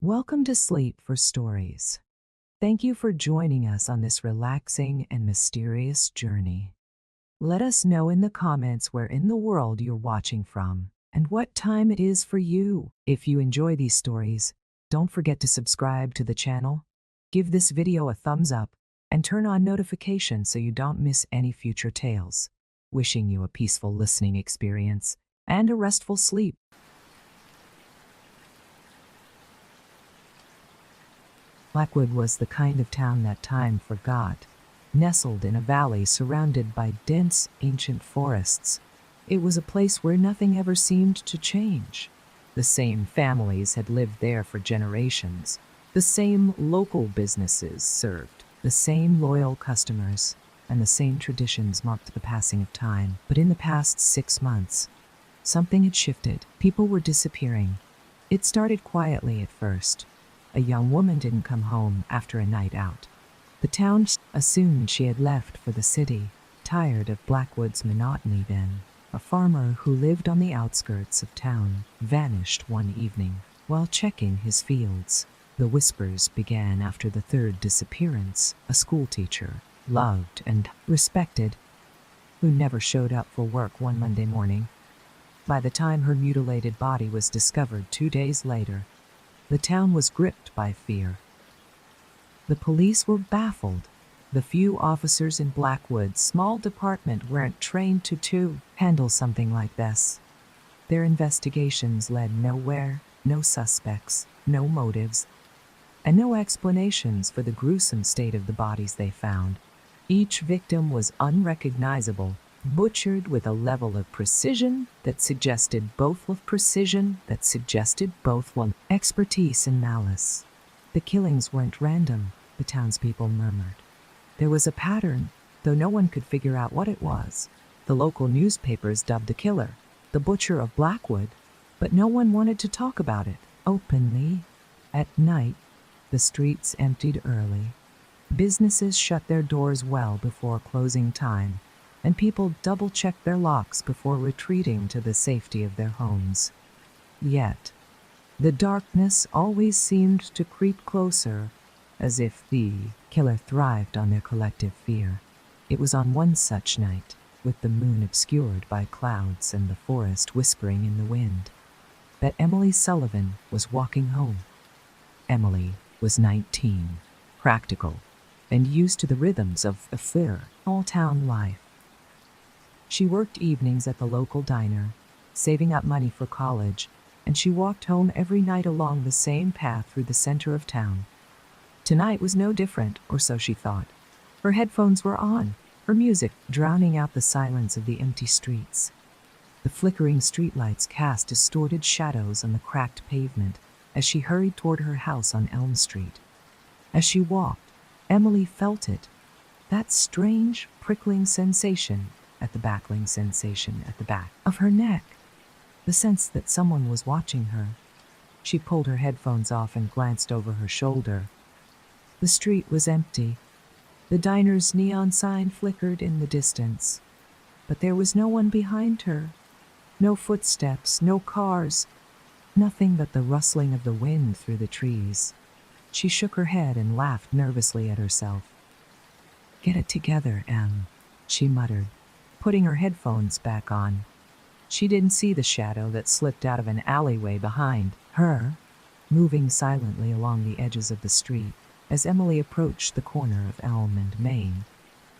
Welcome to Sleep for Stories. Thank you for joining us on this relaxing and mysterious journey. Let us know in the comments where in the world you're watching from and what time it is for you. If you enjoy these stories, don't forget to subscribe to the channel, give this video a thumbs up, and turn on notifications so you don't miss any future tales. Wishing you a peaceful listening experience and a restful sleep. Blackwood was the kind of town that time forgot. Nestled in a valley surrounded by dense, ancient forests, it was a place where nothing ever seemed to change. The same families had lived there for generations. The same local businesses served, the same loyal customers, and the same traditions marked the passing of time. But in the past 6 months, something had shifted. People were disappearing. It started quietly at first. A young woman didn't come home after a night out. The town assumed she had left for the city, tired of Blackwood's monotony then. A farmer who lived on the outskirts of town vanished one evening while checking his fields. The whispers began after the third disappearance. A schoolteacher, loved and respected, who never showed up for work one Monday morning. By the time her mutilated body was discovered 2 days later, the town was gripped by fear. The police were baffled. The few officers in Blackwood's small department weren't trained to handle something like this. Their investigations led nowhere, no suspects, no motives, and no explanations for the gruesome state of the bodies they found. Each victim was unrecognizable, butchered with a level of precision that suggested both expertise and malice. The killings weren't random, the townspeople murmured. There was a pattern, though no one could figure out what it was. The local newspapers dubbed the killer the Butcher of Blackwood, but no one wanted to talk about it openly. At night, the streets emptied early. Businesses shut their doors well before closing time, and people double-checked their locks before retreating to the safety of their homes. Yet, the darkness always seemed to creep closer, as if the killer thrived on their collective fear. It was on one such night, with the moon obscured by clouds and the forest whispering in the wind, that Emily Sullivan was walking home. Emily was 19, practical, and used to the rhythms of a fair, small-town life. She worked evenings at the local diner, saving up money for college, and she walked home every night along the same path through the center of town. Tonight was no different, or so she thought. Her headphones were on, her music drowning out the silence of the empty streets. The flickering streetlights cast distorted shadows on the cracked pavement as she hurried toward her house on Elm Street. As she walked, Emily felt it, that strange, prickling sensation at the back of her neck, the sense that someone was watching her. She pulled her headphones off and glanced over her shoulder. The street was empty. The diner's neon sign flickered in the distance, but there was no one behind her. No footsteps, no cars, nothing but the rustling of the wind through the trees. She shook her head and laughed nervously at herself. "Get it together, Em," she muttered, putting her headphones back on. She didn't see the shadow that slipped out of an alleyway behind her, moving silently along the edges of the street. As Emily approached the corner of Elm and Main,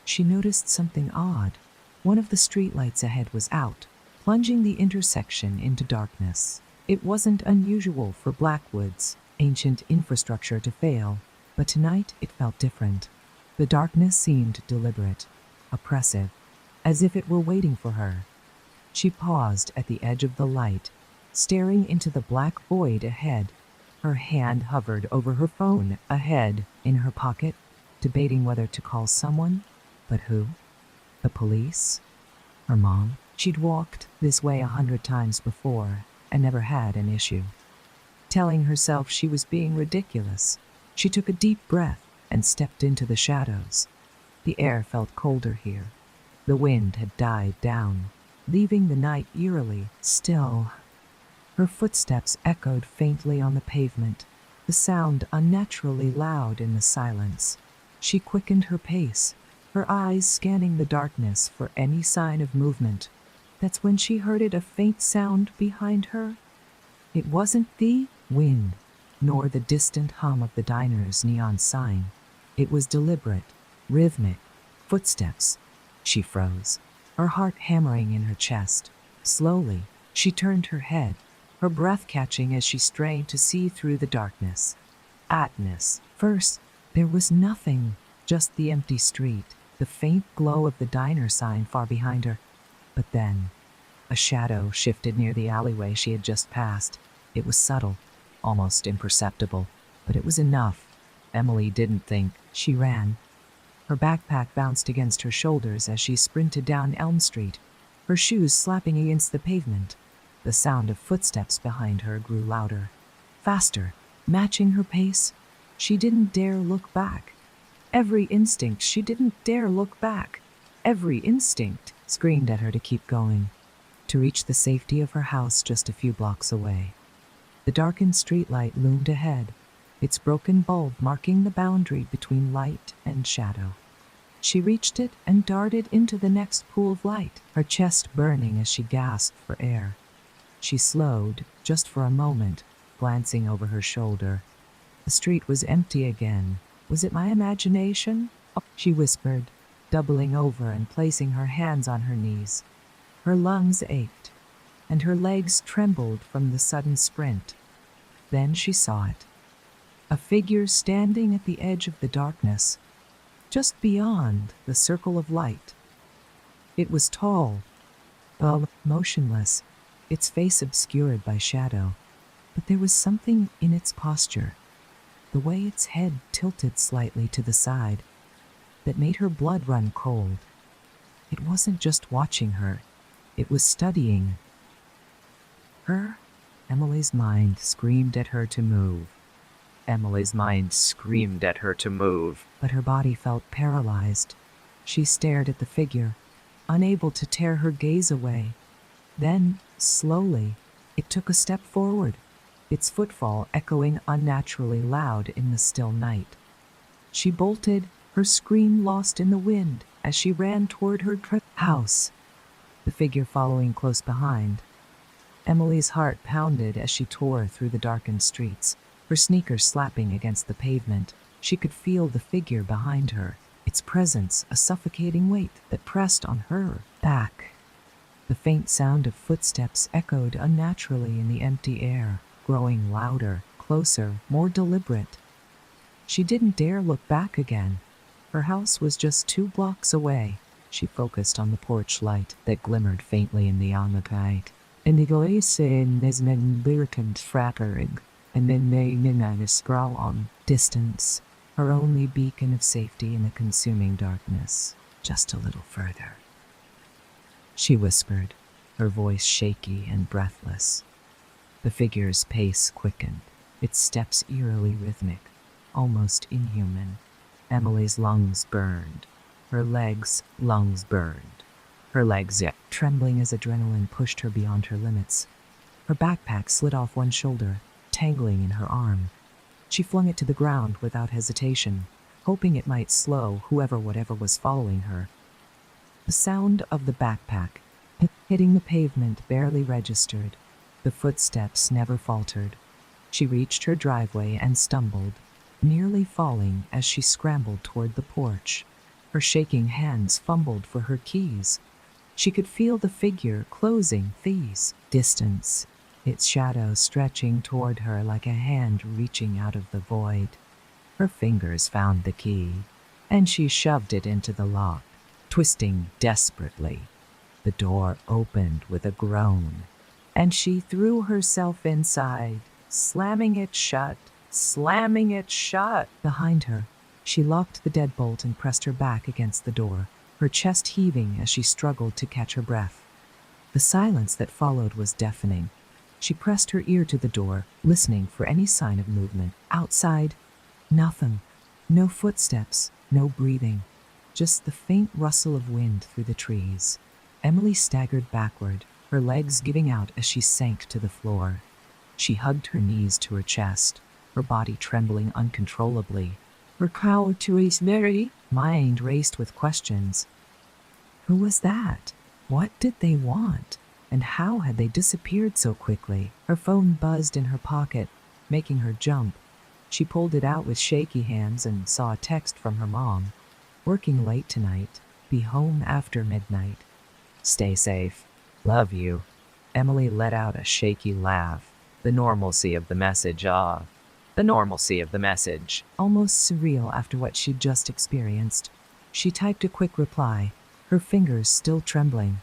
she noticed something odd. One of the streetlights ahead was out, plunging the intersection into darkness. It wasn't unusual for Blackwood's ancient infrastructure to fail, but tonight it felt different. The darkness seemed deliberate, oppressive, as if it were waiting for her. She paused at the edge of the light, staring into the black void ahead. Her hand hovered over her phone, ahead in her pocket, debating whether to call someone. But who? The police? Her mom? She'd walked this way 100 times before and never had an issue. Telling herself she was being ridiculous, she took a deep breath and stepped into the shadows. The air felt colder here. The wind had died down, leaving the night eerily still. Her footsteps echoed faintly on the pavement, the sound unnaturally loud in the silence. She quickened her pace, her eyes scanning the darkness for any sign of movement. That's when she heard a faint sound behind her. It wasn't the wind, nor the distant hum of the diner's neon sign. It was deliberate, rhythmic, footsteps. She froze, her heart hammering in her chest. Slowly, she turned her head, her breath catching as she strained to see through the darkness. First, there was nothing, just the empty street, the faint glow of the diner sign far behind her. But then, a shadow shifted near the alleyway she had just passed. It was subtle, almost imperceptible, but it was enough. Emily didn't think. She ran. Her backpack bounced against her shoulders as she sprinted down Elm Street, her shoes slapping against the pavement. The sound of footsteps behind her grew louder, faster, matching her pace. She didn't dare look back. Every instinct screamed at her to keep going, to reach the safety of her house just a few blocks away. The darkened streetlight loomed ahead, its broken bulb marking the boundary between light and shadow. She reached it and darted into the next pool of light, her chest burning as she gasped for air. She slowed, just for a moment, glancing over her shoulder. The street was empty again. Was it my imagination? Oh, she whispered, doubling over and placing her hands on her knees. Her lungs ached, and her legs trembled from the sudden sprint. Then she saw it. A figure standing at the edge of the darkness, just beyond the circle of light. It was tall, motionless, its face obscured by shadow, but there was something in its posture, the way its head tilted slightly to the side, that made her blood run cold. It wasn't just watching her, it was studying her. Emily's mind screamed at her to move. But her body felt paralyzed. She stared at the figure, unable to tear her gaze away. Then, slowly, it took a step forward, its footfall echoing unnaturally loud in the still night. She bolted, her scream lost in the wind as she ran toward her house, the figure following close behind. Emily's heart pounded as she tore through the darkened streets, her sneakers slapping against the pavement. She could feel the figure behind her, its presence a suffocating weight that pressed on her back. The faint sound of footsteps echoed unnaturally in the empty air, growing louder, closer, more deliberate. She didn't dare look back again. Her house was just 2 blocks away. She focused on the porch light that glimmered faintly in the night. And the glaze in this men frappering, and then they scroll on distance, her only beacon of safety in the consuming darkness. Just a little further, she whispered, her voice shaky and breathless. The figure's pace quickened, its steps eerily rhythmic, almost inhuman. Emily's lungs burned. Her legs trembling as adrenaline pushed her beyond her limits. Her backpack slid off one shoulder, tangling in her arm. She flung it to the ground without hesitation, hoping it might slow whatever was following her. The sound of the backpack hitting the pavement barely registered. The footsteps never faltered. She reached her driveway and stumbled, nearly falling as she scrambled toward the porch. Her shaking hands fumbled for her keys. She could feel the figure closing these distance, its shadow stretching toward her like a hand reaching out of the void. Her fingers found the key, and she shoved it into the lock, twisting desperately. The door opened with a groan, and she threw herself inside, slamming it shut. Behind her, she locked the deadbolt and pressed her back against the door, her chest heaving as she struggled to catch her breath. The silence that followed was deafening. She pressed her ear to the door, listening for any sign of movement. Outside, nothing. No footsteps, no breathing, just the faint rustle of wind through the trees. Emily staggered backward, her legs giving out as she sank to the floor. She hugged her knees to her chest, her body trembling uncontrollably. Her cow to his Mary mind raced with questions. Who was that? What did they want? And how had they disappeared so quickly? Her phone buzzed in her pocket, making her jump. She pulled it out with shaky hands and saw a text from her mom. Working late tonight. Be home after midnight. Stay safe. Love you. Emily let out a shaky laugh. The normalcy of the message, The normalcy of the message. Almost surreal after what she'd just experienced. She typed a quick reply, her fingers still trembling.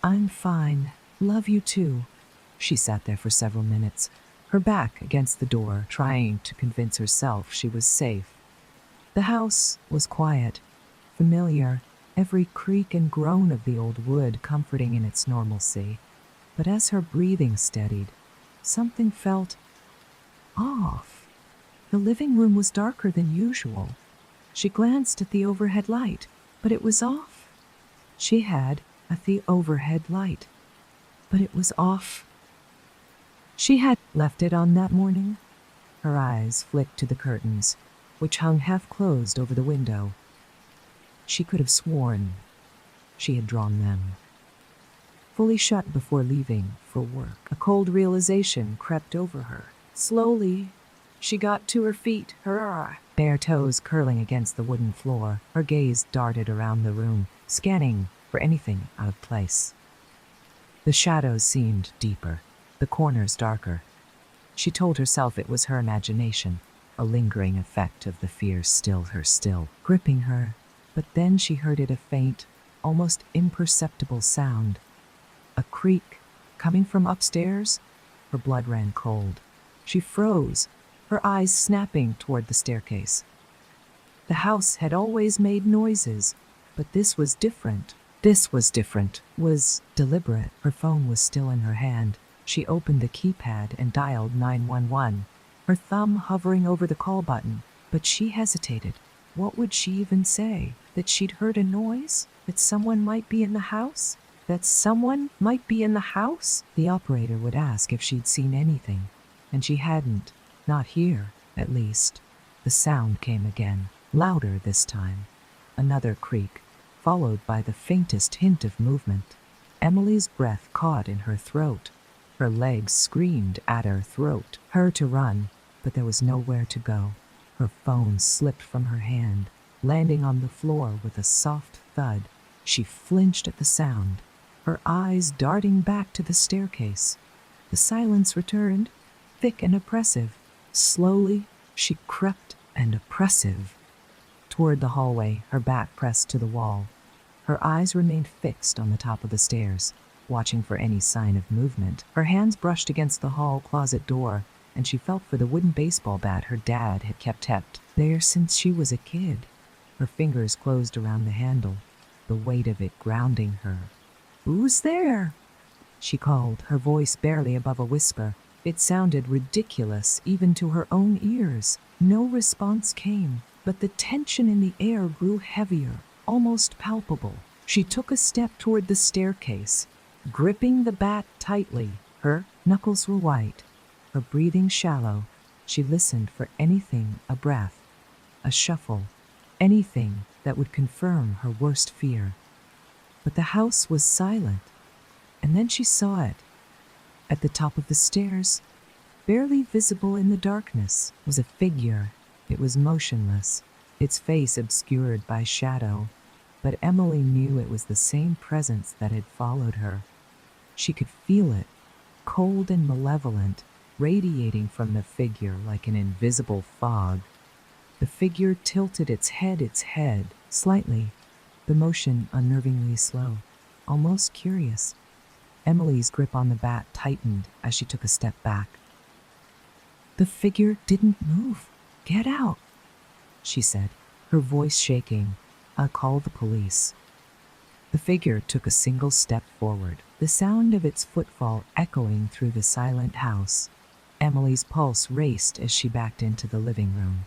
I'm fine. Love you too. She sat there for several minutes, her back against the door, trying to convince herself she was safe. The house was quiet, familiar, every creak and groan of the old wood comforting in its normalcy. But as her breathing steadied, something felt off. The living room was darker than usual. She glanced at the overhead light, but it was off. She had the overhead light, but it was off. She had left it on that morning. Her eyes flicked to the curtains, which hung half-closed over the window. She could have sworn she had drawn them fully shut before leaving for work. A cold realization crept over her. Slowly, she got to her feet, her bare toes curling against the wooden floor. Her gaze darted around the room, scanning for anything out of place. The shadows seemed deeper, the corners darker. She told herself it was her imagination, a lingering effect of the fear still gripping her. But then she heard a faint, almost imperceptible sound. A creak coming from upstairs. Her blood ran cold. She froze, her eyes snapping toward the staircase. The house had always made noises, but this was different. Was deliberate. Her phone was still in her hand. She opened the keypad and dialed 911, her thumb hovering over the call button, but she hesitated. What would she even say? That she'd heard a noise? That someone might be in the house? The operator would ask if she'd seen anything, and she hadn't. Not here, at least. The sound came again, louder this time. Another creak, followed by the faintest hint of movement. Emily's breath caught in her throat. Her legs screamed at her throat. Her to run, but there was nowhere to go. Her phone slipped from her hand, landing on the floor with a soft thud. She flinched at the sound, her eyes darting back to the staircase. The silence returned, thick and oppressive. Slowly, she crept toward the hallway, her back pressed to the wall. Her eyes remained fixed on the top of the stairs, watching for any sign of movement. Her hands brushed against the hall closet door, and she felt for the wooden baseball bat her dad had kept there since she was a kid. Her fingers closed around the handle, the weight of it grounding her. "Who's there?" she called, her voice barely above a whisper. It sounded ridiculous even to her own ears. No response came, but the tension in the air grew heavier, almost palpable. She took a step toward the staircase, gripping the bat tightly. Her knuckles were white, her breathing shallow. She listened for anything, a breath, a shuffle, anything that would confirm her worst fear. But the house was silent, and then she saw it. At the top of the stairs, barely visible in the darkness, was a figure. It was motionless, its face obscured by shadow, but Emily knew it was the same presence that had followed her. She could feel it, cold and malevolent, radiating from the figure like an invisible fog. The figure tilted its head slightly, the motion unnervingly slow, almost curious. Emily's grip on the bat tightened as she took a step back. The figure didn't move. "Get out," she said, her voice shaking. "I'll call the police." The figure took a single step forward, the sound of its footfall echoing through the silent house. Emily's pulse raced as she backed into the living room.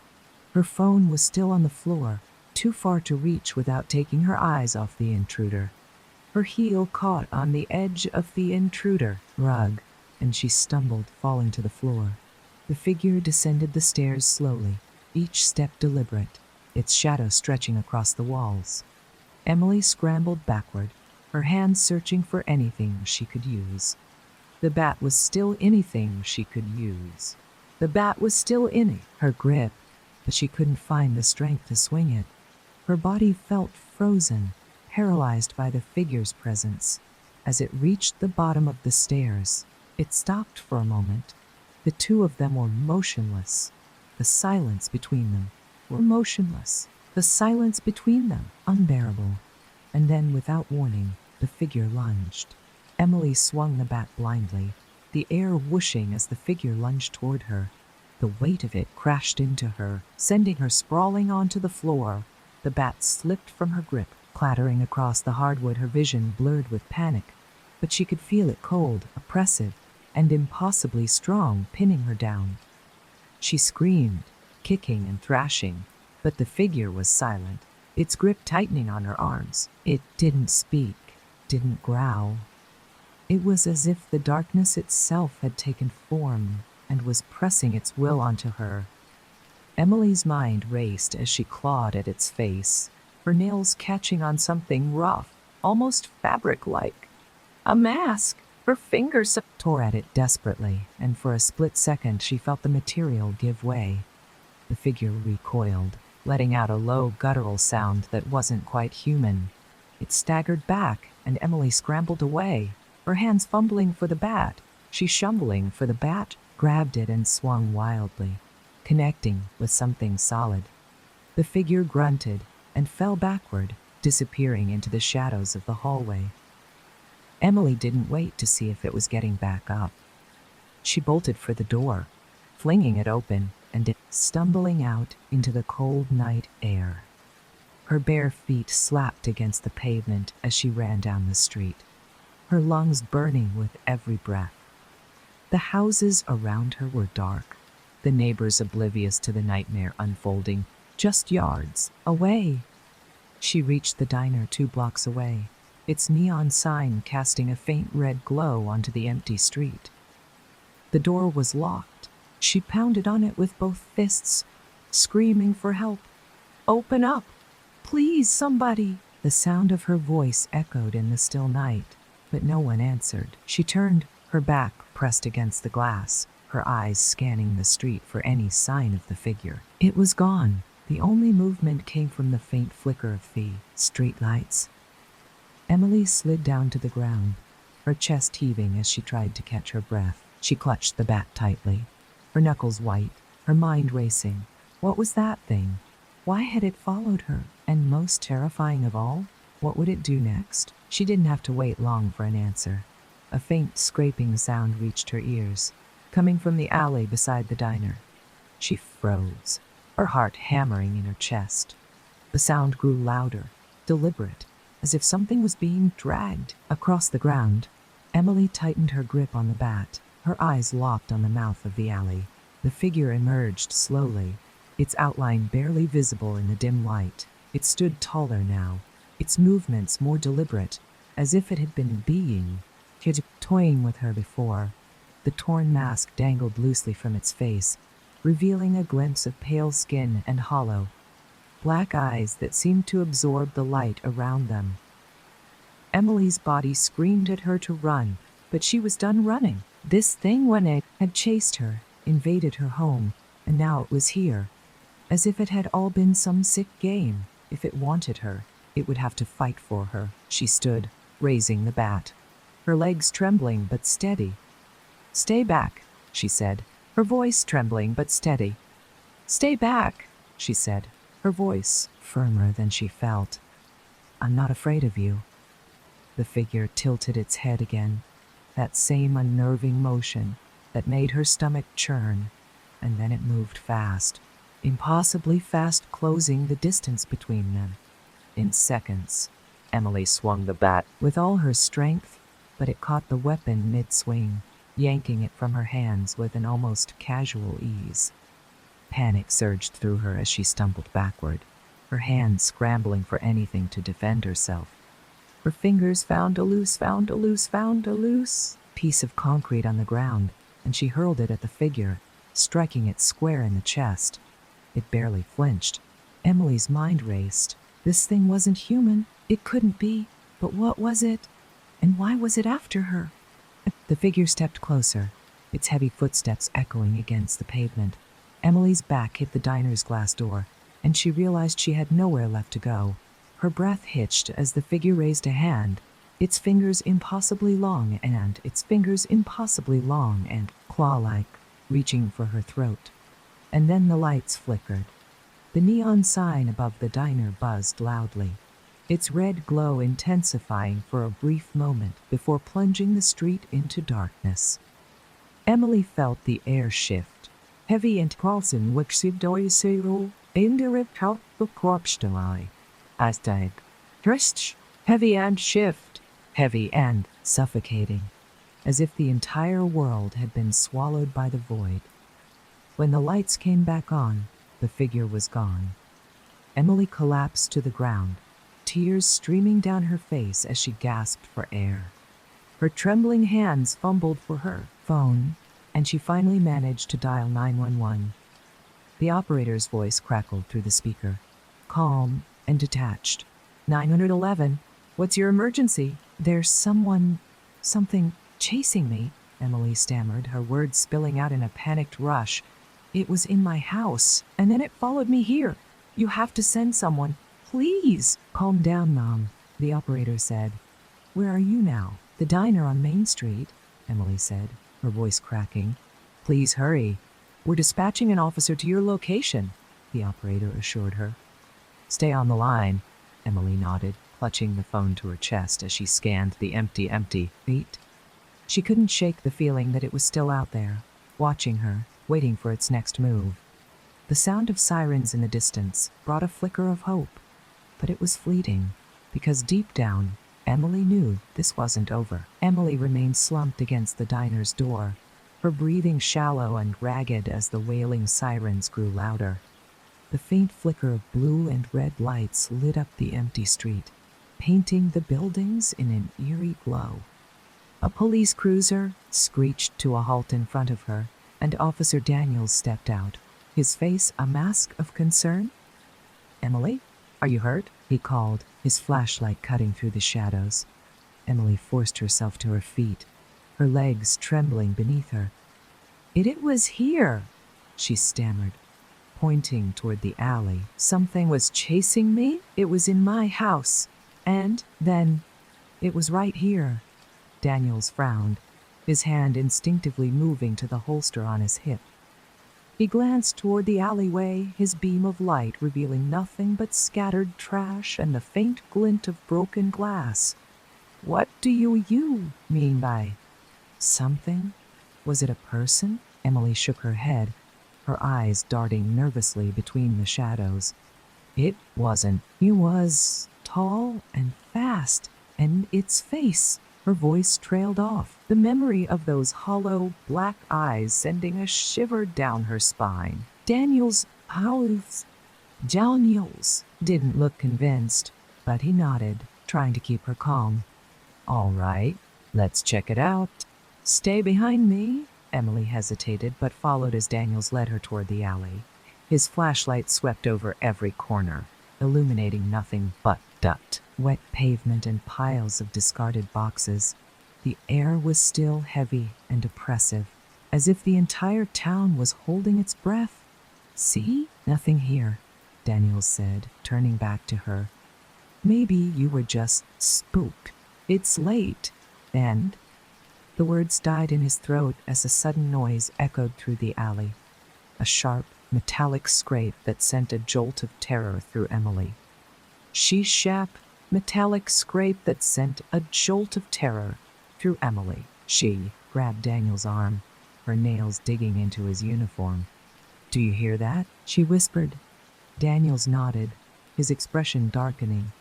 Her phone was still on the floor, too far to reach without taking her eyes off the intruder. Her heel caught on the edge of the intruder rug, and she stumbled, falling to the floor. The figure descended the stairs slowly, each step deliberate, its shadow stretching across the walls. Emily scrambled backward, her hands searching for anything she could use. The bat was still anything she could use. The bat was still in her grip, but she couldn't find the strength to swing it. Her body felt frozen, paralyzed by the figure's presence. As it reached the bottom of the stairs, it stopped for a moment. The two of them were motionless. The silence between them were motionless. The silence between them unbearable. And then, without warning, the figure lunged. Emily swung the bat blindly, the air whooshing as the figure lunged toward her. The weight of it crashed into her, sending her sprawling onto the floor. The bat slipped from her grip, clattering across the hardwood, her vision blurred with panic. But she could feel it cold, oppressive, and impossibly strong, pinning her down. She screamed, kicking and thrashing, but the figure was silent, its grip tightening on her arms. It didn't speak, didn't growl. It was as if the darkness itself had taken form and was pressing its will onto her. Emily's mind raced as she clawed at its face, her nails catching on something rough, almost fabric-like. A mask! Her fingers tore at it desperately, and for a split second she felt the material give way. The figure recoiled, letting out a low guttural sound that wasn't quite human. It staggered back, and Emily scrambled away, her hands fumbling for the bat. She fumbling for the bat, grabbed it and swung wildly, connecting with something solid. The figure grunted and fell backward, disappearing into the shadows of the hallway. Emily didn't wait to see if it was getting back up. She bolted for the door, flinging it open and stumbling out into the cold night air. Her bare feet slapped against the pavement as she ran down the street, her lungs burning with every breath. The houses around her were dark, the neighbors oblivious to the nightmare unfolding just yards away. She reached the diner 2 blocks away, its neon sign casting a faint red glow onto the empty street. The door was locked. She pounded on it with both fists, screaming for help. "Open up! Please, somebody!" The sound of her voice echoed in the still night, but no one answered. She turned, her back pressed against the glass, her eyes scanning the street for any sign of the figure. It was gone. The only movement came from the faint flicker of the street lights. Emily slid down to the ground, her chest heaving as she tried to catch her breath. She clutched the bat tightly, her knuckles white, her mind racing. What was that thing? Why had it followed her? And most terrifying of all, what would it do next? She didn't have to wait long for an answer. A faint scraping sound reached her ears, coming from the alley beside the diner. She froze, her heart hammering in her chest. The sound grew louder, deliberate, as if something was being dragged across the ground. Emily tightened her grip on the bat, her eyes locked on the mouth of the alley. The figure emerged slowly, its outline barely visible in the dim light. It stood taller now, its movements more deliberate, as if it had been toying with her before. The torn mask dangled loosely from its face, revealing a glimpse of pale skin and hollow, black eyes that seemed to absorb the light around them. Emily's body screamed at her to run, but she was done running. This thing, when it had chased her, invaded her home, and now it was here. As if it had all been some sick game. If it wanted her, it would have to fight for her. She stood, raising the bat, her legs trembling but steady. "Stay back," she said, her voice trembling but steady. "Stay back," she said, her voice firmer than she felt. "I'm not afraid of you." The figure tilted its head again, that same unnerving motion that made her stomach churn, and then it moved fast, impossibly fast, closing the distance between them. In seconds, Emily swung the bat with all her strength, but it caught the weapon mid-swing, yanking it from her hands with an almost casual ease. Panic surged through her as she stumbled backward, her hands scrambling for anything to defend herself. Her fingers found a loose piece of concrete on the ground, and she hurled it at the figure, striking it square in the chest. It barely flinched. Emily's mind raced. This thing wasn't human. It couldn't be. But what was it? And why was it after her? The figure stepped closer, its heavy footsteps echoing against the pavement. Emily's back hit the diner's glass door, and she realized she had nowhere left to go. Her breath hitched as the figure raised a hand, its fingers impossibly long and claw-like, reaching for her throat. And then the lights flickered. The neon sign above the diner buzzed loudly, its red glow intensifying for a brief moment before plunging the street into darkness. Emily felt the air shift. Heavy and crossing wixidoi indirect out the corpse to lie. Astag. Trist. Heavy and shift. Heavy and suffocating. As if the entire world had been swallowed by the void. When the lights came back on, the figure was gone. Emily collapsed to the ground, tears streaming down her face as she gasped for air. Her trembling hands fumbled for her phone, and she finally managed to dial 911. The operator's voice crackled through the speaker, calm and detached. 911, what's your emergency? There's something chasing me, Emily stammered, her words spilling out in a panicked rush. It was in my house, and then it followed me here. You have to send someone. Please. Calm down, Mom, the operator said. Where are you now? The diner on Main Street, Emily said, her voice cracking. Please hurry. We're dispatching an officer to your location, the operator assured her. Stay on the line, Emily nodded, clutching the phone to her chest as she scanned the empty beat. She couldn't shake the feeling that it was still out there, watching her, waiting for its next move. The sound of sirens in the distance brought a flicker of hope, but it was fleeting, because deep down, Emily knew this wasn't over. Emily remained slumped against the diner's door, her breathing shallow and ragged as the wailing sirens grew louder. The faint flicker of blue and red lights lit up the empty street, painting the buildings in an eerie glow. A police cruiser screeched to a halt in front of her, and Officer Daniels stepped out, his face a mask of concern. Emily, are you hurt? He called, his flashlight cutting through the shadows. Emily forced herself to her feet, her legs trembling beneath her. It was here, she stammered, pointing toward the alley. Something was chasing me. It was in my house. And then, it was right here. Daniels frowned, his hand instinctively moving to the holster on his hip. He glanced toward the alleyway, his beam of light revealing nothing but scattered trash and the faint glint of broken glass. What do you mean by something? Was it a person? Emily shook her head, her eyes darting nervously between the shadows. It wasn't. He was tall and fast, and its face. Her voice trailed off, the memory of those hollow, black eyes sending a shiver down her spine. Daniels didn't look convinced, but he nodded, trying to keep her calm. All right, let's check it out. Stay behind me. Emily hesitated, but followed as Daniels led her toward the alley. His flashlight swept over every corner, illuminating nothing but dirt, wet pavement, and piles of discarded boxes. The air was still heavy and oppressive, as if the entire town was holding its breath. See? Nothing here, Daniels said, turning back to her. Maybe you were just spooked. It's late. And the words died in his throat as a sudden noise echoed through the alley. A sharp, metallic scrape that sent a jolt of terror through Emily. Metallic scrape that sent a jolt of terror through Emily. She grabbed Daniel's arm, her nails digging into his uniform. Do you hear that? She whispered. Daniels nodded, his expression darkening.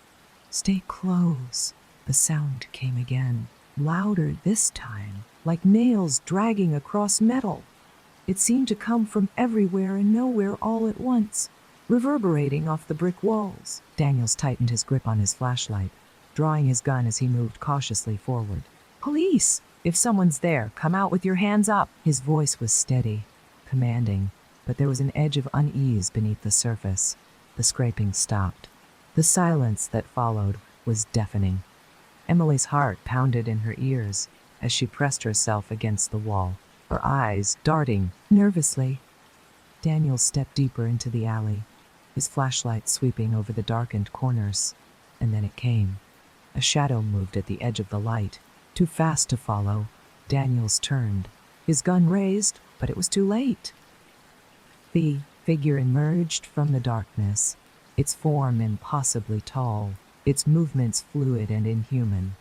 Stay close. The sound came again, louder this time, like nails dragging across metal. It seemed to come from everywhere and nowhere all at once, reverberating off the brick walls. Daniels tightened his grip on his flashlight, drawing his gun as he moved cautiously forward. Police! If someone's there, come out with your hands up. His voice was steady, commanding, but there was an edge of unease beneath the surface. The scraping stopped. The silence that followed was deafening. Emily's heart pounded in her ears as she pressed herself against the wall, her eyes darting nervously. Daniel stepped deeper into the alley, his flashlight sweeping over the darkened corners. And then it came. A shadow moved at the edge of the light. Too fast to follow, Daniels turned, his gun raised, but it was too late. The figure emerged from the darkness, its form impossibly tall, its movements fluid and inhuman.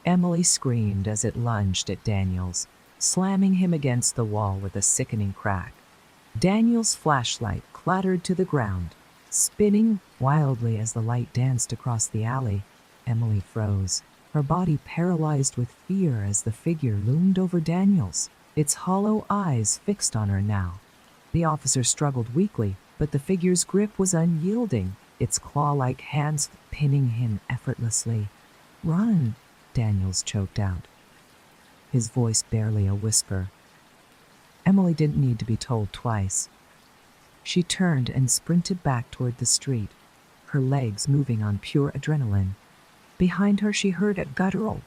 Emily screamed as it lunged at Daniels, slamming him against the wall with a sickening crack. Daniels' flashlight clattered to the ground, spinning wildly as the light danced across the alley. Emily froze, her body paralyzed with fear as the figure loomed over Daniels, its hollow eyes fixed on her now. The officer struggled weakly, but the figure's grip was unyielding, its claw-like hands pinning him effortlessly. "Run," Daniels choked out, his voice barely a whisper. Emily didn't need to be told twice. She turned and sprinted back toward the street, her legs moving on pure adrenaline. Behind her she heard a guttural,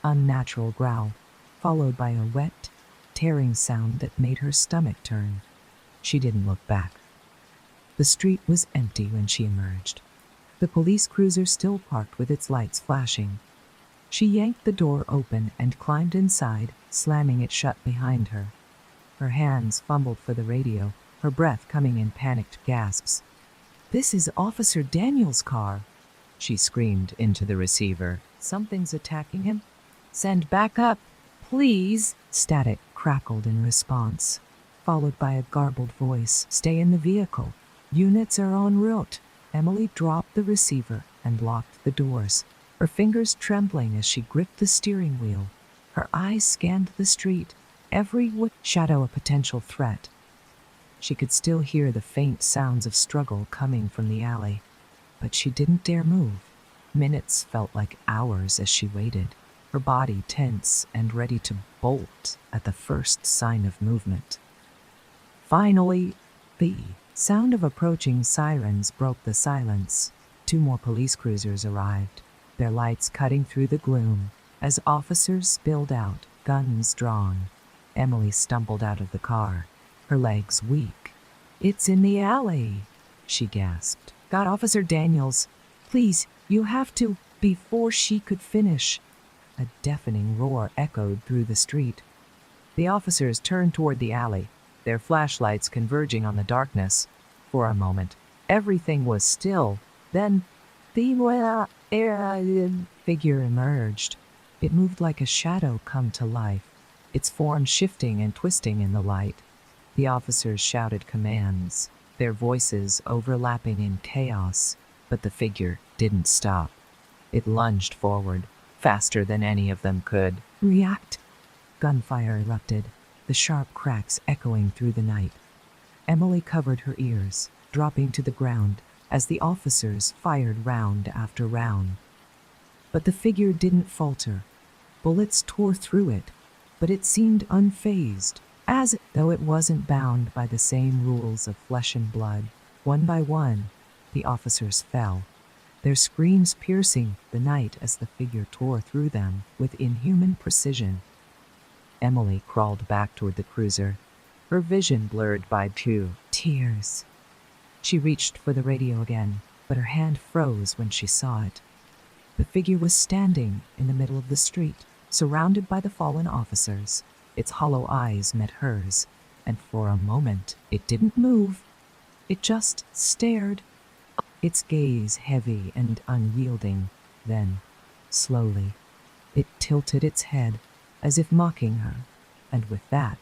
unnatural growl, followed by a wet, tearing sound that made her stomach turn. She didn't look back. The street was empty when she emerged, the police cruiser still parked with its lights flashing. She yanked the door open and climbed inside, slamming it shut behind her. Her hands fumbled for the radio, her breath coming in panicked gasps. "This is Officer Daniels' car," she screamed into the receiver. "Something's attacking him. Send backup, please." Static crackled in response, followed by a garbled voice. "Stay in the vehicle. Units are en route." Emily dropped the receiver and locked the doors, her fingers trembling as she gripped the steering wheel. Her eyes scanned the street, every shadow a potential threat. She could still hear the faint sounds of struggle coming from the alley, but she didn't dare move. Minutes felt like hours as she waited, her body tense and ready to bolt at the first sign of movement. Finally, the sound of approaching sirens broke the silence. 2 more police cruisers arrived, their lights cutting through the gloom as officers spilled out, guns drawn. Emily stumbled out of the car, her legs weak. "It's in the alley," she gasped. "Got Officer Daniels. Please, you have to." Before she could finish, a deafening roar echoed through the street. The officers turned toward the alley, their flashlights converging on the darkness. For a moment, everything was still. Then, the figure emerged. It moved like a shadow come to life, its form shifting and twisting in the light. The officers shouted commands, their voices overlapping in chaos, but the figure didn't stop. It lunged forward, faster than any of them could react. Gunfire erupted, the sharp cracks echoing through the night. Emily covered her ears, dropping to the ground as the officers fired round after round. But the figure didn't falter. Bullets tore through it, but it seemed unfazed, as though it wasn't bound by the same rules of flesh and blood. One by one, the officers fell, their screams piercing the night as the figure tore through them with inhuman precision. Emily crawled back toward the cruiser, her vision blurred by 2 tears. She reached for the radio again, but her hand froze when she saw it. The figure was standing in the middle of the street, surrounded by the fallen officers. Its hollow eyes met hers, and for a moment it didn't move. It just stared, its gaze heavy and unyielding. Then, slowly, it tilted its head, as if mocking her, and with that,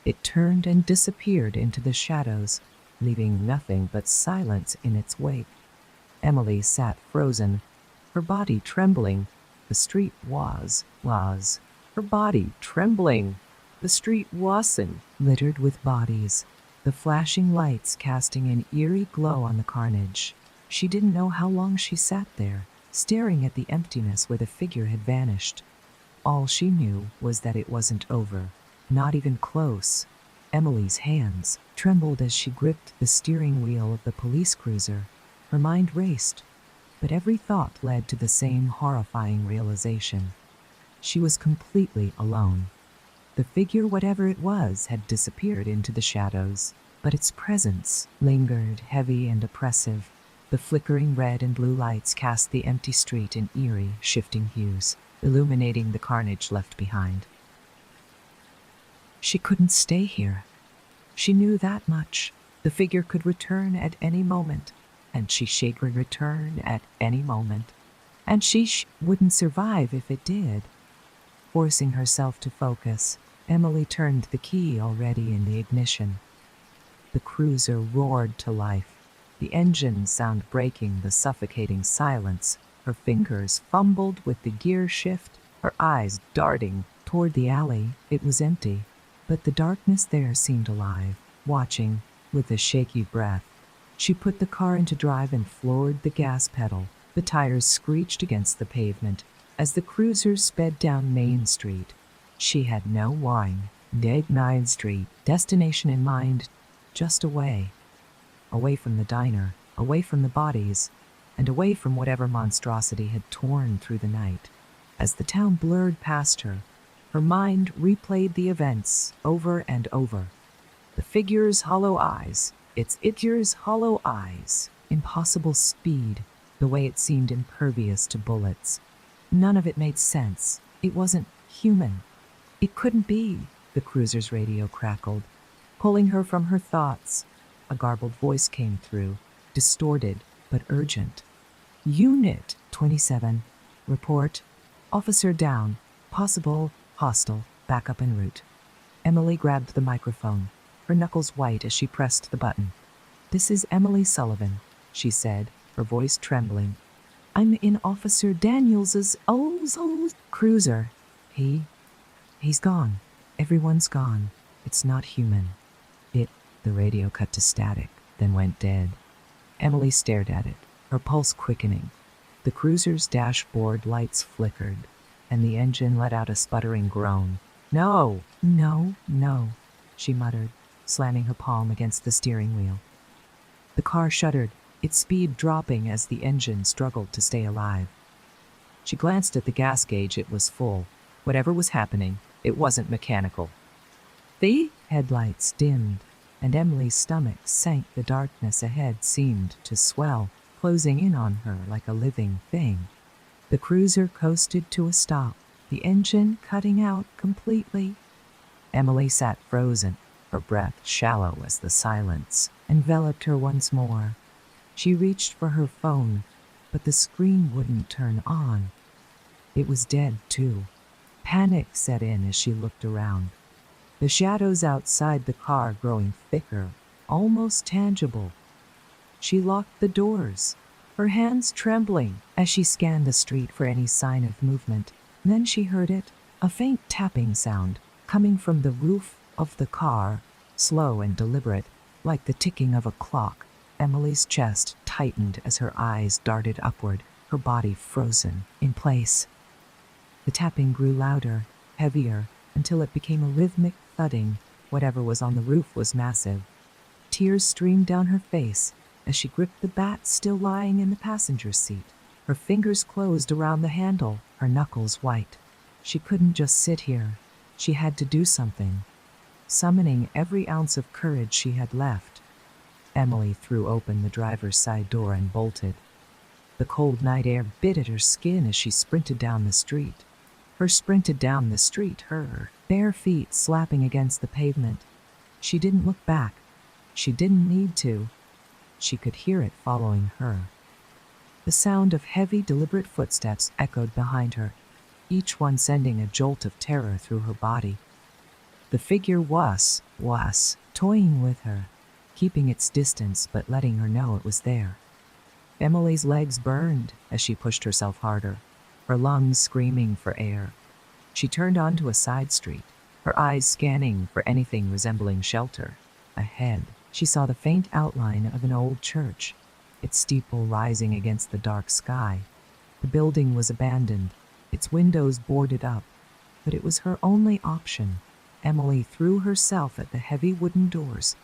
it turned and disappeared into the shadows, leaving nothing but silence in its wake. Emily sat frozen, her body trembling. The street was. Her body trembling. The street wasn't littered with bodies, the flashing lights casting an eerie glow on the carnage. She didn't know how long she sat there, staring at the emptiness where the figure had vanished. All she knew was that it wasn't over, not even close. Emily's hands trembled as she gripped the steering wheel of the police cruiser. Her mind raced, but every thought led to the same horrifying realization. She was completely alone. The figure, whatever it was, had disappeared into the shadows, but its presence lingered, heavy and oppressive. The flickering red and blue lights cast the empty street in eerie, shifting hues, illuminating the carnage left behind. She couldn't stay here. She knew that much. The figure could return at any moment, and she would return at any moment. And she wouldn't survive if it did. Forcing herself to focus, Emily turned the key already in the ignition. The cruiser roared to life, the engine sound breaking the suffocating silence. Her fingers fumbled with the gear shift, her eyes darting toward the alley. It was empty, but the darkness there seemed alive, watching with a shaky breath. She put the car into drive and floored the gas pedal. The tires screeched against the pavement as the cruiser sped down Main Street. She had no warning. 9th Street, destination in mind, just away. Away from the diner, away from the bodies, and away from whatever monstrosity had torn through the night. As the town blurred past her, her mind replayed the events over and over. The figure's hollow eyes, its hollow eyes, impossible speed, the way it seemed impervious to bullets. None of it made sense. It wasn't human. It couldn't be. The cruiser's radio crackled, pulling her from her thoughts. A garbled voice came through, distorted but urgent. Unit 27. Report. Officer down. Possible. Hostile. Backup en route. Emily grabbed the microphone, her knuckles white as she pressed the button. This is Emily Sullivan, she said, her voice trembling. I'm in Officer Daniels's old cruiser. He's gone. Everyone's gone. It's not human. The radio cut to static, then went dead. Emily stared at it, her pulse quickening. The cruiser's dashboard lights flickered, and the engine let out a sputtering groan. No, she muttered, slamming her palm against the steering wheel. The car shuddered, its speed dropping as the engine struggled to stay alive. She glanced at the gas gauge. It was full. Whatever was happening, it wasn't mechanical. The headlights dimmed, and Emily's stomach sank. The darkness ahead seemed to swell, closing in on her like a living thing. The cruiser coasted to a stop, the engine cutting out completely. Emily sat frozen, her breath shallow as the silence enveloped her once more. She reached for her phone, but the screen wouldn't turn on. It was dead, too. Panic set in as she looked around. The shadows outside the car growing thicker, almost tangible. She locked the doors, her hands trembling as she scanned the street for any sign of movement. Then she heard it, a faint tapping sound coming from the roof of the car, slow and deliberate, like the ticking of a clock. Emily's chest tightened as her eyes darted upward, her body frozen in place. The tapping grew louder, heavier, until it became a rhythmic thudding. Whatever was on the roof was massive. Tears streamed down her face as she gripped the bat still lying in the passenger seat. Her fingers closed around the handle, her knuckles white. She couldn't just sit here. She had to do something. Summoning every ounce of courage she had left, Emily threw open the driver's side door and bolted. The cold night air bit at her skin as she sprinted down the street. Her bare feet slapping against the pavement. She didn't look back. She didn't need to. She could hear it following her. The sound of heavy, deliberate footsteps echoed behind her, each one sending a jolt of terror through her body. The figure was toying with her, keeping its distance but letting her know it was there. Emily's legs burned as she pushed herself harder, her lungs screaming for air. She turned onto a side street, her eyes scanning for anything resembling shelter. Ahead, she saw the faint outline of an old church, its steeple rising against the dark sky. The building was abandoned, its windows boarded up, but it was her only option. Emily threw herself at the heavy wooden doors,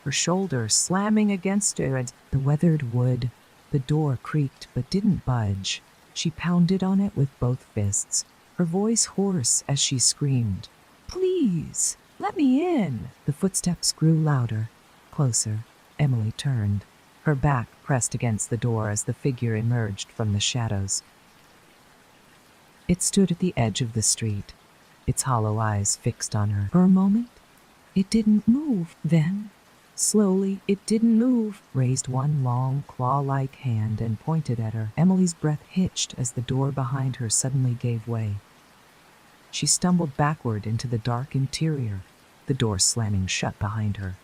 her shoulder slamming against it and the weathered wood. The door creaked but didn't budge. She pounded on it with both fists, her voice hoarse as she screamed, "Please, let me in!" The footsteps grew louder, closer. Emily turned, her back pressed against the door as the figure emerged from the shadows. It stood at the edge of the street, its hollow eyes fixed on her. For a moment, it didn't move. Then, slowly, it didn't move, raised one long, claw-like hand and pointed at her. Emily's breath hitched as the door behind her suddenly gave way. She stumbled backward into the dark interior, the door slamming shut behind her.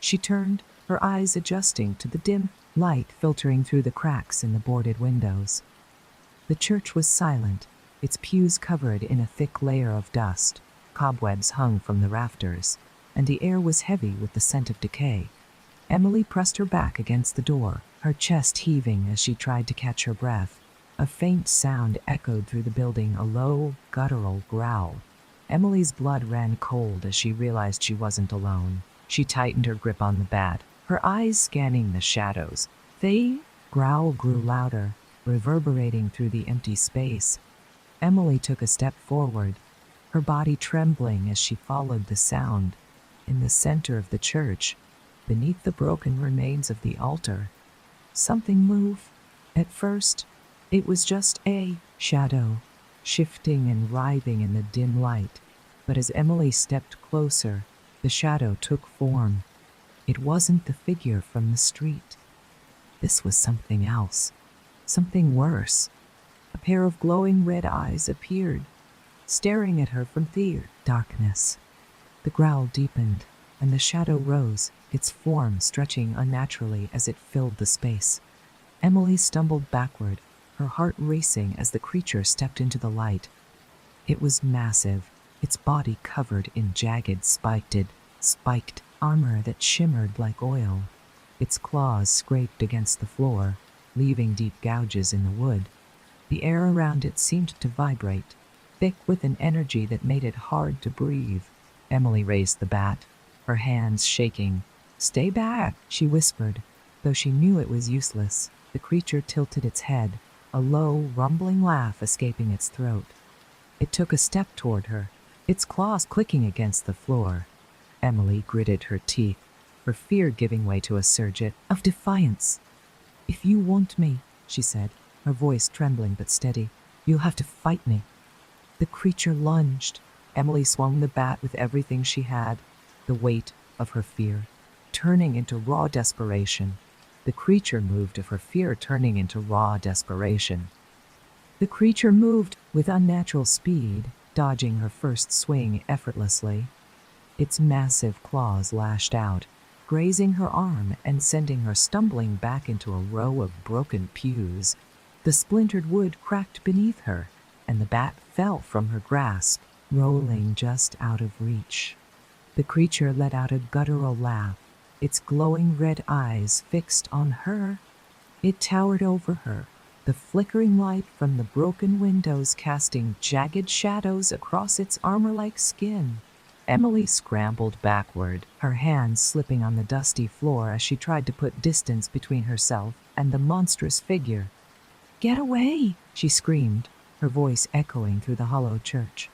She turned, her eyes adjusting to the dim light filtering through the cracks in the boarded windows. The church was silent, its pews covered in a thick layer of dust. Cobwebs hung from the rafters, and the air was heavy with the scent of decay. Emily pressed her back against the door, her chest heaving as she tried to catch her breath. A faint sound echoed through the building, a low, guttural growl. Emily's blood ran cold as she realized she wasn't alone. She tightened her grip on the bat, her eyes scanning the shadows. The growl grew louder, reverberating through the empty space. Emily took a step forward, her body trembling as she followed the sound. In the center of the church, beneath the broken remains of the altar, something moved. At first, it was just a shadow, shifting and writhing in the dim light. But as Emily stepped closer, the shadow took form. It wasn't the figure from the street. This was something else, something worse. A pair of glowing red eyes appeared, staring at her from the darkness. The growl deepened, and the shadow rose, its form stretching unnaturally as it filled the space. Emily stumbled backward, her heart racing as the creature stepped into the light. It was massive, its body covered in jagged, spiked armor that shimmered like oil. Its claws scraped against the floor, leaving deep gouges in the wood. The air around it seemed to vibrate, thick with an energy that made it hard to breathe. Emily raised the bat, her hands shaking. "Stay back," she whispered, though she knew it was useless. The creature tilted its head, a low, rumbling laugh escaping its throat. It took a step toward her, its claws clicking against the floor. Emily gritted her teeth, her fear giving way to a surge of defiance. "If you want me," she said, her voice trembling but steady, "you'll have to fight me." The creature lunged. Emily swung the bat with everything she had, the weight of her fear, turning into raw desperation. The creature moved of her fear turning into raw desperation. The creature moved with unnatural speed, dodging her first swing effortlessly. Its massive claws lashed out, grazing her arm and sending her stumbling back into a row of broken pews. The splintered wood cracked beneath her, and the bat fell from her grasp, rolling just out of reach. The creature let out a guttural laugh, its glowing red eyes fixed on her. It towered over her, the flickering light from the broken windows casting jagged shadows across its armor-like skin. Emily scrambled backward, her hands slipping on the dusty floor as she tried to put distance between herself and the monstrous figure. "Get away!" she screamed, her voice echoing through the hollow church.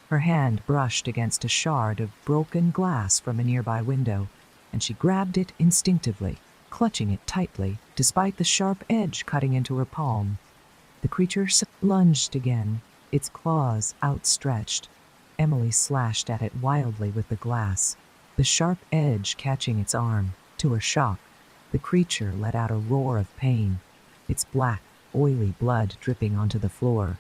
Her hand brushed against a shard of broken glass from a nearby window, and she grabbed it instinctively, clutching it tightly, despite the sharp edge cutting into her palm. The creature lunged again, its claws outstretched. Emily slashed at it wildly with the glass, the sharp edge catching its arm. To her shock, the creature let out a roar of pain, its black, oily blood dripping onto the floor.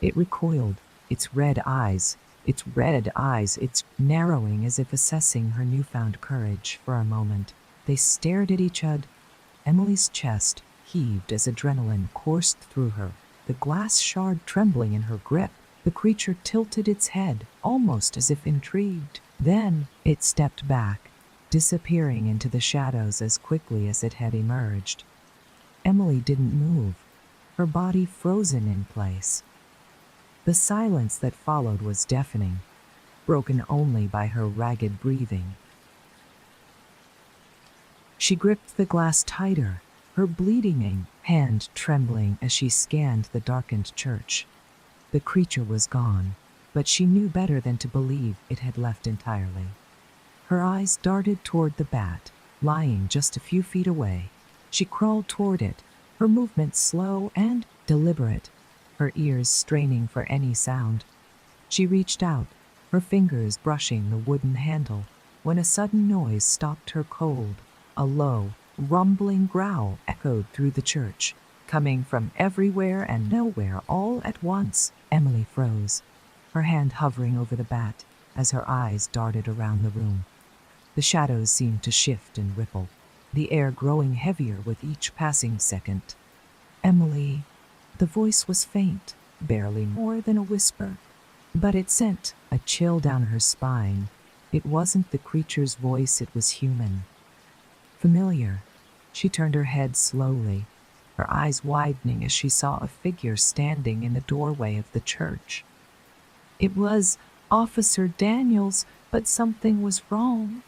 It recoiled, its red eyes, its narrowing as if assessing her newfound courage. For a moment, they stared at each other. Emily's chest heaved as adrenaline coursed through her, the glass shard trembling in her grip. The creature tilted its head, almost as if intrigued. Then it stepped back, disappearing into the shadows as quickly as it had emerged. Emily didn't move, her body frozen in place. The silence that followed was deafening. broken only by her ragged breathing. She gripped the glass tighter, her bleeding hand trembling as she scanned the darkened church. The creature was gone, but she knew better than to believe it had left entirely. Her eyes darted toward the bat, lying just a few feet away. She crawled toward it, her movements slow and deliberate, her ears straining for any sound. She reached out, her fingers brushing the wooden handle, when a sudden noise stopped her cold. A low, rumbling growl echoed through the church, coming from everywhere and nowhere all at once. Emily froze, her hand hovering over the bat as her eyes darted around the room. The shadows seemed to shift and ripple, the air growing heavier with each passing second. Emily. The voice was faint, barely more than a whisper, but it sent a chill down her spine. It wasn't the creature's voice, it was human. Familiar. She turned her head slowly, her eyes widening as she saw a figure standing in the doorway of the church. It was Officer Daniels, but something was wrong.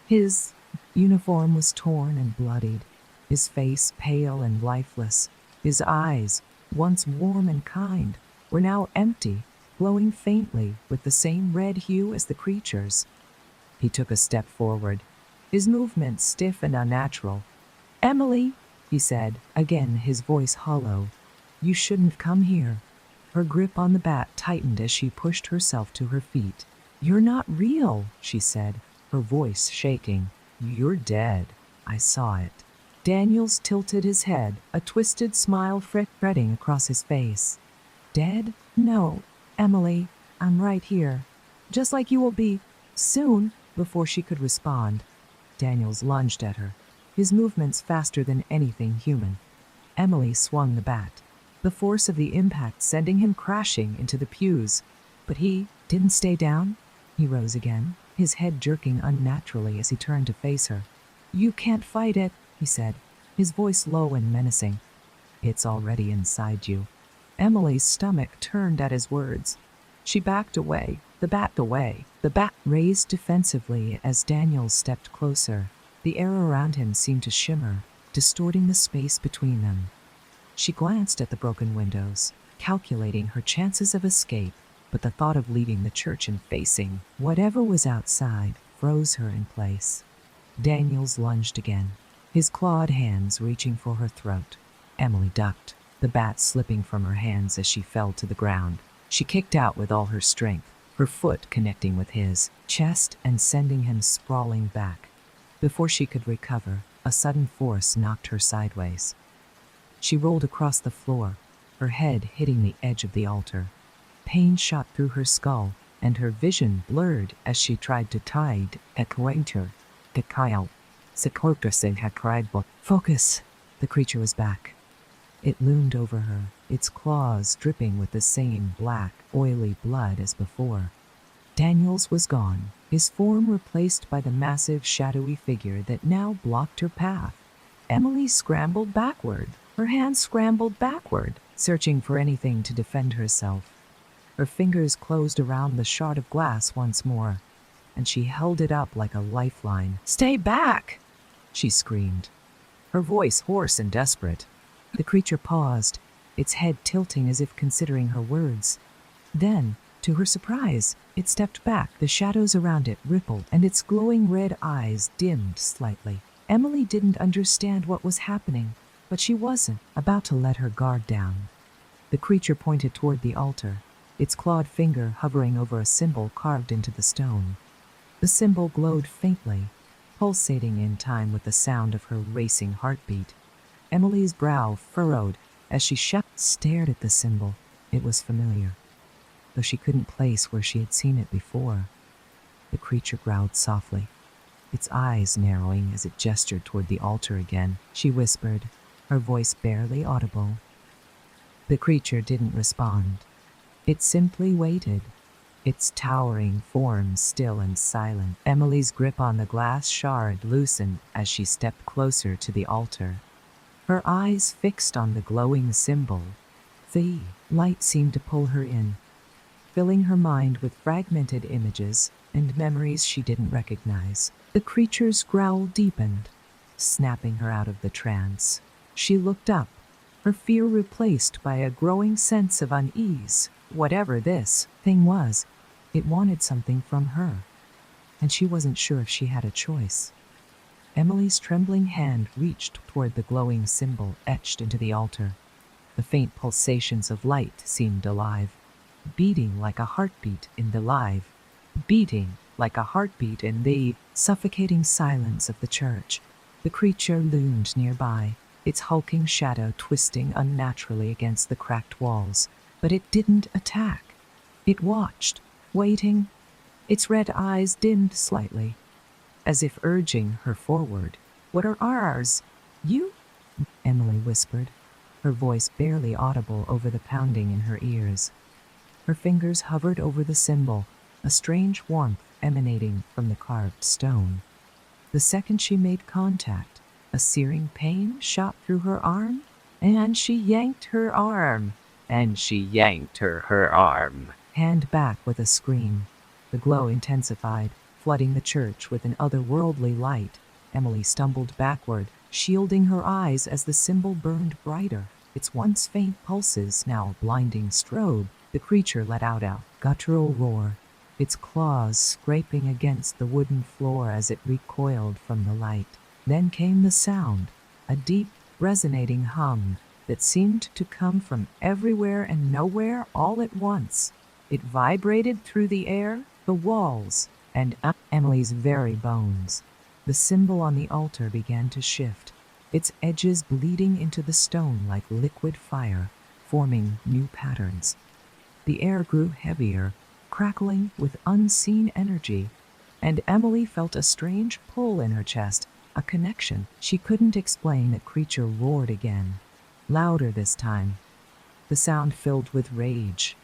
His uniform was torn and bloodied, his face pale and lifeless. His eyes, once warm and kind, were now empty, glowing faintly with the same red hue as the creature's. He took a step forward, his movements stiff and unnatural. "Emily," he said, again his voice hollow, "you shouldn't come here." Her grip on the bat tightened as she pushed herself to her feet. "You're not real," she said, her voice shaking. "You're dead. I saw it." Daniels tilted his head, a twisted smile spreading across his face. "Dead? No, Emily, I'm right here. Just like you will be, soon." Before she could respond, Daniels lunged at her, his movements faster than anything human. Emily swung the bat, the force of the impact sending him crashing into the pews. But he didn't stay down. He rose again, his head jerking unnaturally as he turned to face her. "You can't fight it," he said, his voice low and menacing. "It's already inside you." Emily's stomach turned at his words. She backed away, the bat raised defensively as Daniels stepped closer. The air around him seemed to shimmer, distorting the space between them. She glanced at the broken windows, calculating her chances of escape, but the thought of leaving the church and facing whatever was outside froze her in place. Daniels lunged again, his clawed hands reaching for her throat. Emily ducked, the bat slipping from her hands as she fell to the ground. She kicked out with all her strength, her foot connecting with his chest and sending him sprawling back. Before she could recover, a sudden force knocked her sideways. She rolled across the floor, her head hitting the edge of the altar. Pain shot through her skull, and her vision blurred as she tried to tide at Cointer. Focus! The creature was back. It loomed over her, its claws dripping with the same black, oily blood as before. Daniels was gone, his form replaced by the massive, shadowy figure that now blocked her path. Emily scrambled backward, her hands scrambled backward, searching for anything to defend herself. Her fingers closed around the shard of glass once more, and she held it up like a lifeline. "Stay back!" she screamed, her voice hoarse and desperate. The creature paused, its head tilting as if considering her words. Then, to her surprise, it stepped back. The shadows around it rippled, and its glowing red eyes dimmed slightly. Emily didn't understand what was happening, but she wasn't about to let her guard down. The creature pointed toward the altar, its clawed finger hovering over a symbol carved into the stone. The symbol glowed faintly, pulsating in time with the sound of her racing heartbeat. Emily's brow furrowed as she stared at the symbol. It was familiar, though she couldn't place where she had seen it before. The creature growled softly, its eyes narrowing as it gestured toward the altar again. She whispered, her voice barely audible. The creature didn't respond. It simply waited, its towering form still and silent. Emily's grip on the glass shard loosened as she stepped closer to the altar, her eyes fixed on the glowing symbol. The light seemed to pull her in, filling her mind with fragmented images and memories she didn't recognize. The creature's growl deepened, snapping her out of the trance. She looked up, her fear replaced by a growing sense of unease. Whatever this thing was, it wanted something from her, and she wasn't sure if she had a choice. Emily's trembling hand reached toward the glowing symbol etched into the altar. The faint pulsations of light seemed alive, beating like a heartbeat in the suffocating silence of the church. The creature loomed nearby, its hulking shadow twisting unnaturally against the cracked walls. But it didn't attack. It watched, waiting. Its red eyes dimmed slightly, as if urging her forward. "What are ours? You?" Emily whispered, her voice barely audible over the pounding in her ears. Her fingers hovered over the symbol, a strange warmth emanating from the carved stone. The second she made contact, a searing pain shot through her arm, and she yanked her arm. Hand back with a scream. The glow intensified, flooding the church with an otherworldly light. Emily stumbled backward, shielding her eyes as the symbol burned brighter, its once faint pulses now a blinding strobe. The creature let out a guttural roar, its claws scraping against the wooden floor as it recoiled from the light. Then came the sound, a deep, resonating hum that seemed to come from everywhere and nowhere all at once. It vibrated through the air, the walls, and up Emily's very bones. The symbol on the altar began to shift, its edges bleeding into the stone like liquid fire, forming new patterns. The air grew heavier, crackling with unseen energy, and Emily felt a strange pull in her chest, a connection she couldn't explain. The creature roared again, louder this time. The sound filled with rage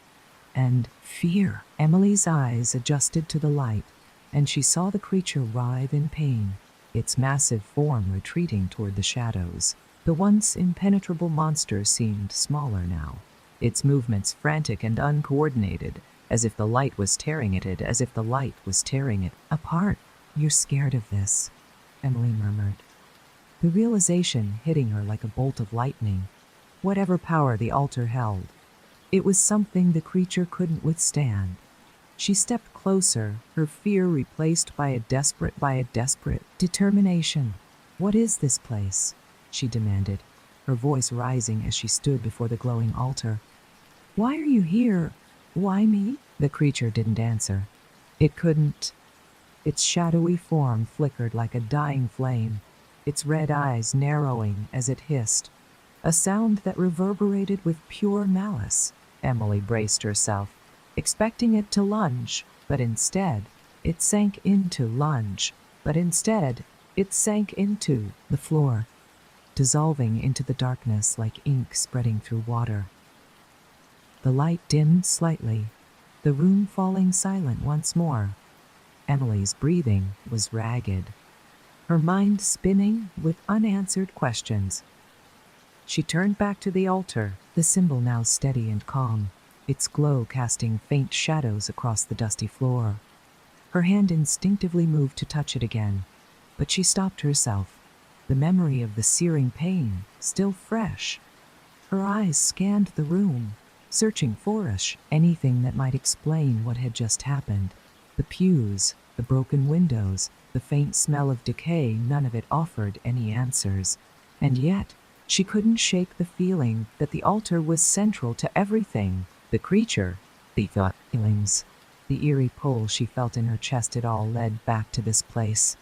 and fear. Emily's eyes adjusted to the light, and she saw the creature writhe in pain, its massive form retreating toward the shadows. The once impenetrable monster seemed smaller now, its movements frantic and uncoordinated, as if the light was tearing it apart. "You're scared of this," Emily murmured, the realization hitting her like a bolt of lightning. Whatever power the altar held, it was something the creature couldn't withstand. She stepped closer, her fear replaced by a desperate determination. "What is this place?" she demanded, her voice rising as she stood before the glowing altar. "Why are you here? Why me?" The creature didn't answer. It couldn't. Its shadowy form flickered like a dying flame, its red eyes narrowing as it hissed, a sound that reverberated with pure malice. Emily braced herself, expecting it to lunge, but instead it sank into the floor, dissolving into the darkness like ink spreading through water. The light dimmed slightly, the room falling silent once more. Emily's breathing was ragged, her mind spinning with unanswered questions. She turned back to the altar, the symbol now steady and calm, its glow casting faint shadows across the dusty floor. Her hand instinctively moved to touch it again, but she stopped herself, the memory of the searing pain still fresh. Her eyes scanned the room, searching for anything that might explain what had just happened. The pews, the broken windows, the faint smell of decay, none of it offered any answers. And yet, she couldn't shake the feeling that the altar was central to everything. The creature, the feelings, the eerie pull she felt in her chest, it all led back to this place.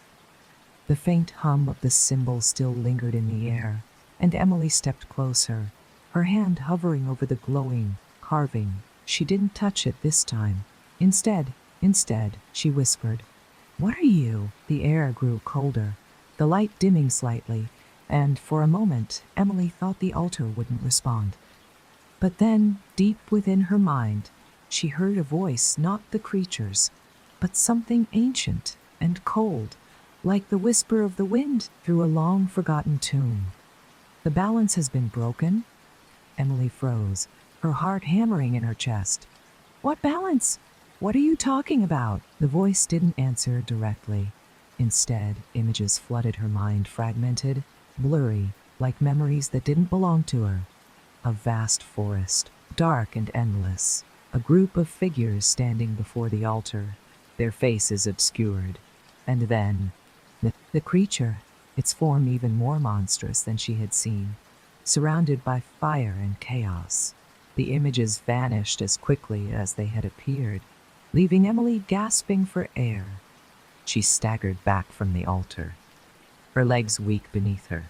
The faint hum of the symbol still lingered in the air, and Emily stepped closer, her hand hovering over the glowing carving. She didn't touch it this time. Instead, she whispered, "What are you?" The air grew colder, the light dimming slightly, and for a moment Emily thought the altar wouldn't respond. But then, deep within her mind, she heard a voice, not the creature's, but something ancient and cold, like the whisper of the wind through a long-forgotten tomb. "The balance has been broken?" Emily froze, her heart hammering in her chest. What balance? What are you talking about? The voice didn't answer directly. Instead, images flooded her mind, fragmented, blurry, like memories that didn't belong to her. A vast forest, dark and endless. A group of figures standing before the altar, their faces obscured. And then, the creature, its form even more monstrous than she had seen, surrounded by fire and chaos. The images vanished as quickly as they had appeared, leaving Emily gasping for air. She staggered back from the altar, her legs weak beneath her.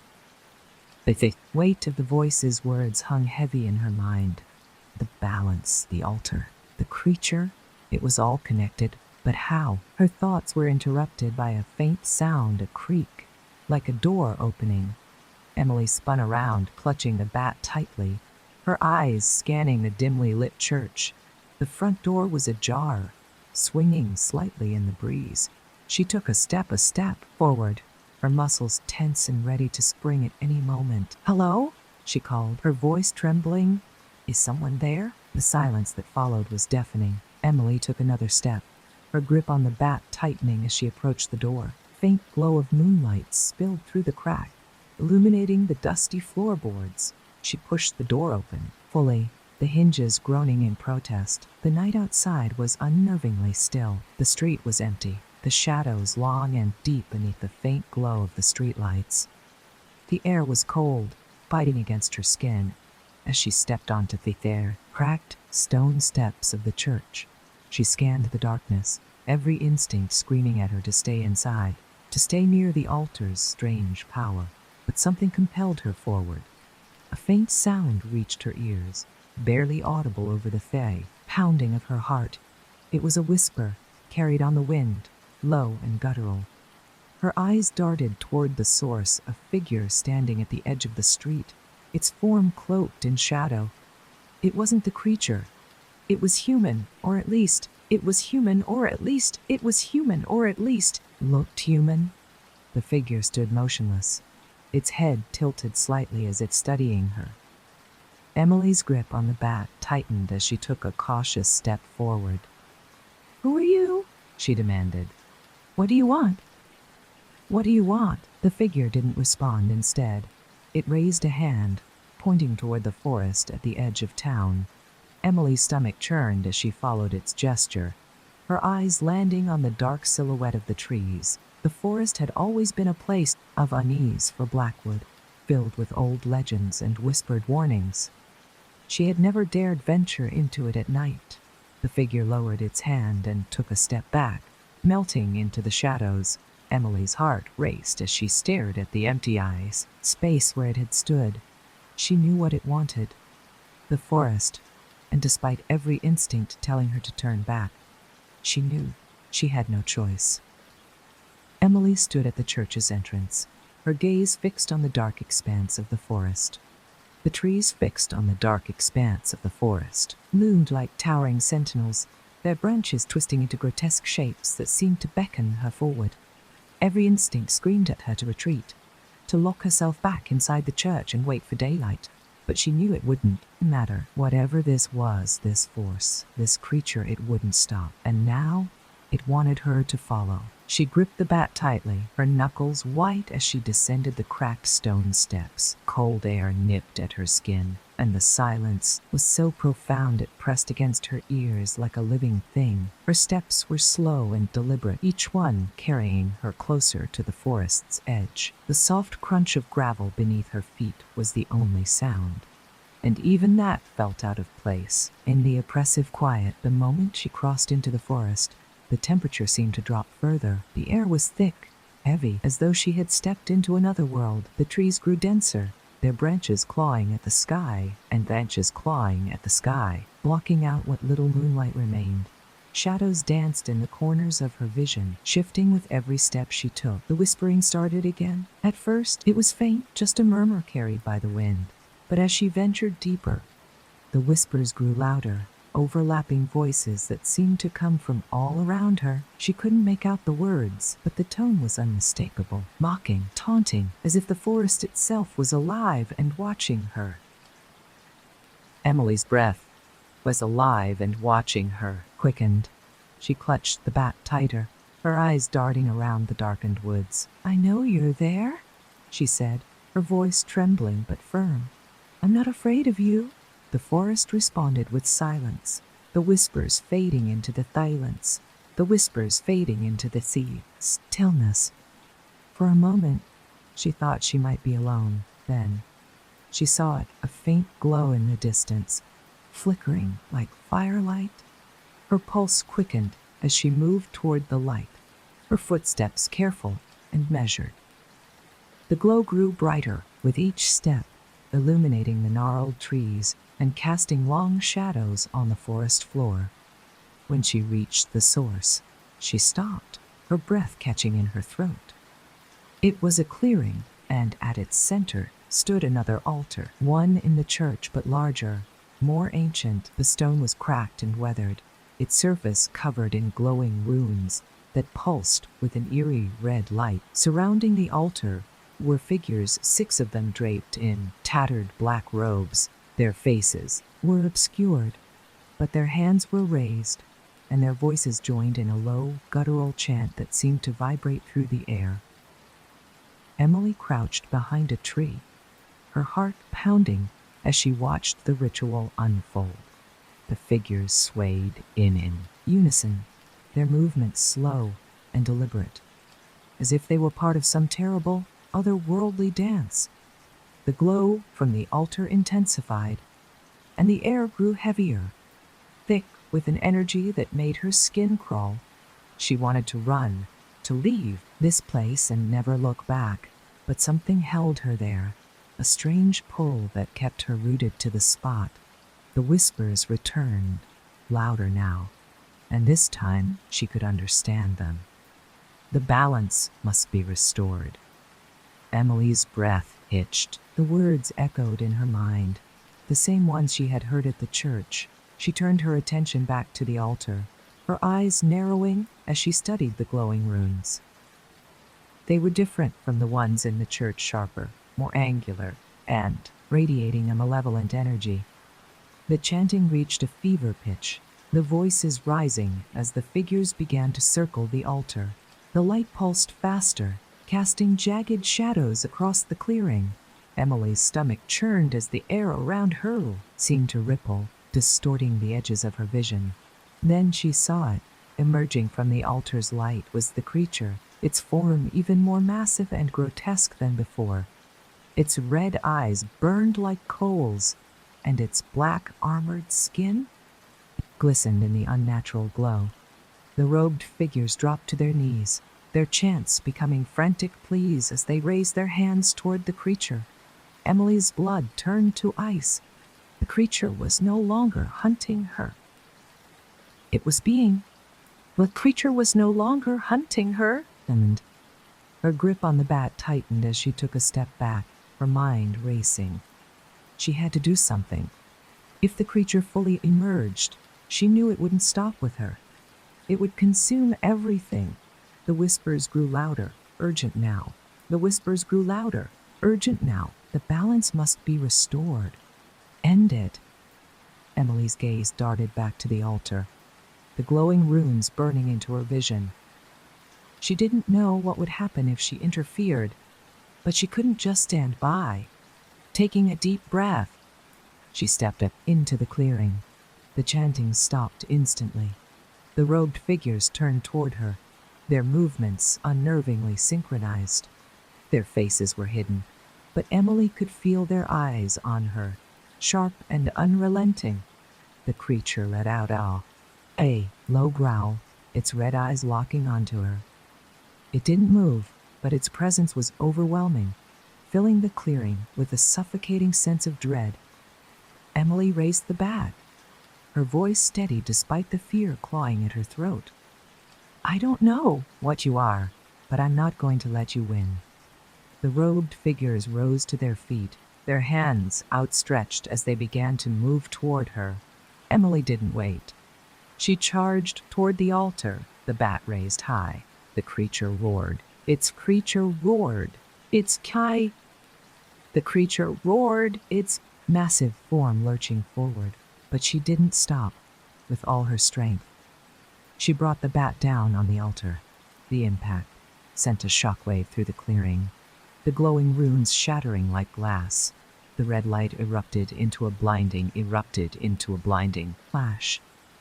The weight of the voice's words hung heavy in her mind. The balance, the altar, the creature, it was all connected. But how? Her thoughts were interrupted by a faint sound, a creak, like a door opening. Emily spun around, clutching the bat tightly, her eyes scanning the dimly lit church. The front door was ajar, swinging slightly in the breeze. She took a step forward, her muscles tense and ready to spring at any moment. "Hello?" she called, her voice trembling. "Is someone there?" The silence that followed was deafening. Emily took another step, her grip on the bat tightening as she approached the door. Faint glow of moonlight spilled through the crack, illuminating the dusty floorboards. She pushed the door open, fully, the hinges groaning in protest. The night outside was unnervingly still. The street was empty, the shadows long and deep beneath the faint glow of the streetlights. The air was cold, biting against her skin. As she stepped onto the cracked stone steps of the church, she scanned the darkness, every instinct screaming at her to stay inside, to stay near the altar's strange power. But something compelled her forward. A faint sound reached her ears, barely audible over the pounding of her heart. It was a whisper, carried on the wind, low and guttural. Her eyes darted toward the source, a figure standing at the edge of the street, its form cloaked in shadow. It wasn't the creature. It was human, or at least, looked human. The figure stood motionless, its head tilted slightly as if studying her. Emily's grip on the bat tightened as she took a cautious step forward. "Who are you?" she demanded. "What do you want?" "What do you want?" The figure didn't respond. Instead, it raised a hand, pointing toward the forest at the edge of town. Emily's stomach churned as she followed its gesture, her eyes landing on the dark silhouette of the trees. The forest had always been a place of unease for Blackwood, filled with old legends and whispered warnings. She had never dared venture into it at night. The figure lowered its hand and took a step back, melting into the shadows. Emily's heart raced as she stared at the empty space where it had stood. She knew what it wanted, the forest, and despite every instinct telling her to turn back, she knew she had no choice. Emily stood at the church's entrance, her gaze fixed on the dark expanse of the forest. The trees fixed on the dark expanse of the forest loomed like towering sentinels, their branches twisting into grotesque shapes that seemed to beckon her forward. Every instinct screamed at her to retreat, to lock herself back inside the church and wait for daylight. But she knew it wouldn't matter. Whatever this was, this force, this creature, it wouldn't stop. And now, it wanted her to follow. She gripped the bat tightly, her knuckles white as she descended the cracked stone steps. Cold air nipped at her skin, and the silence was so profound it pressed against her ears like a living thing. Her steps were slow and deliberate, each one carrying her closer to the forest's edge. The soft crunch of gravel beneath her feet was the only sound, and even that felt out of place. In the oppressive quiet, the moment she crossed into the forest, the temperature seemed to drop further. The air was thick, heavy, as though she had stepped into another world. The trees grew denser, their branches clawing at the sky, blocking out what little moonlight remained. Shadows danced in the corners of her vision, shifting with every step she took. The whispering started again. At first, it was faint, just a murmur carried by the wind. But as she ventured deeper, the whispers grew louder, overlapping voices that seemed to come from all around her. She couldn't make out the words, but the tone was unmistakable, mocking, taunting, as if the forest itself was alive and watching her. Emily's breath was alive and watching her, quickened. She clutched the bat tighter, her eyes darting around the darkened woods. "I know you're there," she said, her voice trembling but firm. "I'm not afraid of you." The forest responded with silence, the whispers fading into the silence, the whispers fading into the sea. Stillness. For a moment, she thought she might be alone. Then, she saw it, a faint glow in the distance, flickering like firelight. Her pulse quickened as she moved toward the light, her footsteps careful and measured. The glow grew brighter with each step, illuminating the gnarled trees and casting long shadows on the forest floor. When she reached the source, she stopped, her breath catching in her throat. It was a clearing, and at its center stood another altar, one in the church but larger, more ancient. The stone was cracked and weathered, its surface covered in glowing runes that pulsed with an eerie red light. Surrounding the altar were figures, 6 of them draped in tattered black robes. Their faces were obscured, but their hands were raised, and their voices joined in a low, guttural chant that seemed to vibrate through the air. Emily crouched behind a tree, her heart pounding as she watched the ritual unfold. The figures swayed in unison, their movements slow and deliberate, as if they were part of some terrible, otherworldly dance. The glow from the altar intensified, and the air grew heavier, thick with an energy that made her skin crawl. She wanted to run, to leave this place and never look back, but something held her there, a strange pull that kept her rooted to the spot. The whispers returned, louder now, and this time she could understand them. The balance must be restored. Emily's breath hitched. The words echoed in her mind, the same ones she had heard at the church. She turned her attention back to the altar, her eyes narrowing as she studied the glowing runes. They were different from the ones in the church, sharper, more angular, and radiating a malevolent energy. The chanting reached a fever pitch, the voices rising as the figures began to circle the altar. The light pulsed faster, casting jagged shadows across the clearing. Emily's stomach churned as the air around her seemed to ripple, distorting the edges of her vision. Then she saw it. Emerging from the altar's light was the creature, its form even more massive and grotesque than before. Its red eyes burned like coals, and its black armored skin glistened in the unnatural glow. The robed figures dropped to their knees, their chants becoming frantic pleas as they raised their hands toward the creature. Emily's blood turned to ice. The creature was no longer hunting her. The creature was no longer hunting her, and her grip on the bat tightened as she took a step back, her mind racing. She had to do something. If the creature fully emerged, she knew it wouldn't stop with her. It would consume everything. The whispers grew louder, urgent now. The whispers grew louder, urgent now. The balance must be restored. End it. Emily's gaze darted back to the altar, the glowing runes burning into her vision. She didn't know what would happen if she interfered, but she couldn't just stand by. Taking a deep breath, she stepped up into the clearing. The chanting stopped instantly. The robed figures turned toward her, their movements unnervingly synchronized. Their faces were hidden, but Emily could feel their eyes on her, sharp and unrelenting. The creature let out a low growl, its red eyes locking onto her. It didn't move, but its presence was overwhelming, filling the clearing with a suffocating sense of dread. Emily raised the bat, her voice steady despite the fear clawing at her throat. "I don't know what you are, but I'm not going to let you win." The robed figures rose to their feet, their hands outstretched as they began to move toward her. Emily didn't wait. She charged toward the altar, the bat raised high. The creature roared. Its creature roared. Its The creature roared, its massive form lurching forward, But she didn't stop. With all her strength, she brought the bat down on the altar. The impact sent a shockwave through the clearing, the glowing runes shattering like glass. The red light erupted into a blinding flash,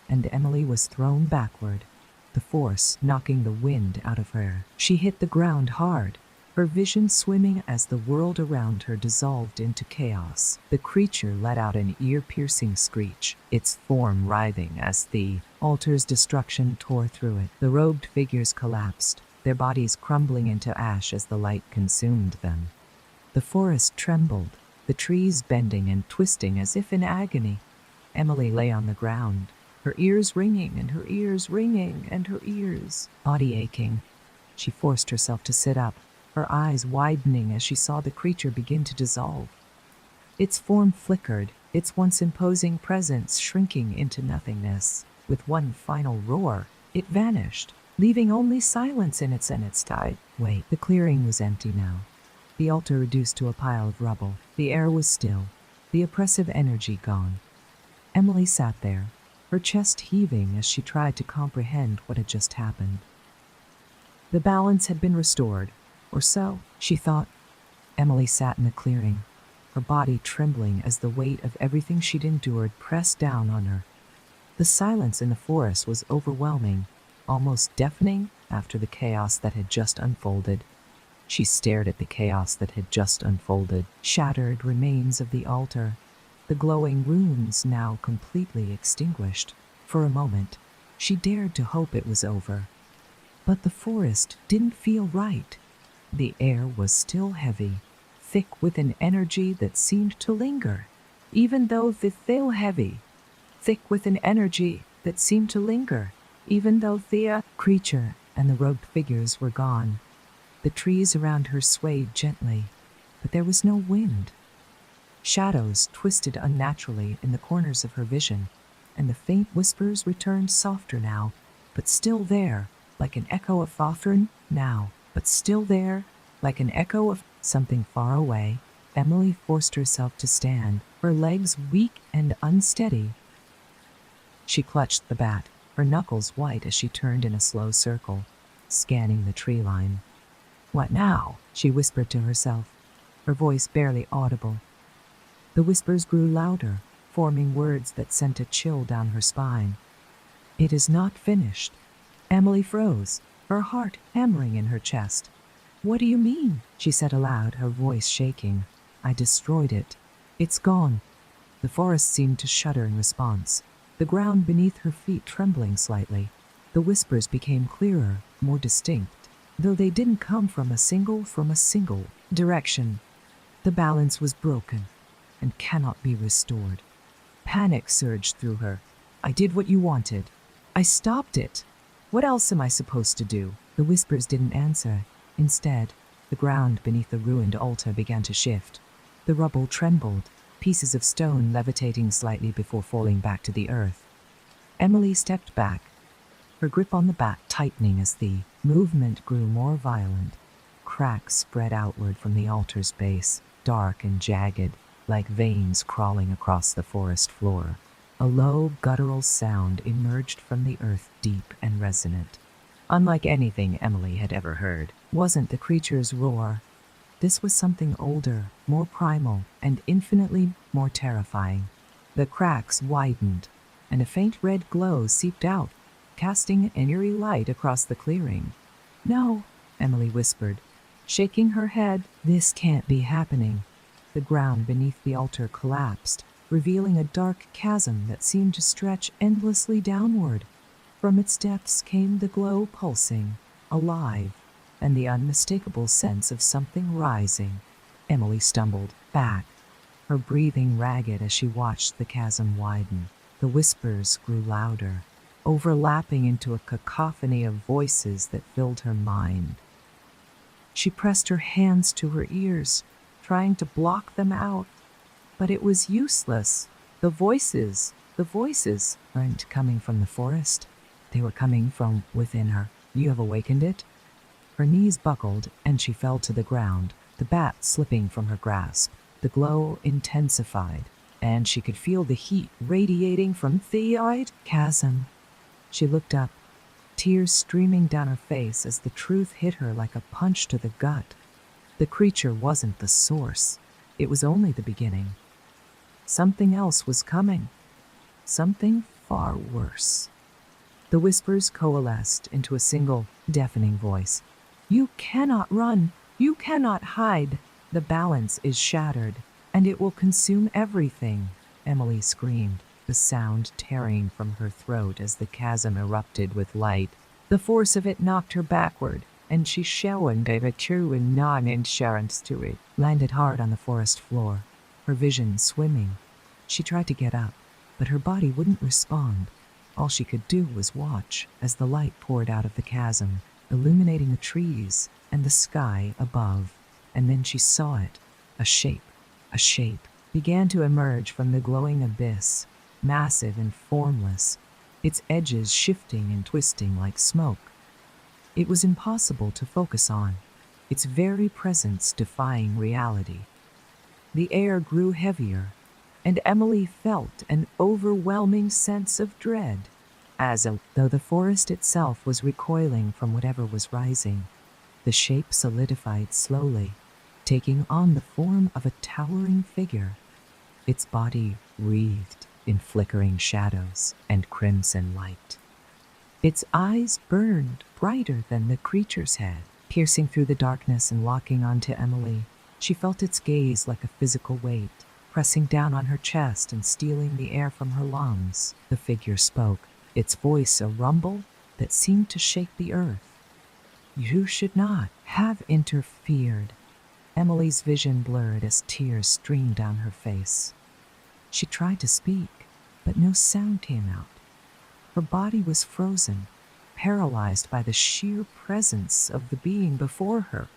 and Emily was thrown backward, the force knocking the wind out of her. She hit the ground hard, her vision swimming as the world around her dissolved into chaos. The creature let out an ear-piercing screech, its form writhing as the altar's destruction tore through it. The robed figures collapsed, their bodies crumbling into ash as the light consumed them. The forest trembled, the trees bending and twisting as if in agony. Emily lay on the ground, her ears ringing and her ears ringing and her ears, body aching. She forced herself to sit up, her eyes widening as she saw the creature begin to dissolve. Its form flickered, its once imposing presence shrinking into nothingness. With one final roar, it vanished, leaving only silence in its tide. Wait, the clearing was empty now. The altar reduced to a pile of rubble. The air was still, the oppressive energy gone. Emily sat there, her chest heaving as she tried to comprehend what had just happened. The balance had been restored, or so she thought. Emily sat in the clearing, her body trembling as the weight of everything she'd endured pressed down on her. The silence in the forest was overwhelming, almost deafening after the chaos that had just unfolded. She stared at the chaos that had just unfolded, shattered remains of the altar, the glowing runes now completely extinguished. For a moment, she dared to hope it was over. But the forest didn't feel right. The air was still heavy, thick with an energy that seemed to linger, even though thick with an energy that seemed to linger, even though the creature and the robed figures were gone. The trees around her swayed gently, but there was no wind. Shadows twisted unnaturally in the corners of her vision, and the faint whispers returned softer now, but still there, like an echo of something far away. Emily forced herself to stand, her legs weak and unsteady. She clutched the bat, her knuckles white as she turned in a slow circle, scanning the tree line. "What now?" she whispered to herself, her voice barely audible. The whispers grew louder, forming words that sent a chill down her spine. "It is not finished." Emily froze, her heart hammering in her chest. "What do you mean?" she said aloud, her voice shaking. "I destroyed it. It's gone." The forest seemed to shudder in response, the ground beneath her feet trembling slightly. The whispers became clearer, more distinct, though they didn't come from a single direction. The balance was broken and cannot be restored. Panic surged through her. "I did what you wanted. I stopped it. What else am I supposed to do?" The whispers didn't answer. Instead, the ground beneath the ruined altar began to shift. The rubble trembled, pieces of stone levitating slightly before falling back to the earth. Emily stepped back, her grip on the bat tightening as the movement grew more violent. Cracks spread outward from the altar's base, dark and jagged, like veins crawling across the forest floor. A low, guttural sound emerged from the earth, deep and resonant. Unlike anything Emily had ever heard, wasn't the creature's roar. This was something older, more primal, and infinitely more terrifying. The cracks widened, and a faint red glow seeped out, casting an eerie light across the clearing. "No," Emily whispered, shaking her head. "This can't be happening." The ground beneath the altar collapsed, revealing a dark chasm that seemed to stretch endlessly downward. From its depths came the glow pulsing, alive, and the unmistakable sense of something rising. Emily stumbled back, her breathing ragged as she watched the chasm widen. The whispers grew louder, overlapping into a cacophony of voices that filled her mind. She pressed her hands to her ears, trying to block them out, but it was useless. The voices weren't coming from the forest. They were coming from within her. "You have awakened it?" Her knees buckled, and she fell to the ground, the bat slipping from her grasp. The glow intensified, and she could feel the heat radiating from the chasm. She looked up, tears streaming down her face as the truth hit her like a punch to the gut. The creature wasn't the source. It was only the beginning. Something else was coming. Something far worse. The whispers coalesced into a single, deafening voice. You cannot run. You cannot hide. The balance is shattered, and it will consume everything, Emily screamed, the sound tearing from her throat as the chasm erupted with light. The force of it knocked her backward, and she showed a true non-insurance to it, landed hard on the forest floor, her vision swimming. She tried to get up, but her body wouldn't respond. All she could do was watch as the light poured out of the chasm, illuminating the trees and the sky above. And then she saw it. A shape began to emerge from the glowing abyss, massive and formless, its edges shifting and twisting like smoke. It was impossible to focus on, its very presence defying reality. The air grew heavier, and Emily felt an overwhelming sense of dread, as though the forest itself was recoiling from whatever was rising. The shape solidified slowly, taking on the form of a towering figure, its body wreathed in flickering shadows and crimson light. Its eyes burned brighter than the creature's head, piercing through the darkness and locking onto Emily. She felt its gaze like a physical weight, pressing down on her chest and stealing the air from her lungs. The figure spoke, its voice a rumble that seemed to shake the earth. You should not have interfered. Emily's vision blurred as tears streamed down her face. She tried to speak, but no sound came out. Her body was frozen, paralyzed by the sheer presence of the being before her.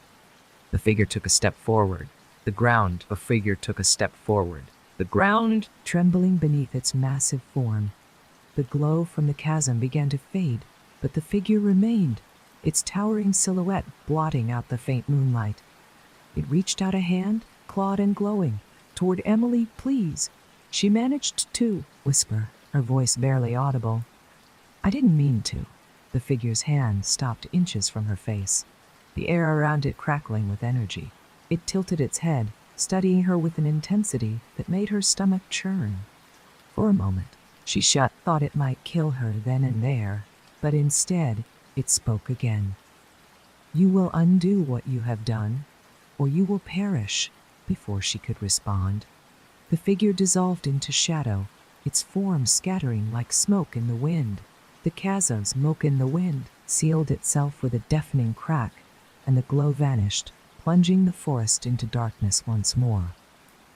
The figure took a step forward. A figure took a step forward. The ground trembling beneath its massive form. The glow from the chasm began to fade, but the figure remained, its towering silhouette blotting out the faint moonlight. It reached out a hand, clawed and glowing, toward Emily. Please. She managed to whisper, her voice barely audible. I didn't mean to. The figure's hand stopped inches from her face, the air around it crackling with energy. It tilted its head, studying her with an intensity that made her stomach churn. For a moment, she thought it might kill her then and there, but instead, it spoke again. You will undo what you have done, or you will perish. Before she could respond, the figure dissolved into shadow, its form scattering like smoke in the wind. The chasm's smoke in the wind sealed itself with a deafening crack, and the glow vanished, plunging the forest into darkness once more.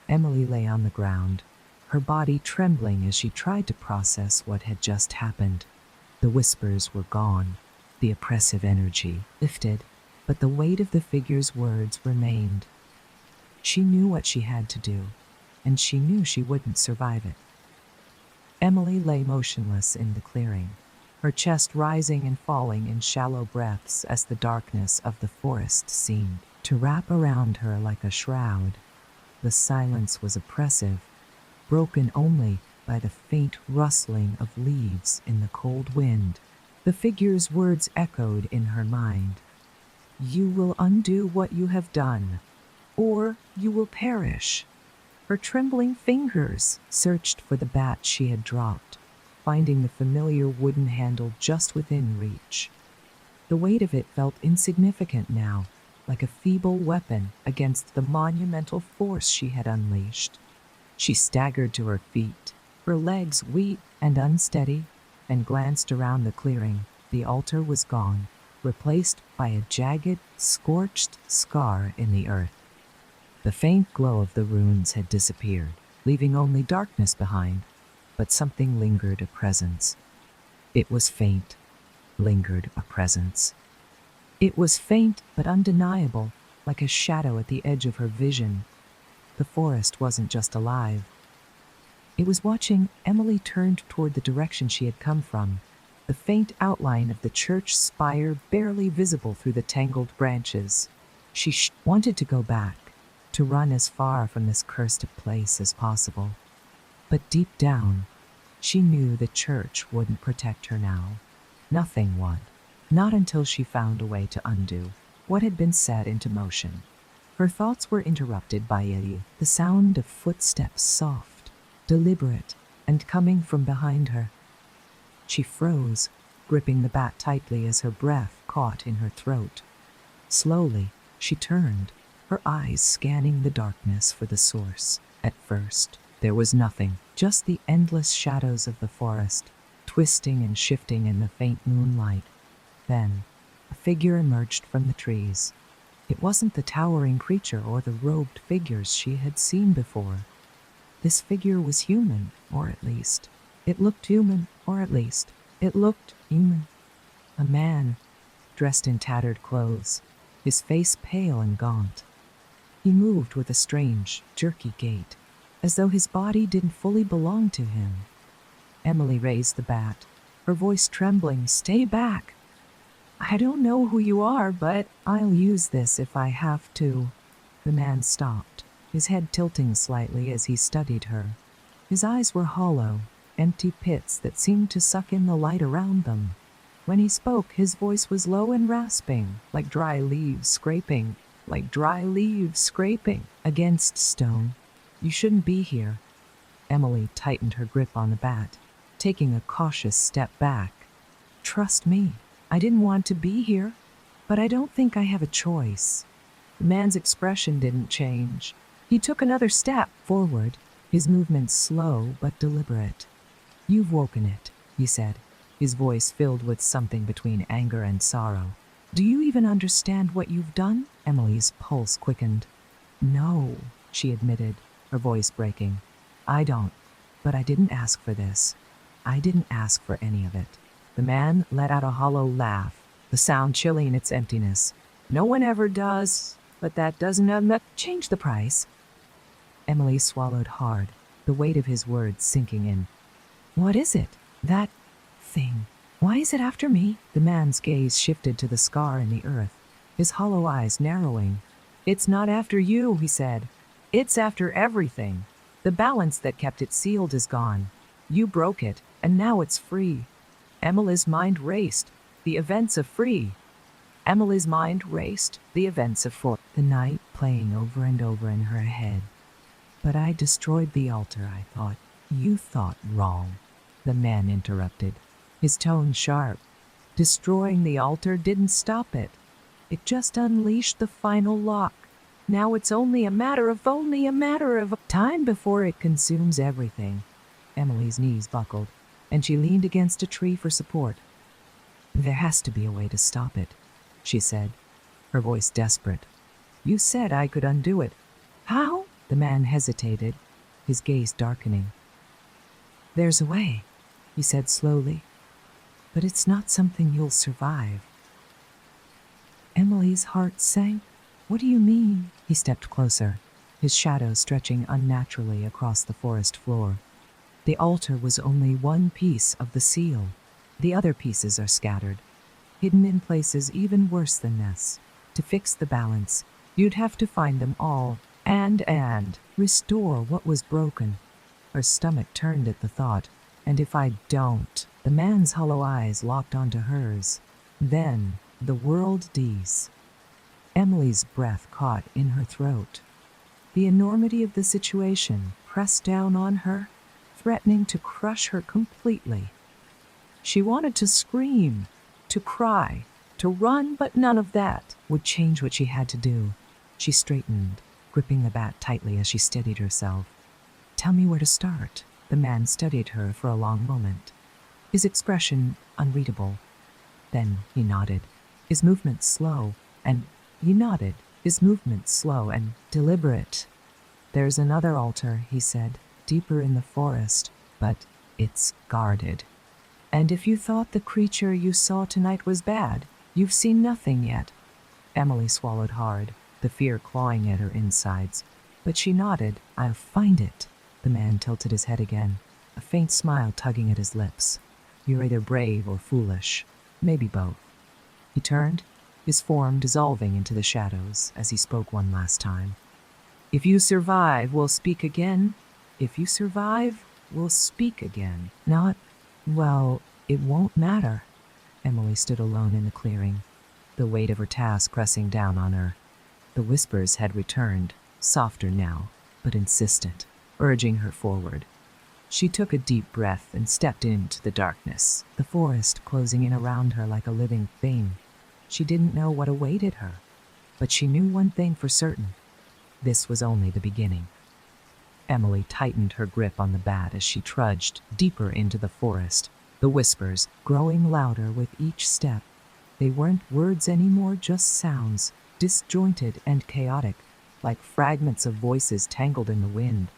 Emily lay on the ground, her body trembling as she tried to process what had just happened. The whispers were gone, the oppressive energy lifted, but the weight of the figure's words remained. She knew what she had to do, and she knew she wouldn't survive it. Emily lay motionless in the clearing, her chest rising and falling in shallow breaths as the darkness of the forest seemed to wrap around her like a shroud. The silence was oppressive, broken only by the faint rustling of leaves in the cold wind. The figure's words echoed in her mind. You will undo what you have done, or you will perish. Her trembling fingers searched for the bat she had dropped, finding the familiar wooden handle just within reach. The weight of it felt insignificant now, like a feeble weapon against the monumental force she had unleashed. She staggered to her feet, her legs weak and unsteady, and glanced around the clearing. The altar was gone, replaced by a jagged, scorched scar in the earth. The faint glow of the runes had disappeared, leaving only darkness behind, but something lingered, a presence. It was faint, lingered a presence. It was faint but undeniable, like a shadow at the edge of her vision. The forest wasn't just alive. It was watching. Emily turned toward the direction she had come from, the faint outline of the church spire barely visible through the tangled branches. She wanted to go back, to run as far from this cursed place as possible. But deep down, she knew the church wouldn't protect her now. Nothing would. Not until she found a way to undo what had been set into motion. Her thoughts were interrupted by the sound of footsteps, soft, deliberate, and coming from behind her. She froze, gripping the bat tightly as her breath caught in her throat. Slowly, she turned, her eyes scanning the darkness for the source. At first, there was nothing, just the endless shadows of the forest, twisting and shifting in the faint moonlight. Then, a figure emerged from the trees. It wasn't the towering creature or the robed figures she had seen before. This figure was human, or at least, it looked human, or at least, it looked human. A man, dressed in tattered clothes, his face pale and gaunt. He moved with a strange, jerky gait, as though his body didn't fully belong to him. Emily raised the bat, her voice trembling. "Stay back! I don't know who you are, but I'll use this if I have to." The man stopped, his head tilting slightly as he studied her. His eyes were hollow, empty pits that seemed to suck in the light around them. When he spoke, his voice was low and rasping, like dry leaves scraping against stone. "You shouldn't be here." Emily tightened her grip on the bat, taking a cautious step back. "Trust me, I didn't want to be here, but I don't think I have a choice." The man's expression didn't change. He took another step forward, his movements slow but deliberate. "You've woken it," he said, his voice filled with something between anger and sorrow. "Do you even understand what you've done?" Emily's pulse quickened. "No," she admitted, her voice breaking. "I don't. But I didn't ask for this. I didn't ask for any of it." The man let out a hollow laugh, the sound chilling in its emptiness. "No one ever does, but that doesn't change the price." Emily swallowed hard, the weight of his words sinking in. "What is it? That thing? Why is it after me?" The man's gaze shifted to the scar in the earth, his hollow eyes narrowing. "It's not after you," he said. "It's after everything. The balance that kept it sealed is gone. You broke it, and now it's free." Emily's mind raced, the events of free. Emily's mind raced, the events of for the night playing over and over in her head. "But I destroyed the altar, I thought." "You thought wrong," the man interrupted, his tone sharp. "Destroying the altar didn't stop it. It just unleashed the final lock. Now it's only a matter of time before it consumes everything." Emily's knees buckled, and she leaned against a tree for support. "There has to be a way to stop it," she said, her voice desperate. "You said I could undo it. How?" The man hesitated, his gaze darkening. "There's a way," he said slowly, "but it's not something you'll survive." Emily's heart sank. "What do you mean?" He stepped closer, his shadow stretching unnaturally across the forest floor. "The altar was only one piece of the seal. The other pieces are scattered, hidden in places even worse than this. To fix the balance, you'd have to find them all and restore what was broken." Her stomach turned at the thought. "And if I don't?" The man's hollow eyes locked onto hers. "Then the world dies." Emily's breath caught in her throat. The enormity of the situation pressed down on her, threatening to crush her completely. She wanted to scream, to cry, to run, but none of that would change what she had to do. She straightened, gripping the bat tightly as she steadied herself. "Tell me where to start." The man studied her for a long moment, his expression unreadable. Then he nodded, his movements slow and deliberate. "There's another altar," he said, "deeper in the forest, but it's guarded. And if you thought the creature you saw tonight was bad, you've seen nothing yet." Emily swallowed hard, the fear clawing at her insides. But she nodded. "I'll find it." The man tilted his head again, a faint smile tugging at his lips. "You're either brave or foolish. Maybe both." He turned, his form dissolving into the shadows as he spoke one last time. "If you survive, we'll speak again. If you survive, will speak again. Not, well, it won't matter. Emily stood alone in the clearing, the weight of her task pressing down on her. The whispers had returned, softer now, but insistent, urging her forward. She took a deep breath and stepped into the darkness, the forest closing in around her like a living thing. She didn't know what awaited her, but she knew one thing for certain. This was only the beginning. Emily tightened her grip on the bat as she trudged deeper into the forest, the whispers growing louder with each step. They weren't words anymore, just sounds, disjointed and chaotic, like fragments of voices tangled in the wind.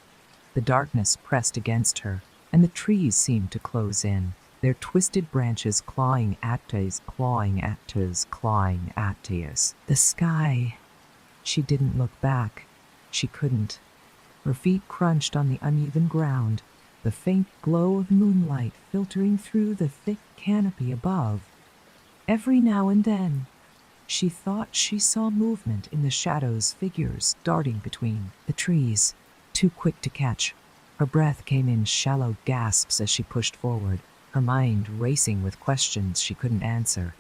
The darkness pressed against her, and the trees seemed to close in, their twisted branches clawing at us, clawing at us, clawing at us. The sky. She didn't look back. She couldn't. Her feet crunched on the uneven ground, the faint glow of moonlight filtering through the thick canopy above. Every now and then, she thought she saw movement in the shadows, figures darting between the trees, too quick to catch. Her breath came in shallow gasps as she pushed forward, her mind racing with questions she couldn't answer.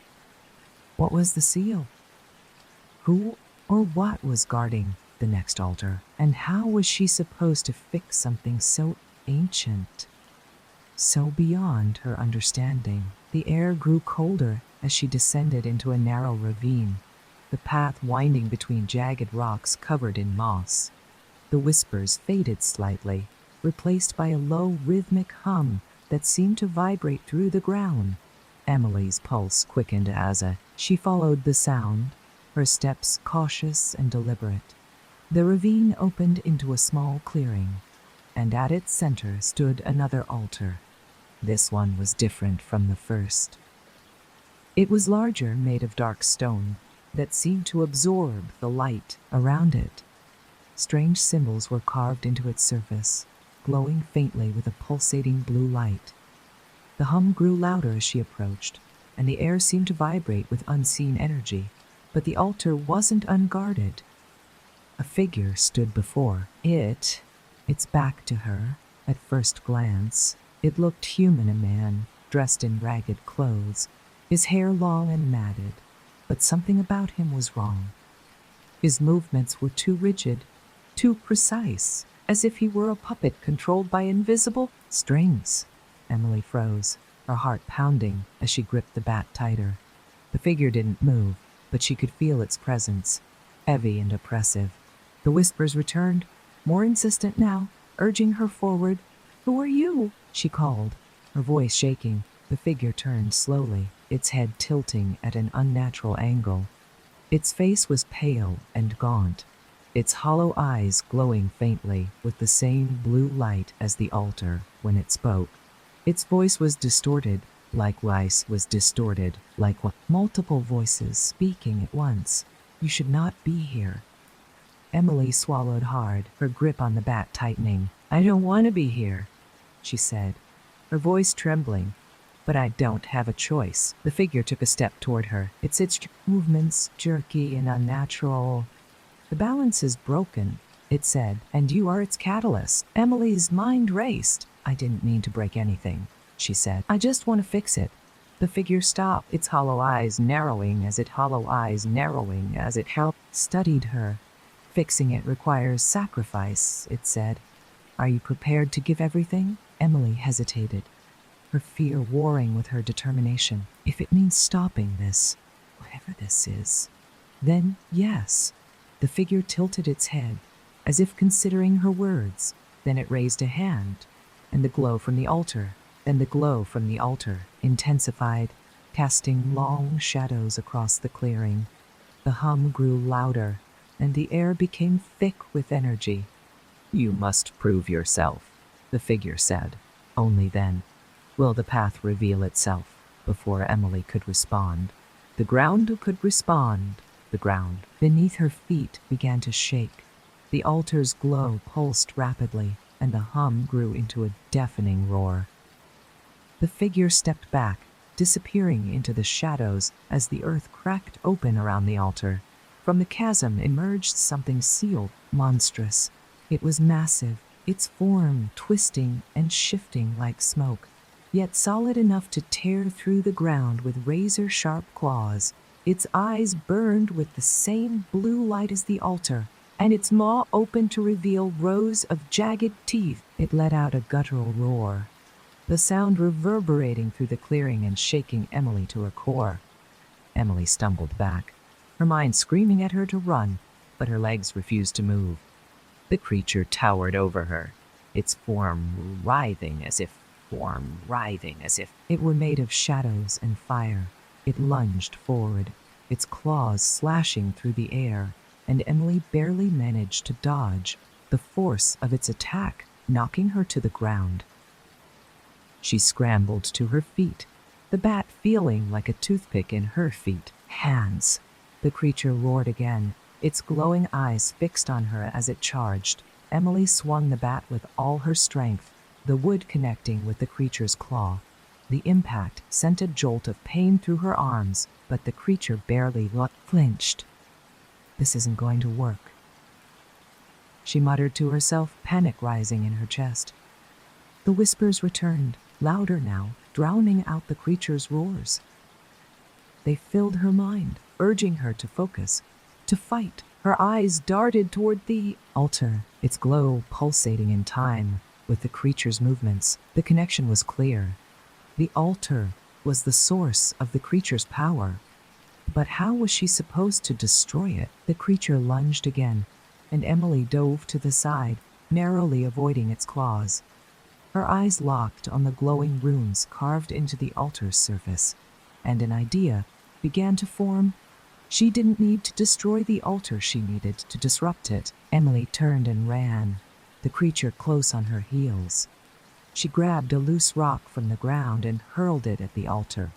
What was the seal? Who or what was guarding the next altar? And how was she supposed to fix something so ancient, so beyond her understanding? The air grew colder as she descended into a narrow ravine, the path winding between jagged rocks covered in moss. The whispers faded slightly, replaced by a low rhythmic hum that seemed to vibrate through the ground. Emily's pulse quickened as she followed the sound, her steps cautious and deliberate. The ravine opened into a small clearing, and at its center stood another altar. This one was different from the first. It was larger, made of dark stone that seemed to absorb the light around it. Strange symbols were carved into its surface, glowing faintly with a pulsating blue light. The hum grew louder as she approached, and the air seemed to vibrate with unseen energy. But the altar wasn't unguarded. A figure stood before it, its back to her. At first glance, it looked human, a man, dressed in ragged clothes, his hair long and matted, but something about him was wrong. His movements were too rigid, too precise, as if he were a puppet controlled by invisible strings. Emily froze, her heart pounding as she gripped the bat tighter. The figure didn't move, but she could feel its presence, heavy and oppressive. The whispers returned, more insistent now, urging her forward. "Who are you?" she called, her voice shaking. The figure turned slowly, its head tilting at an unnatural angle. Its face was pale and gaunt, its hollow eyes glowing faintly with the same blue light as the altar when it spoke. Its voice was distorted, likewise was distorted, like multiple voices speaking at once. "You should not be here." Emily swallowed hard, her grip on the bat tightening. "I don't want to be here," she said, her voice trembling. "But I don't have a choice." The figure took a step toward her, its movements jerky and unnatural. "The balance is broken," it said, "and you are its catalyst." Emily's mind raced. "I didn't mean to break anything," she said. "I just want to fix it." The figure stopped, its hollow eyes narrowing as it studied her. "Fixing it requires sacrifice," it said. "Are you prepared to give everything?" Emily hesitated, her fear warring with her determination. "If it means stopping this, whatever this is, then yes." The figure tilted its head, as if considering her words. Then it raised a hand, and the glow from the altar intensified, casting long shadows across the clearing. The hum grew louder, and the air became thick with energy. "You must prove yourself," the figure said. "Only then will the path reveal itself." Before Emily could respond, the ground beneath her feet began to shake. The altar's glow pulsed rapidly, and the hum grew into a deafening roar. The figure stepped back, disappearing into the shadows as the earth cracked open around the altar. From the chasm emerged something sealed, monstrous. It was massive, its form twisting and shifting like smoke, yet solid enough to tear through the ground with razor-sharp claws. Its eyes burned with the same blue light as the altar, and its maw opened to reveal rows of jagged teeth. It let out a guttural roar, the sound reverberating through the clearing and shaking Emily to her core. Emily stumbled back, her mind screaming at her to run, but her legs refused to move. The creature towered over her, its form writhing as if it were made of shadows and fire. It lunged forward, its claws slashing through the air, and Emily barely managed to dodge, the force of its attack knocking her to the ground. She scrambled to her feet, the bat feeling like a toothpick in her feet. Hands! The creature roared again, its glowing eyes fixed on her as it charged. Emily swung the bat with all her strength, the wood connecting with the creature's claw. The impact sent a jolt of pain through her arms, but the creature barely flinched. This isn't going to work, she muttered to herself, panic rising in her chest. The whispers returned, louder now, drowning out the creature's roars. They filled her mind, urging her to focus, to fight. Her eyes darted toward the altar, its glow pulsating in time with the creature's movements. The connection was clear. The altar was the source of the creature's power. But how was she supposed to destroy it? The creature lunged again, and Emily dove to the side, narrowly avoiding its claws. Her eyes locked on the glowing runes carved into the altar's surface, and an idea began to form. She didn't need to destroy the altar, she needed to disrupt it. Emily turned and ran, the creature close on her heels. She grabbed a loose rock from the ground and hurled it at the altar.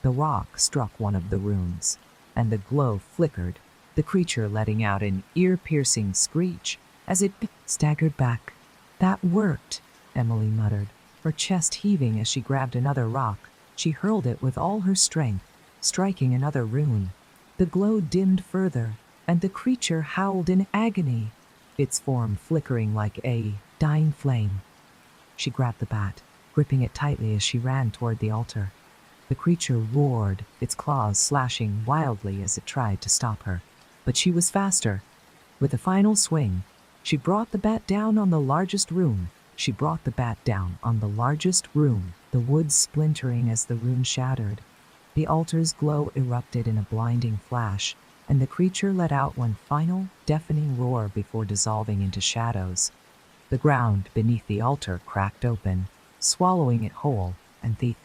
The rock struck one of the runes, and the glow flickered, the creature letting out an ear-piercing screech as it staggered back. That worked, Emily muttered, her chest heaving as she grabbed another rock. She hurled it with all her strength, striking another rune. The glow dimmed further, and the creature howled in agony, its form flickering like a dying flame. She grabbed the bat, gripping it tightly as she ran toward the altar. The creature roared, its claws slashing wildly as it tried to stop her. But she was faster. With a final swing, she brought the bat down on the largest rune. The wood splintering as the rune shattered. The altar's glow erupted in a blinding flash, and the creature let out one final, deafening roar before dissolving into shadows. The ground beneath the altar cracked open, swallowing it whole, and the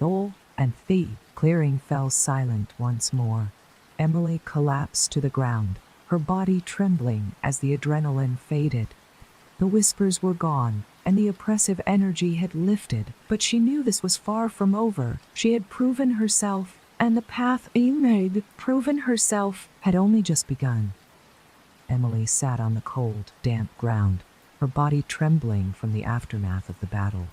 clearing fell silent once more. Emily collapsed to the ground, her body trembling as the adrenaline faded. The whispers were gone, and the oppressive energy had lifted, but she knew this was far from over. She had proven herself, and the path had only just begun. Emily sat on the cold, damp ground, her body trembling from the aftermath of the battle.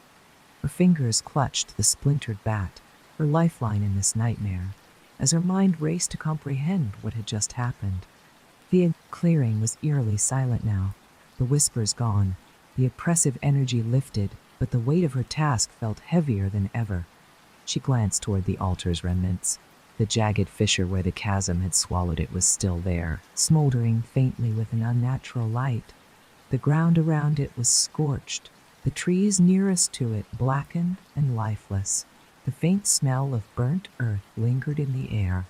Her fingers clutched the splintered bat, her lifeline in this nightmare, as her mind raced to comprehend what had just happened. The clearing was eerily silent now, the whispers gone, the oppressive energy lifted, but the weight of her task felt heavier than ever. She glanced toward the altar's remnants. The jagged fissure where the chasm had swallowed it was still there, smoldering faintly with an unnatural light. The ground around it was scorched, the trees nearest to it blackened and lifeless. The faint smell of burnt earth lingered in the air,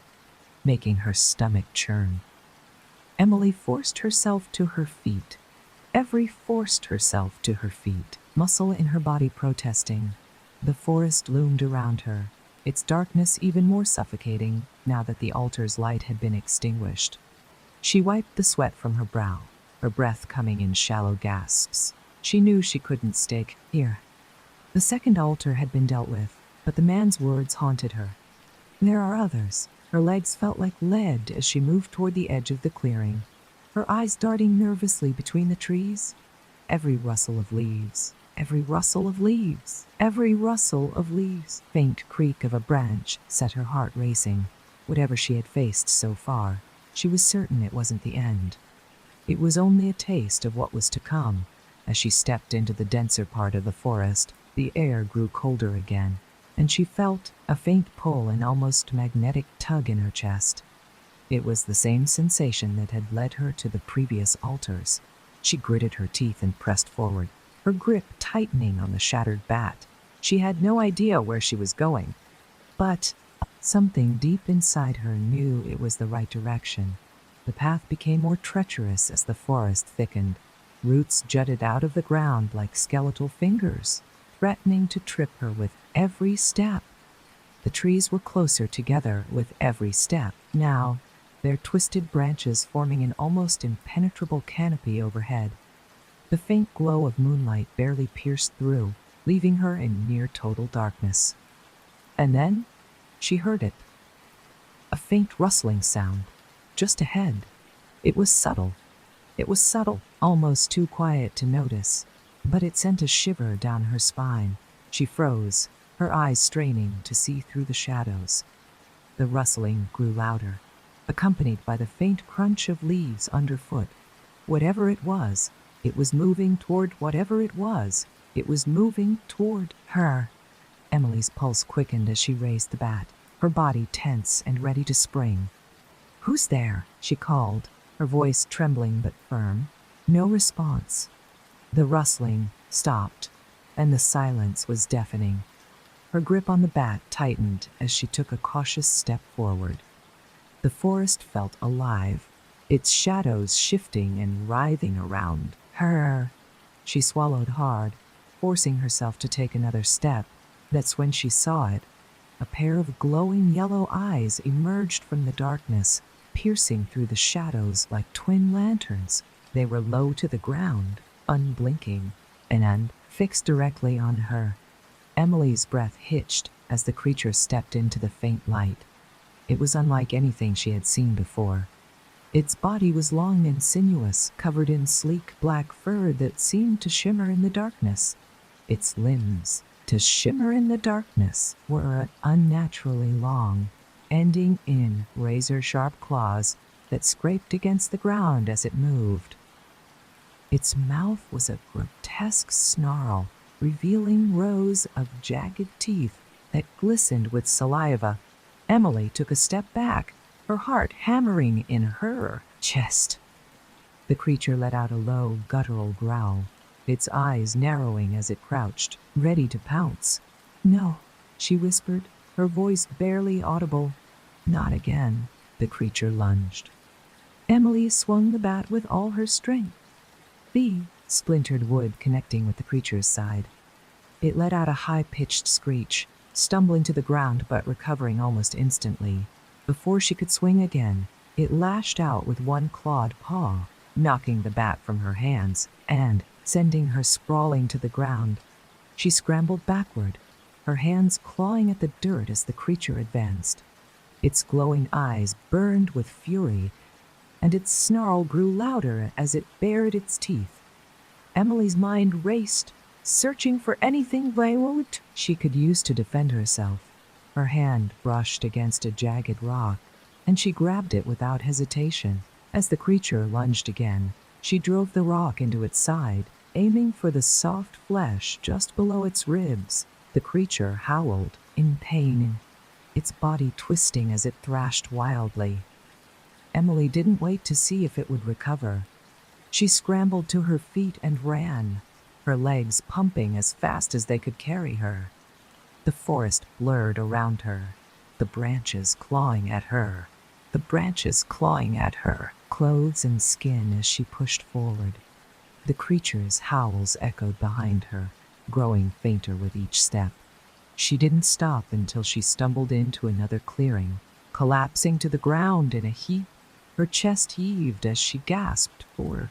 making her stomach churn. Emily forced herself to her feet. Muscle in her body protesting. The forest loomed around her, its darkness even more suffocating now that the altar's light had been extinguished. She wiped the sweat from her brow, her breath coming in shallow gasps. She knew she couldn't stay here. The second altar had been dealt with, but the man's words haunted her. There are others. Her legs felt like lead as she moved toward the edge of the clearing, her eyes darting nervously between the trees. Every rustle of leaves, faint creak of a branch set her heart racing. Whatever she had faced so far, she was certain it wasn't the end. It was only a taste of what was to come. As she stepped into the denser part of the forest, the air grew colder again, and she felt a faint pull and almost magnetic tug in her chest. It was the same sensation that had led her to the previous altars. She gritted her teeth and pressed forward, her grip tightening on the shattered bat. She had no idea where she was going, but something deep inside her knew it was the right direction. The path became more treacherous as the forest thickened. Roots jutted out of the ground like skeletal fingers, threatening to trip her with every step. The trees were closer together with every step now, their twisted branches forming an almost impenetrable canopy overhead. The faint glow of moonlight barely pierced through, leaving her in near total darkness. And then she heard it. A faint rustling sound, just ahead. It was subtle, almost too quiet to notice, but it sent a shiver down her spine. She froze, her eyes straining to see through the shadows. The rustling grew louder, accompanied by the faint crunch of leaves underfoot. Whatever it was moving toward whatever it was. It was moving toward her. Emily's pulse quickened as she raised the bat, her body tense and ready to spring. "Who's there?" she called, her voice trembling but firm. No response. The rustling stopped, and the silence was deafening. Her grip on the bat tightened as she took a cautious step forward. The forest felt alive, its shadows shifting and writhing around her. She swallowed hard, forcing herself to take another step. That's when she saw it. A pair of glowing yellow eyes emerged from the darkness, piercing through the shadows like twin lanterns. They were low to the ground, unblinking, and fixed directly on her. Emily's breath hitched as the creature stepped into the faint light. It was unlike anything she had seen before. Its body was long and sinuous, covered in sleek black fur that seemed to shimmer in the darkness. Its limbs, to shimmer in the darkness, were unnaturally long, ending in razor-sharp claws that scraped against the ground as it moved. Its mouth was a grotesque snarl, revealing rows of jagged teeth that glistened with saliva. Emily took a step back, her heart hammering in her chest. The creature let out a low, guttural growl, its eyes narrowing as it crouched, ready to pounce. "No," she whispered, her voice barely audible. "Not again." The creature lunged. Emily swung the bat with all her strength. The splintered wood connecting with the creature's side. It let out a high-pitched screech, stumbling to the ground but recovering almost instantly. Before she could swing again, it lashed out with one clawed paw, knocking the bat from her hands and sending her sprawling to the ground. She scrambled backward, her hands clawing at the dirt as the creature advanced. Its glowing eyes burned with fury, and its snarl grew louder as it bared its teeth. Emily's mind raced, searching for anything violent she could use to defend herself. Her hand brushed against a jagged rock, and she grabbed it without hesitation. As the creature lunged again, she drove the rock into its side, aiming for the soft flesh just below its ribs. The creature howled in pain, its body twisting as it thrashed wildly. Emily didn't wait to see if it would recover. She scrambled to her feet and ran, her legs pumping as fast as they could carry her. The forest blurred around her, the branches clawing at her, clothes and skin as she pushed forward. The creature's howls echoed behind her, growing fainter with each step. She didn't stop until she stumbled into another clearing, collapsing to the ground in a heap. Her chest heaved as she gasped for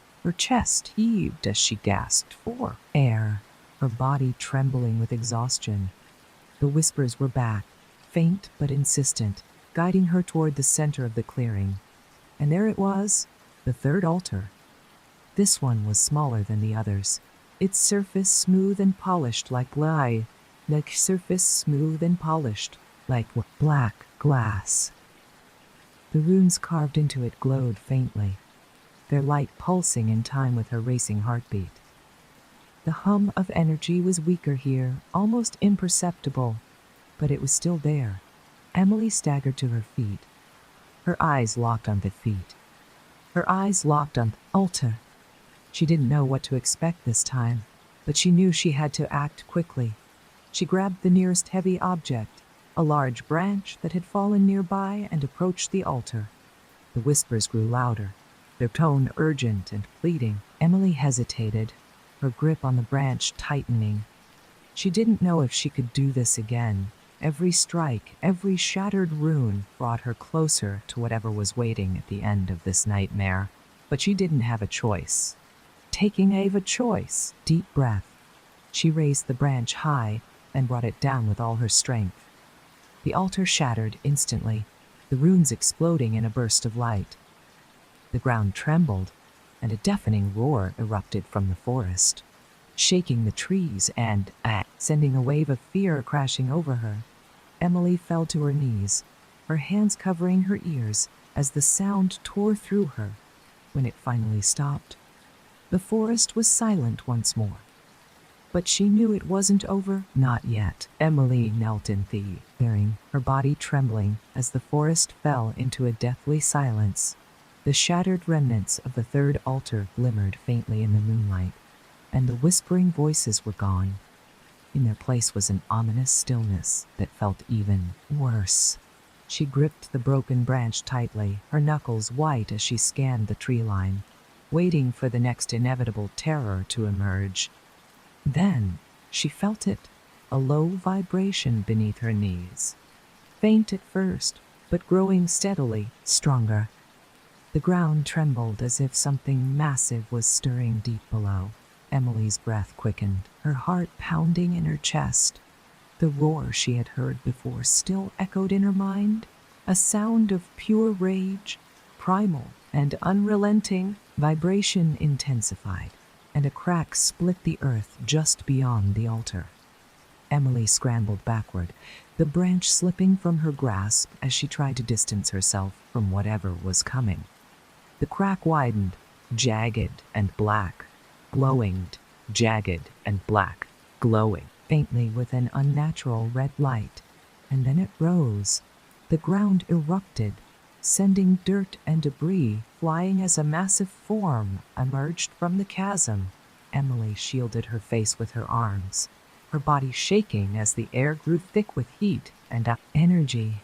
air, her body trembling with exhaustion. The whispers were back, faint but insistent, guiding her toward the center of the clearing. And there it was, the third altar. This one was smaller than the others, its surface smooth and polished like black glass. The runes carved into it glowed faintly, their light pulsing in time with her racing heartbeat. The hum of energy was weaker here, almost imperceptible, but it was still there. Emily staggered to her feet. Her eyes locked on the feet. Her eyes locked on the altar. She didn't know what to expect this time, but she knew she had to act quickly. She grabbed the nearest heavy object, a large branch that had fallen nearby, and approached the altar. The whispers grew louder, their tone urgent and pleading. Emily hesitated, her grip on the branch tightening. She didn't know if she could do this again. Every strike, every shattered rune brought her closer to whatever was waiting at the end of this nightmare. But she didn't have a choice. Taking a choice. Deep breath. She raised the branch high and brought it down with all her strength. The altar shattered instantly, the runes exploding in a burst of light. The ground trembled, and a deafening roar erupted from the forest, shaking the trees and sending a wave of fear crashing over her. Emily fell to her knees, her hands covering her ears as the sound tore through her. When it finally stopped, the forest was silent once more. But she knew it wasn't over. Not yet. Emily knelt in the clearing, her body trembling as the forest fell into a deathly silence. The shattered remnants of the third altar glimmered faintly in the moonlight, and the whispering voices were gone. In their place was an ominous stillness that felt even worse. She gripped the broken branch tightly, her knuckles white as she scanned the tree line, waiting for the next inevitable terror to emerge. Then she felt it, a low vibration beneath her knees. Faint at first, but growing steadily stronger. The ground trembled as if something massive was stirring deep below. Emily's breath quickened, her heart pounding in her chest. The roar she had heard before still echoed in her mind, a sound of pure rage, primal and unrelenting. Vibration intensified, and a crack split the earth just beyond the altar. Emily scrambled backward, the branch slipping from her grasp as she tried to distance herself from whatever was coming. The crack widened, jagged and black, glowing, jagged and black, glowing faintly with an unnatural red light. And then it rose. The ground erupted, sending dirt and debris flying as a massive form emerged from the chasm. Emily shielded her face with her arms, her body shaking as the air grew thick with heat and energy.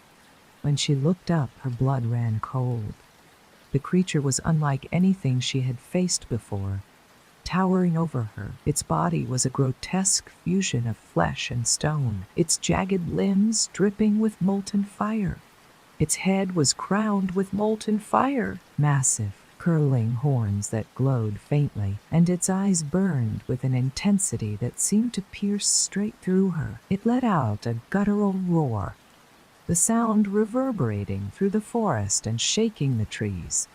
When she looked up, her blood ran cold. The creature was unlike anything she had faced before. Towering over her, its body was a grotesque fusion of flesh and stone, its jagged limbs dripping with molten fire. Its head was crowned with molten fire, massive, curling horns that glowed faintly, and its eyes burned with an intensity that seemed to pierce straight through her. It let out a guttural roar, the sound reverberating through the forest and shaking the trees.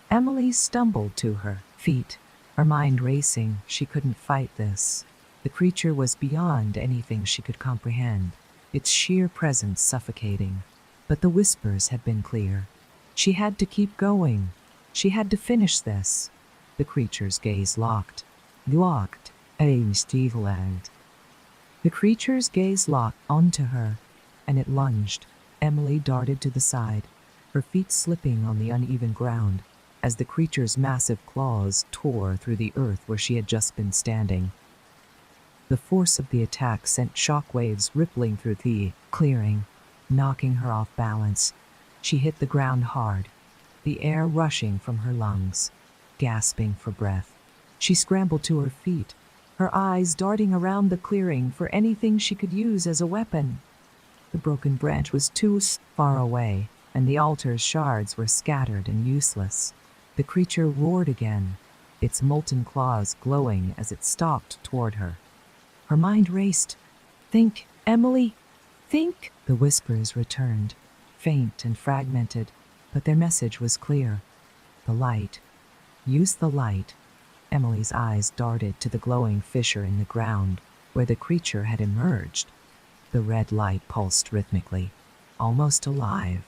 Emily stumbled to her feet, her mind racing. She couldn't fight this. The creature was beyond anything she could comprehend, its sheer presence suffocating. But the whispers had been clear. She had to keep going. She had to finish this. The creature's gaze locked. The creature's gaze locked onto her, and it lunged. Emily darted to the side, her feet slipping on the uneven ground as the creature's massive claws tore through the earth where she had just been standing. The force of the attack sent shockwaves rippling through the clearing, knocking her off balance. She hit the ground hard, the air rushing from her lungs, gasping for breath. She scrambled to her feet, her eyes darting around the clearing for anything she could use as a weapon. The broken branch was too far away, and the altar's shards were scattered and useless. The creature roared again, its molten claws glowing as it stalked toward her. Her mind raced. "Think, Emily, think!" The whispers returned, faint and fragmented, but their message was clear. The light. Use the light. Emily's eyes darted to the glowing fissure in the ground where the creature had emerged. The red light pulsed rhythmically, almost alive.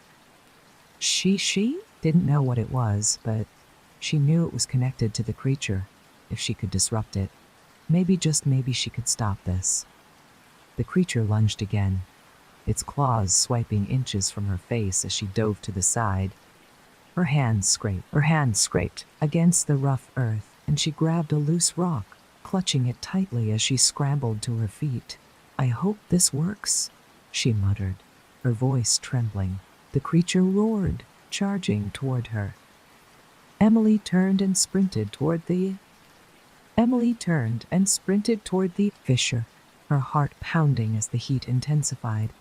She didn't know what it was, but she knew it was connected to the creature if she could disrupt it. Maybe, just maybe, she could stop this. The creature lunged again, its claws swiping inches from her face as she dove to the side. Her hand scraped against the rough earth, and she grabbed a loose rock, clutching it tightly as she scrambled to her feet. "I hope this works," she muttered, her voice trembling. The creature roared, charging toward her. Emily turned and sprinted toward the fissure, her heart pounding as the heat intensified.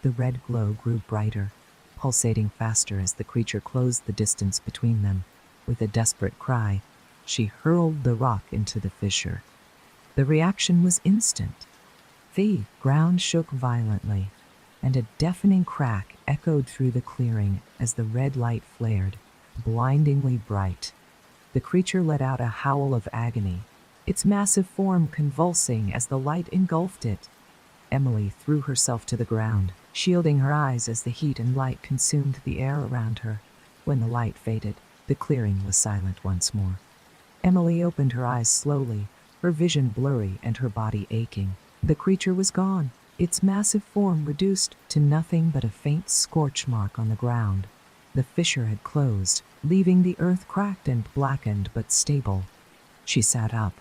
The red glow grew brighter, pulsating faster as the creature closed the distance between them. With a desperate cry, she hurled the rock into the fissure. The reaction was instant. The ground shook violently, and a deafening crack echoed through the clearing as the red light flared, blindingly bright. The creature let out a howl of agony, its massive form convulsing as the light engulfed it. Emily threw herself to the ground, shielding her eyes as the heat and light consumed the air around her. When the light faded, the clearing was silent once more. Emily opened her eyes slowly, her vision blurry and her body aching. The creature was gone, its massive form reduced to nothing but a faint scorch mark on the ground. The fissure had closed, leaving the earth cracked and blackened but stable. She sat up,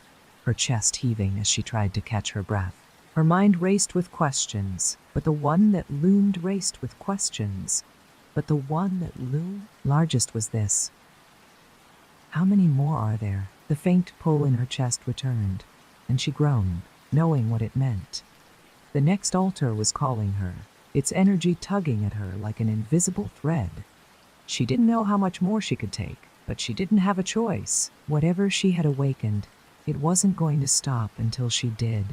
her chest heaving as she tried to catch her breath. Her mind raced with questions, but the one that loomed largest was this. How many more are there? The faint pull in her chest returned, and she groaned, knowing what it meant. The next altar was calling her, its energy tugging at her like an invisible thread. She didn't know how much more she could take, but she didn't have a choice. Whatever she had awakened, it wasn't going to stop until she did.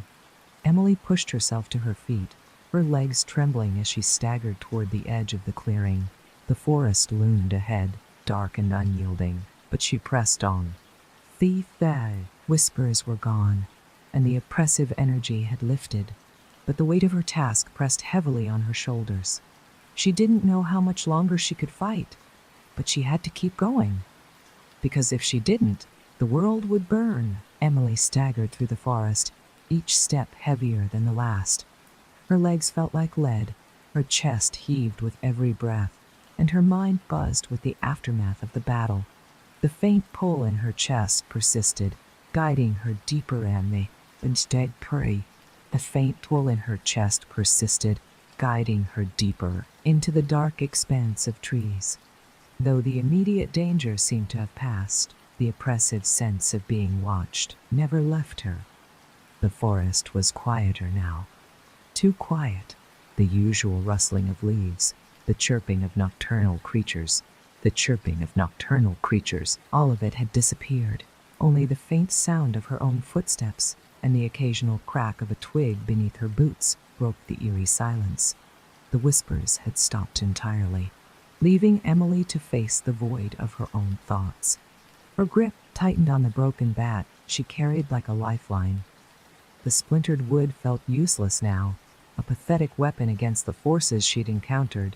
Emily pushed herself to her feet, her legs trembling as she staggered toward the edge of the clearing. The forest loomed ahead, dark and unyielding, but she pressed on. The whispers were gone, and the oppressive energy had lifted, but the weight of her task pressed heavily on her shoulders. She didn't know how much longer she could fight, but she had to keep going. Because if she didn't, the world would burn. Emily staggered through the forest, each step heavier than the last. Her legs felt like lead, her chest heaved with every breath, and her mind buzzed with the aftermath of the battle. The faint pull in her chest persisted, guiding her deeper in the instead prey. The faint pull in her chest persisted, guiding her deeper into the dark expanse of trees. Though the immediate danger seemed to have passed, the oppressive sense of being watched never left her. The forest was quieter now. Too quiet. The usual rustling of leaves, the chirping of nocturnal creatures, all of it had disappeared. Only the faint sound of her own footsteps and the occasional crack of a twig beneath her boots broke the eerie silence. The whispers had stopped entirely, leaving Emily to face the void of her own thoughts. Her grip tightened on the broken bat she carried like a lifeline. The splintered wood felt useless now, a pathetic weapon against the forces she'd encountered,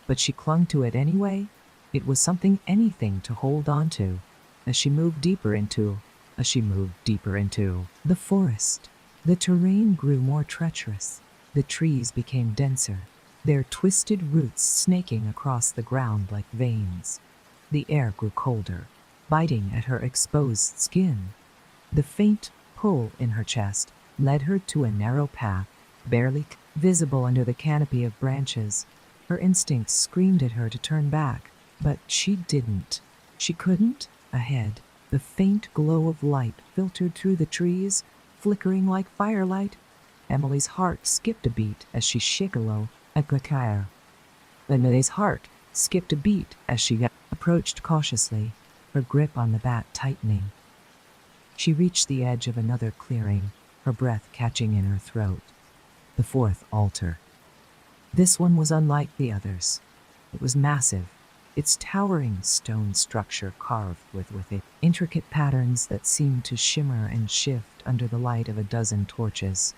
but she clung to it anyway. It was anything to hold on to. As she moved deeper into the forest, the terrain grew more treacherous. The trees became denser, their twisted roots snaking across the ground like veins. The air grew colder, biting at her exposed skin. The faint pull in her chest led her to a narrow path, barely visible under the canopy of branches. Her instincts screamed at her to turn back, but she didn't. She couldn't. Ahead, the faint glow of light filtered through the trees, flickering like firelight. Emily's heart skipped a beat as she approached cautiously, her grip on the bat tightening. She reached the edge of another clearing, her breath catching in her throat. The fourth altar. This one was unlike the others. It was massive, its towering stone structure carved with intricate patterns that seemed to shimmer and shift under the light of a dozen torches.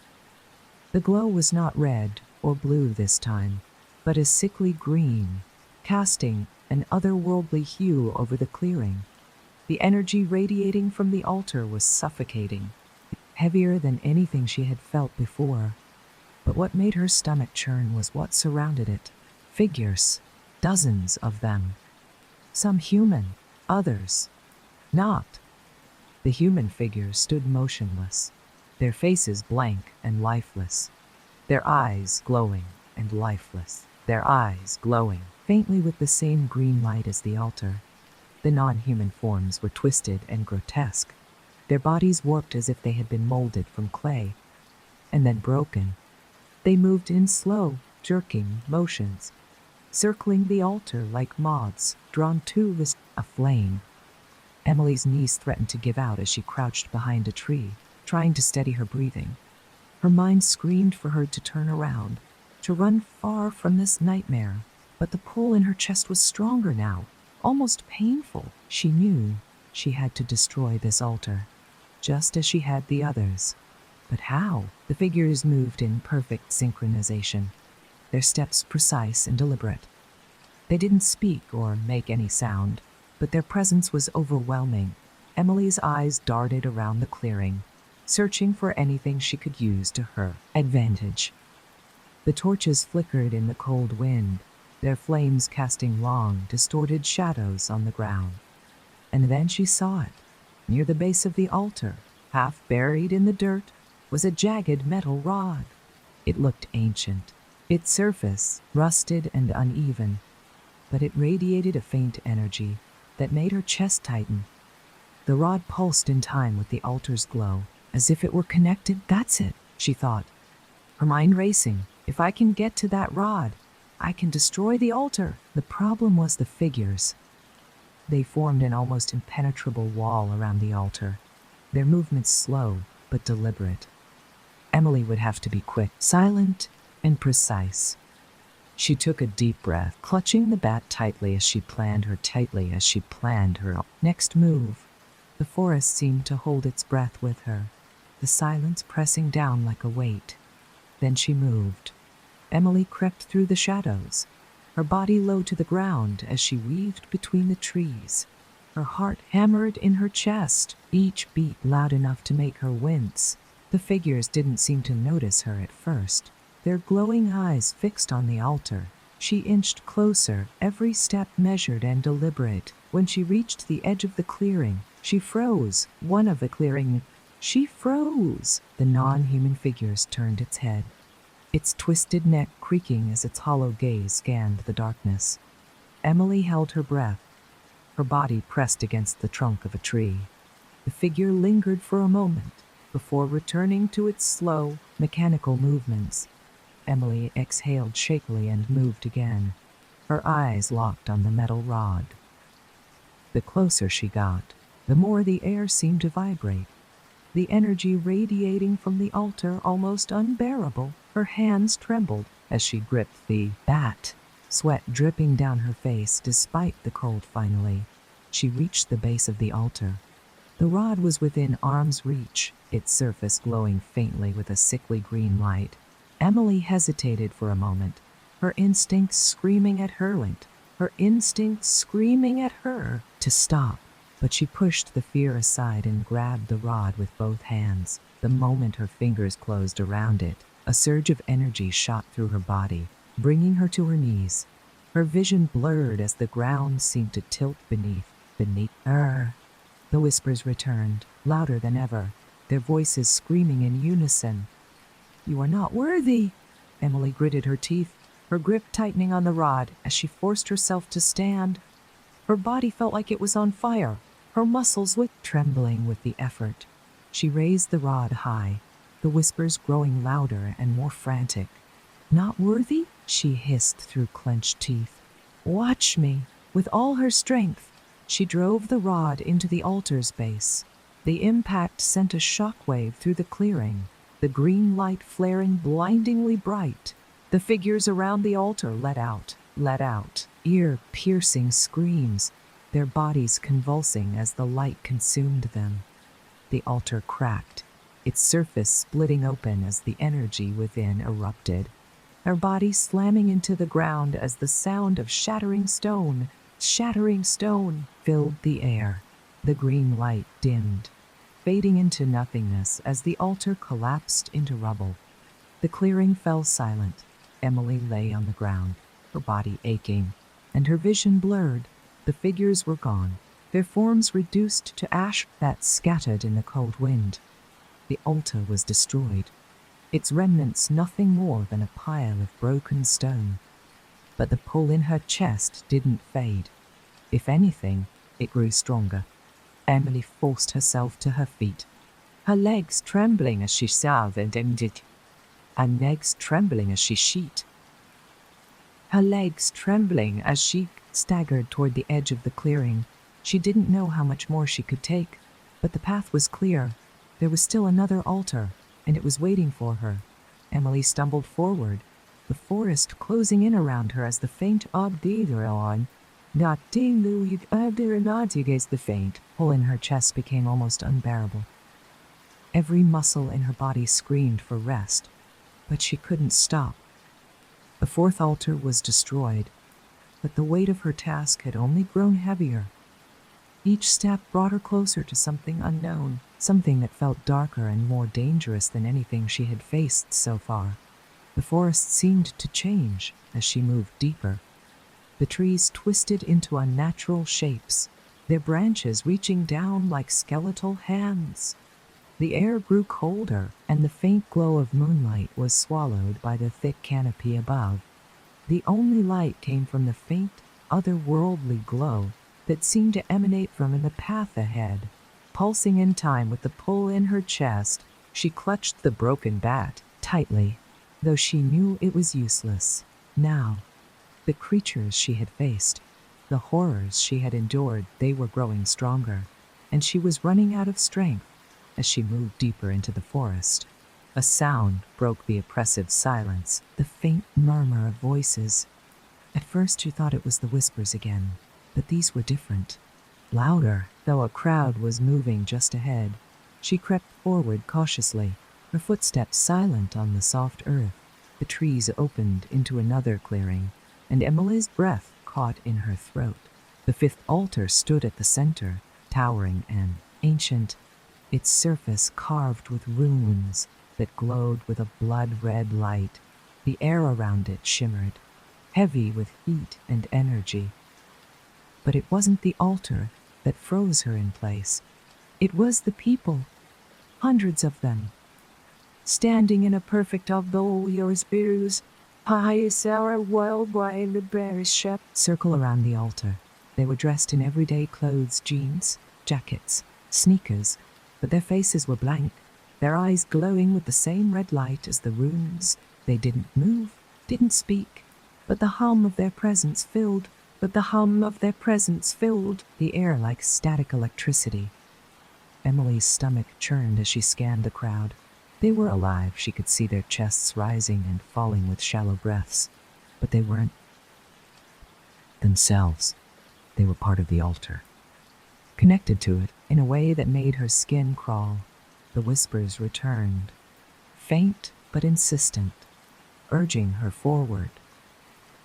The glow was not red or blue this time, but a sickly green, casting an otherworldly hue over the clearing. The energy radiating from the altar was suffocating. heavier than anything she had felt before. But what made her stomach churn was what surrounded it. Figures. Dozens of them. Some human, others not. The human figures stood motionless, their faces blank and lifeless, their eyes glowing and lifeless, their eyes glowing faintly with the same green light as the altar. The non-human forms were twisted and grotesque, their bodies warped as if they had been molded from clay, and then broken. They moved in slow, jerking motions, circling the altar like moths drawn to a flame. Emily's knees threatened to give out as she crouched behind a tree, trying to steady her breathing. Her mind screamed for her to turn around, to run far from this nightmare, but the pull in her chest was stronger now, almost painful. She knew she had to destroy this altar, just as she had the others. But how? The figures moved in perfect synchronization, their steps precise and deliberate. They didn't speak or make any sound, but their presence was overwhelming. Emily's eyes darted around the clearing, searching for anything she could use to her advantage. The torches flickered in the cold wind, their flames casting long, distorted shadows on the ground. And then she saw it. Near the base of the altar, half buried in the dirt, was a jagged metal rod. It looked ancient, its surface rusted and uneven, but it radiated a faint energy that made her chest tighten. The rod pulsed in time with the altar's glow, as if it were connected. That's it, she thought, her mind racing. If I can get to that rod, I can destroy the altar. The problem was the figures. They formed an almost impenetrable wall around the altar, their movements slow but deliberate. Emily would have to be quick, silent, and precise. She took a deep breath, clutching the bat tightly as she planned her next move. The forest seemed to hold its breath with her, the silence pressing down like a weight. Then she moved. Emily crept through the shadows, her body low to the ground as she weaved between the trees. Her heart hammered in her chest, each beat loud enough to make her wince. The figures didn't seem to notice her at first, their glowing eyes fixed on the altar. She inched closer, every step measured and deliberate. When she reached the edge of the clearing, she froze. She froze. The non-human figures turned its head, its twisted neck creaking as its hollow gaze scanned the darkness. Emily held her breath, her body pressed against the trunk of a tree. The figure lingered for a moment before returning to its slow, mechanical movements. Emily exhaled shakily and moved again, her eyes locked on the metal rod. The closer she got, the more the air seemed to vibrate, the energy radiating from the altar almost unbearable. Her hands trembled as she gripped the bat, sweat dripping down her face despite the cold. Finally, she reached the base of the altar. The rod was within arm's reach, its surface glowing faintly with a sickly green light. Emily hesitated for a moment, her instincts screaming at her to stop. But she pushed the fear aside and grabbed the rod with both hands. The moment her fingers closed around it, a surge of energy shot through her body, bringing her to her knees. Her vision blurred as the ground seemed to tilt beneath her. The whispers returned, louder than ever, their voices screaming in unison. "You are not worthy." Emily gritted her teeth, her grip tightening on the rod as she forced herself to stand. Her body felt like it was on fire, her muscles trembling with the effort. She raised the rod high, the whispers growing louder and more frantic. "Not worthy?" she hissed through clenched teeth. "Watch me." With all her strength, she drove the rod into the altar's base. The impact sent a shockwave through the clearing, the green light flaring blindingly bright. The figures around the altar let out ear-piercing screams, their bodies convulsing as the light consumed them. The altar cracked, its surface splitting open as the energy within erupted, her body slamming into the ground as the sound of shattering stone filled the air. The green light dimmed, fading into nothingness as the altar collapsed into rubble. The clearing fell silent. Emily lay on the ground, her body aching, and her vision blurred. The figures were gone, their forms reduced to ash that scattered in the cold wind. The altar was destroyed, its remnants nothing more than a pile of broken stone. But the pull in her chest didn't fade. If anything, it grew stronger. Emily forced herself to her feet, her legs trembling as she sighed and ended. Her legs trembling as she staggered toward the edge of the clearing. She didn't know how much more she could take, but the path was clear. There was still another altar, and it was waiting for her. Emily stumbled forward, the forest closing in around her as the faint the faint pull in her chest became almost unbearable. Every muscle in her body screamed for rest, but she couldn't stop. The fourth altar was destroyed, but the weight of her task had only grown heavier. Each step brought her closer to something unknown, something that felt darker and more dangerous than anything she had faced so far. The forest seemed to change as she moved deeper. The trees twisted into unnatural shapes, their branches reaching down like skeletal hands. The air grew colder, and the faint glow of moonlight was swallowed by the thick canopy above. The only light came from the faint, otherworldly glow that seemed to emanate from the path ahead. Pulsing in time with the pull in her chest, she clutched the broken bat tightly, though she knew it was useless. Now, the creatures she had faced, the horrors she had endured, they were growing stronger, and she was running out of strength as she moved deeper into the forest. A sound broke the oppressive silence, the faint murmur of voices. At first she thought it was the whispers again, but these were different. Louder, though a crowd was moving just ahead. She crept forward cautiously, her footsteps silent on the soft earth. The trees opened into another clearing, and Emily's breath caught in her throat. The fifth altar stood at the center, towering and ancient, its surface carved with runes that glowed with a blood-red light. The air around it shimmered, heavy with heat and energy. But it wasn't the altar that froze her in place. It was the people, hundreds of them, standing in a perfect of the warrior's spears. Sarah worldwide the bearish shep circle around the altar. They were dressed in everyday clothes, jeans, jackets, sneakers, but their faces were blank, their eyes glowing with the same red light as the runes. They didn't move, didn't speak, but the hum of their presence filled the air like static electricity. Emily's stomach churned as she scanned the crowd. They were alive. She could see their chests rising and falling with shallow breaths, but they weren't themselves. They were part of the altar, connected to it in a way that made her skin crawl. The whispers returned, faint but insistent, urging her forward.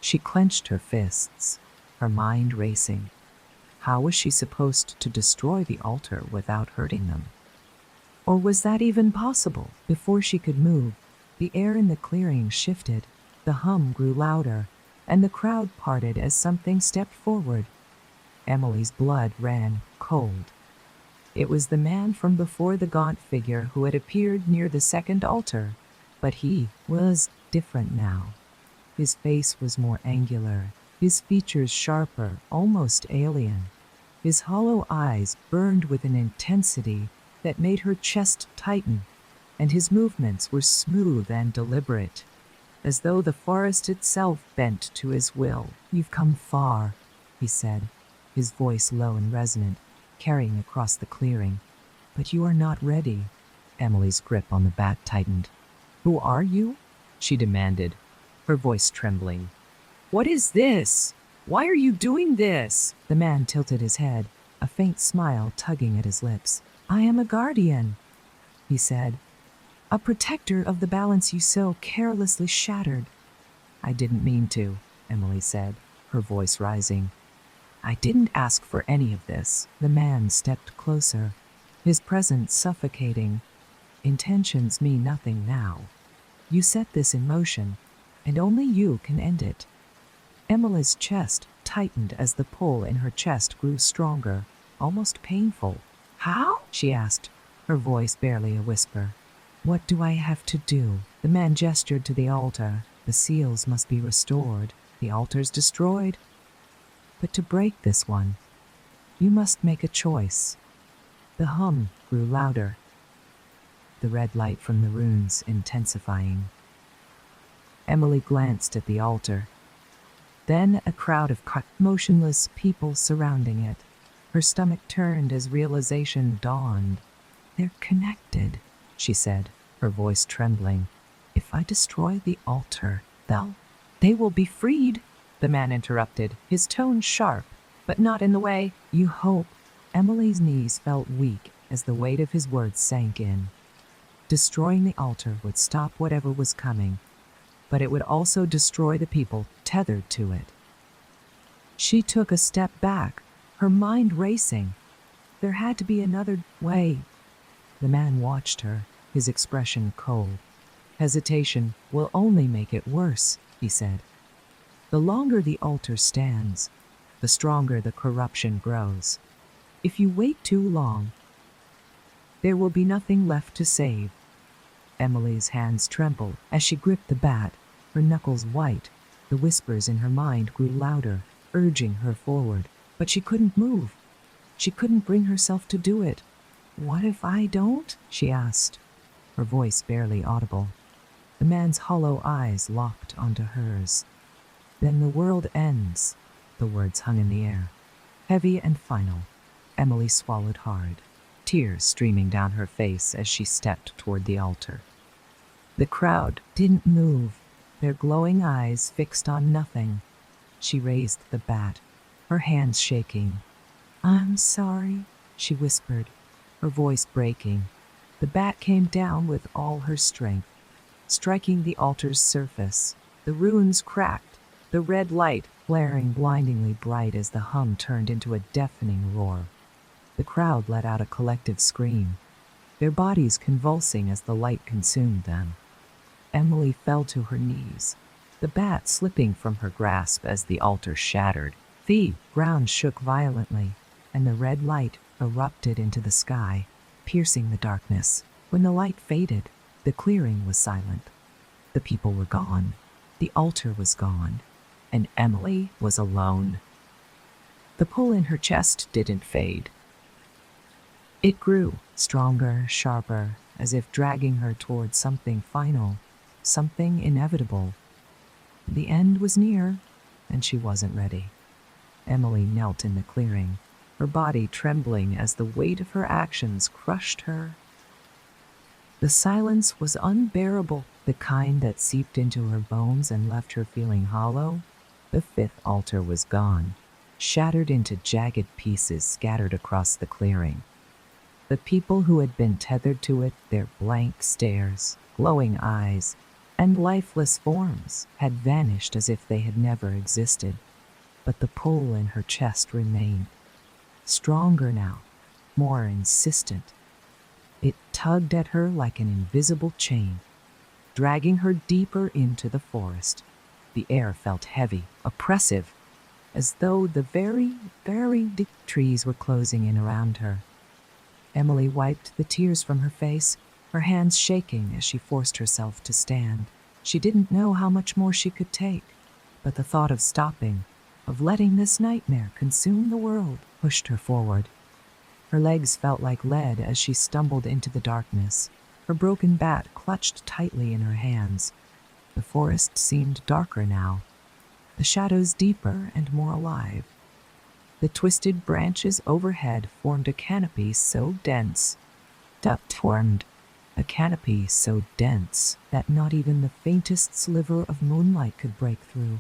She clenched her fists, her mind racing. How was she supposed to destroy the altar without hurting them? Or was that even possible? Before she could move, the air in the clearing shifted, the hum grew louder, and the crowd parted as something stepped forward. Emily's blood ran cold. It was the man from before, the gaunt figure who had appeared near the second altar, but he was different now. His face was more angular, his features sharper, almost alien. His hollow eyes burned with an intensity that made her chest tighten, and his movements were smooth and deliberate, as though the forest itself bent to his will. "You've come far," he said, his voice low and resonant, carrying across the clearing. "But you are not ready." Emily's grip on the bat tightened. "Who are you?" she demanded, her voice trembling. "What is this? Why are you doing this?" The man tilted his head, a faint smile tugging at his lips. "I am a guardian," he said, "a protector of the balance you so carelessly shattered." "I didn't mean to," Emily said, her voice rising. "I didn't ask for any of this." The man stepped closer, his presence suffocating. Intentions mean nothing now. You set this in motion, and only you can end it. Emily's chest tightened as the pull in her chest grew stronger, almost painful. How? She asked, her voice barely a whisper. What do I have to do? The man gestured to the altar. The seals must be restored, the altars destroyed. But to break this one, you must make a choice. The hum grew louder, the red light from the runes intensifying. Emily glanced at the altar. Then a crowd of motionless people surrounding it. Her stomach turned as realization dawned. They're connected, she said, her voice trembling. If I destroy the altar, they will be freed, the man interrupted, his tone sharp, but not in the way you hope. Emily's knees felt weak as the weight of his words sank in. Destroying the altar would stop whatever was coming, but it would also destroy the people tethered to it. She took a step back, her mind racing. There had to be another way. The man watched her, his expression cold. Hesitation will only make it worse, he said. The longer the altar stands, the stronger the corruption grows. If you wait too long, there will be nothing left to save. Emily's hands trembled as she gripped the bat, her knuckles white. The whispers in her mind grew louder, urging her forward, but she couldn't move. She couldn't bring herself to do it. What if I don't? She asked, her voice barely audible. The man's hollow eyes locked onto hers. Then the world ends, the words hung in the air. Heavy and final, Emily swallowed hard, tears streaming down her face as she stepped toward the altar. The crowd didn't move, their glowing eyes fixed on nothing. She raised the bat, her hands shaking. I'm sorry, she whispered, her voice breaking. The bat came down with all her strength, striking the altar's surface. The runes cracked, the red light flaring blindingly bright as the hum turned into a deafening roar. The crowd let out a collective scream, their bodies convulsing as the light consumed them. Emily fell to her knees, the bat slipping from her grasp as the altar shattered. The ground shook violently, and the red light erupted into the sky, piercing the darkness. When the light faded, the clearing was silent. The people were gone, the altar was gone, and Emily was alone. The pull in her chest didn't fade. It grew, stronger, sharper, as if dragging her toward something final, something inevitable. The end was near, and she wasn't ready. Emily knelt in the clearing, her body trembling as the weight of her actions crushed her. The silence was unbearable, the kind that seeped into her bones and left her feeling hollow. The fifth altar was gone, shattered into jagged pieces scattered across the clearing. The people who had been tethered to it, their blank stares, glowing eyes, and lifeless forms, had vanished as if they had never existed. But the pull in her chest remained, stronger now, more insistent. It tugged at her like an invisible chain, dragging her deeper into the forest. The air felt heavy, oppressive, as though the very trees were closing in around her. Emily wiped the tears from her face, her hands shaking as she forced herself to stand. She didn't know how much more she could take, but the thought of stopping, of letting this nightmare consume the world, pushed her forward. Her legs felt like lead as she stumbled into the darkness, her broken bat clutched tightly in her hands. The forest seemed darker now, the shadows deeper and more alive. The twisted branches overhead formed a canopy so dense, a canopy so dense that not even the faintest sliver of moonlight could break through.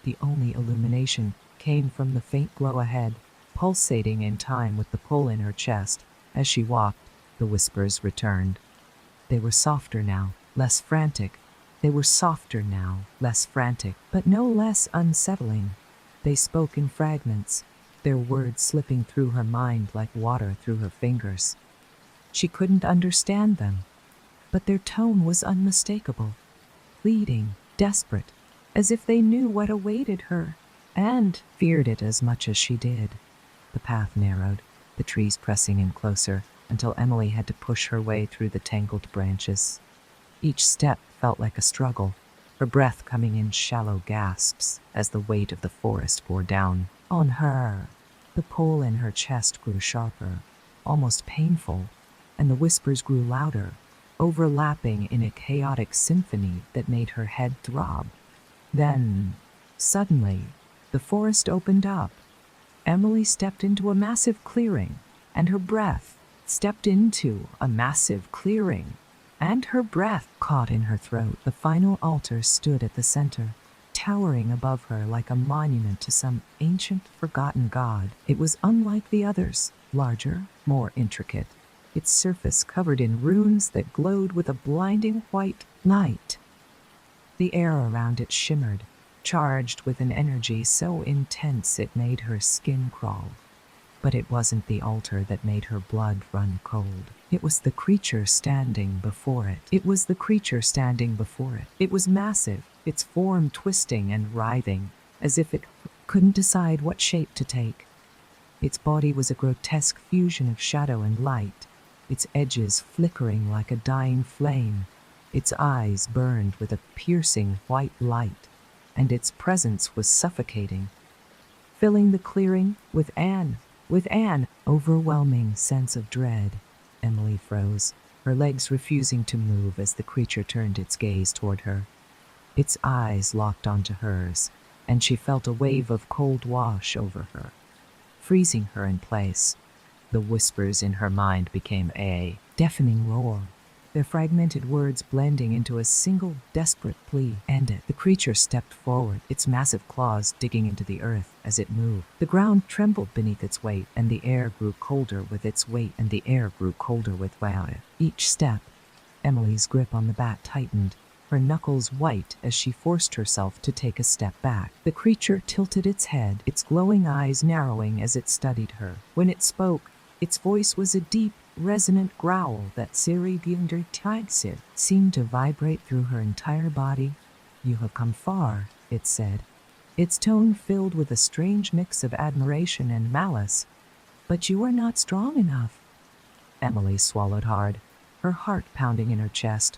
The only illumination came from the faint glow ahead, pulsating in time with the pull in her chest. As she walked, the whispers returned. They were softer now, less frantic. They were softer now, less frantic, but no less unsettling. They spoke in fragments, their words slipping through her mind like water through her fingers. She couldn't understand them, but their tone was unmistakable, pleading, desperate, as if they knew what awaited her, and feared it as much as she did. The path narrowed, the trees pressing in closer, until Emily had to push her way through the tangled branches. Each step felt like a struggle, her breath coming in shallow gasps as the weight of the forest bore down on her. The pull in her chest grew sharper, almost painful, and the whispers grew louder, overlapping in a chaotic symphony that made her head throb. Then, suddenly, the forest opened up. Emily stepped into a massive clearing, and her breath stepped into a massive clearing, and her breath caught in her throat. The final altar stood at the center, towering above her like a monument to some ancient, forgotten god. It was unlike the others, larger, more intricate, its surface covered in runes that glowed with a blinding white light. The air around it shimmered, charged with an energy so intense it made her skin crawl. But it wasn't the altar that made her blood run cold. It was the creature standing before it. It was the creature standing before it. It was massive, its form twisting and writhing, as if it couldn't decide what shape to take. Its body was a grotesque fusion of shadow and light, its edges flickering like a dying flame. Its eyes burned with a piercing white light, and its presence was suffocating, filling the clearing with an overwhelming sense of dread. Emily froze, her legs refusing to move as the creature turned its gaze toward her. Its eyes locked onto hers, and she felt a wave of cold wash over her, freezing her in place. The whispers in her mind became a deafening roar, their fragmented words blending into a single desperate plea. And the creature stepped forward, its massive claws digging into the earth as it moved. The ground trembled beneath its weight, and the air grew colder with its weight, and the air grew colder with it. Each step, Emily's grip on the bat tightened, her knuckles white as she forced herself to take a step back. The creature tilted its head, its glowing eyes narrowing as it studied her. When it spoke, its voice was a deep, resonant growl that seemed to vibrate through her entire body. "You have come far," it said, its tone filled with a strange mix of admiration and malice. "But you are not strong enough." Emily swallowed hard, her heart pounding in her chest.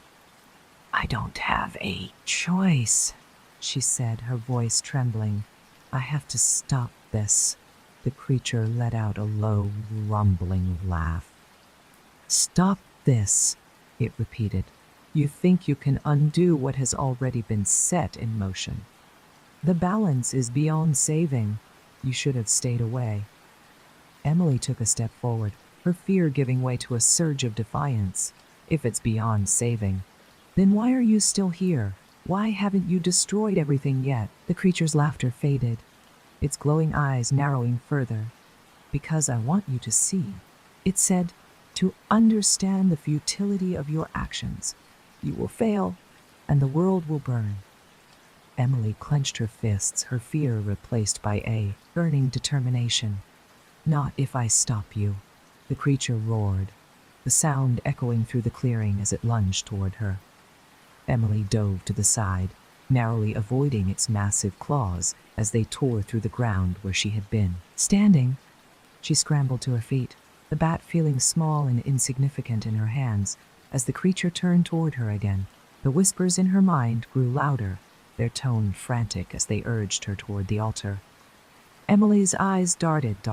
"I don't have a choice," she said, her voice trembling. "I have to stop this." The creature let out a low, rumbling laugh. "Stop this," it repeated. "You think you can undo what has already been set in motion. The balance is beyond saving. You should have stayed away." Emily took a step forward, her fear giving way to a surge of defiance. "If it's beyond saving, then why are you still here? Why haven't you destroyed everything yet?" The creature's laughter faded, its glowing eyes narrowing further. "Because I want you to see," it said, "to understand the futility of your actions. You will fail, and the world will burn." Emily clenched her fists, her fear replaced by a burning determination. "Not if I stop you," the creature roared, the sound echoing through the clearing as it lunged toward her. Emily dove to the side, narrowly avoiding its massive claws as they tore through the ground where she had been standing. She scrambled to her feet, the bat feeling small and insignificant in her hands as the creature turned toward her again. The whispers in her mind grew louder, their tone frantic as they urged her toward the altar. Emily's eyes darted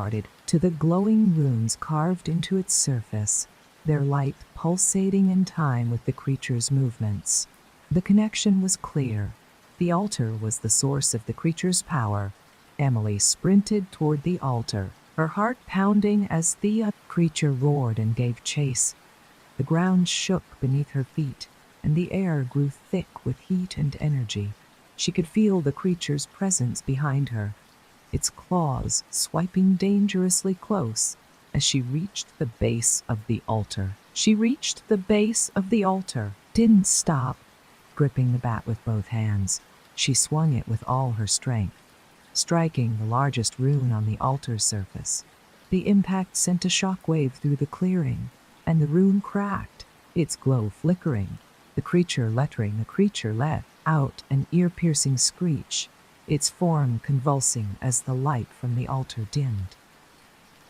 to the glowing runes carved into its surface, their light pulsating in time with the creature's movements. The connection was clear. The altar was the source of the creature's power. Emily sprinted toward the altar, her heart pounding as the creature roared and gave chase. The ground shook beneath her feet, and the air grew thick with heat and energy. She could feel the creature's presence behind her, its claws swiping dangerously close as she reached the base of the altar. Didn't stop. Gripping the bat with both hands, she swung it with all her strength, striking the largest rune on the altar's surface. The impact sent a shockwave through the clearing, and the rune cracked, its glow flickering. The creature let out an ear-piercing screech, its form convulsing as the light from the altar dimmed.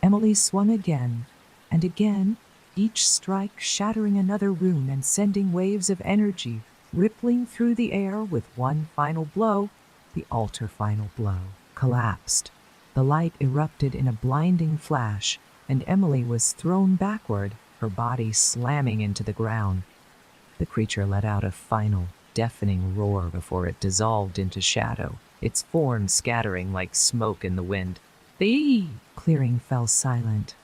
Emily swung again and again, each strike shattering another rune and sending waves of energy rippling through the air. With one final blow, the altar final blow collapsed. The light erupted in a blinding flash, and Emily was thrown backward, her body slamming into the ground. The creature let out a final, deafening roar before it dissolved into shadow, its form scattering like smoke in the wind. The clearing fell silent.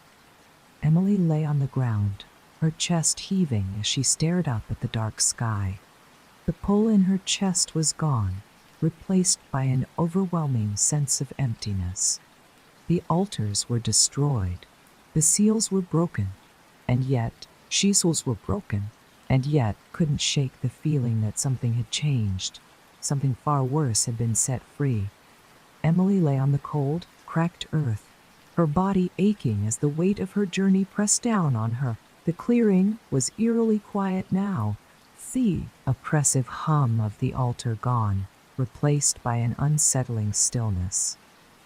Emily lay on the ground, her chest heaving as she stared up at the dark sky. The pull in her chest was gone, replaced by an overwhelming sense of emptiness. The altars were destroyed, the seals were broken, and yet couldn't shake the feeling that something had changed. Something far worse had been set free. Emily lay on the cold, cracked earth, her body aching as the weight of her journey pressed down on her. The clearing was eerily quiet now, the oppressive hum of the altar gone, replaced by an unsettling stillness.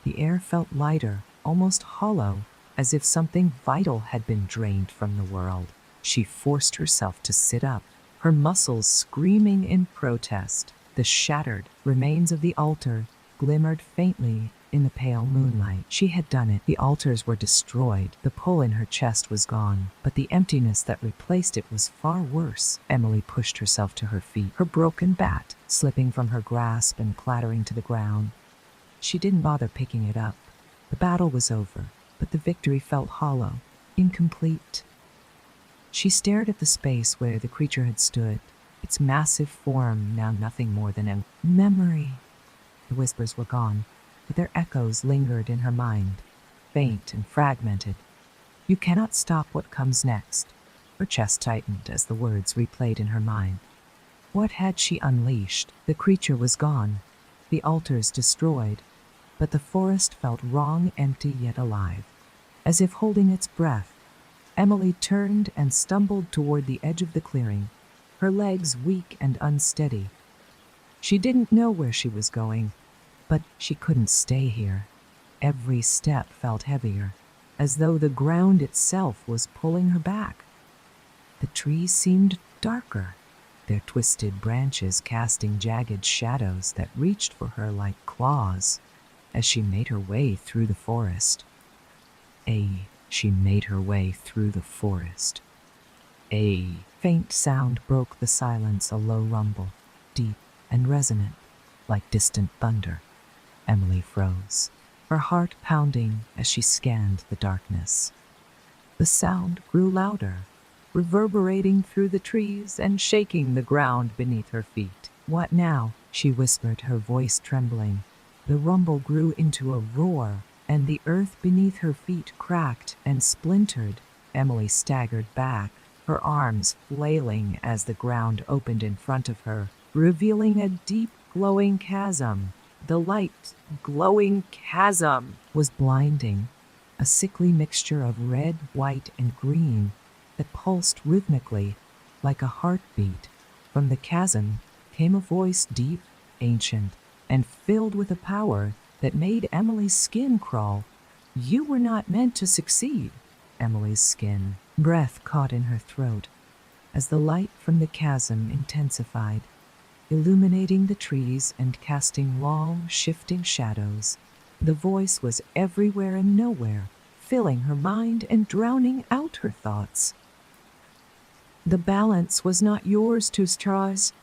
The air felt lighter, almost hollow, as if something vital had been drained from the world. She forced herself to sit up, her muscles screaming in protest. The shattered remains of the altar glimmered faintly in the pale moonlight. She had done it. The altars were destroyed. The pull in her chest was gone, but the emptiness that replaced it was far worse. Emily pushed herself to her feet, her broken bat slipping from her grasp and clattering to the ground. She didn't bother picking it up. The battle was over, but the victory felt hollow, incomplete. She stared at the space where the creature had stood, its massive form now nothing more than a memory. The whispers were gone, but their echoes lingered in her mind, faint and fragmented. "You cannot stop what comes next." Her chest tightened as the words replayed in her mind. What had she unleashed? The creature was gone, the altars destroyed, but the forest felt wrong, empty yet alive. As if holding its breath, Emily turned and stumbled toward the edge of the clearing, her legs weak and unsteady. She didn't know where she was going, but she couldn't stay here. Every step felt heavier, as though the ground itself was pulling her back. The trees seemed darker, their twisted branches casting jagged shadows that reached for her like claws as she made her way through the forest. She made her way through the forest. A faint sound broke the silence, a low rumble, deep and resonant, like distant thunder. Emily froze, her heart pounding as she scanned the darkness. The sound grew louder, reverberating through the trees and shaking the ground beneath her feet. "What now?" she whispered, her voice trembling. The rumble grew into a roar, and the earth beneath her feet cracked and splintered. Emily staggered back, her arms flailing as the ground opened in front of her, revealing a deep, glowing chasm. The light, glowing chasm was blinding, a sickly mixture of red, white, and green that pulsed rhythmically like a heartbeat. From the chasm came a voice deep, ancient, and filled with a power that made Emily's skin crawl. "You were not meant to succeed." Emily's skin, breath caught in her throat as the light from the chasm intensified, illuminating the trees and casting long, shifting shadows. The voice was everywhere and nowhere, filling her mind and drowning out her thoughts. "The balance was not yours to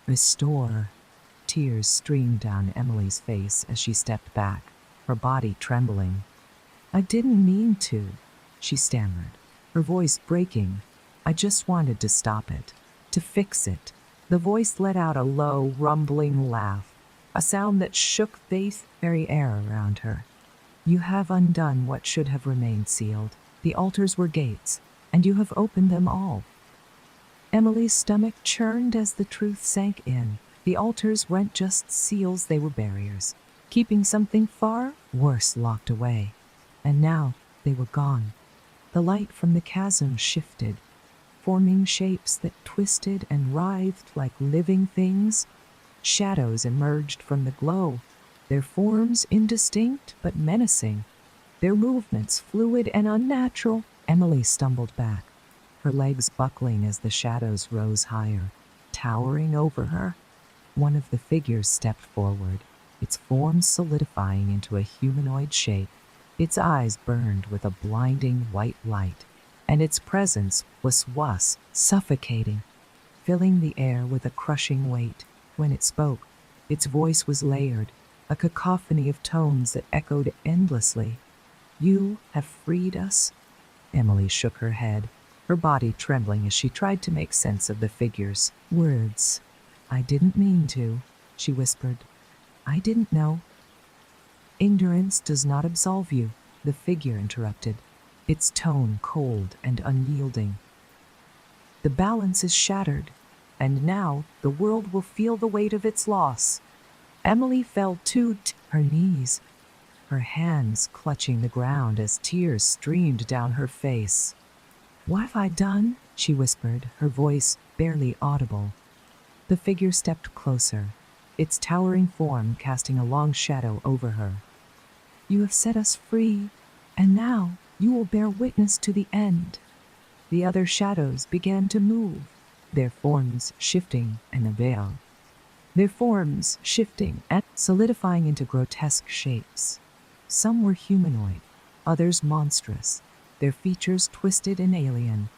restore." Tears streamed down Emily's face as she stepped back, her body trembling. "I didn't mean to," she stammered, her voice breaking. "I just wanted to stop it, to fix it." The voice let out a low, rumbling laugh, a sound that shook the very air around her. "You have undone what should have remained sealed. The altars were gates, and you have opened them all." Emily's stomach churned as the truth sank in. The altars weren't just seals, they were barriers, keeping something far worse locked away. And now they were gone. The light from the chasm shifted, forming shapes that twisted and writhed like living things. Shadows emerged from the glow, their forms indistinct but menacing, their movements fluid and unnatural. Emily stumbled back, her legs buckling as the shadows rose higher, towering over her. One of the figures stepped forward, its form solidifying into a humanoid shape. Its eyes burned with a blinding white light, and its presence was suffocating, filling the air with a crushing weight. When it spoke, its voice was layered, a cacophony of tones that echoed endlessly. "You have freed us?" Emily shook her head, her body trembling as she tried to make sense of the figure's words. "I didn't mean to," she whispered. "I didn't know." "Ignorance does not absolve you," the figure interrupted, its tone cold and unyielding. "The balance is shattered, and now the world will feel the weight of its loss." Emily fell to her knees, her hands clutching the ground as tears streamed down her face. "What have I done?" she whispered, her voice barely audible. The figure stepped closer, its towering form casting a long shadow over her. "You have set us free, and now you will bear witness to the end." The other shadows began to move, their forms shifting and solidifying into grotesque shapes. Some were humanoid, others monstrous, their features twisted and alien.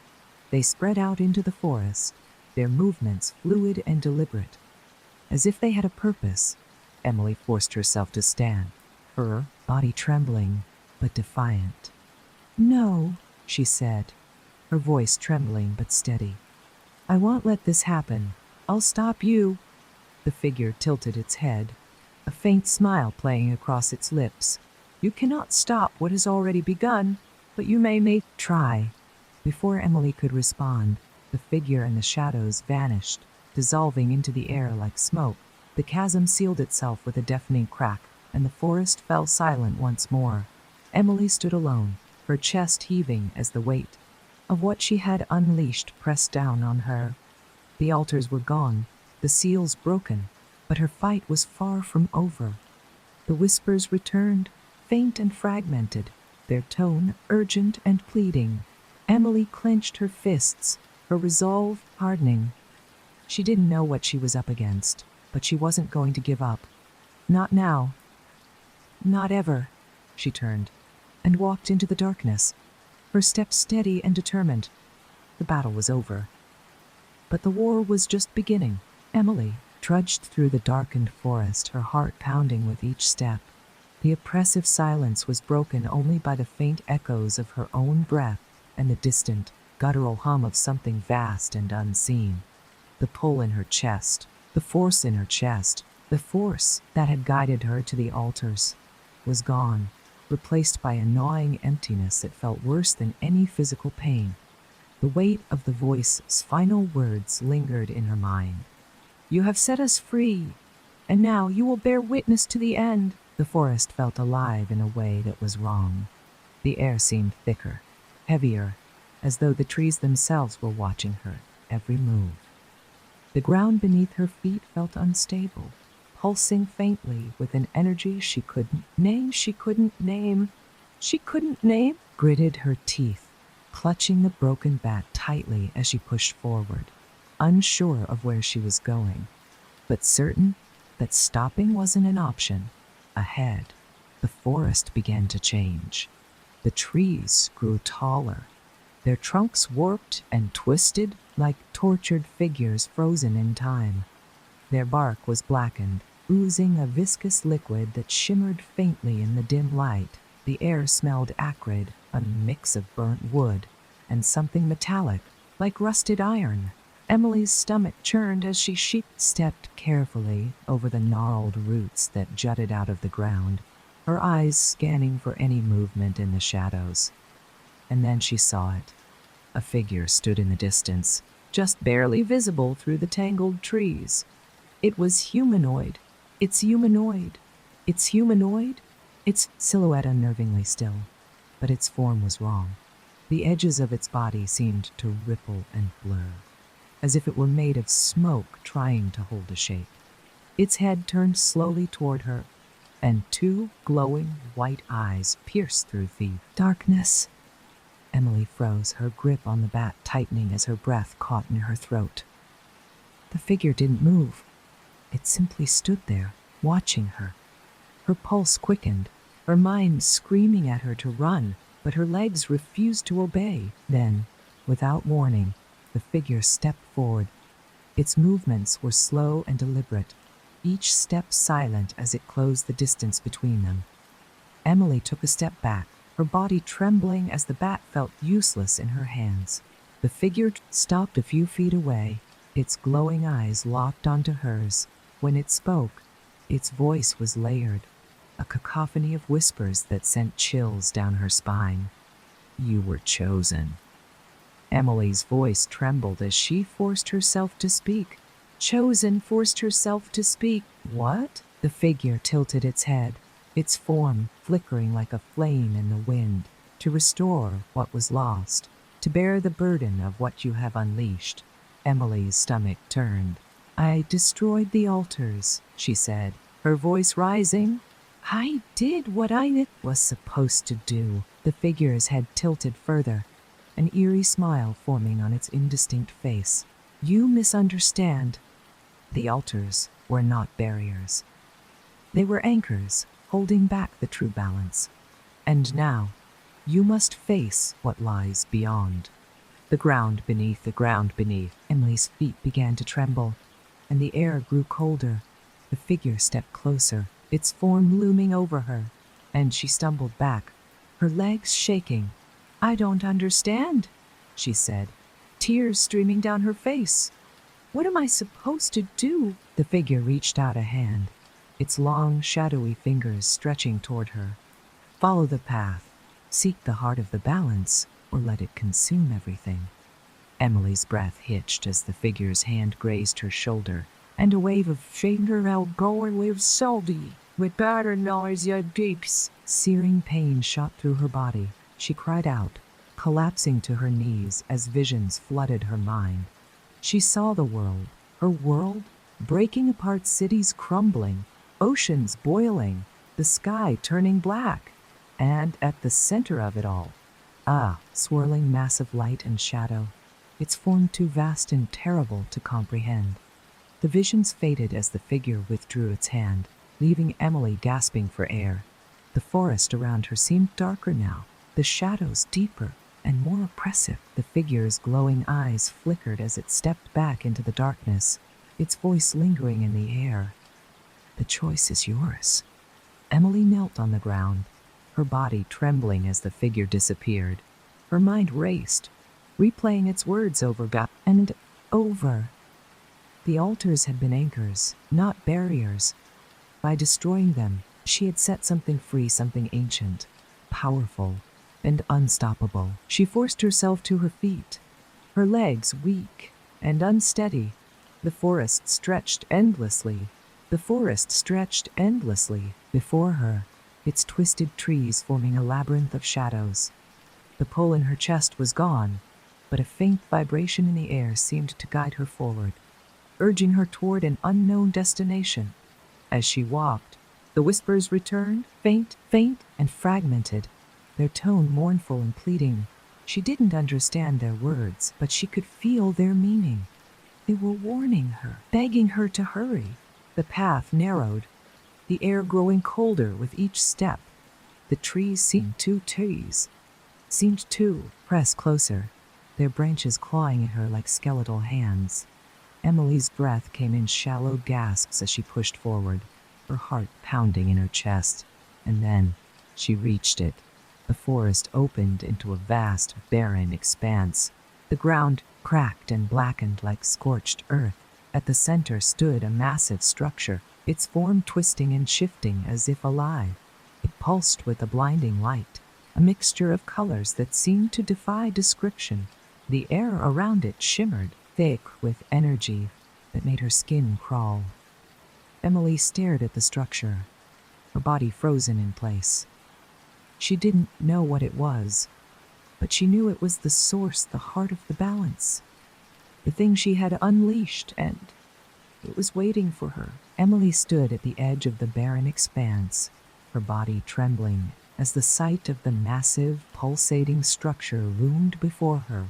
They spread out into the forest, their movements fluid and deliberate. As if they had a purpose, Emily forced herself to stand, her body trembling but defiant. "No," she said, her voice trembling but steady. "I won't let this happen. I'll stop you." The figure tilted its head, a faint smile playing across its lips. "You cannot stop what has already begun, but you may try." Before Emily could respond, the figure and the shadows vanished, dissolving into the air like smoke. The chasm sealed itself with a deafening crack, and the forest fell silent once more. Emily stood alone, her chest heaving as the weight of what she had unleashed pressed down on her. The altars were gone, the seals broken, but her fight was far from over. The whispers returned, faint and fragmented, their tone urgent and pleading. Emily clenched her fists, her resolve hardening. She didn't know what she was up against, but she wasn't going to give up. Not now. Not ever. She turned and walked into the darkness, her steps steady and determined. The battle was over, but the war was just beginning. Emily trudged through the darkened forest, her heart pounding with each step. The oppressive silence was broken only by the faint echoes of her own breath and the distant, guttural hum of something vast and unseen. The pull in her chest, the force in her chest, the force that had guided her to the altars, was gone, replaced by a gnawing emptiness that felt worse than any physical pain. The weight of the voice's final words lingered in her mind. "You have set us free, and now you will bear witness to the end." The forest felt alive in a way that was wrong. The air seemed thicker, heavier, as though the trees themselves were watching her every move. The ground beneath her feet felt unstable, pulsing faintly with an energy she couldn't name, gritted her teeth, clutching the broken bat tightly as she pushed forward, unsure of where she was going, but certain that stopping wasn't an option. Ahead, the forest began to change. The trees grew taller, their trunks warped and twisted like tortured figures frozen in time. Their bark was blackened, oozing a viscous liquid that shimmered faintly in the dim light. The air smelled acrid, a mix of burnt wood and something metallic, like rusted iron. Emily's stomach churned as she stepped carefully over the gnarled roots that jutted out of the ground, her eyes scanning for any movement in the shadows. And then she saw it. A figure stood in the distance, just barely visible through the tangled trees. It was humanoid. It's humanoid. Its silhouette unnervingly still, but its form was wrong. The edges of its body seemed to ripple and blur, as if it were made of smoke trying to hold a shape. Its head turned slowly toward her, and two glowing white eyes pierced through the darkness. Emily froze, her grip on the bat tightening as her breath caught in her throat. The figure didn't move. It simply stood there, watching her. Her pulse quickened, her mind screaming at her to run, but her legs refused to obey. Then, without warning, the figure stepped forward. Its movements were slow and deliberate, each step silent as it closed the distance between them. Emily took a step back, her body trembling as the bat felt useless in her hands. The figure stopped a few feet away, its glowing eyes locked onto hers. When it spoke, its voice was layered, a cacophony of whispers that sent chills down her spine. "You were chosen." Emily's voice trembled as she forced herself to speak. Chosen forced herself to speak. What? The figure tilted its head, its form flickering like a flame in the wind. To restore what was lost, to bear the burden of what you have unleashed. Emily's stomach turned. "I destroyed the altars," she said, her voice rising. "I did what I was supposed to do." The figure's head tilted further, an eerie smile forming on its indistinct face. "You misunderstand. The altars were not barriers. They were anchors, holding back the true balance. And now, you must face what lies beyond." The ground beneath. Emily's feet began to tremble, and the air grew colder. The figure stepped closer, its form looming over her, and she stumbled back, her legs shaking. "I don't understand," she said, tears streaming down her face. "What am I supposed to do?" The figure reached out a hand, its long, shadowy fingers stretching toward her. "Follow the path. Seek the heart of the balance, or let it consume everything." Emily's breath hitched as the figure's hand grazed her shoulder, and a wave of finger out going with salty, with better nausea deeps. Searing pain shot through her body. She cried out, collapsing to her knees as visions flooded her mind. She saw the world, her world, breaking apart, cities crumbling, oceans boiling, the sky turning black, and at the center of it all, a swirling mass of light and shadow, its form too vast and terrible to comprehend. The visions faded as the figure withdrew its hand, leaving Emily gasping for air. The forest around her seemed darker now, the shadows deeper and more oppressive. The figure's glowing eyes flickered as it stepped back into the darkness, its voice lingering in the air. "The choice is yours." Emily knelt on the ground, her body trembling as the figure disappeared. Her mind raced, replaying its words over and over. The altars had been anchors, not barriers. By destroying them, she had set something free, something ancient, powerful, and unstoppable. She forced herself to her feet, her legs weak and unsteady. The forest stretched endlessly. Before her, its twisted trees forming a labyrinth of shadows. The pull in her chest was gone, but a faint vibration in the air seemed to guide her forward, urging her toward an unknown destination. As she walked, the whispers returned, faint, and fragmented, their tone mournful and pleading. She didn't understand their words, but she could feel their meaning. They were warning her, begging her to hurry. The path narrowed, the air growing colder with each step. The trees seemed to press closer, their branches clawing at her like skeletal hands. Emily's breath came in shallow gasps as she pushed forward, her heart pounding in her chest. And then she reached it. The forest opened into a vast, barren expanse. The ground cracked and blackened like scorched earth. At the center stood a massive structure, its form twisting and shifting as if alive. It pulsed with a blinding light, a mixture of colors that seemed to defy description. The air around it shimmered, thick with energy that made her skin crawl. Emily stared at the structure, her body frozen in place. She didn't know what it was, but she knew it was the source, the heart of the balance, the thing she had unleashed, and it was waiting for her. Emily stood at the edge of the barren expanse, her body trembling as the sight of the massive, pulsating structure loomed before her.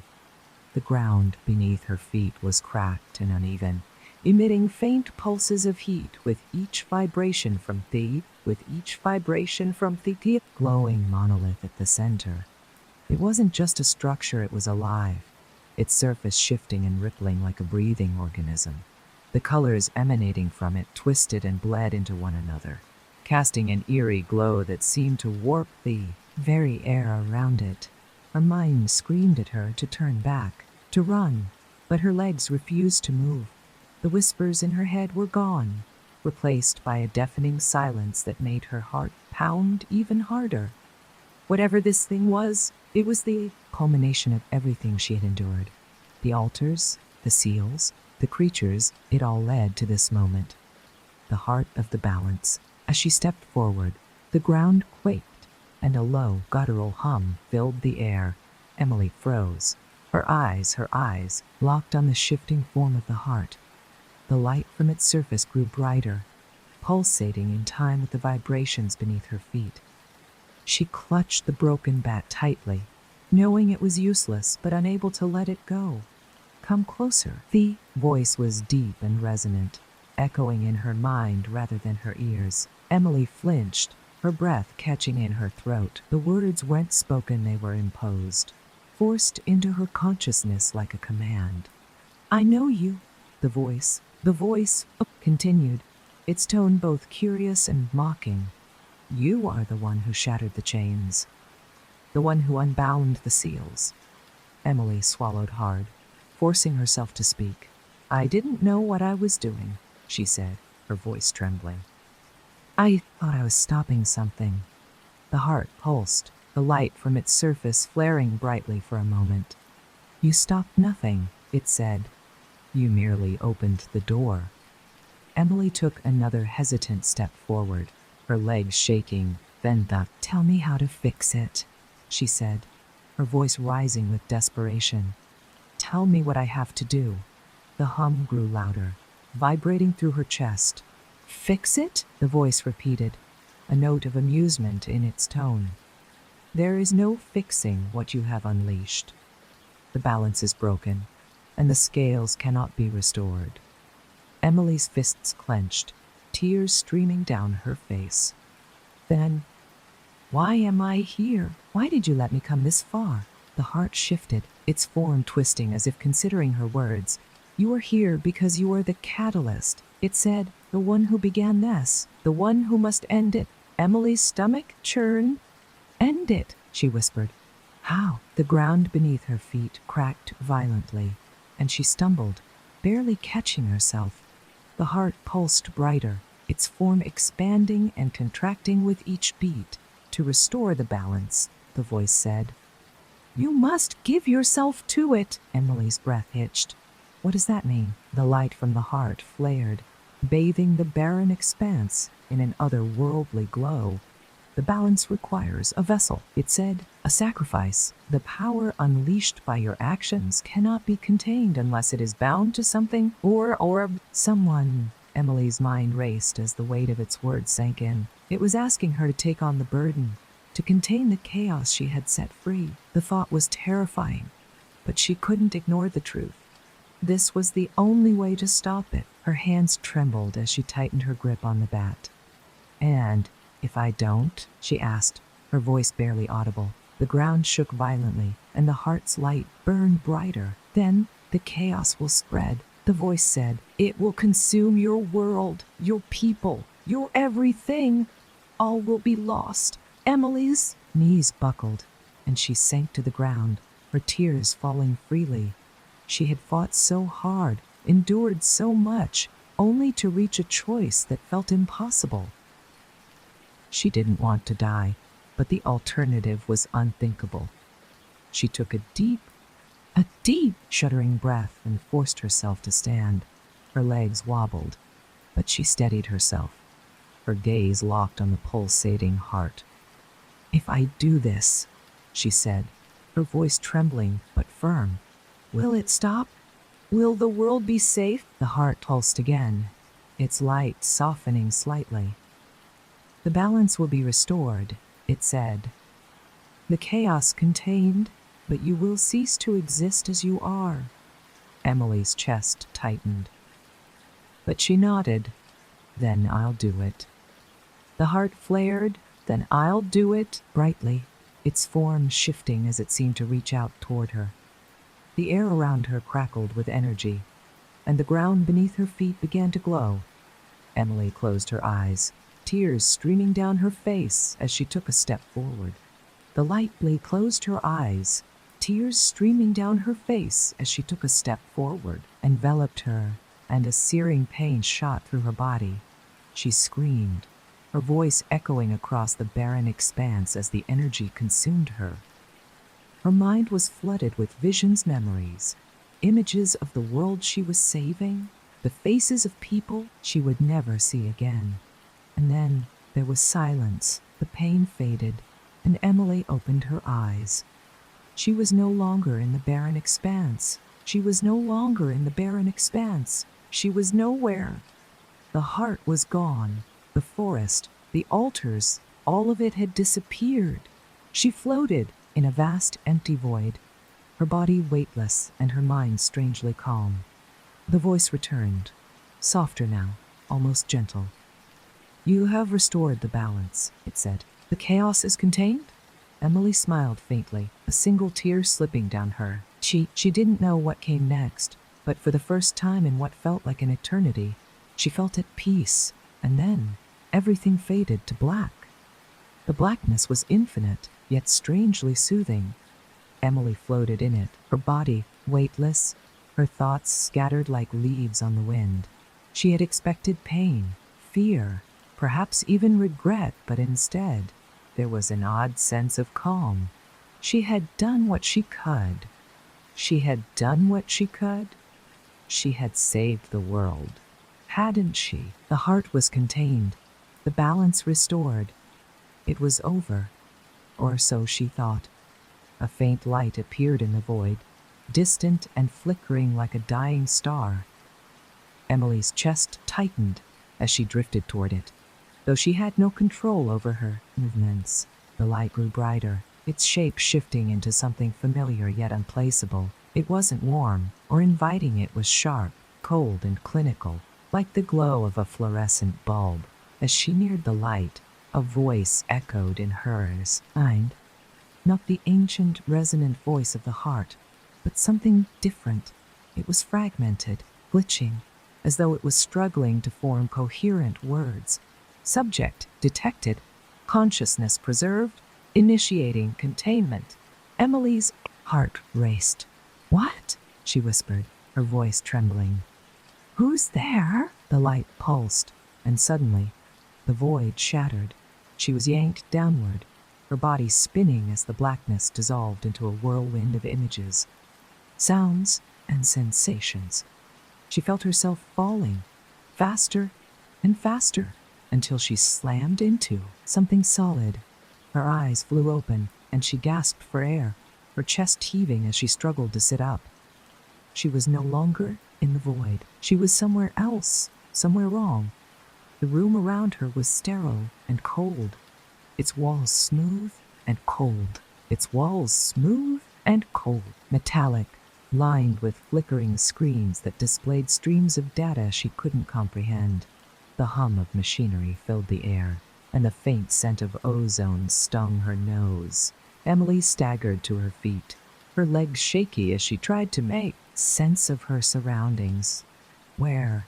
The ground beneath her feet was cracked and uneven, emitting faint pulses of heat with each vibration from the glowing monolith at the center. It wasn't just a structure, it was alive, its surface shifting and rippling like a breathing organism. The colors emanating from it twisted and bled into one another, casting an eerie glow that seemed to warp the very air around it. Her mind screamed at her to turn back, to run, but her legs refused to move. The whispers in her head were gone, replaced by a deafening silence that made her heart pound even harder. Whatever this thing was, it was the culmination of everything she had endured. The altars, the seals, the creatures, it all led to this moment. The heart of the balance. As she stepped forward, the ground quaked, and a low, guttural hum filled the air. Emily froze, her eyes locked on the shifting form of the heart. The light from its surface grew brighter, pulsating in time with the vibrations beneath her feet. She clutched the broken bat tightly, knowing it was useless but unable to let it go. Come closer. The voice was deep and resonant, echoing in her mind rather than her ears. Emily flinched, her breath catching in her throat. The words weren't spoken, they were imposed, forced into her consciousness like a command. I know you, the voice continued, its tone both curious and mocking. You are the one who shattered the chains, the one who unbound the seals. Emily swallowed hard, forcing herself to speak. I didn't know what I was doing, she said, her voice trembling. I thought I was stopping something. The heart pulsed, the light from its surface flaring brightly for a moment. You stopped nothing, it said. You merely opened the door. Emily took another hesitant step forward, her legs shaking. Then tell me how to fix it, she said, her voice rising with desperation. Tell me what I have to do. The hum grew louder, vibrating through her chest. Fix it? The voice repeated, a note of amusement in its tone. There is no fixing what you have unleashed. The balance is broken, and the scales cannot be restored. Emily's fists clenched, tears streaming down her face. Then, why am I here? Why did you let me come this far? The heart shifted, its form twisting as if considering her words. You are here because you are the catalyst, it said, the one who began this, the one who must end it. Emily's stomach churned. End it, she whispered. How? The ground beneath her feet cracked violently, and she stumbled, barely catching herself. The heart pulsed brighter, its form expanding and contracting with each beat. To restore the balance, the voice said. You must give yourself to it. Emily's breath hitched. What does that mean? The light from the heart flared, bathing the barren expanse in an otherworldly glow. The balance requires a vessel, it said, a sacrifice. The power unleashed by your actions cannot be contained unless it is bound to something or someone. Emily's mind raced as the weight of its words sank in. It was asking her to take on the burden, to contain the chaos she had set free. The thought was terrifying, but she couldn't ignore the truth. This was the only way to stop it. Her hands trembled as she tightened her grip on the bat. And if I don't? She asked, her voice barely audible. The ground shook violently, and the heart's light burned brighter. Then the chaos will spread, the voice said. It will consume your world, your people, your everything. All will be lost. Emily's knees buckled, and she sank to the ground, her tears falling freely. She had fought so hard, endured so much, only to reach a choice that felt impossible. She didn't want to die, but the alternative was unthinkable. She took a deep, shuddering breath and forced herself to stand. Her legs wobbled, but she steadied herself, her gaze locked on the pulsating heart. If I do this, she said, her voice trembling but firm. Will it stop? Will the world be safe? The heart pulsed again, its light softening slightly. The balance will be restored, it said. The chaos contained, but you will cease to exist as you are. Emily's chest tightened. But she nodded. Then I'll do it. The heart flared. Then I'll do it, brightly, its form shifting as it seemed to reach out toward her. The air around her crackled with energy, and the ground beneath her feet began to glow. Emily closed her eyes, tears streaming down her face as she took a step forward. The light blade closed her eyes, tears streaming down her face as she took a step forward, enveloped her, and a searing pain shot through her body. She screamed, her voice echoing across the barren expanse as the energy consumed her. Her mind was flooded with visions, memories, images of the world she was saving, the faces of people she would never see again. And then there was silence, the pain faded, and Emily opened her eyes. She was no longer in the barren expanse. She was no longer in the barren expanse. She was nowhere. The heart was gone. The forest, the altars, all of it had disappeared. She floated in a vast empty void, her body weightless and her mind strangely calm. The voice returned, softer now, almost gentle. You have restored the balance, it said. The chaos is contained? Emily smiled faintly, a single tear slipping down her. She didn't know what came next, but for the first time in what felt like an eternity, she felt at peace, and then everything faded to black. The blackness was infinite, yet strangely soothing. Emily floated in it, her body weightless, her thoughts scattered like leaves on the wind. She had expected pain, fear, perhaps even regret, but instead, there was an odd sense of calm. She had done what she could. She had done what she could. She had saved the world. Hadn't she? The heart was contained, the balance restored. It was over, or so she thought. A faint light appeared in the void, distant and flickering like a dying star. Emily's chest tightened as she drifted toward it. Though she had no control over her movements, the light grew brighter, its shape shifting into something familiar yet unplaceable. It wasn't warm or inviting, it was sharp, cold, and clinical, like the glow of a fluorescent bulb. As she neared the light, a voice echoed in hers, not the ancient, resonant voice of the heart, but something different. It was fragmented, glitching, as though it was struggling to form coherent words. Subject detected, consciousness preserved, initiating containment. Emily's heart raced. What? She whispered, her voice trembling. Who's there? The light pulsed, and suddenly, the void shattered. She was yanked downward, her body spinning as the blackness dissolved into a whirlwind of images, sounds, and sensations. She felt herself falling, faster and faster, until she slammed into something solid. Her eyes flew open, and she gasped for air, her chest heaving as she struggled to sit up. She was no longer in the void. She was somewhere else, somewhere wrong. The room around her was sterile and cold, its walls smooth and cold. Its walls smooth and cold, metallic, lined with flickering screens that displayed streams of data she couldn't comprehend. The hum of machinery filled the air, and the faint scent of ozone stung her nose. Emily staggered to her feet, her legs shaky as she tried to make sense of her surroundings. Where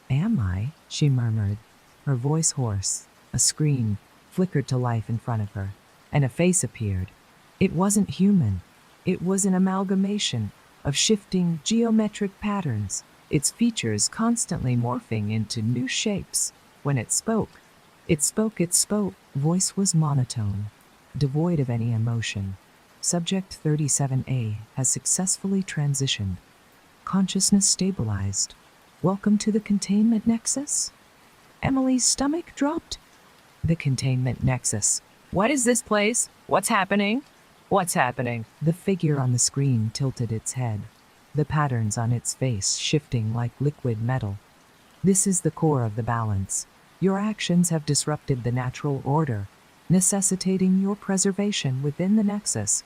am I? She murmured, her voice hoarse. A screen flickered to life in front of her, and a face appeared. It wasn't human. It was an amalgamation of shifting geometric patterns, its features constantly morphing into new shapes. When it spoke. Voice was monotone, devoid of any emotion. Subject 37A has successfully transitioned. Consciousness stabilized. Welcome to the containment nexus? Emily's stomach dropped. The containment nexus. What is this place? What's happening? What's happening? The figure on the screen tilted its head, the patterns on its face shifting like liquid metal. This is the core of the balance. Your actions have disrupted the natural order, necessitating your preservation within the nexus.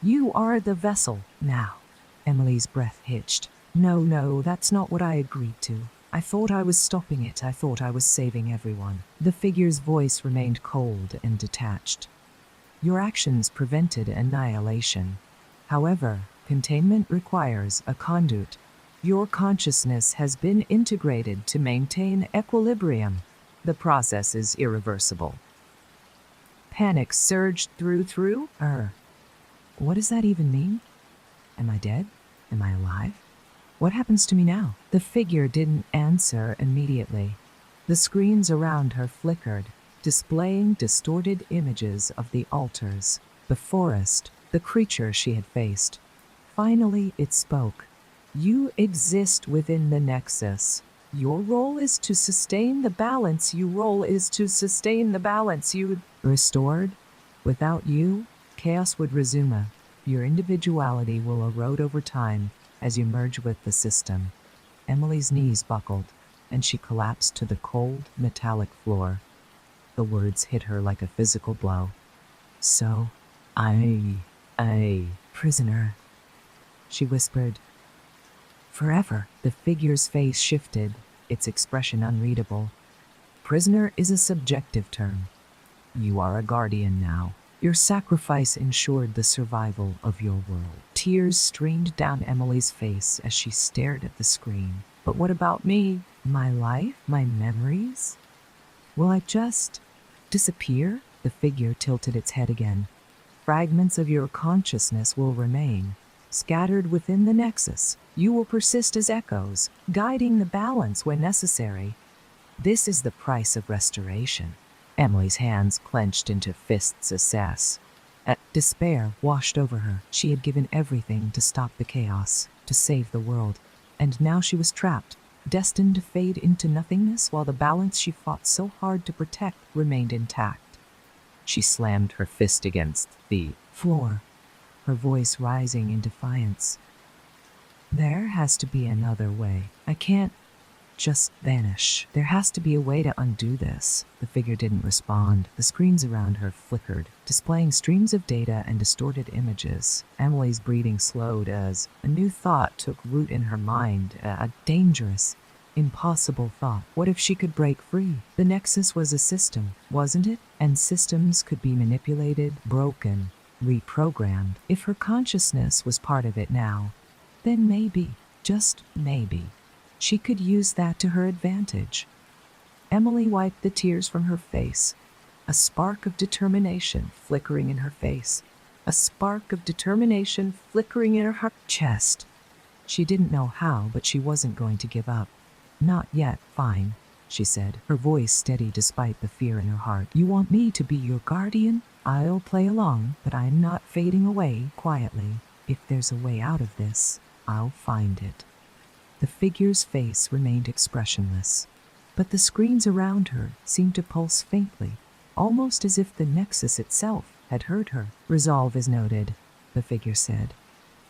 You are the vessel now. Emily's breath hitched. No, that's not what I agreed to. I thought I was stopping it. I thought I was saving everyone. The figure's voice remained cold and detached. Your actions prevented annihilation. However, containment requires a conduit. Your consciousness has been integrated to maintain equilibrium. The process is irreversible. Panic surged through. What does that even mean? Am I dead? Am I alive? What happens to me now? The figure didn't answer immediately. The screens around her flickered, displaying distorted images of the altars, the forest, the creature she had faced. Finally, it spoke. You exist within the nexus. Your role is to sustain the balance. You restored. Without you, chaos would resume. Your individuality will erode over time as you merge with the system. Emily's knees buckled, and she collapsed to the cold, metallic floor. The words hit her like a physical blow. So, prisoner, she whispered. Forever. The figure's face shifted, its expression unreadable. Prisoner is a subjective term. You are a guardian now. Your sacrifice ensured the survival of your world. Tears streamed down Emily's face as she stared at the screen. But what about me? My life? My memories? Will I just disappear? The figure tilted its head again. Fragments of your consciousness will remain, scattered within the nexus. You will persist as echoes, guiding the balance when necessary. This is the price of restoration. Emily's hands clenched into fists assess. Despair washed over her. She had given everything to stop the chaos, to save the world. And now she was trapped, destined to fade into nothingness while the balance she fought so hard to protect remained intact. She slammed her fist against the floor, her voice rising in defiance. There has to be another way. I can't just vanish. There has to be a way to undo this. The figure didn't respond. The screens around her flickered, displaying streams of data and distorted images. Emily's breathing slowed as a new thought took root in her mind, a dangerous, impossible thought. What if she could break free? The Nexus was a system, wasn't it? And systems could be manipulated, broken, reprogrammed. If her consciousness was part of it now, then maybe, just maybe, she could use that to her advantage. Emily wiped the tears from her face, a spark of determination flickering in her face, a spark of determination flickering in her chest. She didn't know how, but she wasn't going to give up. Not yet. Fine, she said, her voice steady despite the fear in her heart. You want me to be your guardian? I'll play along, but I'm not fading away quietly. If there's a way out of this, I'll find it. The figure's face remained expressionless, but the screens around her seemed to pulse faintly, almost as if the Nexus itself had heard her. Resolve is noted, the figure said.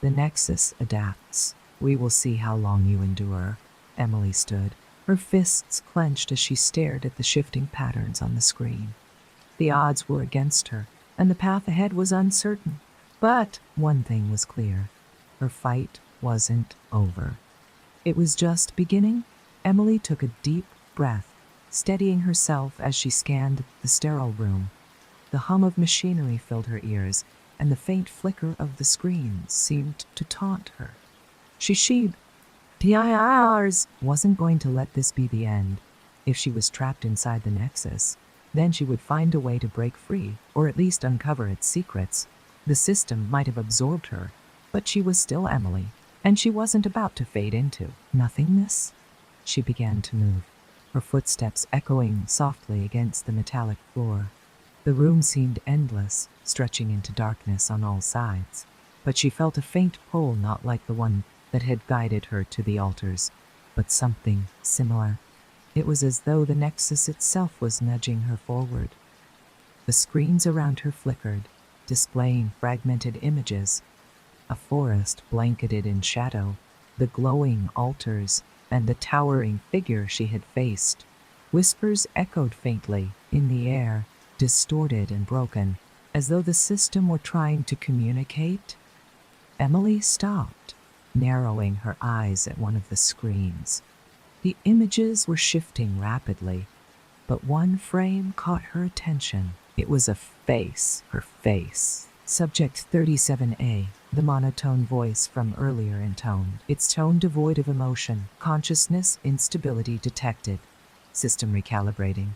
The Nexus adapts. We will see how long you endure. Emily stood, her fists clenched as she stared at the shifting patterns on the screen. The odds were against her, and the path ahead was uncertain. But one thing was clear. Her fight wasn't over. It was just beginning. Emily took a deep breath, steadying herself as she scanned the sterile room. The hum of machinery filled her ears, and the faint flicker of the screens seemed to taunt her. She wasn't going to let this be the end. If she was trapped inside the Nexus, then she would find a way to break free, or at least uncover its secrets. The system might have absorbed her, but she was still Emily, and she wasn't about to fade into nothingness. She began to move, her footsteps echoing softly against the metallic floor. The room seemed endless, stretching into darkness on all sides, but she felt a faint pull not like the one that had guided her to the altars, but something similar. It was as though the Nexus itself was nudging her forward. The screens around her flickered, displaying fragmented images. A forest blanketed in shadow, the glowing altars, and the towering figure she had faced. Whispers echoed faintly in the air, distorted and broken, as though the system were trying to communicate. Emily stopped, narrowing her eyes at one of the screens. The images were shifting rapidly, but one frame caught her attention. It was a face, her face. Subject 37A, the monotone voice from earlier intoned, its tone devoid of emotion. Consciousness instability detected. System recalibrating.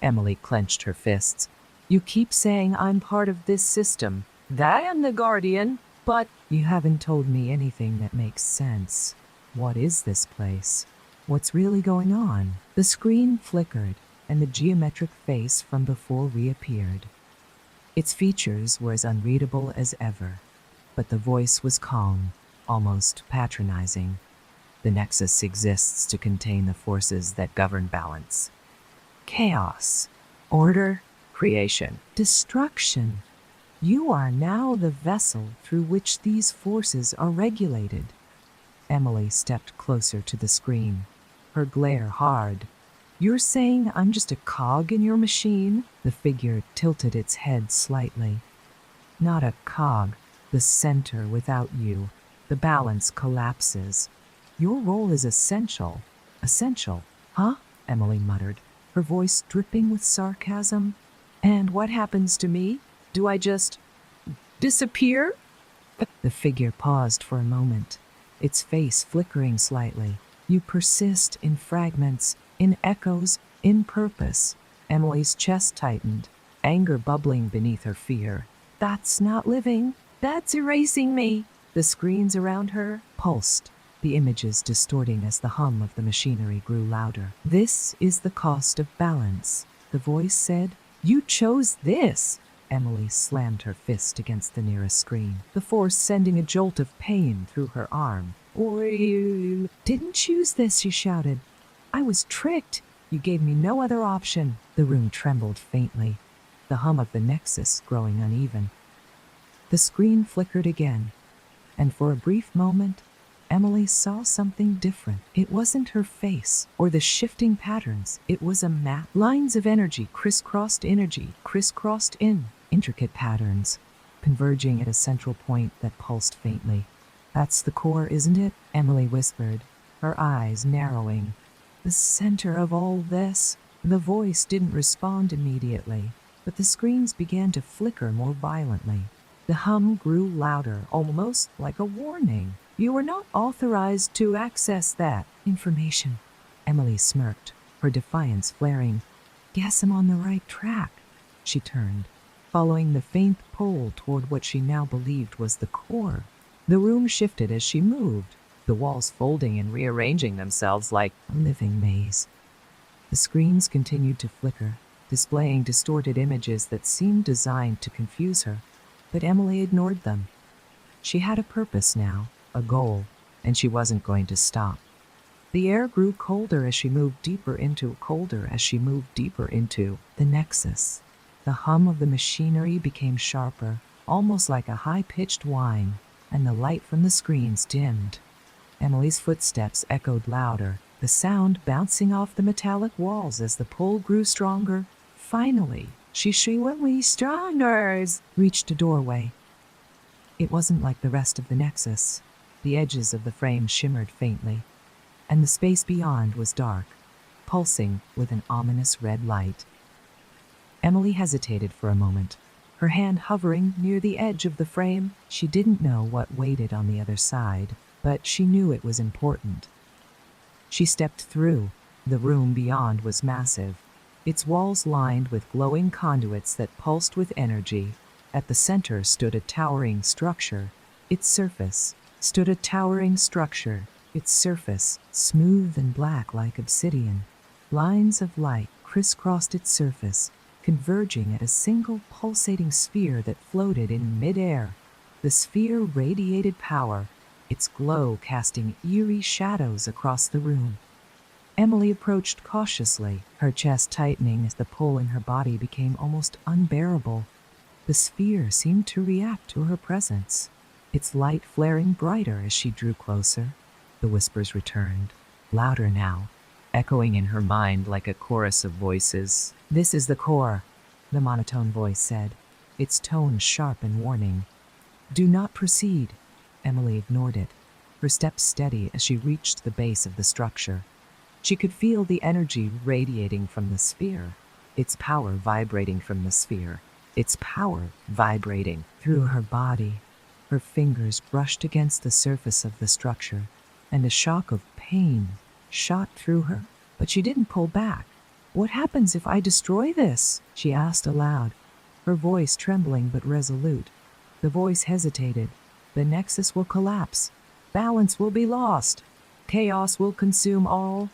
Emily clenched her fists. You keep saying I'm part of this system, that I am the guardian, but you haven't told me anything that makes sense. What is this place? What's really going on? The screen flickered, and the geometric face from before reappeared. Its features were as unreadable as ever, but the voice was calm, almost patronizing. The Nexus exists to contain the forces that govern balance. Chaos, order, creation, destruction. You are now the vessel through which these forces are regulated. Emily stepped closer to the screen, her glare hard. You're saying I'm just a cog in your machine? The figure tilted its head slightly. Not a cog, the center without you. The balance collapses. Your role is essential. Essential, huh? Emily muttered, her voice dripping with sarcasm. And what happens to me? Do I just disappear? The figure paused for a moment, its face flickering slightly. You persist in fragments, in echoes, in purpose. Emily's chest tightened, anger bubbling beneath her fear. That's not living. That's erasing me. The screens around her pulsed, the images distorting as the hum of the machinery grew louder. This is the cost of balance, the voice said. You chose this. Emily slammed her fist against the nearest screen, the force sending a jolt of pain through her arm. You didn't choose this, she shouted. I was tricked. You gave me no other option. The room trembled faintly, the hum of the Nexus growing uneven. The screen flickered again, and for a brief moment, Emily saw something different. It wasn't her face or the shifting patterns. It was a map. Lines of energy, crisscrossed in intricate patterns, converging at a central point that pulsed faintly. That's the core, isn't it? Emily whispered, her eyes narrowing. The center of all this. The voice didn't respond immediately, but the screens began to flicker more violently. The hum grew louder, almost like a warning. You were not authorized to access that information. Emily smirked, her defiance flaring. Guess I'm on the right track. She turned, following the faint pull toward what she now believed was the core. The room shifted as she moved, the walls folding and rearranging themselves like a living maze. The screens continued to flicker, displaying distorted images that seemed designed to confuse her, but Emily ignored them. She had a purpose now, a goal, and she wasn't going to stop. The air grew colder as she moved deeper into the Nexus. The hum of the machinery became sharper, almost like a high-pitched whine, and the light from the screens dimmed. Emily's footsteps echoed louder, the sound bouncing off the metallic walls as the pull grew stronger. Finally, she reached a doorway. It wasn't like the rest of the Nexus. The edges of the frame shimmered faintly, and the space beyond was dark, pulsing with an ominous red light. Emily hesitated for a moment, her hand hovering near the edge of the frame. She didn't know what waited on the other side, but she knew it was important. She stepped through. The room beyond was massive, its walls lined with glowing conduits that pulsed with energy. At the center stood a towering structure. Its surface, smooth and black like obsidian. Lines of light crisscrossed its surface, converging at a single pulsating sphere that floated in midair. The sphere radiated power, its glow casting eerie shadows across the room. Emily approached cautiously, her chest tightening as the pull in her body became almost unbearable. The sphere seemed to react to her presence, its light flaring brighter as she drew closer. The whispers returned, louder now, echoing in her mind like a chorus of voices. "This is the core," the monotone voice said, its tone sharp and warning. "Do not proceed." Emily ignored it, her steps steady as she reached the base of the structure. She could feel the energy radiating from the sphere, its power vibrating from the sphere, its power vibrating through her body. Her fingers brushed against the surface of the structure, and a shock of pain shot through her, but she didn't pull back. "What happens if I destroy this?" she asked aloud, her voice trembling but resolute. The voice hesitated. "The nexus will collapse. Balance will be lost. Chaos will consume all."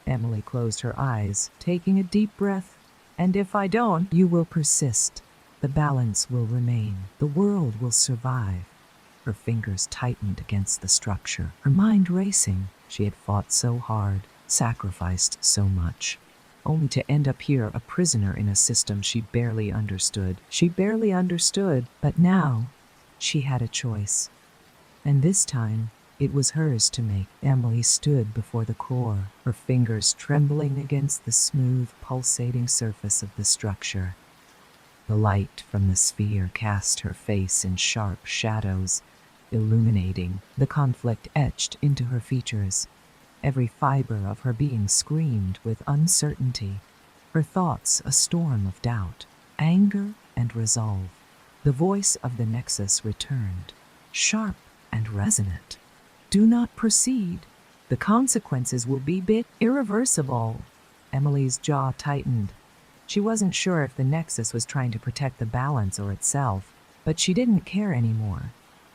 Emily closed her eyes, taking a deep breath. "And if I don't, you will persist. The balance will remain. The world will survive." Her fingers tightened against the structure, her mind racing. She had fought so hard, sacrificed so much, only to end up here a prisoner in a system she barely understood. But now she had a choice. And this time, it was hers to make. Emily stood before the core, her fingers trembling against the smooth, pulsating surface of the structure. The light from the sphere cast her face in sharp shadows, illuminating. The conflict etched into her features. Every fiber of her being screamed with uncertainty, her thoughts a storm of doubt, anger, and resolve. The voice of the Nexus returned, sharp and resonant. "Do not proceed. The consequences will be irreversible." Emily's jaw tightened. She wasn't sure if the Nexus was trying to protect the balance or itself, but she didn't care anymore.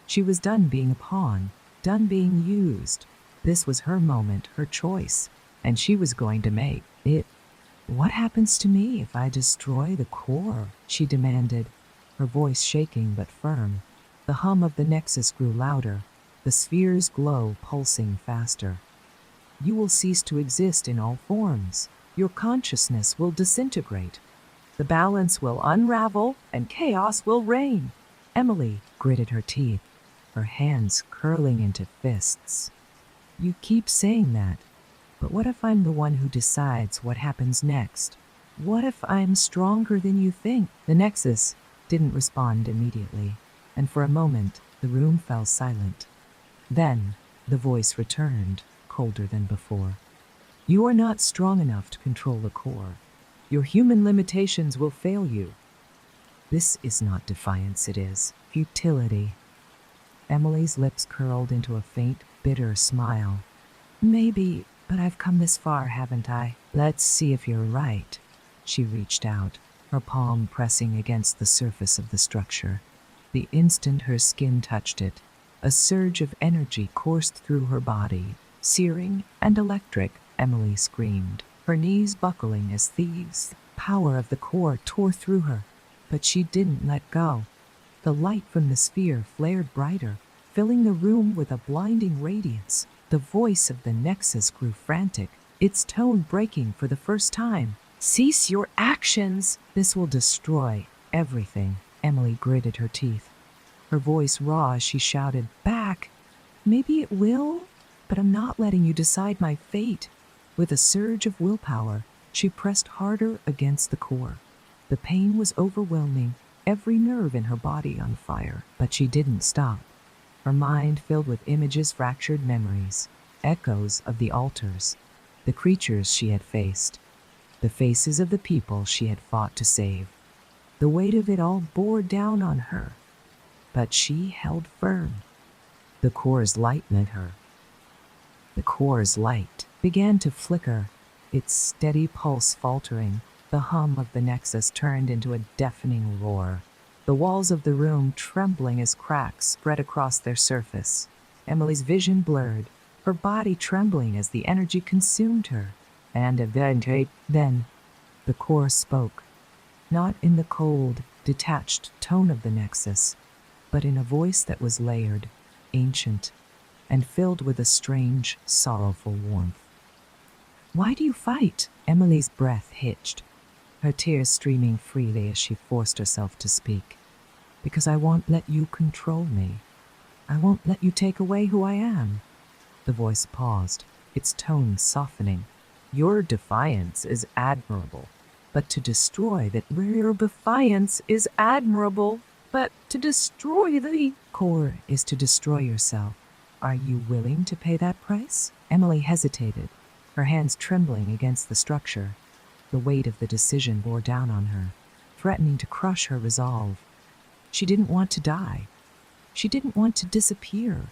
She was done being a pawn, done being used. This was her moment, her choice, and she was going to make it. "What happens to me if I destroy the core?" she demanded, her voice shaking but firm. The hum of the Nexus grew louder, the sphere's glow pulsing faster. "You will cease to exist in all forms. Your consciousness will disintegrate. The balance will unravel and chaos will reign." Emily gritted her teeth, her hands curling into fists. "You keep saying that, but what if I'm the one who decides what happens next? What if I'm stronger than you think?" The Nexus didn't respond immediately, and for a moment the room fell silent. Then the voice returned, colder than before. "You are not strong enough to control the core. Your human limitations will fail you." "This is not defiance, it is futility." Emily's lips curled into a faint, bitter smile. "Maybe, but I've come this far, haven't I? Let's see if you're right." She reached out, her palm pressing against the surface of the structure. The instant her skin touched it, a surge of energy coursed through her body, searing and electric. Emily screamed, her knees buckling as the power of the core tore through her. But she didn't let go. The light from the sphere flared brighter, filling the room with a blinding radiance. The voice of the Nexus grew frantic, its tone breaking for the first time. "Cease your actions! This will destroy everything." Emily gritted her teeth, her voice raw as she shouted back. "Maybe it will, but I'm not letting you decide my fate." With a surge of willpower, she pressed harder against the core. The pain was overwhelming, every nerve in her body on fire, but she didn't stop. Her mind filled with images, fractured memories, echoes of the altars, the creatures she had faced, the faces of the people she had fought to save. The weight of it all bore down on her, but she held firm. The core's light lit her. The core's light began to flicker, its steady pulse faltering. The hum of the Nexus turned into a deafening roar, the walls of the room trembling as cracks spread across their surface. Emily's vision blurred, her body trembling as the energy consumed her. And eventually, then, the core spoke, not in the cold, detached tone of the Nexus, but in a voice that was layered, ancient, and filled with a strange, sorrowful warmth. "Why do you fight?" Emily's breath hitched. her tears streaming freely as she forced herself to speak. Because I won't let you control me. I won't let you take away who I am. The voice paused, its tone softening. Your defiance is admirable, but to destroy that your defiance is admirable, but to destroy the core is to destroy yourself. Are you willing to pay that price? Emily hesitated, her hands trembling against the structure. The weight of the decision bore down on her, threatening to crush her resolve. She didn't want to die. She didn't want to disappear.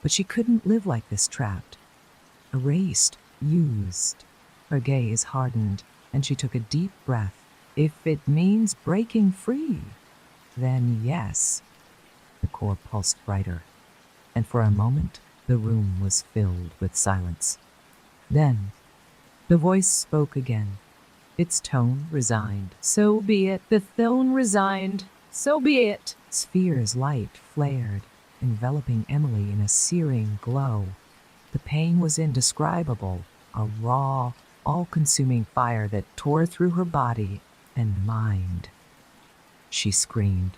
But she couldn't live like this, trapped. Erased, used. Her gaze hardened, and she took a deep breath. If it means breaking free, then yes. The core pulsed brighter, and for a moment the room was filled with silence. Then the voice spoke again, its tone resigned. So be it. The tone resigned. So be it. Sphere's light flared, enveloping Emily in a searing glow. The pain was indescribable, a raw, all-consuming fire that tore through her body and mind. She screamed,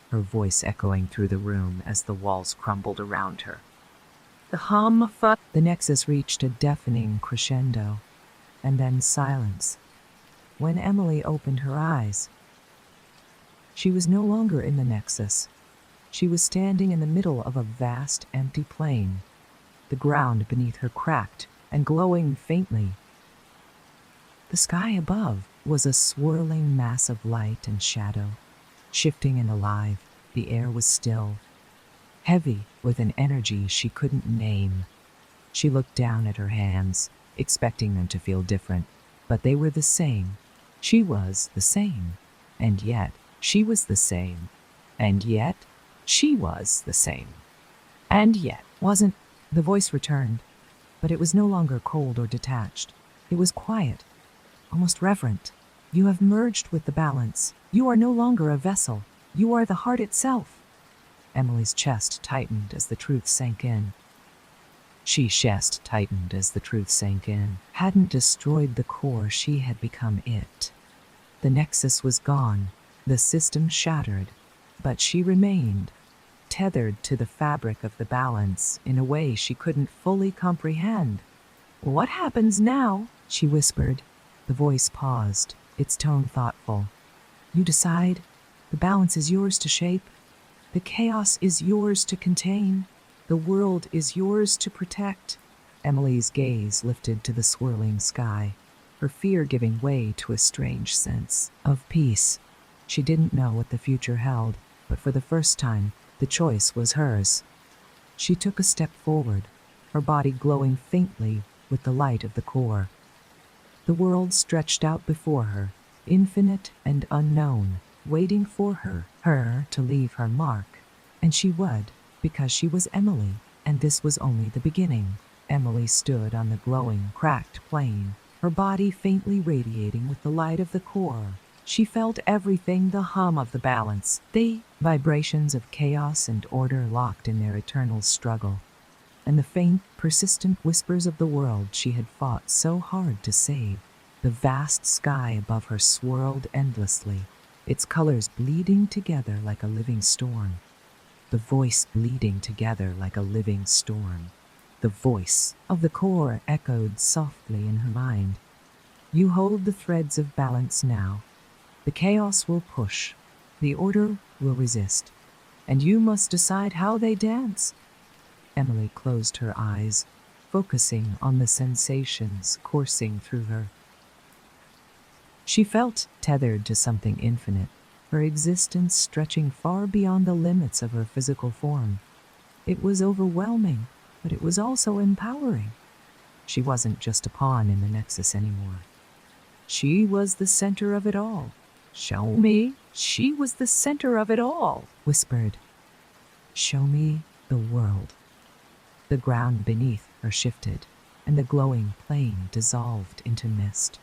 her voice echoing through the room as the walls crumbled around her. The nexus reached a deafening crescendo, and then silence. When Emily opened her eyes, she was no longer in the nexus. She was standing in the middle of a vast, empty plain. The ground beneath her cracked and glowing faintly. The sky above was a swirling mass of light and shadow, shifting and alive. The air was still, heavy with an energy she couldn't name. She looked down at her hands, expecting them to feel different, but they were the same. She was the same, and yet she was the same, and yet she was the same, and yet wasn't. The voice returned, but it was no longer cold or detached. It was quiet, almost reverent. You have merged with the balance. You are no longer a vessel. You are the heart itself. Emily's chest tightened as the truth sank in. Hadn't destroyed the core, she had become it. The nexus was gone, the system shattered, but she remained, tethered to the fabric of the balance in a way she couldn't fully comprehend. What happens now? She whispered. The voice paused, its tone thoughtful. You decide. The balance is yours to shape. The chaos is yours to contain. The world is yours to protect. Emily's gaze lifted to the swirling sky, her fear giving way to a strange sense of peace. She didn't know what the future held, but for the first time, the choice was hers. She took a step forward, her body glowing faintly with the light of the core. The world stretched out before her, infinite and unknown, waiting for her to leave her mark. And she would, because she was Emily, and this was only the beginning. Emily stood on the glowing, cracked plain, her body faintly radiating with the light of the core. She felt everything, the hum of the balance, the vibrations of chaos and order locked in their eternal struggle, and the faint, persistent whispers of the world she had fought so hard to save. The vast sky above her swirled endlessly, its colors bleeding together like a living storm. The voice bleeding together like a living storm. The voice of the core echoed softly in her mind. You hold the threads of balance now. The chaos will push, the order will resist, and you must decide how they dance. Emily closed her eyes, focusing on the sensations coursing through her. She felt tethered to something infinite, her existence stretching far beyond the limits of her physical form. It was overwhelming, but it was also empowering. She wasn't just a pawn in the nexus anymore. She was the center of it all. Show me. She was the center of it all, whispered. Show me the world. The ground beneath her shifted, and the glowing plain dissolved into mist.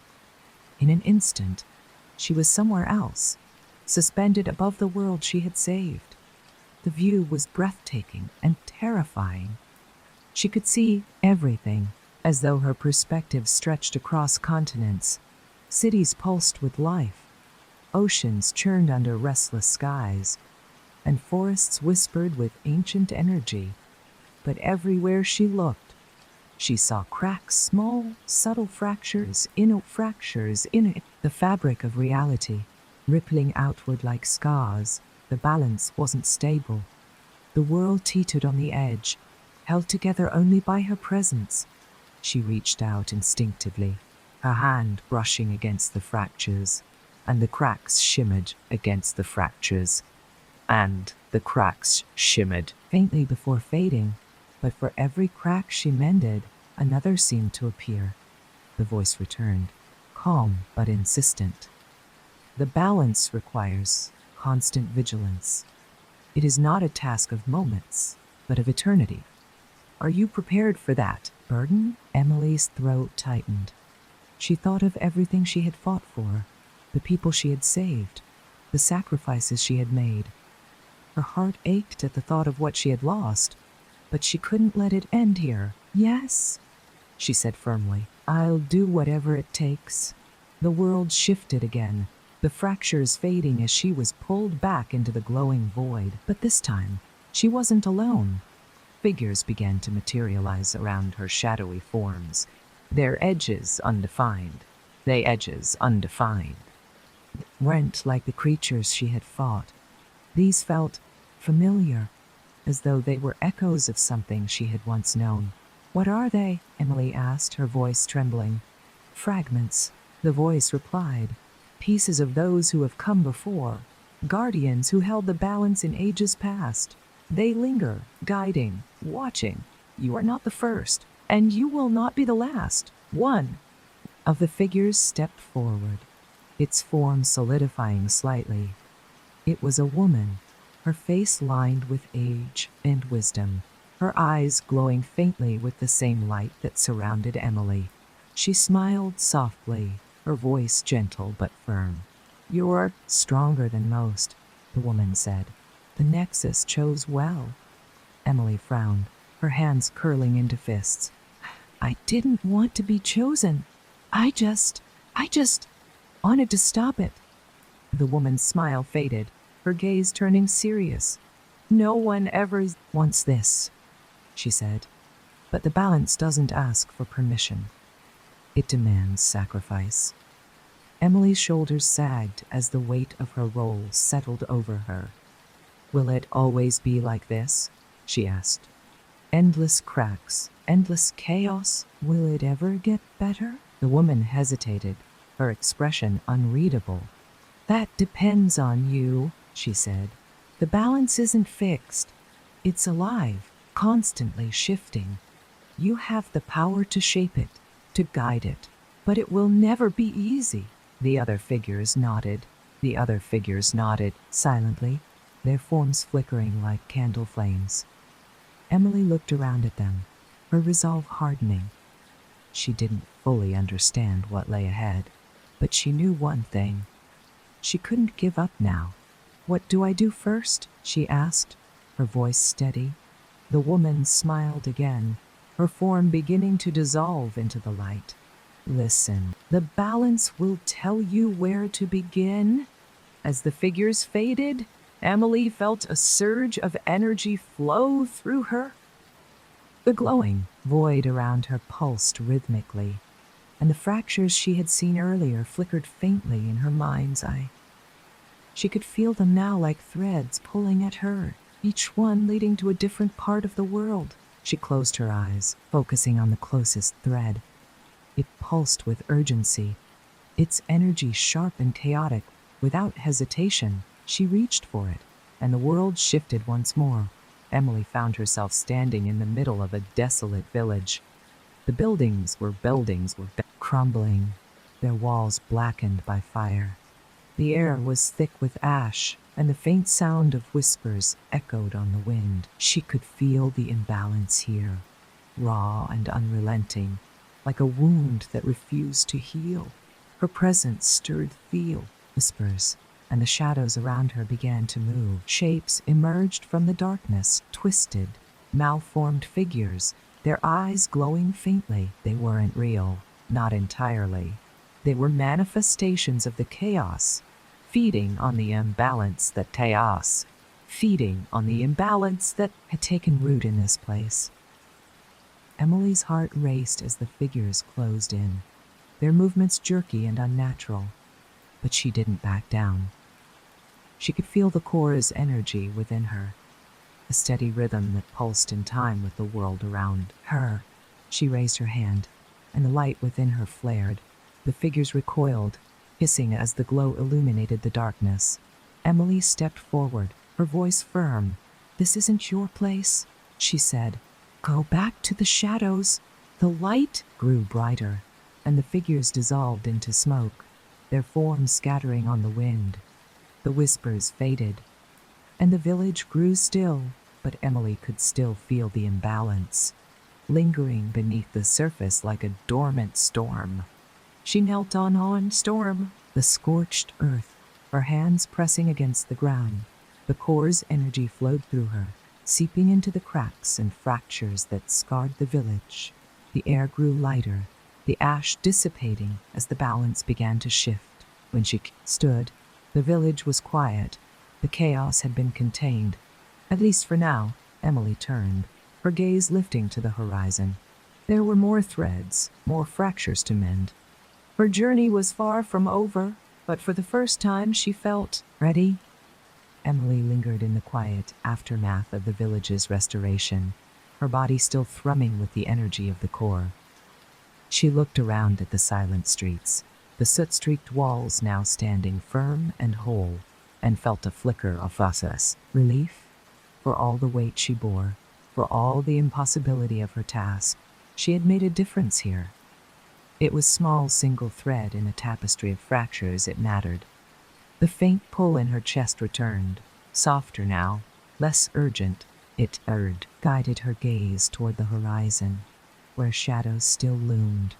In an instant, she was somewhere else, suspended above the world she had saved. The view was breathtaking and terrifying. She could see everything, as though her perspective stretched across continents. Cities pulsed with life. Oceans churned under restless skies, and forests whispered with ancient energy. But everywhere she looked, she saw cracks, small, subtle fractures in it, the fabric of reality, rippling outward like scars. The balance wasn't stable. The world teetered on the edge, held together only by her presence. She reached out instinctively, her hand brushing against the fractures, and the cracks shimmered against the fractures. And the cracks shimmered faintly before fading, but for every crack she mended, another seemed to appear. The voice returned, calm but insistent. The balance requires constant vigilance. It is not a task of moments, but of eternity. Are you prepared for that burden? Emily's throat tightened. She thought of everything she had fought for, the people she had saved, the sacrifices she had made. Her heart ached at the thought of what she had lost, but she couldn't let it end here. Yes, she said firmly. I'll do whatever it takes. The world shifted again, the fractures fading as she was pulled back into the glowing void. But this time, she wasn't alone. Figures began to materialize around her shadowy forms, their edges undefined. Weren't like the creatures she had fought. These felt familiar, as though they were echoes of something she had once known. What are they? Emily asked, her voice trembling. Fragments, the voice replied. Pieces of those who have come before, guardians who held the balance in ages past. They linger, guiding, watching. You are not the first, and you will not be the last. One of the figures stepped forward, its form solidifying slightly. It was a woman, her face lined with age and wisdom, her eyes glowing faintly with the same light that surrounded Emily. She smiled softly, her voice gentle but firm. You're stronger than most, the woman said. The Nexus chose well. Emily frowned, her hands curling into fists. I didn't want to be chosen. I just wanted to stop it. The woman's smile faded, her gaze turning serious. No one ever wants this, she said. But the balance doesn't ask for permission. It demands sacrifice. Emily's shoulders sagged as the weight of her role settled over her. Will it always be like this? She asked. Endless cracks, endless chaos. Will it ever get better? The woman hesitated, her expression unreadable. That depends on you, she said. The balance isn't fixed. It's alive, constantly shifting. You have the power to shape it, to guide it, but it will never be easy. The other figures nodded silently, their forms flickering like candle flames. Emily looked around at them, her resolve hardening. She didn't fully understand what lay ahead, but she knew one thing. She couldn't give up now. What do I do first? She asked, her voice steady. The woman smiled again, her form beginning to dissolve into the light. Listen, the balance will tell you where to begin. As the figures faded, Emily felt a surge of energy flow through her. The glowing void around her pulsed rhythmically, and the fractures she had seen earlier flickered faintly in her mind's eye. She could feel them now like threads pulling at her, each one leading to a different part of the world. She closed her eyes, focusing on the closest thread. It pulsed with urgency, its energy sharp and chaotic. Without hesitation, she reached for it, and the world shifted once more. Emily found herself standing in the middle of a desolate village. The buildings were crumbling, their walls blackened by fire. The air was thick with ash, and the faint sound of whispers echoed on the wind. She could feel the imbalance here, raw and unrelenting, like a wound that refused to heal. Her presence stirred the whispers, and the shadows around her began to move. Shapes emerged from the darkness, twisted, malformed figures, their eyes glowing faintly. They weren't real, not entirely. They were manifestations of the chaos, feeding on the imbalance that had taken root in this place. Emily's heart raced as the figures closed in, their movements jerky and unnatural, but she didn't back down. She could feel the core's energy within her, a steady rhythm that pulsed in time with the world around her. She raised her hand, and the light within her flared. The figures recoiled, hissing as the glow illuminated the darkness. Emily stepped forward, her voice firm. "This isn't your place," she said. "Go back to the shadows." The light grew brighter, and the figures dissolved into smoke, their forms scattering on the wind. The whispers faded, and the village grew still, but Emily could still feel the imbalance, lingering beneath the surface like a dormant storm. She knelt on storm, the scorched earth, her hands pressing against the ground. The core's energy flowed through her, seeping into the cracks and fractures that scarred the village. The air grew lighter, the ash dissipating as the balance began to shift. When she stood, the village was quiet. The chaos had been contained. At least for now. Emily turned, her gaze lifting to the horizon. There were more threads, more fractures to mend. Her journey was far from over, but for the first time she felt ready. Emily lingered in the quiet aftermath of the village's restoration, her body still thrumming with the energy of the core. She looked around at the silent streets, the soot-streaked walls now standing firm and whole, and felt a flicker of relief for all the weight she bore, for all the impossibility of her task. She had made a difference here. It was small single thread in a tapestry of fractures it mattered. The faint pull in her chest returned, softer now, less urgent. It guided her gaze toward the horizon, where shadows still loomed,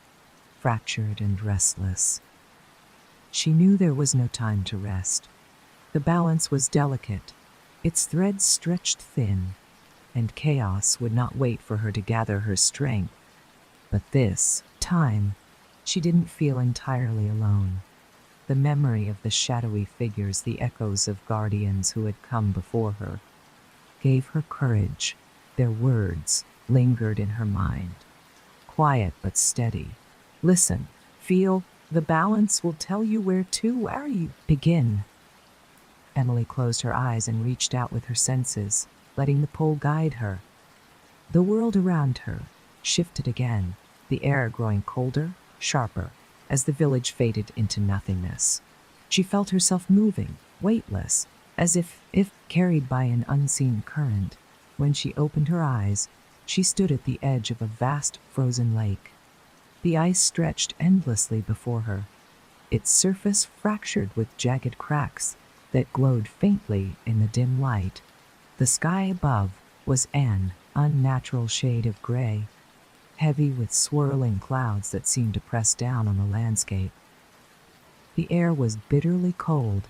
fractured and restless. She knew there was no time to rest. The balance was delicate, its threads stretched thin, and chaos would not wait for her to gather her strength. But this time, she didn't feel entirely alone. The memory of the shadowy figures, the echoes of guardians who had come before her, gave her courage. Their words lingered in her mind, quiet but steady. "Listen, feel, the balance will tell you where you begin." Emily closed her eyes and reached out with her senses, letting the pull guide her. The world around her shifted again, the air growing colder, sharper, as the village faded into nothingness. She felt herself moving, weightless, as if carried by an unseen current. When she opened her eyes, she stood at the edge of a vast frozen lake. The ice stretched endlessly before her, its surface fractured with jagged cracks that glowed faintly in the dim light. The sky above was an unnatural shade of gray, heavy with swirling clouds that seemed to press down on the landscape. The air was bitterly cold,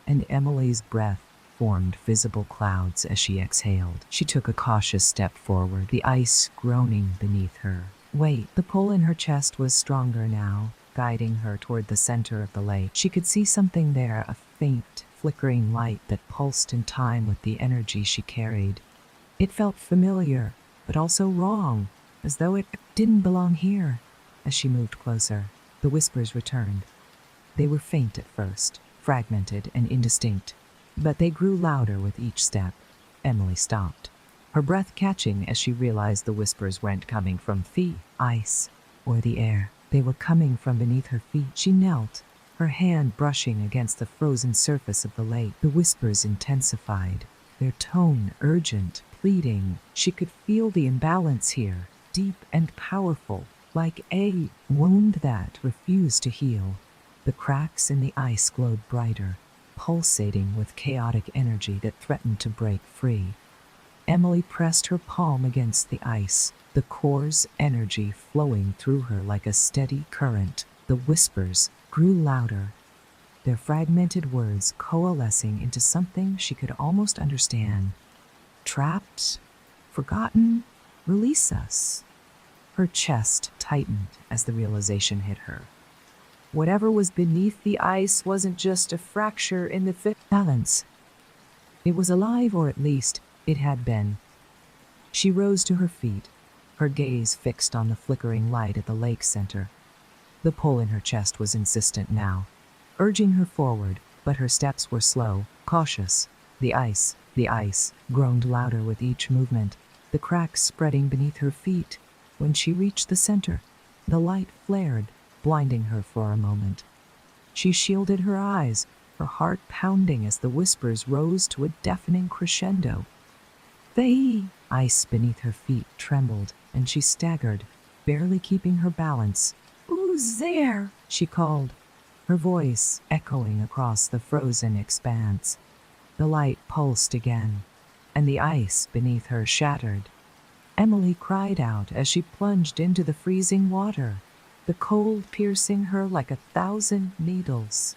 and Emily's breath formed visible clouds as she exhaled. She took a cautious step forward, the ice groaning beneath her. Wait, the pull in her chest was stronger now, guiding her toward the center of the lake. She could see something there, a faint, flickering light that pulsed in time with the energy she carried. It felt familiar, but also wrong, as though it didn't belong here. As she moved closer, the whispers returned. They were faint at first, fragmented and indistinct, but they grew louder with each step. Emily stopped, her breath catching as she realized the whispers weren't coming from the ice or the air. They were coming from beneath her feet. She knelt, her hand brushing against the frozen surface of the lake. The whispers intensified, their tone urgent, pleading. She could feel the imbalance here, deep and powerful, like a wound that refused to heal. The cracks in the ice glowed brighter, pulsating with chaotic energy that threatened to break free. Emily pressed her palm against the ice, the core's energy flowing through her like a steady current. The whispers grew louder, their fragmented words coalescing into something she could almost understand. Trapped, forgotten, release us. Her chest tightened as the realization hit her. Whatever was beneath the ice wasn't just a fracture in the balance. It was alive, or at least it had been. She rose to her feet, her gaze fixed on the flickering light at the lake center. The pull in her chest was insistent now, urging her forward, but her steps were slow, cautious. The ice, groaned louder with each movement, the cracks spreading beneath her feet. When she reached the center, the light flared, blinding her for a moment. She shielded her eyes, her heart pounding as the whispers rose to a deafening crescendo. The ice beneath her feet trembled, and she staggered, barely keeping her balance. "Who's there?" she called, her voice echoing across the frozen expanse. The light pulsed again, and the ice beneath her shattered. Emily cried out as she plunged into the freezing water, the cold piercing her like 1,000 needles.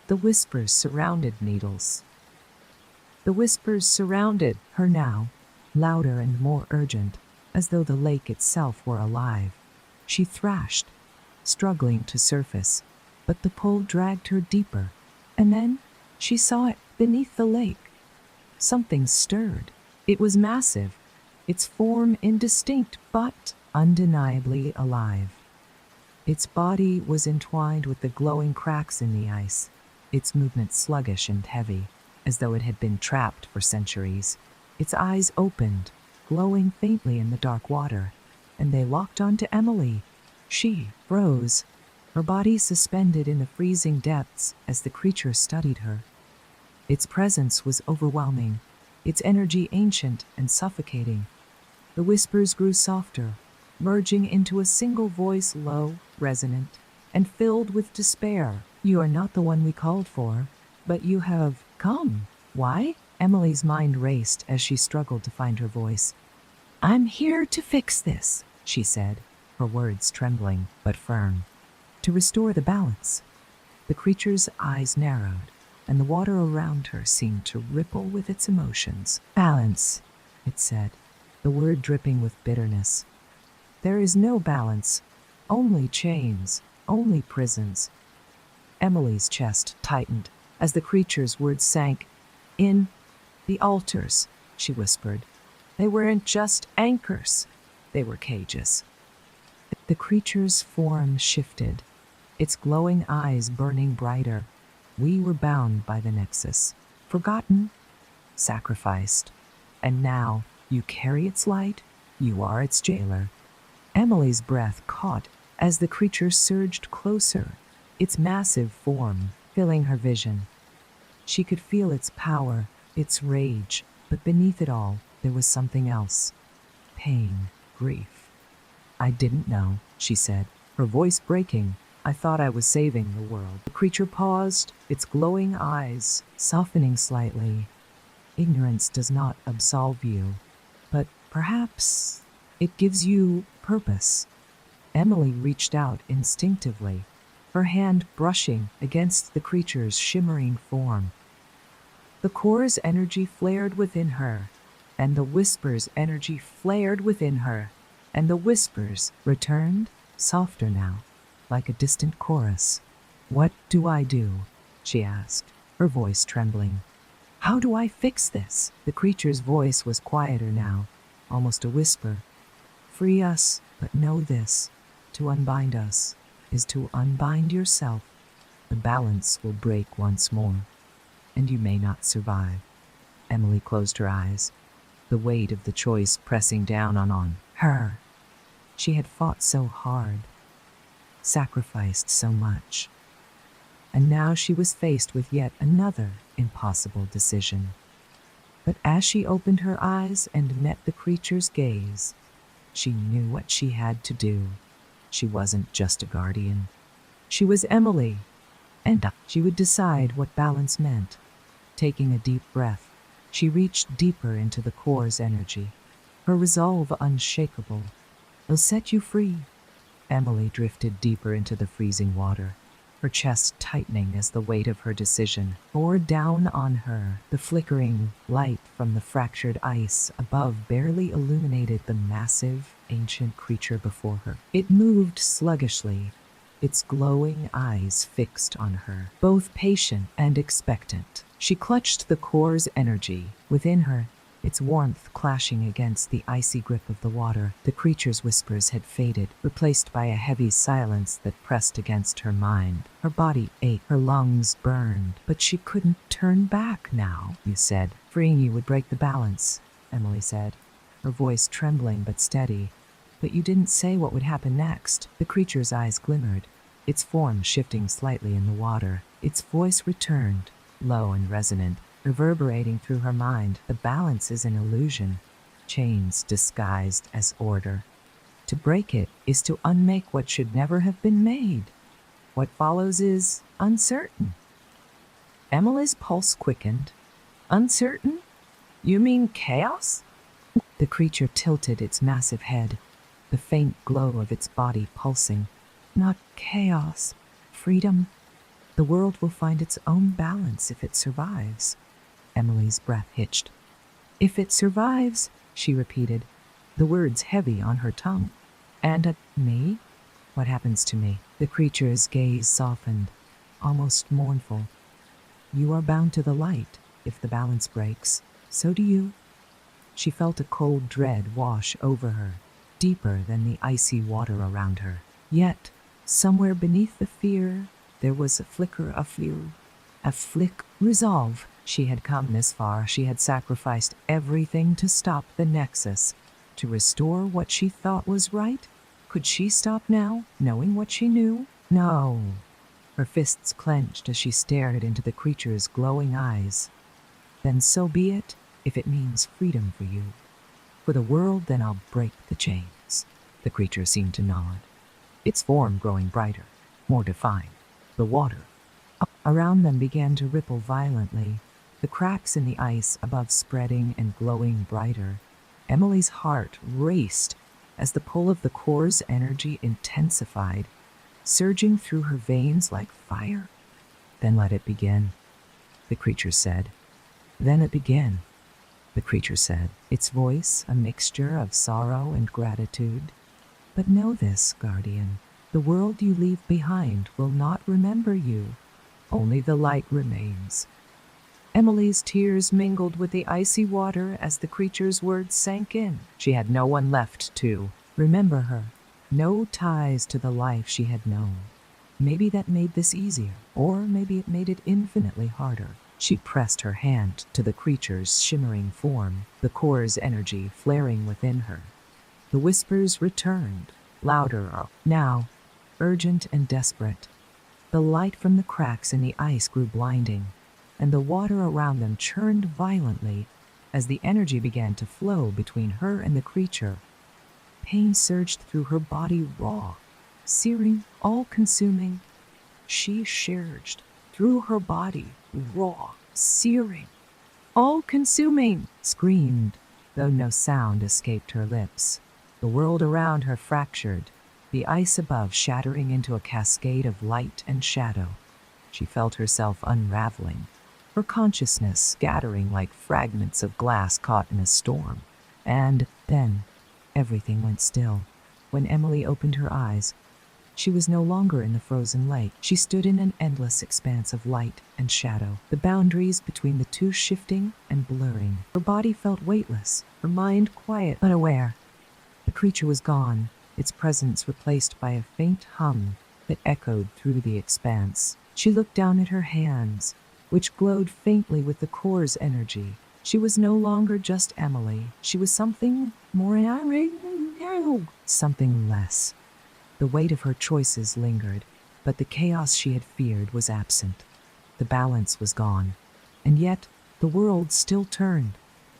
The whispers surrounded her now, louder and more urgent, as though the lake itself were alive. She thrashed, struggling to surface, but the pull dragged her deeper, and then she saw it beneath the lake. Something stirred. It was massive, its form indistinct but undeniably alive. Its body was entwined with the glowing cracks in the ice, its movement sluggish and heavy, as though it had been trapped for centuries. Its eyes opened, glowing faintly in the dark water, and they locked onto Emily. She froze, her body suspended in the freezing depths as the creature studied her. Its presence was overwhelming, its energy ancient and suffocating. The whispers grew softer, merging into a single voice, low, resonant, and filled with despair. "You are not the one we called for, but you have come. Why?" Emily's mind raced as she struggled to find her voice. "I'm here to fix this," she said, her words trembling but firm. "To restore the balance." The creature's eyes narrowed, and the water around her seemed to ripple with its emotions. "Balance," it said, the word dripping with bitterness. "There is no balance, only chains, only prisons." Emily's chest tightened as the creature's words sank in. "The altars," she whispered. "They weren't just anchors, they were cages." The creature's form shifted, its glowing eyes burning brighter. "We were bound by the Nexus, forgotten, sacrificed, and now you carry its light, you are its jailer." Emily's breath caught as the creature surged closer, its massive form filling her vision. She could feel its power, its rage, but beneath it all, there was something else. Pain, grief. "I didn't know," she said, her voice breaking. "I thought I was saving the world." The creature paused, its glowing eyes softening slightly. "Ignorance does not absolve you, but perhaps it gives you purpose." Emily reached out instinctively, her hand brushing against the creature's shimmering form. The core's energy flared within her, and the whisper's energy flared within her, and the whispers returned, softer now, like a distant chorus. "What do I do?" she asked, her voice trembling. "How do I fix this?" The creature's voice was quieter now, almost a whisper. "Free us, but know this. To unbind us is to unbind yourself. The balance will break once more, and you may not survive." Emily closed her eyes, the weight of the choice pressing down on her. She had fought so hard, sacrificed so much, and now she was faced with yet another impossible decision. But as she opened her eyes and met the creature's gaze, she knew what she had to do. She wasn't just a guardian. She was Emily, and she would decide what balance meant. Taking a deep breath, she reached deeper into the core's energy, her resolve unshakable. "I'll set you free." Emily drifted deeper into the freezing water, her chest tightening as the weight of her decision bore down on her. The flickering light from the fractured ice above barely illuminated the massive, ancient creature before her. It moved sluggishly, its glowing eyes fixed on her, both patient and expectant. She clutched the core's energy within her, its warmth clashing against the icy grip of the water. The creature's whispers had faded, replaced by a heavy silence that pressed against her mind. Her body ached, her lungs burned, but she couldn't turn back now. "You said freeing you would break the balance," Emily said, her voice trembling but steady. "But you didn't say what would happen next." The creature's eyes glimmered, its form shifting slightly in the water. Its voice returned, low and resonant, reverberating through her mind. "The balance is an illusion, chains disguised as order. To break it is to unmake what should never have been made. What follows is uncertain." Emily's pulse quickened. "Uncertain? You mean chaos?" The creature tilted its massive head, the faint glow of its body pulsing. "Not chaos, freedom. The world will find its own balance if it survives." Emily's breath hitched. "If it survives," she repeated, the words heavy on her tongue. "And me? What happens to me?" The creature's gaze softened, almost mournful. "You are bound to the light. If the balance breaks, so do you." She felt a cold dread wash over her, deeper than the icy water around her. Yet, somewhere beneath the fear, there was a flicker of fear, a resolve. She had come this far. She had sacrificed everything to stop the nexus, to restore what she thought was right. Could she stop now, knowing what she knew? No. Her fists clenched as she stared into the creature's glowing eyes. "Then so be it, if it means freedom for you. For the world, then I'll break the chains." The creature seemed to nod, its form growing brighter, more defined. The water around them began to ripple violently, the cracks in the ice above spreading and glowing brighter. Emily's heart raced as the pull of the core's energy intensified, surging through her veins like fire. "Then let it begin," the creature said. "Then it begin," the creature said, its voice a mixture of sorrow and gratitude. "But know this, guardian, the world you leave behind will not remember you. Only the light remains." Emily's tears mingled with the icy water as the creature's words sank in. She had no one left to remember her, no ties to the life she had known. Maybe that made this easier, or maybe it made it infinitely harder. She pressed her hand to the creature's shimmering form, the core's energy flaring within her. The whispers returned, louder now, urgent and desperate. The light from the cracks in the ice grew blinding, and the water around them churned violently as the energy began to flow between her and the creature. Pain surged through her body raw, searing, all-consuming. She surged through her body, raw, searing, all-consuming, screamed, though no sound escaped her lips. The world around her fractured, the ice above shattering into a cascade of light and shadow. She felt herself unraveling, her consciousness scattering like fragments of glass caught in a storm. And then, everything went still. When Emily opened her eyes, she was no longer in the frozen lake. She stood in an endless expanse of light and shadow, the boundaries between the two shifting and blurring. Her body felt weightless, her mind quiet but aware. The creature was gone, its presence replaced by a faint hum that echoed through the expanse. She looked down at her hands, which glowed faintly with the core's energy. She was no longer just Emily. She was something more, something less. The weight of her choices lingered, but the chaos she had feared was absent. The balance was gone, and yet the world still turned.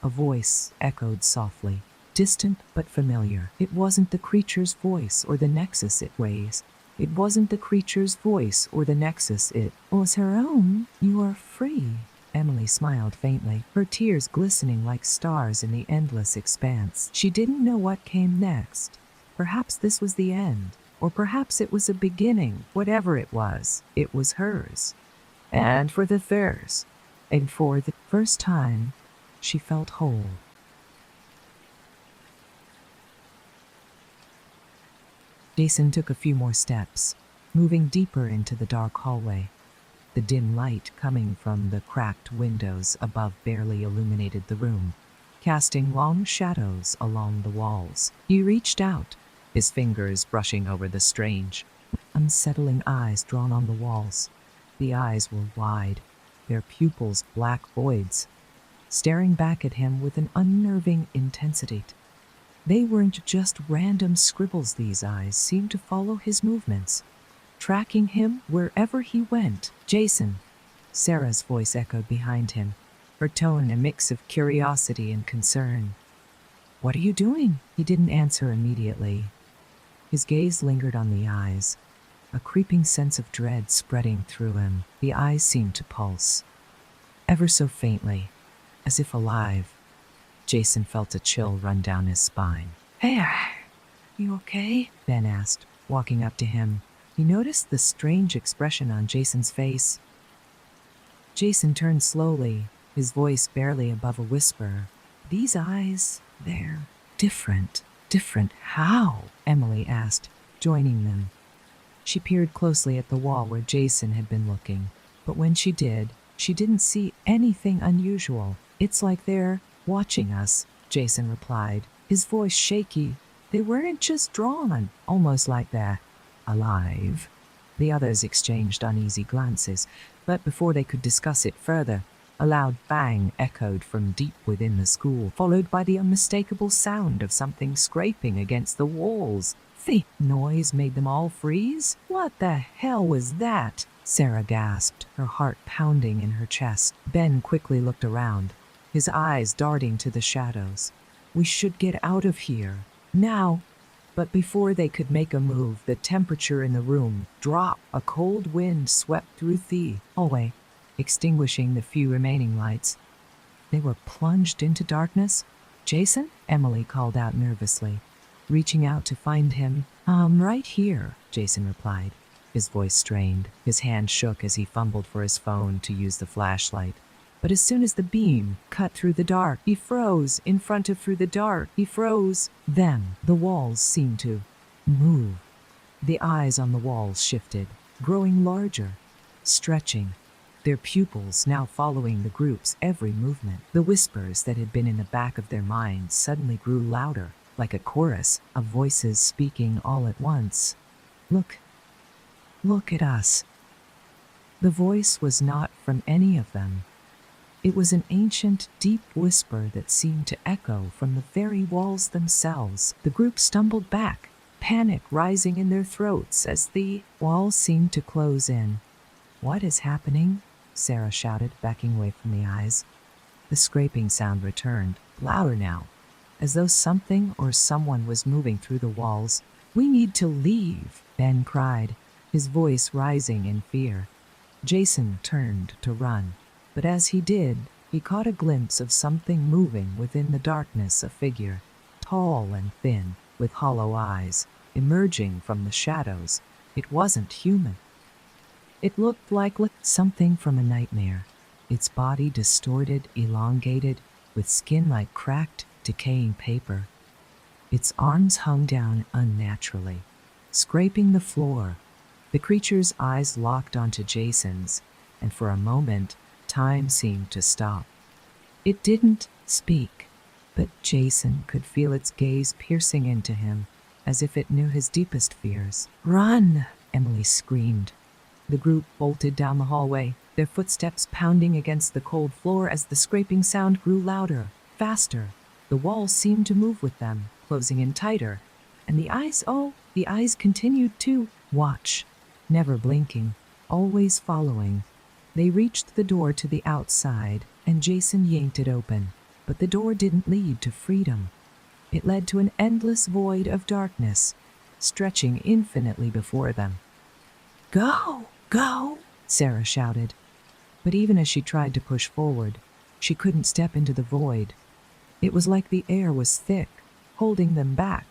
A voice echoed softly, distant but familiar. It wasn't the creature's voice or the nexus it weighs. It wasn't the creature's voice or the nexus it was her own. "You are free." Emily smiled faintly, her tears glistening like stars in the endless expanse. She didn't know what came next. Perhaps this was the end, or perhaps it was a beginning. Whatever it was hers. And for the first time, she felt whole. Jason took a few more steps, moving deeper into the dark hallway. The dim light coming from the cracked windows above barely illuminated the room, casting long shadows along the walls. He reached out, his fingers brushing over the strange, unsettling eyes drawn on the walls. The eyes were wide, their pupils black voids, staring back at him with an unnerving intensity. They weren't just random scribbles, these eyes seemed to follow his movements, tracking him wherever he went. "Jason," Sarah's voice echoed behind him, her tone a mix of curiosity and concern. "What are you doing?" He didn't answer immediately. His gaze lingered on the eyes, a creeping sense of dread spreading through him. The eyes seemed to pulse, ever so faintly, as if alive. Jason felt a chill run down his spine. "Hey, you okay?" Ben asked, walking up to him. He noticed the strange expression on Jason's face. Jason turned slowly, his voice barely above a whisper. "These eyes, they're different." "Different how?" Emily asked, joining them. She peered closely at the wall where Jason had been looking, but when she did, she didn't see anything unusual. "It's like they're watching us," Jason replied, his voice shaky. "They weren't just drawn, almost like they're alive." The others exchanged uneasy glances, but before they could discuss it further, a loud bang echoed from deep within the school, followed by the unmistakable sound of something scraping against the walls. The noise made them all freeze. "What the hell was that?" Sarah gasped, her heart pounding in her chest. Ben quickly looked around, his eyes darting to the shadows. "We should get out of here, now." But before they could make a move, the temperature in the room dropped. A cold wind swept through the hallway, extinguishing the few remaining lights. They were plunged into darkness. "Jason?" Emily called out nervously, reaching out to find him. Right here," Jason replied, his voice strained. His hand shook as he fumbled for his phone to use the flashlight. But as soon as the beam cut through the dark, he froze. Through the dark, he froze. Then the walls seemed to move. The eyes on the walls shifted, growing larger, stretching, their pupils now following the group's every movement. The whispers that had been in the back of their minds suddenly grew louder, like a chorus of voices speaking all at once. Look at us." The voice was not from any of them. It was an ancient, deep whisper that seemed to echo from the very walls themselves. The group stumbled back, panic rising in their throats as the walls seemed to close in. "What is happening?" Sarah shouted, backing away from the eyes. The scraping sound returned, louder now, as though something or someone was moving through the walls. "We need to leave," Ben cried, his voice rising in fear. Jason turned to run, but as he did, he caught a glimpse of something moving within the darkness, a figure, tall and thin, with hollow eyes, emerging from the shadows. It wasn't human. It looked like something from a nightmare, its body distorted, elongated, with skin like cracked, decaying paper. Its arms hung down unnaturally, scraping the floor. The creature's eyes locked onto Jason's, and for a moment, time seemed to stop. It didn't speak, but Jason could feel its gaze piercing into him, as if it knew his deepest fears. "Run!" Emily screamed. The group bolted down the hallway, their footsteps pounding against the cold floor as the scraping sound grew louder, faster. The walls seemed to move with them, closing in tighter, and the eyes continued to watch, never blinking, always following. They reached the door to the outside, and Jason yanked it open. But the door didn't lead to freedom. It led to an endless void of darkness, stretching infinitely before them. "Go! Go!" Sarah shouted. But even as she tried to push forward, she couldn't step into the void. It was like the air was thick, holding them back.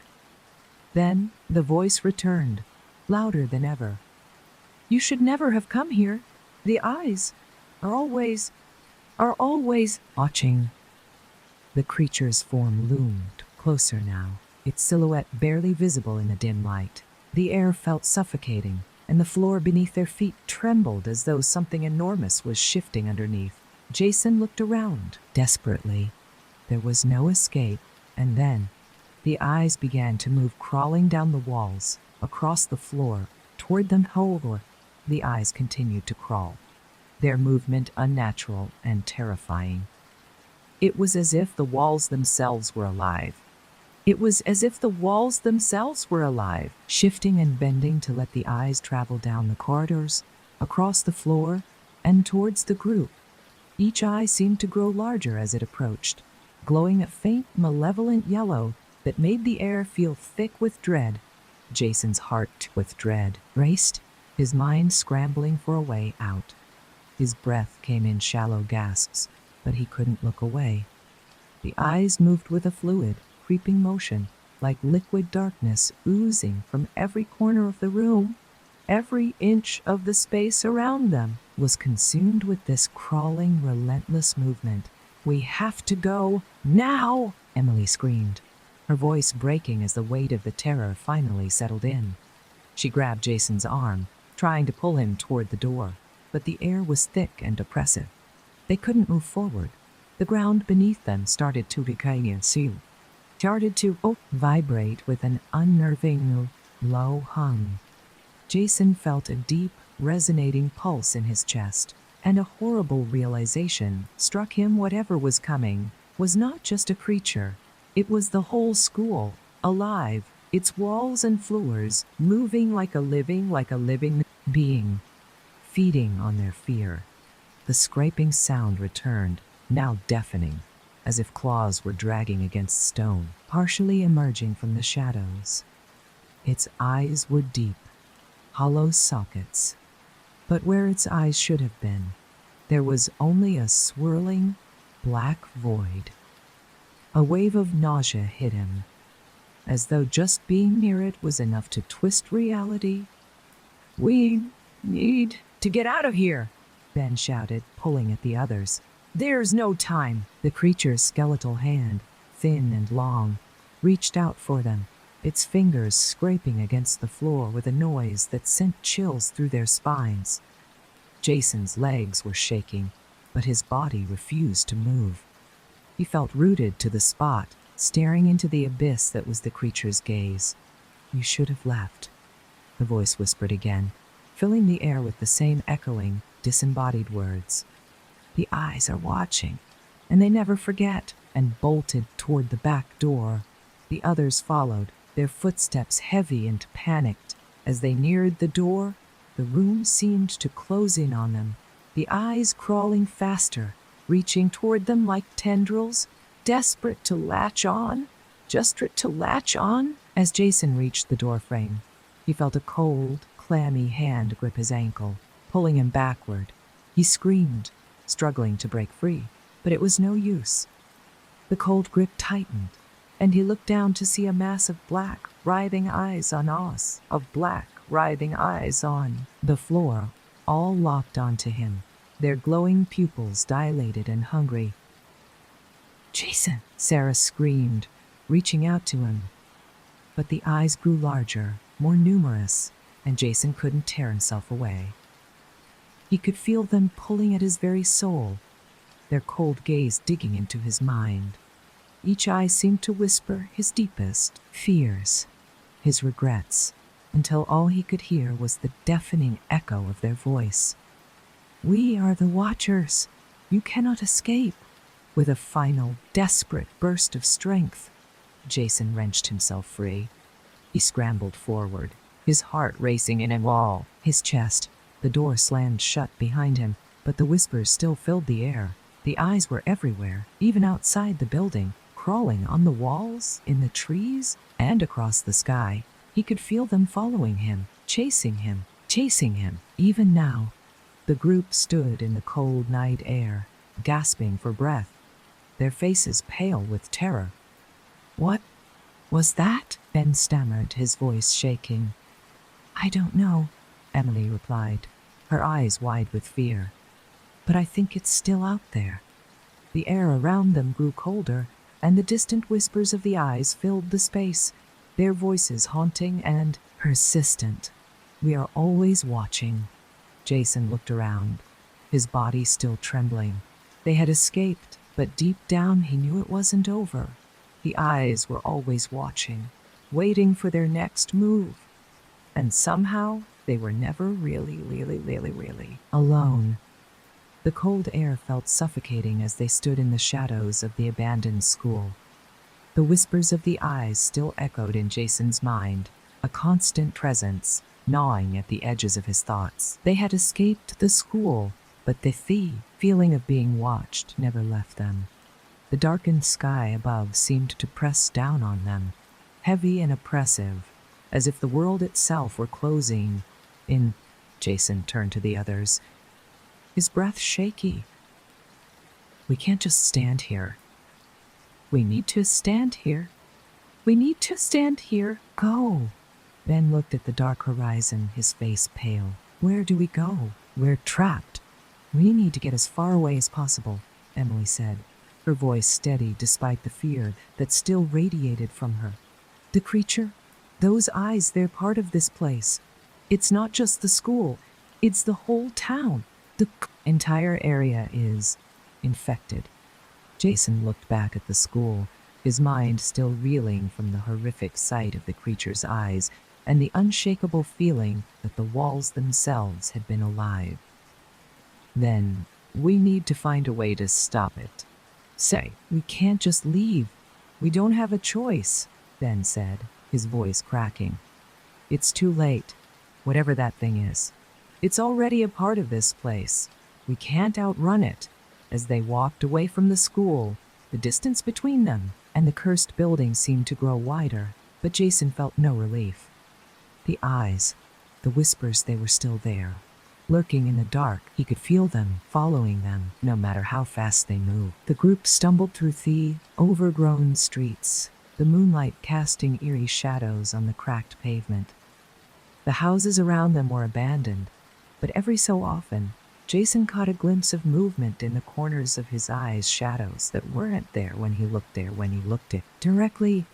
Then the voice returned, louder than ever. "You should never have come here. The eyes are always watching." The creature's form loomed closer now, its silhouette barely visible in the dim light. The air felt suffocating, and the floor beneath their feet trembled as though something enormous was shifting underneath. Jason looked around desperately. There was no escape, and then the eyes began to move, crawling down the walls, across the floor, toward them. However, the eyes continued to crawl, their movement unnatural and terrifying. It was as if the walls themselves were alive. It was as if the walls themselves were alive, shifting and bending to let the eyes travel down the corridors, across the floor, and towards the group. Each eye seemed to grow larger as it approached, glowing a faint, malevolent yellow that made the air feel thick with dread. Jason's heart, with dread, raced, his mind scrambling for a way out. His breath came in shallow gasps, but he couldn't look away. The eyes moved with a fluid, creeping motion, like liquid darkness oozing from every corner of the room. Every inch of the space around them was consumed with this crawling, relentless movement. "We have to go now!" Emily screamed, her voice breaking as the weight of the terror finally settled in. She grabbed Jason's arm, trying to pull him toward the door, but the air was thick and oppressive. They couldn't move forward. The ground beneath them started to vibrate with an unnerving, low hum. Jason felt a deep, resonating pulse in his chest, and a horrible realization struck him. Whatever was coming was not just a creature. It was the whole school, alive, its walls and floors moving like a living being, feeding on their fear. The scraping sound returned, now deafening, as if claws were dragging against stone, partially emerging from the shadows. Its eyes were deep, hollow sockets, but where its eyes should have been, there was only a swirling, black void. A wave of nausea hit him, as though just being near it was enough to twist reality. "We need to get out of here," Ben shouted, pulling at the others. "There's no time." The creature's skeletal hand, thin and long, reached out for them, its fingers scraping against the floor with a noise that sent chills through their spines. Jason's legs were shaking, but his body refused to move. He felt rooted to the spot, staring into the abyss that was the creature's gaze. "You should have left," the voice whispered again, filling the air with the same echoing, disembodied words. "The eyes are watching, and they never forget," and bolted toward the back door. The others followed, their footsteps heavy and panicked. As they neared the door, the room seemed to close in on them, the eyes crawling faster, reaching toward them like tendrils, desperate to latch on. As Jason reached the doorframe, he felt a cold, clammy hand grip his ankle, pulling him backward. He screamed, struggling to break free, but it was no use. The cold grip tightened, and he looked down to see a mass of black, writhing eyes on the floor, all locked onto him, their glowing pupils dilated and hungry. "Jason!" Sarah screamed, reaching out to him. But the eyes grew larger, more numerous, and Jason couldn't tear himself away. He could feel them pulling at his very soul, their cold gaze digging into his mind. Each eye seemed to whisper his deepest fears, his regrets, until all he could hear was the deafening echo of their voice. "We are the Watchers. You cannot escape." With a final, desperate burst of strength, Jason wrenched himself free. He scrambled forward, his heart racing in a wall, his chest. The door slammed shut behind him, but the whispers still filled the air. The eyes were everywhere, even outside the building, crawling on the walls, in the trees, and across the sky. He could feel them following him, chasing him. Even now, the group stood in the cold night air, gasping for breath, their faces pale with terror. "What was that?" Ben stammered, his voice shaking. "I don't know," Emily replied, her eyes wide with fear. "But I think it's still out there." The air around them grew colder, and the distant whispers of the eyes filled the space, their voices haunting and persistent. We are always watching. Jason looked around, his body still trembling. They had escaped, but deep down he knew it wasn't over. The eyes were always watching, waiting for their next move. And somehow, they were never really alone. The cold air felt suffocating as they stood in the shadows of the abandoned school. The whispers of the eyes still echoed in Jason's mind, a constant presence, gnawing at the edges of his thoughts. They had escaped the school, but the feeling of being watched never left them. The darkened sky above seemed to press down on them, heavy and oppressive, as if the world itself were closing in. Jason turned to the others, his breath shaky. We can't just stand here. We need to stand here. We need to stand here. Go. Ben looked at the dark horizon, his face pale. Where do we go? We're trapped. We need to get as far away as possible, Emily said, her voice steady despite the fear that still radiated from her. The creature? Those eyes, they're part of this place. It's not just the school. It's the whole town. The entire area is infected. Jason looked back at the school, his mind still reeling from the horrific sight of the creature's eyes and the unshakable feeling that the walls themselves had been alive. Then, we need to find a way to stop it. Say, we can't just leave. We don't have a choice, Ben said, his voice cracking. It's too late, whatever that thing is. It's already a part of this place. We can't outrun it. As they walked away from the school, the distance between them and the cursed building seemed to grow wider, but Jason felt no relief. The eyes, the whispers, they were still there. Lurking in the dark, he could feel them, following them, no matter how fast they moved. The group stumbled through the overgrown streets, the moonlight casting eerie shadows on the cracked pavement. The houses around them were abandoned, but every so often, Jason caught a glimpse of movement in the corners of his eyes, shadows that weren't there when he looked it. Directly,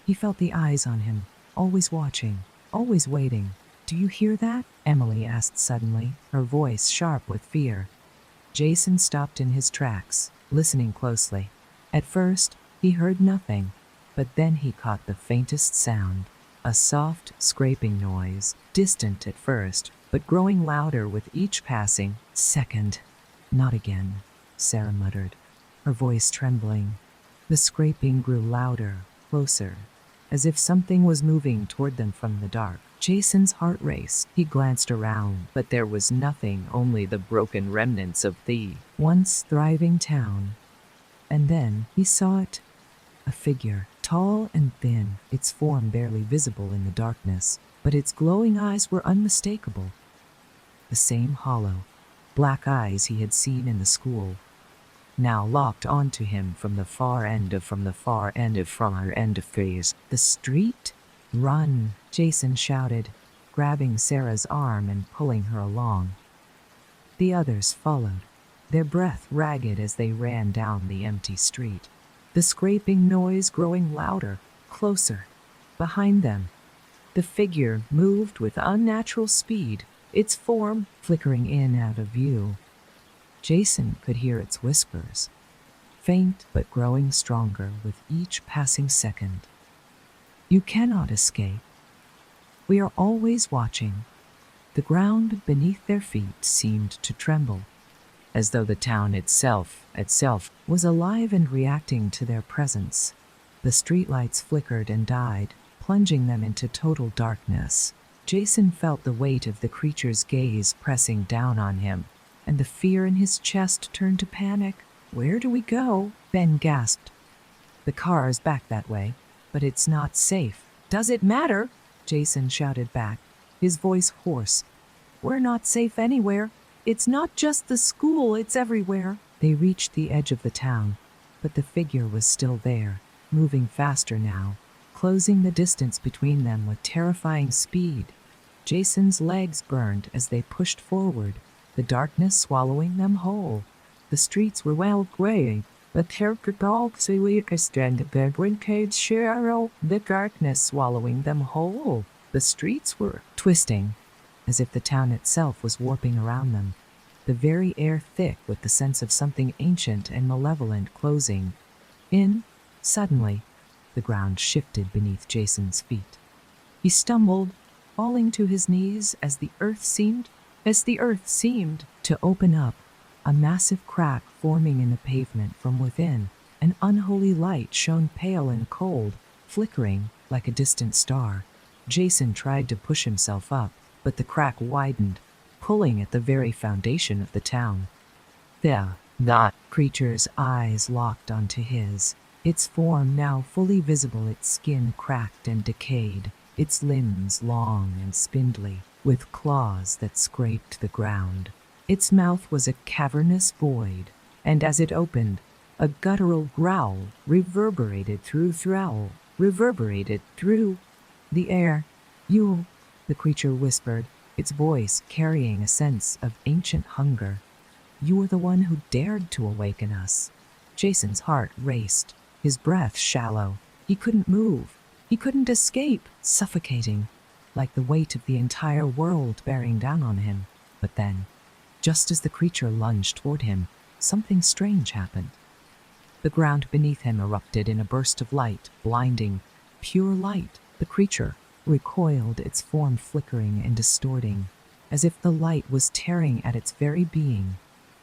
he felt the eyes on him, always watching, always waiting. Do you hear that? Emily asked suddenly, her voice sharp with fear. Jason stopped in his tracks, listening closely. At first, he heard nothing, but then he caught the faintest sound, a soft, scraping noise, distant at first, but growing louder with each passing second. Not again, Sarah muttered, her voice trembling. The scraping grew louder, closer, as if something was moving toward them from the dark. Jason's heart raced. He glanced around, but there was nothing, only the broken remnants of the once thriving town. And then he saw it. A figure, tall and thin, its form barely visible in the darkness, but its glowing eyes were unmistakable. The same hollow, black eyes he had seen in the school, now locked onto him from the far end of phase. The street? Run, Jason shouted, grabbing Sarah's arm and pulling her along. The others followed, their breath ragged as they ran down the empty street. The scraping noise growing louder, closer. Behind them, the figure moved with unnatural speed, its form flickering in out of view. Jason could hear its whispers, faint but growing stronger with each passing second. You cannot escape. We are always watching. The ground beneath their feet seemed to tremble, as though the town itself was alive and reacting to their presence. The streetlights flickered and died, plunging them into total darkness. Jason felt the weight of the creature's gaze pressing down on him, and the fear in his chest turned to panic. Where do we go? Ben gasped. The car's back that way, but it's not safe. Does it matter? Jason shouted back, his voice hoarse. We're not safe anywhere. It's not just the school, it's everywhere. They reached the edge of the town, but the figure was still there, moving faster now, closing the distance between them with terrifying speed. Jason's legs burned as they pushed forward, the darkness swallowing them whole. The streets were well gray, but the darkness swallowing them whole. The streets were twisting, as if the town itself was warping around them, the very air thick with the sense of something ancient and malevolent closing in. Suddenly, the ground shifted beneath Jason's feet. He stumbled, falling to his knees as the earth seemed to open up, a massive crack forming in the pavement from within. An unholy light shone pale and cold, flickering like a distant star. Jason tried to push himself up, but the crack widened, pulling at the very foundation of the town. The creature's eyes locked onto his, its form now fully visible, its skin cracked and decayed, its limbs long and spindly, with claws that scraped the ground. Its mouth was a cavernous void, and as it opened, a guttural growl reverberated through the air. "You," the creature whispered, its voice carrying a sense of ancient hunger. "You were the one who dared to awaken us." Jason's heart raced, his breath shallow. He couldn't move. He couldn't escape, suffocating, like the weight of the entire world bearing down on him. But then, just as the creature lunged toward him, something strange happened. The ground beneath him erupted in a burst of light, blinding, pure light. The creature recoiled, its form flickering and distorting, as if the light was tearing at its very being.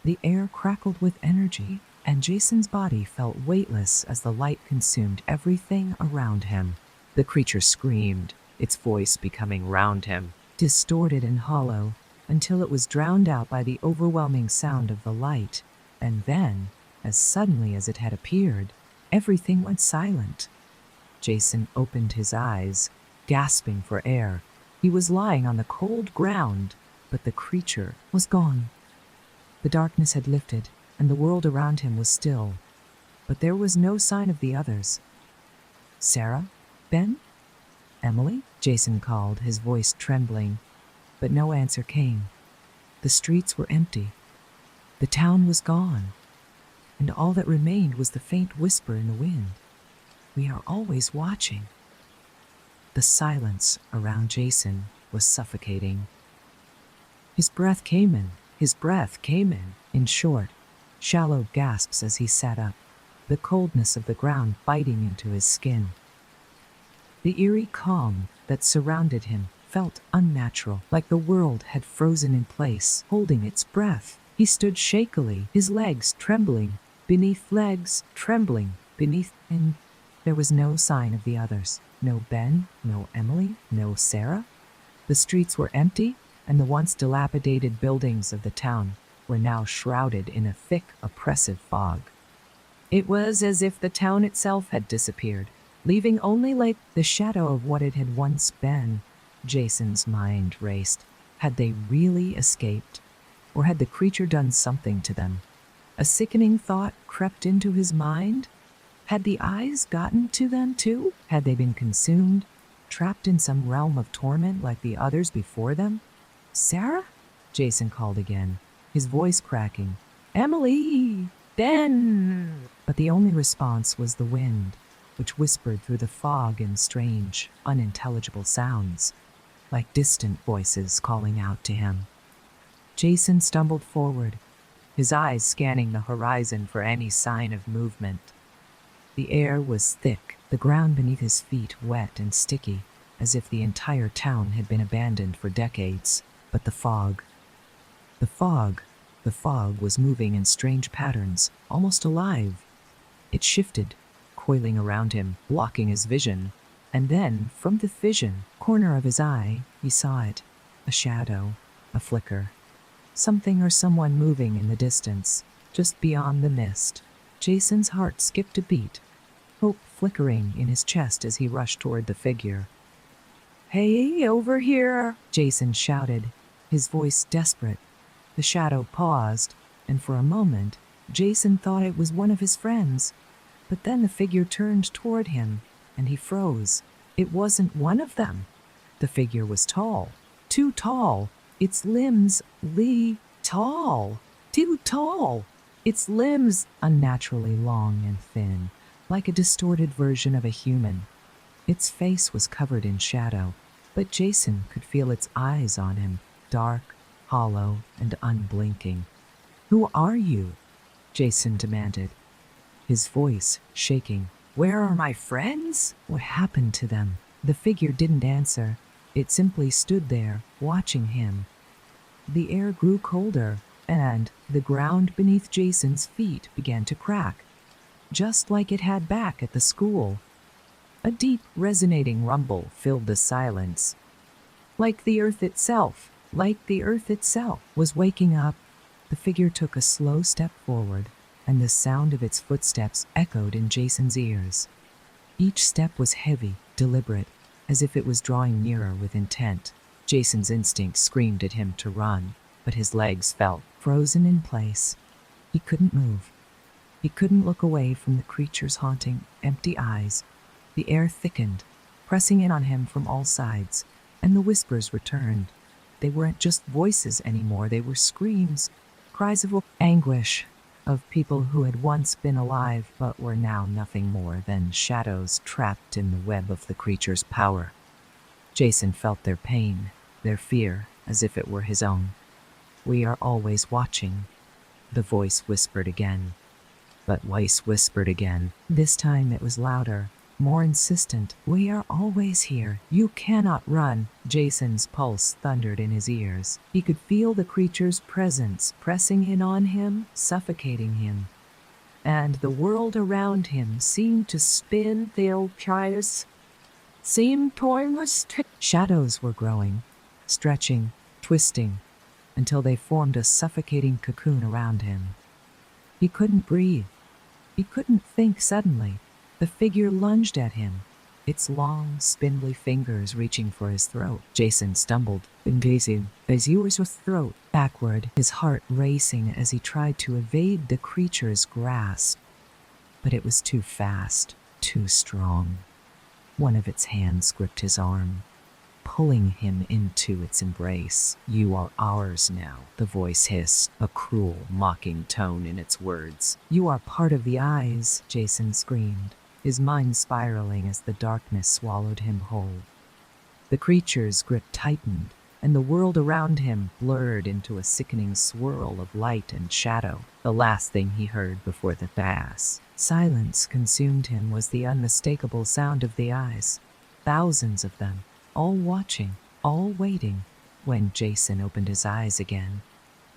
The air crackled with energy, and Jason's body felt weightless as the light consumed everything around him. The creature screamed, its voice becoming round him, distorted and hollow, until it was drowned out by the overwhelming sound of the light. And then, as suddenly as it had appeared, everything went silent. Jason opened his eyes, gasping for air. He was lying on the cold ground, but the creature was gone. The darkness had lifted, and the world around him was still, but there was no sign of the others. "Sarah? Ben? Emily?" Jason called, his voice trembling, but no answer came. The streets were empty. The town was gone, and all that remained was the faint whisper in the wind. "We are always watching." The silence around Jason was suffocating. His breath came in short, shallow gasps as he sat up, the coldness of the ground biting into his skin. The eerie calm that surrounded him felt unnatural, like the world had frozen in place, holding its breath. He stood shakily, his legs trembling beneath, and there was no sign of the others. No Ben, no Emily, no Sarah. The streets were empty, and the once dilapidated buildings of the town were now shrouded in a thick, oppressive fog. It was as if the town itself had disappeared, leaving only like the shadow of what it had once been. Jason's mind raced. Had they really escaped? Or had the creature done something to them? A sickening thought crept into his mind. Had the eyes gotten to them too? Had they been consumed, trapped in some realm of torment like the others before them? "Sarah?" Jason called again, his voice cracking. "Emily! Ben!" But the only response was the wind, which whispered through the fog in strange, unintelligible sounds, like distant voices calling out to him. Jason stumbled forward, his eyes scanning the horizon for any sign of movement. The air was thick, the ground beneath his feet wet and sticky, as if the entire town had been abandoned for decades. But the fog was moving in strange patterns, almost alive. It shifted, coiling around him, blocking his vision. And then, from the vision corner of his eye, he saw it. A shadow, a flicker. Something or someone moving in the distance, just beyond the mist. Jason's heart skipped a beat, hope flickering in his chest as he rushed toward the figure. "Hey, over here!" Jason shouted, his voice desperate. The shadow paused, and for a moment, Jason thought it was one of his friends. But then the figure turned toward him, and he froze. It wasn't one of them. The figure was tall, too tall. Its limbs too tall. Its limbs unnaturally long and thin, like a distorted version of a human. Its face was covered in shadow, but Jason could feel its eyes on him, dark, hollow, and unblinking. "Who are you?" Jason demanded, his voice shaking. "Where are my friends? What happened to them?" The figure didn't answer. It simply stood there, watching him. The air grew colder, and the ground beneath Jason's feet began to crack, just like it had back at the school. A deep, resonating rumble filled the silence. Like the earth itself was waking up. The figure took a slow step forward, and the sound of its footsteps echoed in Jason's ears. Each step was heavy, deliberate, as if it was drawing nearer with intent. Jason's instinct screamed at him to run, but his legs felt frozen in place. He couldn't move. He couldn't look away from the creature's haunting, empty eyes. The air thickened, pressing in on him from all sides, and the whispers returned. They weren't just voices anymore, they were screams, cries of anguish, of people who had once been alive but were now nothing more than shadows trapped in the web of the creature's power. Jason felt their pain, their fear, as if it were his own. "We are always watching," the voice whispered again. But Weiss whispered again. This time it was louder, more insistent. "We are always here. You cannot run." Jason's pulse thundered in his ears. He could feel the creature's presence pressing in on him, suffocating him. And the world around him seemed to spin. Shadows were growing, stretching, twisting, until they formed a suffocating cocoon around him. He couldn't breathe. He couldn't think. Suddenly, the figure lunged at him, its long, spindly fingers reaching for his throat. Jason stumbled, engaging his throat backward, his heart racing as he tried to evade the creature's grasp. But it was too fast, too strong. One of its hands gripped his arm, pulling him into its embrace. "You are ours now," the voice hissed, a cruel, mocking tone in its words. "You are part of the eyes," Jason screamed, his mind spiraling as the darkness swallowed him whole. The creature's grip tightened, and the world around him blurred into a sickening swirl of light and shadow. The last thing he heard before the vast silence consumed him was the unmistakable sound of the eyes. Thousands of them, all watching, all waiting. When Jason opened his eyes again,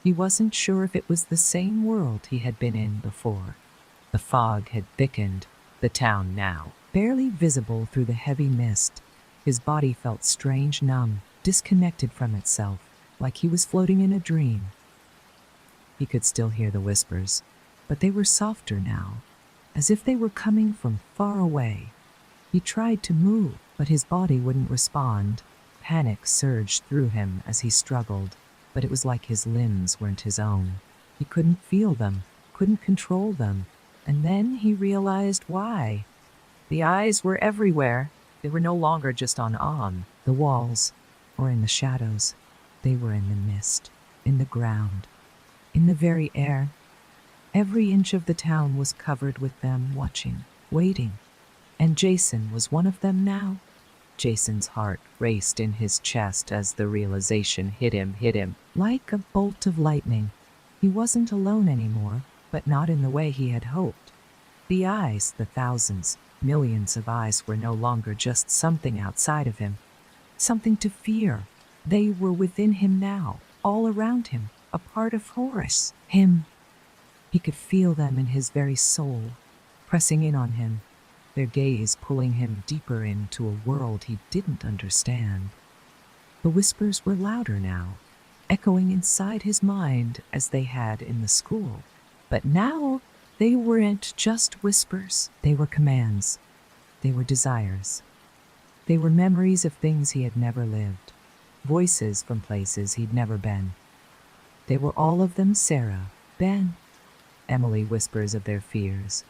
he wasn't sure if it was the same world he had been in before. The fog had thickened, the town now barely visible through the heavy mist. His body felt strange, numb, disconnected from itself, like he was floating in a dream. He could still hear the whispers, but they were softer now, as if they were coming from far away. He tried to move, but his body wouldn't respond. Panic surged through him as he struggled, but it was like his limbs weren't his own. He couldn't feel them, couldn't control them, and then he realized why. The eyes were everywhere. They were no longer just on the walls or in the shadows. They were in the mist, in the ground, in the very air. Every inch of the town was covered with them, watching, waiting. And Jason was one of them now. Jason's heart raced in his chest as the realization hit him like a bolt of lightning. He wasn't alone anymore, but not in the way he had hoped. The eyes, the thousands, millions of eyes, were no longer just something outside of him, something to fear. They were within him now, all around him, a part of Horus, him. He could feel them in his very soul, pressing in on him, their gaze pulling him deeper into a world he didn't understand. The whispers were louder now, echoing inside his mind as they had in the school. But now they weren't just whispers. They were commands. They were desires. They were memories of things he had never lived, voices from places he'd never been. They were all of them Sarah, Ben, Emily, whispers of their fears,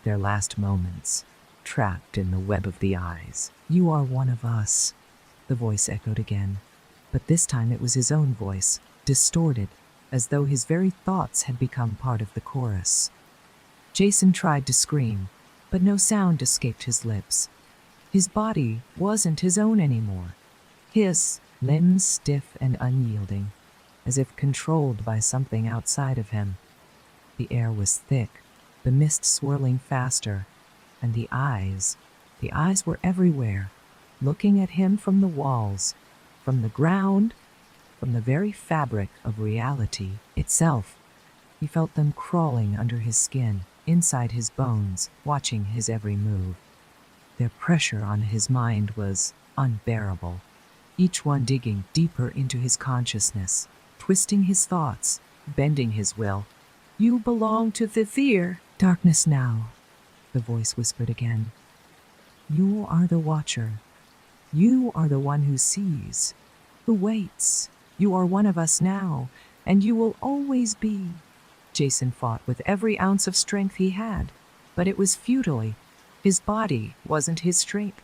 their last moments, trapped in the web of the eyes. "You are one of us," the voice echoed again, but this time it was his own voice, distorted, as though his very thoughts had become part of the chorus. Jason tried to scream, but no sound escaped his lips. His body wasn't his own anymore. His limbs stiff and unyielding, as if controlled by something outside of him. The air was thick, the mist swirling faster, and the eyes were everywhere, looking at him from the walls, from the ground, from the very fabric of reality itself. He felt them crawling under his skin, inside his bones, watching his every move. Their pressure on his mind was unbearable, each one digging deeper into his consciousness, twisting his thoughts, bending his will. "You belong to the fear darkness now," the voice whispered again. "You are the watcher. You are the one who sees, who waits. You are one of us now, and you will always be." Jason fought with every ounce of strength he had, but it was futilely. His body wasn't his strength.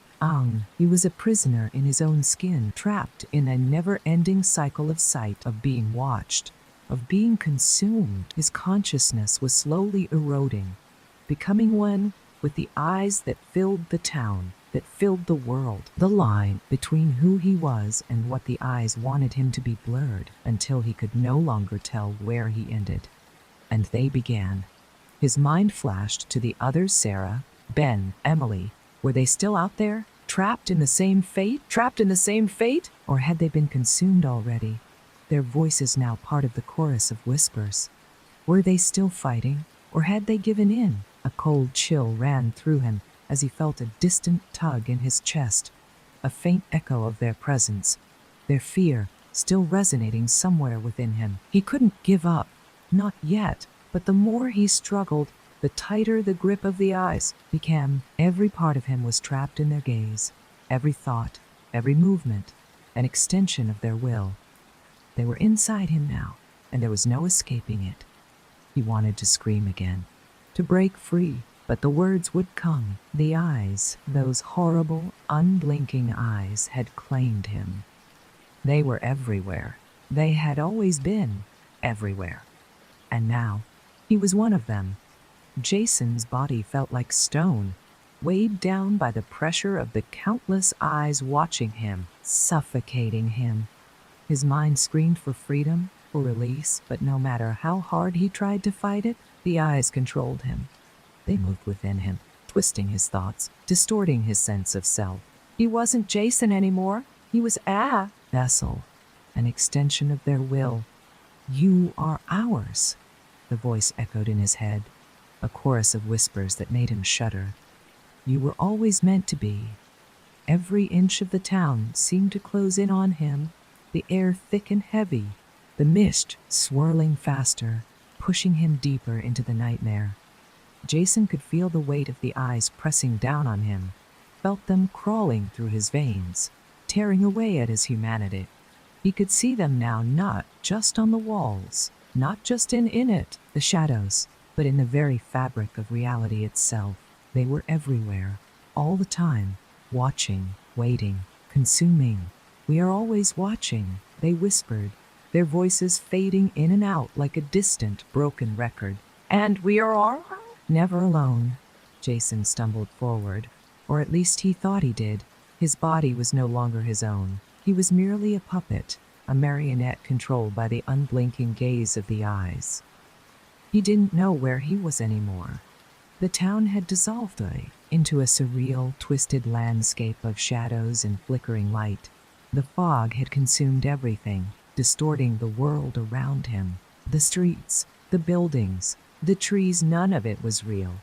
He was a prisoner in his own skin, trapped in a never-ending cycle of sight, of being watched, of being consumed. His consciousness was slowly eroding, becoming one with the eyes that filled the town, that filled the world. The line between who he was and what the eyes wanted him to be blurred until he could no longer tell where he ended. And they began. His mind flashed to the others: Sarah, Ben, Emily. Were they still out there, trapped in the same fate? Or had they been consumed already, their voices now part of the chorus of whispers? Were they still fighting, or had they given in? A cold chill ran through him as he felt a distant tug in his chest, a faint echo of their presence, their fear still resonating somewhere within him. He couldn't give up. Not yet, but the more he struggled, the tighter the grip of the eyes became. Every part of him was trapped in their gaze, every thought, every movement, an extension of their will. They were inside him now, and there was no escaping it. He wanted to scream again, to break free, but the words would come. The eyes, those horrible, unblinking eyes, had claimed him. They were everywhere. They had always been everywhere. And now, he was one of them. Jason's body felt like stone, weighed down by the pressure of the countless eyes watching him, suffocating him. His mind screamed for freedom, for release, but no matter how hard he tried to fight it, the eyes controlled him. They moved within him, twisting his thoughts, distorting his sense of self. He wasn't Jason anymore. He was a vessel, an extension of their will. "You are ours," the voice echoed in his head, a chorus of whispers that made him shudder. "You were always meant to be." Every inch of the town seemed to close in on him, the air thick and heavy, the mist swirling faster, pushing him deeper into the nightmare. Jason could feel the weight of the eyes pressing down on him, felt them crawling through his veins, tearing away at his humanity. He could see them now, not just on the walls, not just in it, the shadows, but in the very fabric of reality itself. They were everywhere, all the time, watching, waiting, consuming. "We are always watching," they whispered, their voices fading in and out like a distant, broken record. "And we are all never alone." Jason stumbled forward, or at least he thought he did. His body was no longer his own. He was merely a puppet, a marionette controlled by the unblinking gaze of the eyes. He didn't know where he was anymore. The town had dissolved into a surreal, twisted landscape of shadows and flickering light. The fog had consumed everything, distorting the world around him. The streets, the buildings, the trees, none of it was real.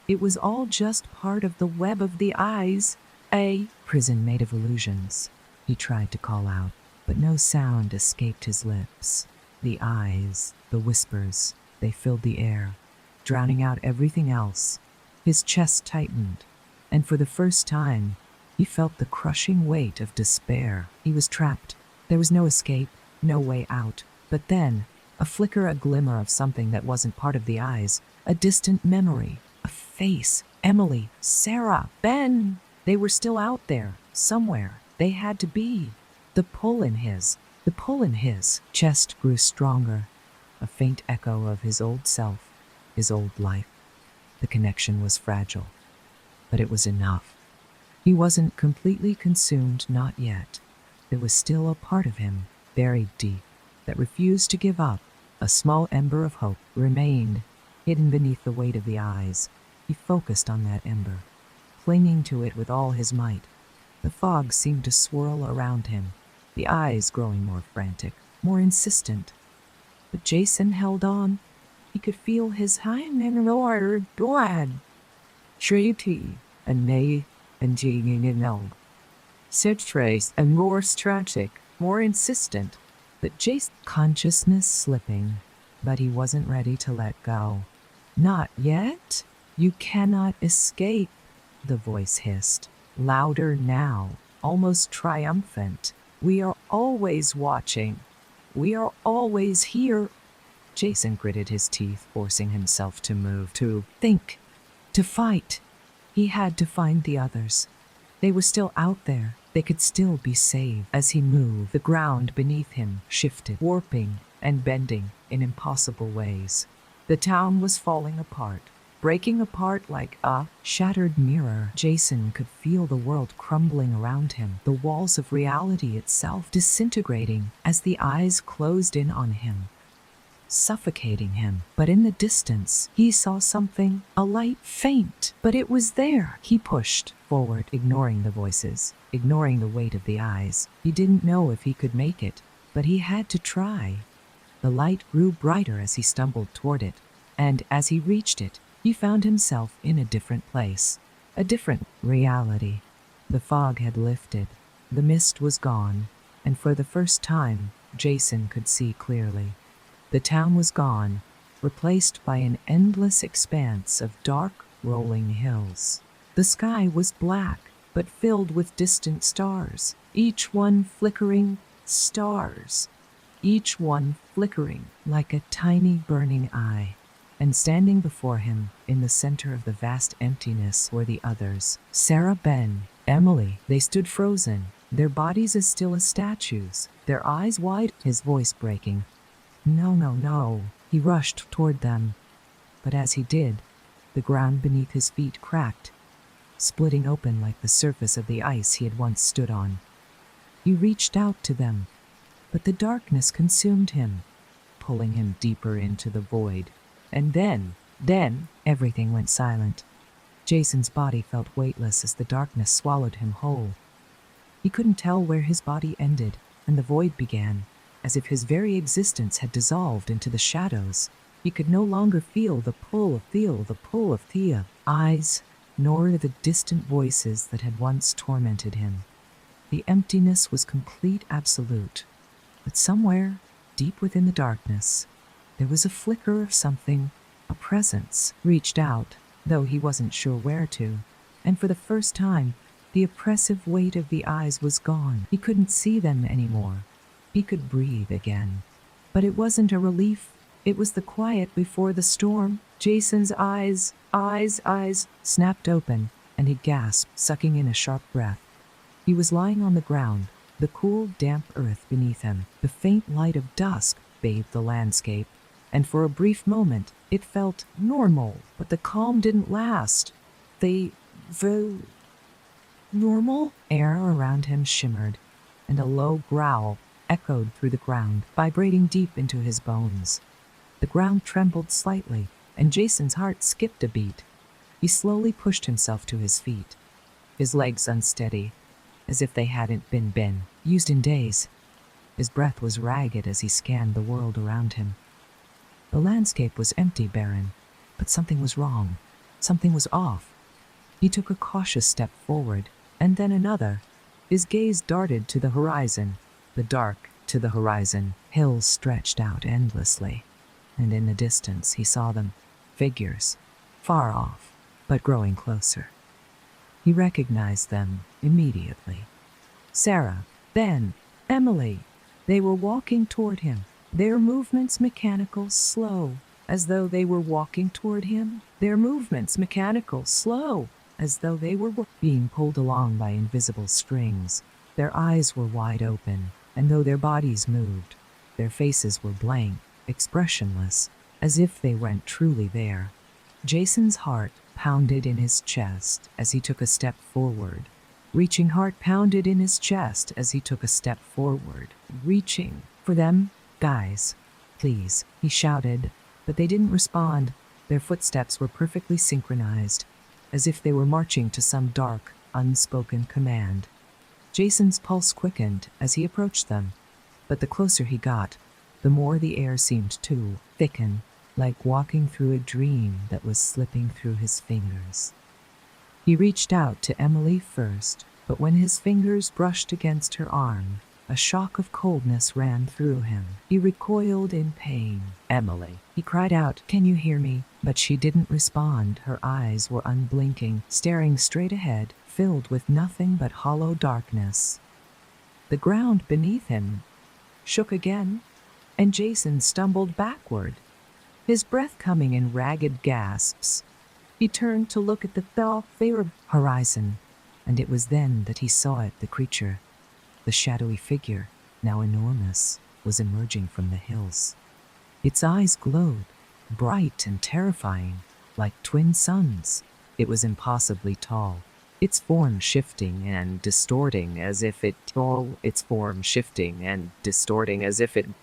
It was all just part of the web of the eyes, a prison made of illusions. He tried to call out, but no sound escaped his lips. The eyes, the whispers, they filled the air, drowning out everything else. His chest tightened, and for the first time, he felt the crushing weight of despair. He was trapped. There was no escape, no way out. But then, a flicker, a glimmer of something that wasn't part of the eyes, a distant memory, a face. Emily, Sarah, Ben. They were still out there, somewhere. They had to be. The pull in his chest grew stronger, a faint echo of his old self, his old life. The connection was fragile, but it was enough. He wasn't completely consumed, not yet. There was still a part of him, buried deep, that refused to give up. A small ember of hope remained, hidden beneath the weight of the eyes. He focused on that ember, clinging to it with all his might. The fog seemed to swirl around him, the eyes growing more frantic, more insistent. But Jason held on. He could feel his hand and roar blood. Treaty and nay and jigging and no. Said trace and more tragic, more insistent. But Jason's consciousness slipping, but he wasn't ready to let go. Not yet. You cannot escape, the voice hissed, louder now, almost triumphant. We are always watching. We are always here. Jason gritted his teeth, forcing himself to move, to think, to fight. He had to find the others. They were still out there. They could still be saved. As he moved, the ground beneath him shifted, warping and bending in impossible ways. The town was falling apart, breaking apart like a shattered mirror. Jason could feel the world crumbling around him, the walls of reality itself disintegrating as the eyes closed in on him, suffocating him. But in the distance, he saw something, a light, faint, but it was there. He pushed forward, ignoring the voices, ignoring the weight of the eyes. He didn't know if he could make it, but he had to try. The light grew brighter as he stumbled toward it, and as he reached it, he found himself in a different place, a different reality. The fog had lifted, the mist was gone, and for the first time, Jason could see clearly. The town was gone, replaced by an endless expanse of dark, rolling hills. The sky was black, but filled with distant stars, each one flickering stars, each one flickering like a tiny burning eye. And standing before him, in the center of the vast emptiness, were the others. Sarah, Ben, Emily. They stood frozen, their bodies as still as statues, their eyes wide, his voice breaking. No, no, no. He rushed toward them. But as he did, the ground beneath his feet cracked, splitting open like the surface of the ice he had once stood on. He reached out to them, but the darkness consumed him, pulling him deeper into the void. And then, everything went silent. Jason's body felt weightless as the darkness swallowed him whole. He couldn't tell where his body ended and the void began, as if his very existence had dissolved into the shadows. He could no longer feel the pull of Thea eyes, nor the distant voices that had once tormented him. The emptiness was complete, absolute. But somewhere, deep within the darkness, there was a flicker of something, a presence, reached out, though he wasn't sure where to. And for the first time, the oppressive weight of the eyes was gone. He couldn't see them anymore. He could breathe again. But it wasn't a relief. It was the quiet before the storm. Jason's eyes snapped open, and he gasped, sucking in a sharp breath. He was lying on the ground, the cool, damp earth beneath him. The faint light of dusk bathed the landscape, and for a brief moment it felt normal, but the calm didn't last. The normal air around him shimmered, and a low growl echoed through the ground, vibrating deep into his bones. The ground trembled slightly, and Jason's heart skipped a beat. He slowly pushed himself to his feet, his legs unsteady, as if they hadn't been used in days. His breath was ragged as he scanned the world around him. The landscape was empty, barren, but something was wrong. Something was off. He took a cautious step forward, and then another. His gaze darted to the horizon, the dark to the horizon. Hills stretched out endlessly, and in the distance he saw them, figures, far off, but growing closer. He recognized them immediately. Sarah, Ben, Emily. They were walking toward him, their movements mechanical, slow, as though they were walking toward him. Their movements mechanical, slow, as though they were being pulled along by invisible strings. Their eyes were wide open, and though their bodies moved, their faces were blank, expressionless, as if they weren't truly there. Jason's heart pounded in his chest as he took a step forward. Reaching heart pounded in his chest as he took a step forward, reaching for them. Guys, please, he shouted, but they didn't respond. Their footsteps were perfectly synchronized, as if they were marching to some dark, unspoken command. Jason's pulse quickened as he approached them, but the closer he got, the more the air seemed to thicken, like walking through a dream that was slipping through his fingers. He reached out to Emily first, but when his fingers brushed against her arm, a shock of coldness ran through him. He recoiled in pain. "Emily," he cried out, "can you hear me?" But she didn't respond. Her eyes were unblinking, staring straight ahead, filled with nothing but hollow darkness. The ground beneath him shook again, and Jason stumbled backward, his breath coming in ragged gasps. He turned to look at the fair horizon, and it was then that he saw it, the creature. The shadowy figure, now enormous, was emerging from the hills. Its eyes glowed, bright and terrifying, like twin suns. It was impossibly tall, its form shifting and distorting as if it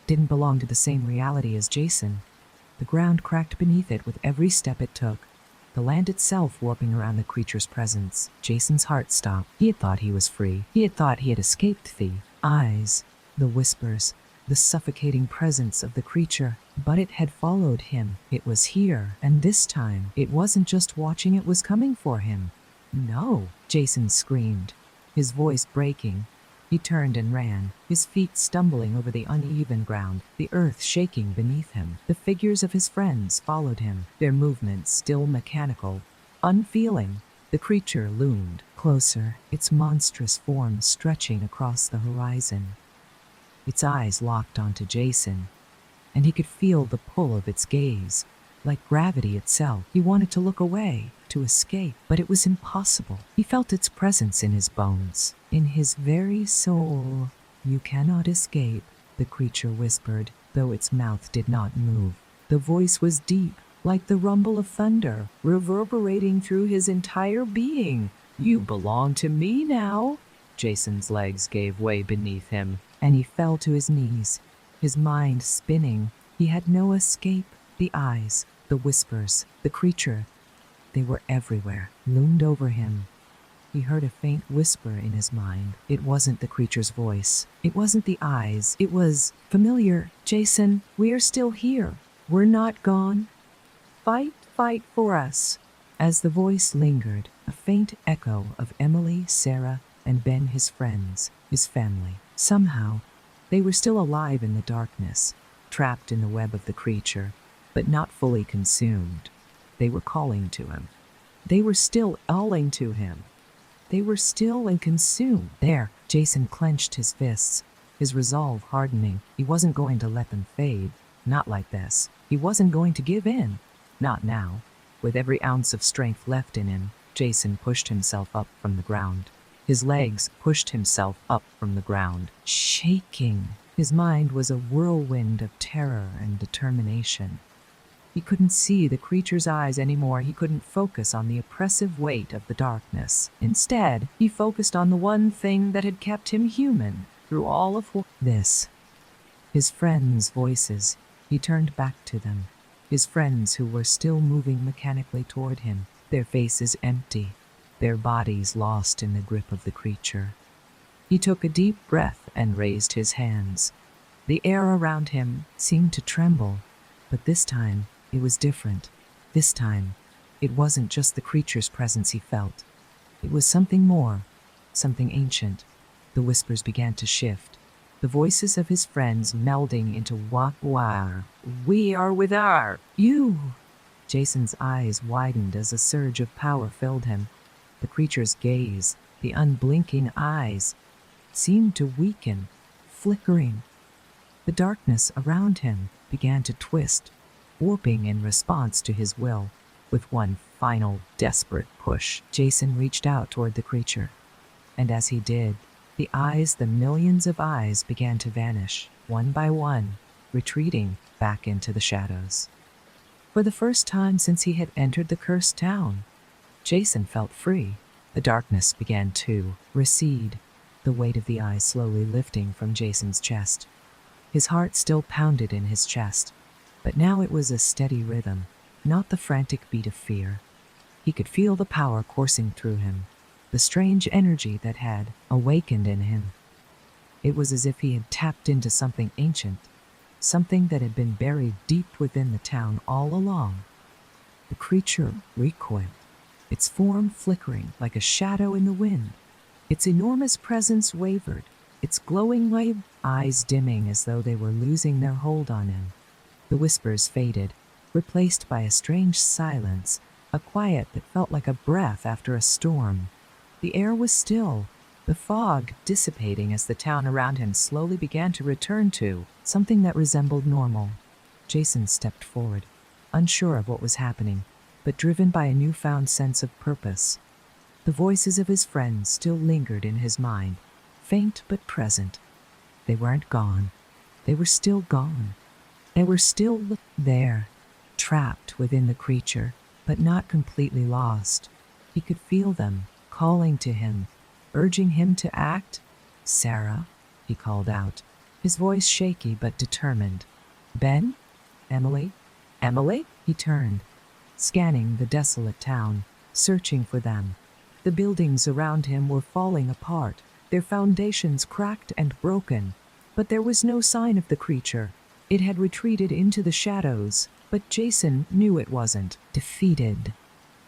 didn't belong to the same reality as Jason. The ground cracked beneath it with every step it took, the land itself warping around the creature's presence. Jason's heart stopped. He had thought he was free. He had thought he had escaped the eyes, the whispers, the suffocating presence of the creature. But it had followed him. It was here, and this time, it wasn't just watching, it was coming for him. "No!" Jason screamed, his voice breaking. He turned and ran, his feet stumbling over the uneven ground, the earth shaking beneath him. The figures of his friends followed him, their movements still mechanical, unfeeling. The creature loomed closer, its monstrous form stretching across the horizon. Its eyes locked onto Jason, and he could feel the pull of its gaze, like gravity itself. He wanted to look away, to escape, but it was impossible. He felt its presence in his bones, in his very soul. "You cannot escape," the creature whispered, though its mouth did not move. The voice was deep, like the rumble of thunder, reverberating through his entire being. "You belong to me now." Jason's legs gave way beneath him, and he fell to his knees, his mind spinning. He had no escape. The eyes, the whispers, the creature, they were everywhere, loomed over him. He heard a faint whisper in his mind. It wasn't the creature's voice. It wasn't the eyes. It was familiar. "Jason, we are still here. We're not gone. Fight for us." As the voice lingered, a faint echo of Emily, Sarah, and Ben, his friends, his family. Somehow, they were still alive in the darkness, trapped in the web of the creature, but not fully consumed. They were calling to him. They were still calling to him. They were still consumed. There, Jason clenched his fists, his resolve hardening. He wasn't going to let them fade. Not like this. He wasn't going to give in. Not now. With every ounce of strength left in him, Jason pushed himself up from the ground. His legs pushed himself up from the ground, shaking. His mind was a whirlwind of terror and determination. He couldn't see the creature's eyes anymore. He couldn't focus on the oppressive weight of the darkness. Instead, he focused on the one thing that had kept him human through all of this. His friends' voices. He turned back to them. His friends who were still moving mechanically toward him, their faces empty, their bodies lost in the grip of the creature. He took a deep breath and raised his hands. The air around him seemed to tremble, but this time, it was different. This time, it wasn't just the creature's presence he felt. It was something more, something ancient. The whispers began to shift, the voices of his friends melding into wah-wah. "We are with you." Jason's eyes widened as a surge of power filled him. The creature's gaze, the unblinking eyes, seemed to weaken, flickering. The darkness around him began to twist, warping in response to his will. With one final, desperate push, Jason reached out toward the creature. And as he did, the eyes, the millions of eyes, began to vanish, one by one, retreating back into the shadows. For the first time since he had entered the cursed town, Jason felt free. The darkness began to recede, the weight of the eyes slowly lifting from Jason's chest. His heart still pounded in his chest, but now it was a steady rhythm, not the frantic beat of fear. He could feel the power coursing through him, the strange energy that had awakened in him. It was as if he had tapped into something ancient, something that had been buried deep within the town all along. The creature recoiled, its form flickering like a shadow in the wind. Its enormous presence wavered, its glowing white eyes dimming as though they were losing their hold on him. The whispers faded, replaced by a strange silence, a quiet that felt like a breath after a storm. The air was still, the fog dissipating as the town around him slowly began to return to something that resembled normal. Jason stepped forward, unsure of what was happening, but driven by a newfound sense of purpose. The voices of his friends still lingered in his mind, faint but present. They weren't gone. They were still gone. They were still there, trapped within the creature, but not completely lost. He could feel them, calling to him, urging him to act. "Sarah," he called out, his voice shaky but determined. "Ben? Emily? Emily?" He turned, scanning the desolate town, searching for them. The buildings around him were falling apart, their foundations cracked and broken, but there was no sign of the creature. It had retreated into the shadows, but Jason knew it wasn't defeated.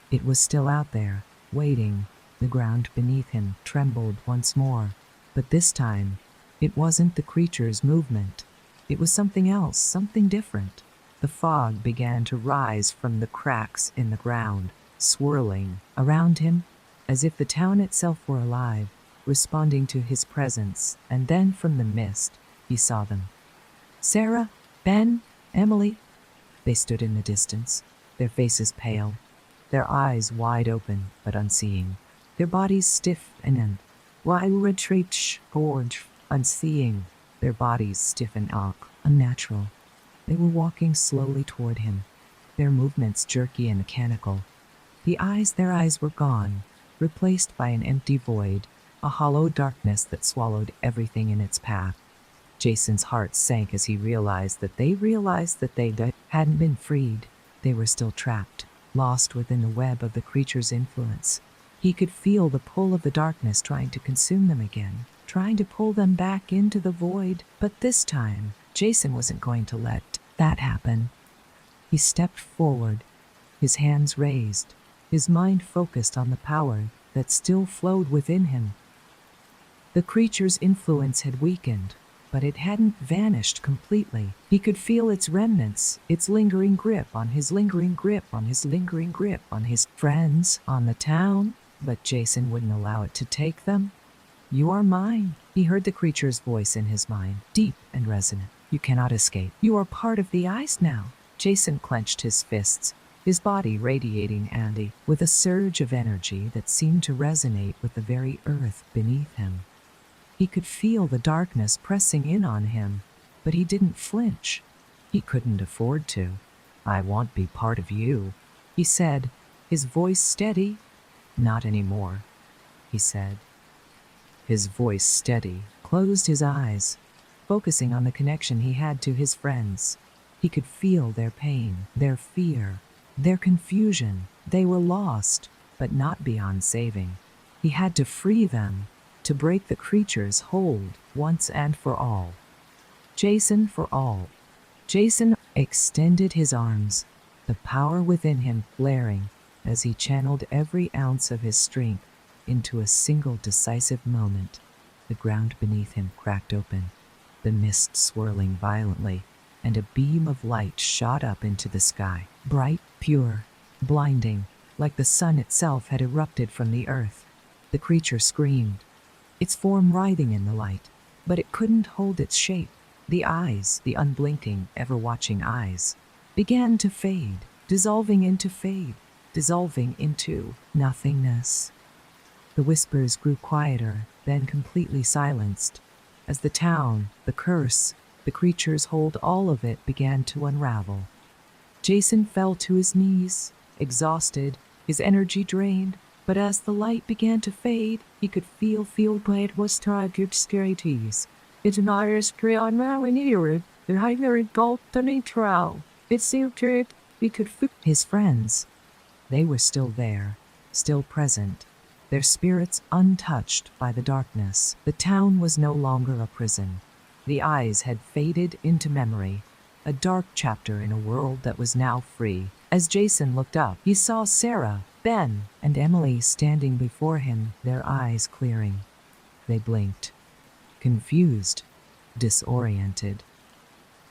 It was still out there, waiting. The ground beneath him trembled once more, but this time, it wasn't the creature's movement. It was something else, something different. The fog began to rise from the cracks in the ground, swirling around him, as if the town itself were alive, responding to his presence, and then from the mist, he saw them. Sarah, Ben, Emily. They stood in the distance, their faces pale, their eyes wide open but unseeing, their bodies stiff and gorge, unseeing, their bodies stiff and unnatural. They were walking slowly toward him, their movements jerky and mechanical. Their eyes were gone, replaced by an empty void, a hollow darkness that swallowed everything in its path. Jason's heart sank as he realized that they hadn't been freed. They were still trapped, lost within the web of the creature's influence. He could feel the pull of the darkness trying to consume them again, trying to pull them back into the void. But this time, Jason wasn't going to let that happen. He stepped forward, his hands raised, his mind focused on the power that still flowed within him. The creature's influence had weakened, but it hadn't vanished completely. He could feel its remnants, its lingering grip on his friends, on the town, but Jason wouldn't allow it to take them. "You are mine," he heard the creature's voice in his mind, deep and resonant. "You cannot escape. You are part of the ice now." Jason clenched his fists, his body radiating with a surge of energy that seemed to resonate with the very earth beneath him. He could feel the darkness pressing in on him, but he didn't flinch. He couldn't afford to. "I won't be part of you," he said, his voice steady. "Not anymore," he said. His voice steady, closed his eyes, focusing on the connection he had to his friends. He could feel their pain, their fear, their confusion. They were lost, but not beyond saving. He had to free them, to break the creature's hold once and for all. Jason extended his arms, the power within him flaring as he channeled every ounce of his strength into a single decisive moment. The ground beneath him cracked open, the mist swirling violently, and a beam of light shot up into the sky, bright, pure, blinding, like the sun itself had erupted from the earth. The creature screamed, its form writhing in the light, but it couldn't hold its shape. The eyes, the unblinking, ever-watching eyes, began to fade, dissolving into nothingness. The whispers grew quieter, then completely silenced. As the town, the curse, the creature's hold, all of it began to unravel. Jason fell to his knees, exhausted, his energy drained, But as the light began to fade, he could feel by it was target scary tease. It's an iris on now in here. The higher gulped on a trow. It seemed to it he could feel his friends. They were still there, still present, their spirits untouched by the darkness. The town was no longer a prison. The eyes had faded into memory, a dark chapter in a world that was now free. As Jason looked up, he saw Sarah, Ben, and Emily standing before him, their eyes clearing. They blinked, confused, disoriented.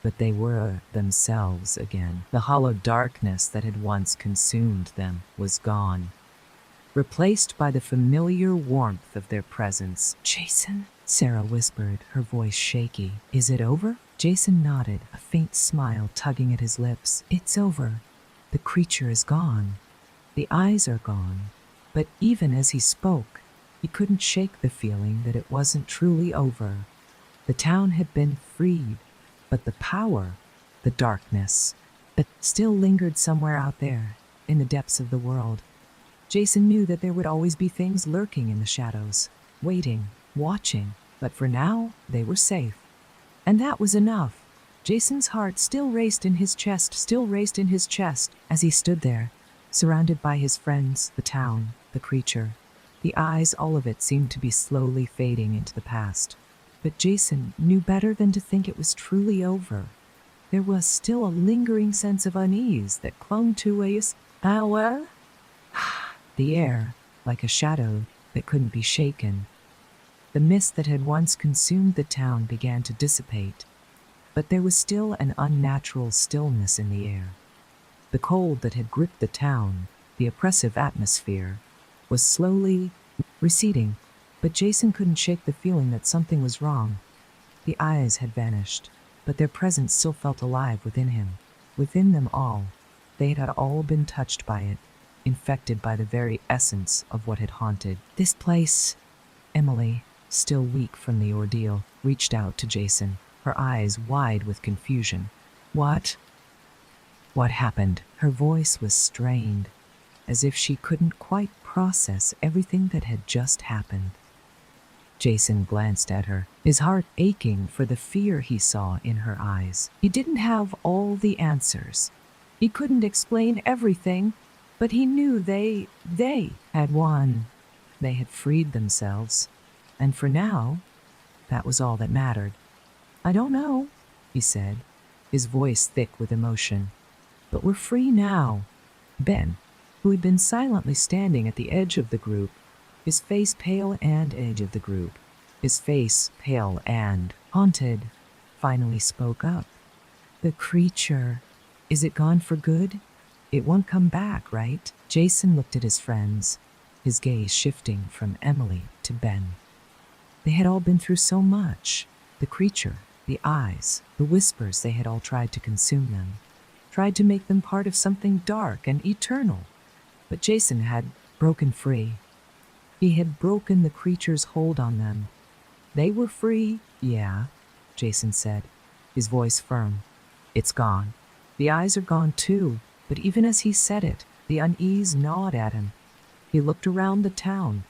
But they were themselves again. The hollow darkness that had once consumed them was gone, replaced by the familiar warmth of their presence. "Jason," Sarah whispered, her voice shaky. "Is it over?" Jason nodded, a faint smile tugging at his lips. "It's over. The creature is gone. The eyes are gone." But even as he spoke, he couldn't shake the feeling that it wasn't truly over. The town had been freed, but the power, the darkness, that still lingered somewhere out there, in the depths of the world. Jason knew that there would always be things lurking in the shadows, waiting, watching, but for now, they were safe. And that was enough. Jason's heart still raced in his chest, as he stood there, surrounded by his friends, the town, the creature. The eyes, all of it seemed to be slowly fading into the past. But Jason knew better than to think it was truly over. There was still a lingering sense of unease that clung to his power. The air, like a shadow that couldn't be shaken. The mist that had once consumed the town began to dissipate, but there was still an unnatural stillness in the air. The cold that had gripped the town, the oppressive atmosphere, was slowly receding, but Jason couldn't shake the feeling that something was wrong. The eyes had vanished, but their presence still felt alive within him. Within them all, they had all been touched by it, infected by the very essence of what had haunted this place. Emily, still weak from the ordeal, reached out to Jason, her eyes wide with confusion. What happened?" Her voice was strained, as if she couldn't quite process everything that had just happened. Jason glanced at her, his heart aching for the fear he saw in her eyes. He didn't have all the answers. He couldn't explain everything, but he knew they had won. They had freed themselves. And for now, that was all that mattered. "I don't know," he said, his voice thick with emotion. "But we're free now." Ben, who had been silently standing at the edge of the group, his face pale and haunted, finally spoke up. "The creature, is it gone for good? It won't come back, right?" Jason looked at his friends, his gaze shifting from Emily to Ben. They had all been through so much. The creature, the eyes, the whispers, they had all tried to consume them, tried to make them part of something dark and eternal. But Jason had broken free. He had broken the creature's hold on them. They were free, yeah, Jason said, his voice firm. "It's gone. The eyes are gone too." But even as he said it, the unease gnawed at him. He looked around the town.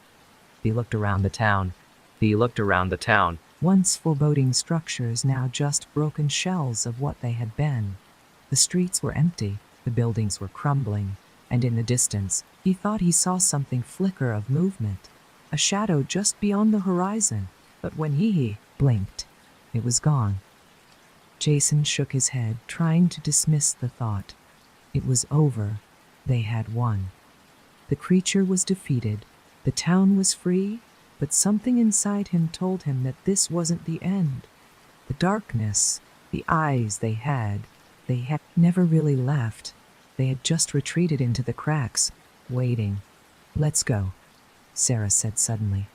Once foreboding structures, now just broken shells of what they had been. The streets were empty, the buildings were crumbling, and in the distance, he thought he saw something flicker of movement, a shadow just beyond the horizon. But when he blinked, it was gone. Jason shook his head, trying to dismiss the thought. It was over. They had won. The creature was defeated. The town was free, but something inside him told him that this wasn't the end. The darkness, the eyes they had never really left. They had just retreated into the cracks, waiting. "Let's go," Sarah said suddenly,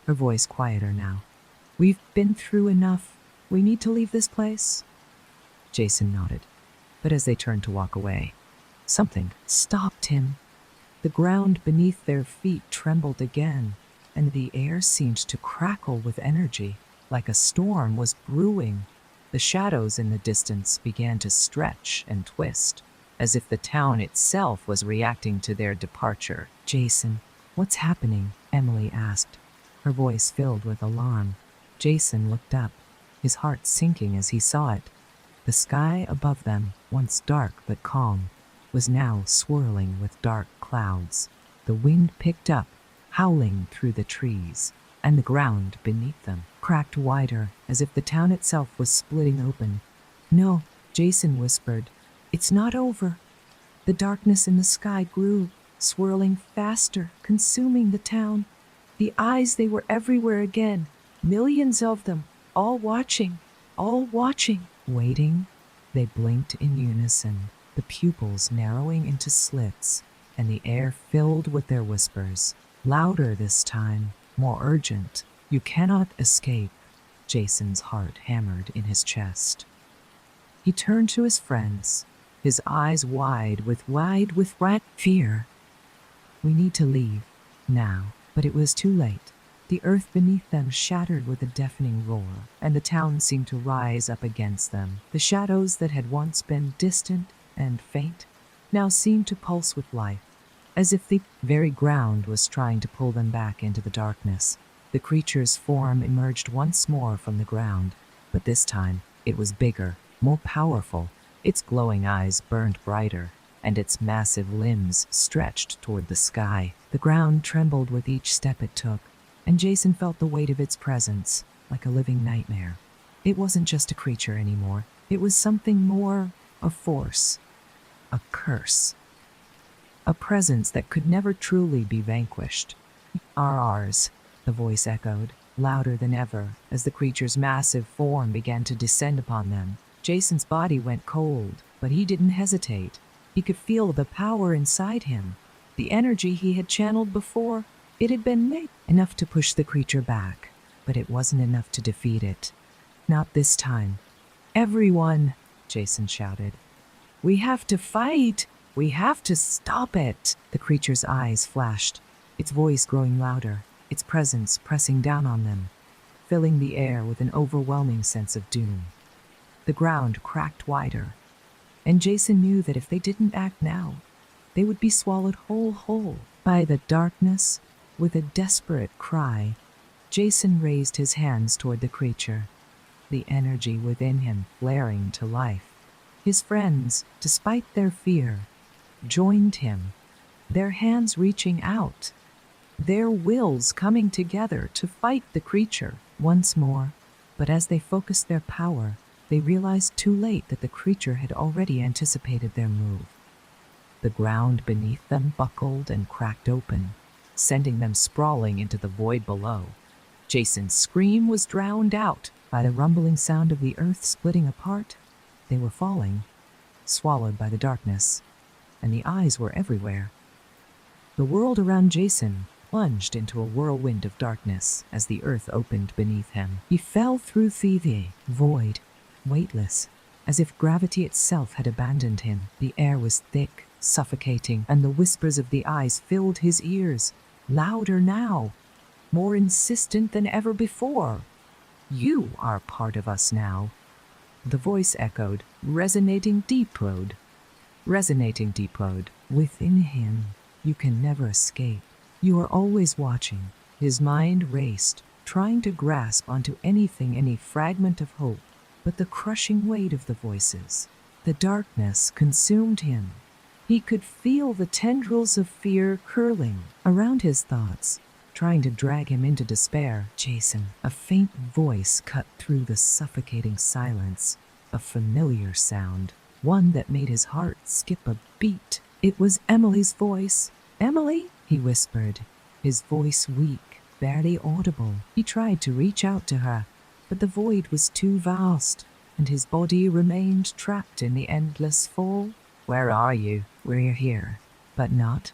her voice quieter now. "We've been through enough. We need to leave this place." Jason nodded, but as they turned to walk away, something stopped him. The ground beneath their feet trembled again, and the air seemed to crackle with energy, like a storm was brewing. The shadows in the distance began to stretch and twist, as if the town itself was reacting to their departure. "Jason, "What's happening?" Emily asked, her voice filled with alarm. Jason looked up, his heart sinking as he saw it. The sky above them, once dark but calm, was now swirling with dark clouds. The wind picked up, howling through the trees, and the ground beneath them cracked wider as if the town itself was splitting open. "No," Jason whispered. "It's not over." The darkness in the sky grew, swirling faster, consuming the town. The eyes, they were everywhere again, millions of them, all watching, waiting. They blinked in unison, the pupils narrowing into slits, and the air filled with their whispers, louder this time, more urgent. "You cannot escape." Jason's heart hammered in his chest. He turned to his friends, his eyes wide with fear. "We need to leave, now." But it was too late. The earth beneath them shattered with a deafening roar, and the town seemed to rise up against them. The shadows that had once been distant and faint now seemed to pulse with life, as if the very ground was trying to pull them back into the darkness. The creature's form emerged once more from the ground, but this time it was bigger, more powerful. Its glowing eyes burned brighter, and its massive limbs stretched toward the sky. The ground trembled with each step it took, and Jason felt the weight of its presence, like a living nightmare. It wasn't just a creature anymore. It was something more, a force, a curse, a presence that could never truly be vanquished. "Ours," the voice echoed, louder than ever, as the creature's massive form began to descend upon them. Jason's body went cold, but he didn't hesitate. He could feel the power inside him, the energy he had channeled before. It had been made enough to push the creature back, but it wasn't enough to defeat it. Not this time. "Everyone," Jason shouted. "We have to fight! We have to stop it!" The creature's eyes flashed, its voice growing louder, its presence pressing down on them, filling the air with an overwhelming sense of doom. The ground cracked wider, and Jason knew that if they didn't act now, they would be swallowed whole by the darkness. With a desperate cry, Jason raised his hands toward the creature, the energy within him flaring to life. His friends, despite their fear, joined him, their hands reaching out, their wills coming together to fight the creature once more. But as they focused their power, they realized too late that the creature had already anticipated their move. The ground beneath them buckled and cracked open, sending them sprawling into the void below. Jason's scream was drowned out by the rumbling sound of the earth splitting apart. They were falling, swallowed by the darkness, and the eyes were everywhere. The world around Jason plunged into a whirlwind of darkness as the earth opened beneath him. He fell through the void, weightless, as if gravity itself had abandoned him. The air was thick, suffocating, and the whispers of the eyes filled his ears, louder now, more insistent than ever before. "You are part of us now." The voice echoed, resonating deep-load. Within him, you can never escape. You are always watching. His mind raced, trying to grasp onto anything, any fragment of hope. But the crushing weight of the voices, the darkness consumed him. He could feel the tendrils of fear curling around his thoughts, trying to drag him into despair. "Jason," a faint voice cut through the suffocating silence, a familiar sound, one that made his heart skip a beat. It was Emily's voice. "Emily," he whispered, his voice weak, barely audible. He tried to reach out to her, but the void was too vast, and his body remained trapped in the endless fall. "Where are you?" "We're here, but not."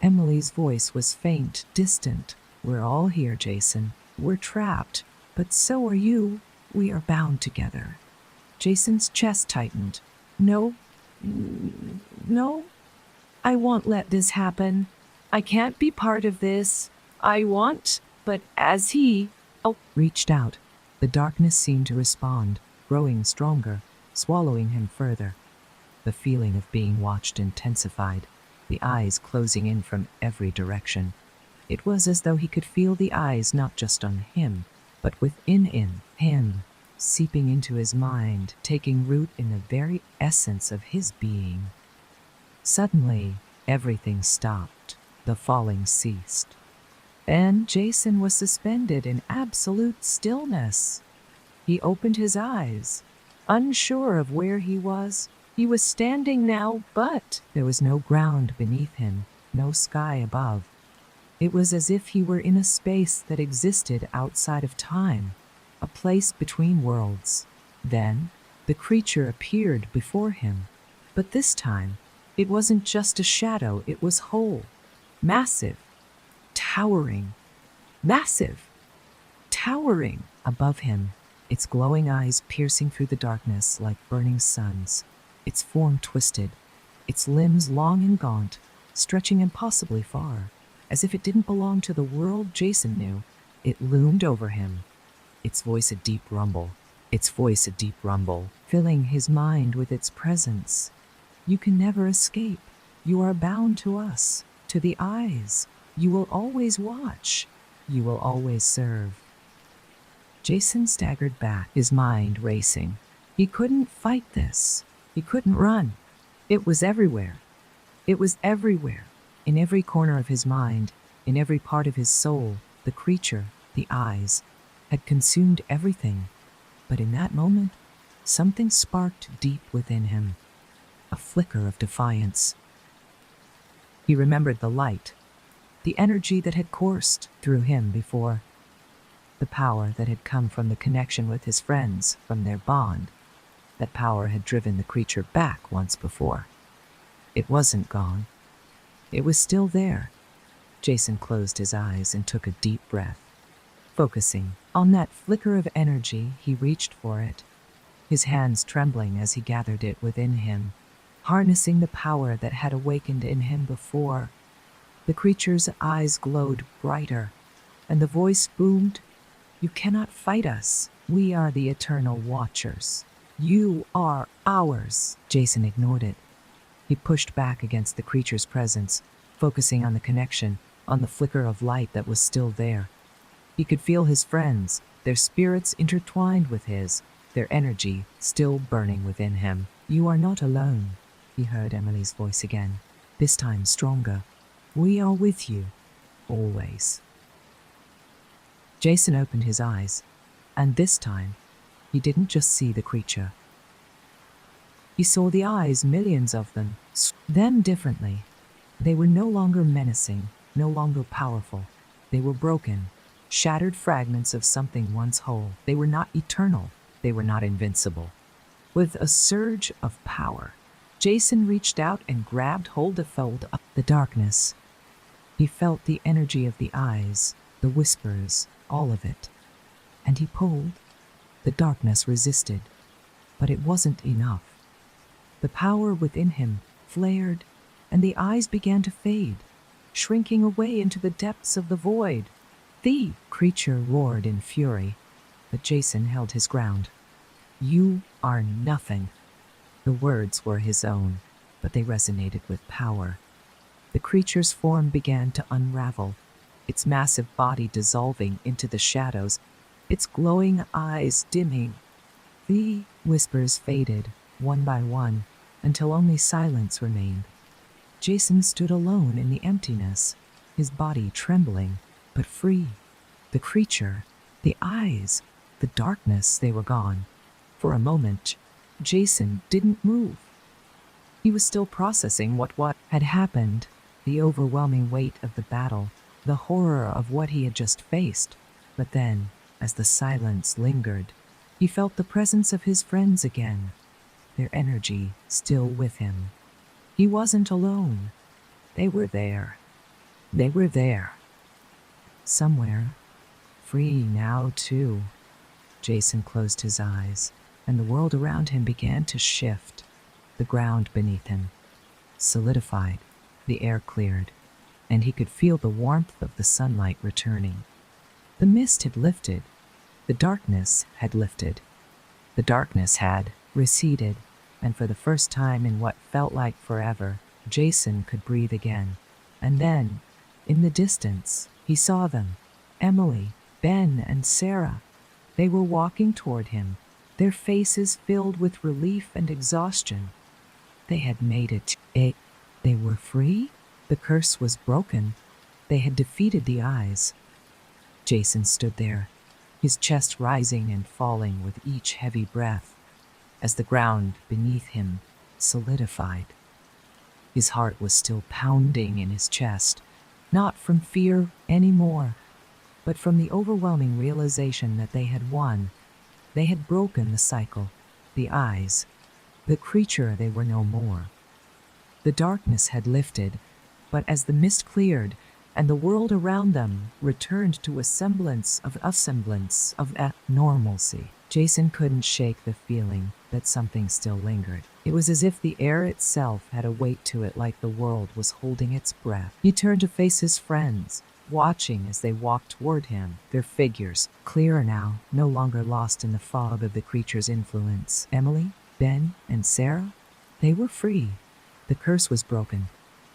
Emily's voice was faint, distant. "We're all here, Jason. We're trapped, but so are you. We are bound together." Jason's chest tightened. No, I won't let this happen. I can't be part of this. But as he reached out, the darkness seemed to respond, growing stronger, swallowing him further. The feeling of being watched intensified, the eyes closing in from every direction. It was as though he could feel the eyes not just on him, but within him, seeping into his mind, taking root in the very essence of his being. Suddenly, everything stopped. The falling ceased. And Jason was suspended in absolute stillness. He opened his eyes, unsure of where he was. He was standing now, but there was no ground beneath him, no sky above. It was as if he were in a space that existed outside of time, a place between worlds. Then, the creature appeared before him. But this time, it wasn't just a shadow, it was whole, massive, towering, massive, towering above him, its glowing eyes piercing through the darkness like burning suns, its form twisted, its limbs long and gaunt, stretching impossibly far, as if it didn't belong to the world Jason knew. It loomed over him, its voice a deep rumble, filling his mind with its presence. You can never escape. You are bound to us, to the eyes. You will always watch. You will always serve. Jason staggered back, his mind racing. He couldn't fight this. He couldn't run. It was everywhere. It was everywhere. In every corner of his mind, in every part of his soul, the creature, the eyes, had consumed everything. But in that moment, something sparked deep within him. A flicker of defiance. He remembered the light, the energy that had coursed through him before, the power that had come from the connection with his friends, from their bond. That power had driven the creature back once before. It wasn't gone. It was still there. Jason closed his eyes and took a deep breath. Focusing on that flicker of energy, he reached for it, his hands trembling as he gathered it within him, harnessing the power that had awakened in him before. The creature's eyes glowed brighter, and the voice boomed, "You cannot fight us. We are the eternal watchers. You are ours." Jason ignored it. He pushed back against the creature's presence, focusing on the connection, on the flicker of light that was still there. He could feel his friends, their spirits intertwined with his, their energy still burning within him. "You are not alone," he heard Emily's voice again, this time stronger. "We are with you, always." Jason opened his eyes, and this time, he didn't just see the creature. He saw the eyes, millions of them differently. They were no longer menacing, no longer powerful. They were broken, shattered fragments of something once whole. They were not eternal. They were not invincible. With a surge of power, Jason reached out and grabbed hold of the darkness. He felt the energy of the eyes, the whispers, all of it. And he pulled. The darkness resisted, but it wasn't enough. The power within him flared, and the eyes began to fade, shrinking away into the depths of the void. The creature roared in fury, but Jason held his ground. "You are nothing." The words were his own, but they resonated with power. The creature's form began to unravel, its massive body dissolving into the shadows, its glowing eyes dimming. The whispers faded, one by one, until only silence remained. Jason stood alone in the emptiness, his body trembling, but free. The creature, the eyes, the darkness, they were gone. For a moment, Jason didn't move. He was still processing what had happened, the overwhelming weight of the battle, the horror of what he had just faced. But then, as the silence lingered, he felt the presence of his friends again, their energy still with him. He wasn't alone. They were there. They were there. Somewhere. Free now, too. Jason closed his eyes, and the world around him began to shift. The ground beneath him solidified, the air cleared, and he could feel the warmth of the sunlight returning. The mist had lifted. The darkness had lifted. The darkness had receded, and for the first time in what felt like forever, Jason could breathe again. And then, in the distance, He saw them. Emily, Ben, and Sarah. They were walking toward him, their faces filled with relief and exhaustion. They had made it. They were free? The curse was broken. They had defeated the eyes. Jason stood there, his chest rising and falling with each heavy breath, as the ground beneath him solidified. His heart was still pounding in his chest, not from fear anymore, but from the overwhelming realization that they had won. They had broken the cycle, the eyes, the creature. They were no more. The darkness had lifted, but as the mist cleared and the world around them returned to a semblance of normalcy, Jason couldn't shake the feeling that something still lingered. It was as if the air itself had a weight to it, like the world was holding its breath. He turned to face his friends, watching as they walked toward him, their figures clearer now, no longer lost in the fog of the creature's influence. Emily, Ben, and Sarah, they were free. The curse was broken,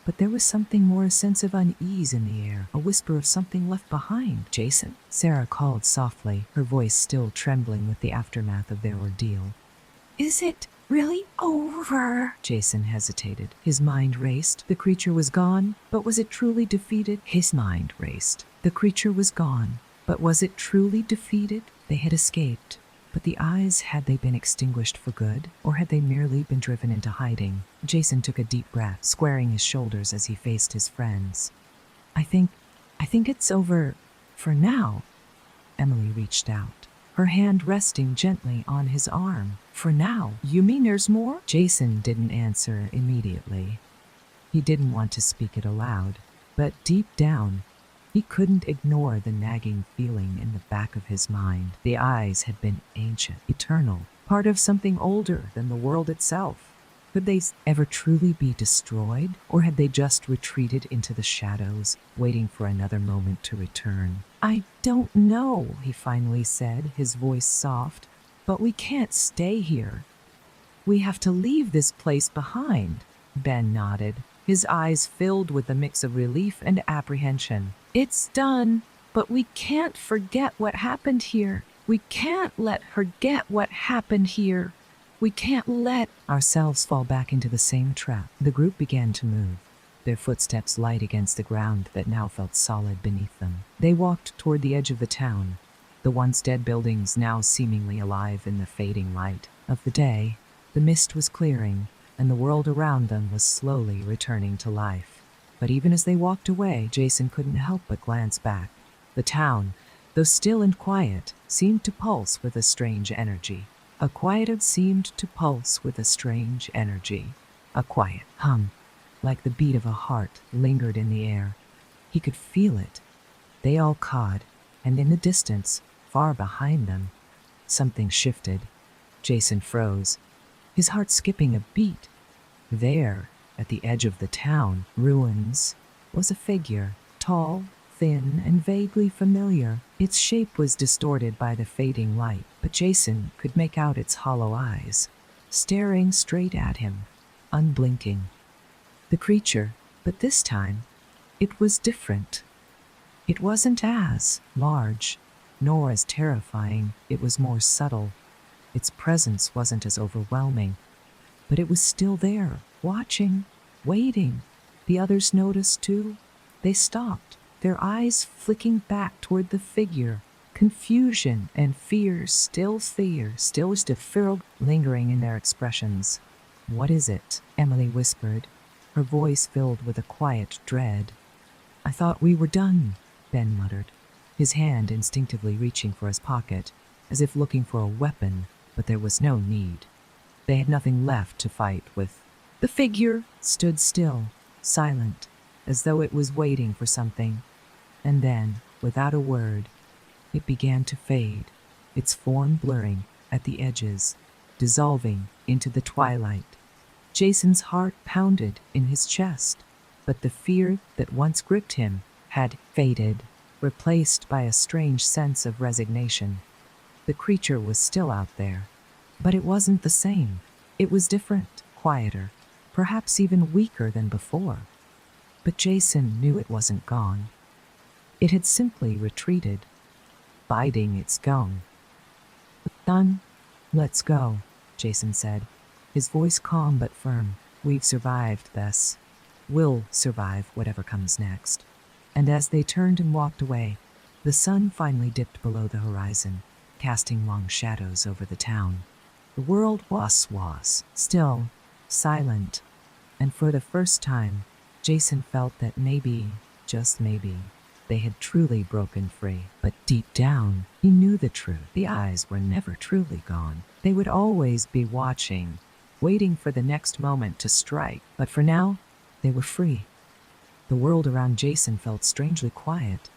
but there was something more, a sense of unease in the air, a whisper of something left behind. Jason, Sarah called softly, her voice still trembling with the aftermath of their ordeal. Is it really over? Jason hesitated. His mind raced. The creature was gone, but was it truly defeated? His mind raced. The creature was gone, but was it truly defeated? They had escaped, but the eyes, had they been extinguished for good, or had they merely been driven into hiding? Jason took a deep breath, squaring his shoulders as he faced his friends. I think it's over for now. Emily reached out, her hand resting gently on his arm. For now? You mean there's more? Jason didn't answer immediately. He didn't want to speak it aloud, but deep down, he couldn't ignore the nagging feeling in the back of his mind. The eyes had been ancient, eternal, part of something older than the world itself. Could they ever truly be destroyed, or had they just retreated into the shadows, waiting for another moment to return? I don't know, he finally said, his voice soft, but we can't stay here. We have to leave this place behind. Ben nodded, his eyes filled with a mix of relief and apprehension. It's done, but we can't forget what happened here. We can't let her get what happened here. We can't let ourselves fall back into the same trap. The group began to move, their footsteps light against the ground that now felt solid beneath them. They walked toward the edge of the town, the once dead buildings now seemingly alive in the fading light of the day. The mist was clearing, and the world around them was slowly returning to life. But even as they walked away, Jason couldn't help but glance back. The town, though still and quiet, seemed to pulse with a strange energy. A quiet hum, like the beat of a heart, lingered in the air. He could feel it. They all cawed, and in the distance, far behind them, something shifted. Jason froze, his heart skipping a beat. There, at the edge of the town, ruins, was a figure, tall, thin, and vaguely familiar. Its shape was distorted by the fading light, but Jason could make out its hollow eyes, staring straight at him, unblinking. The creature, but this time, it was different. It wasn't as large, nor as terrifying. It was more subtle. Its presence wasn't as overwhelming, but it was still there, watching, waiting. The others noticed too. They stopped, their eyes flicking back toward the figure. Confusion and fear still lingering in their expressions. What is it? Emily whispered, her voice filled with a quiet dread. I thought we were done, Ben muttered, his hand instinctively reaching for his pocket, as if looking for a weapon, but there was no need. They had nothing left to fight with. The figure stood still, silent, as though it was waiting for something. And then, without a word, it began to fade, its form blurring at the edges, dissolving into the twilight. Jason's heart pounded in his chest, but the fear that once gripped him had faded, replaced by a strange sense of resignation. The creature was still out there, but it wasn't the same. It was different, quieter, perhaps even weaker than before. But Jason knew it wasn't gone. It had simply retreated, biding its gum. "Done. Let's go," Jason said, his voice calm but firm. "We've survived this. We'll survive whatever comes next." And as they turned and walked away, the sun finally dipped below the horizon, casting long shadows over the town. The world was still, silent, and for the first time, Jason felt that maybe, just maybe, they had truly broken free. But deep down, he knew the truth. The eyes were never truly gone. They would always be watching, waiting for the next moment to strike. But for now, they were free. The world around Jason felt strangely quiet.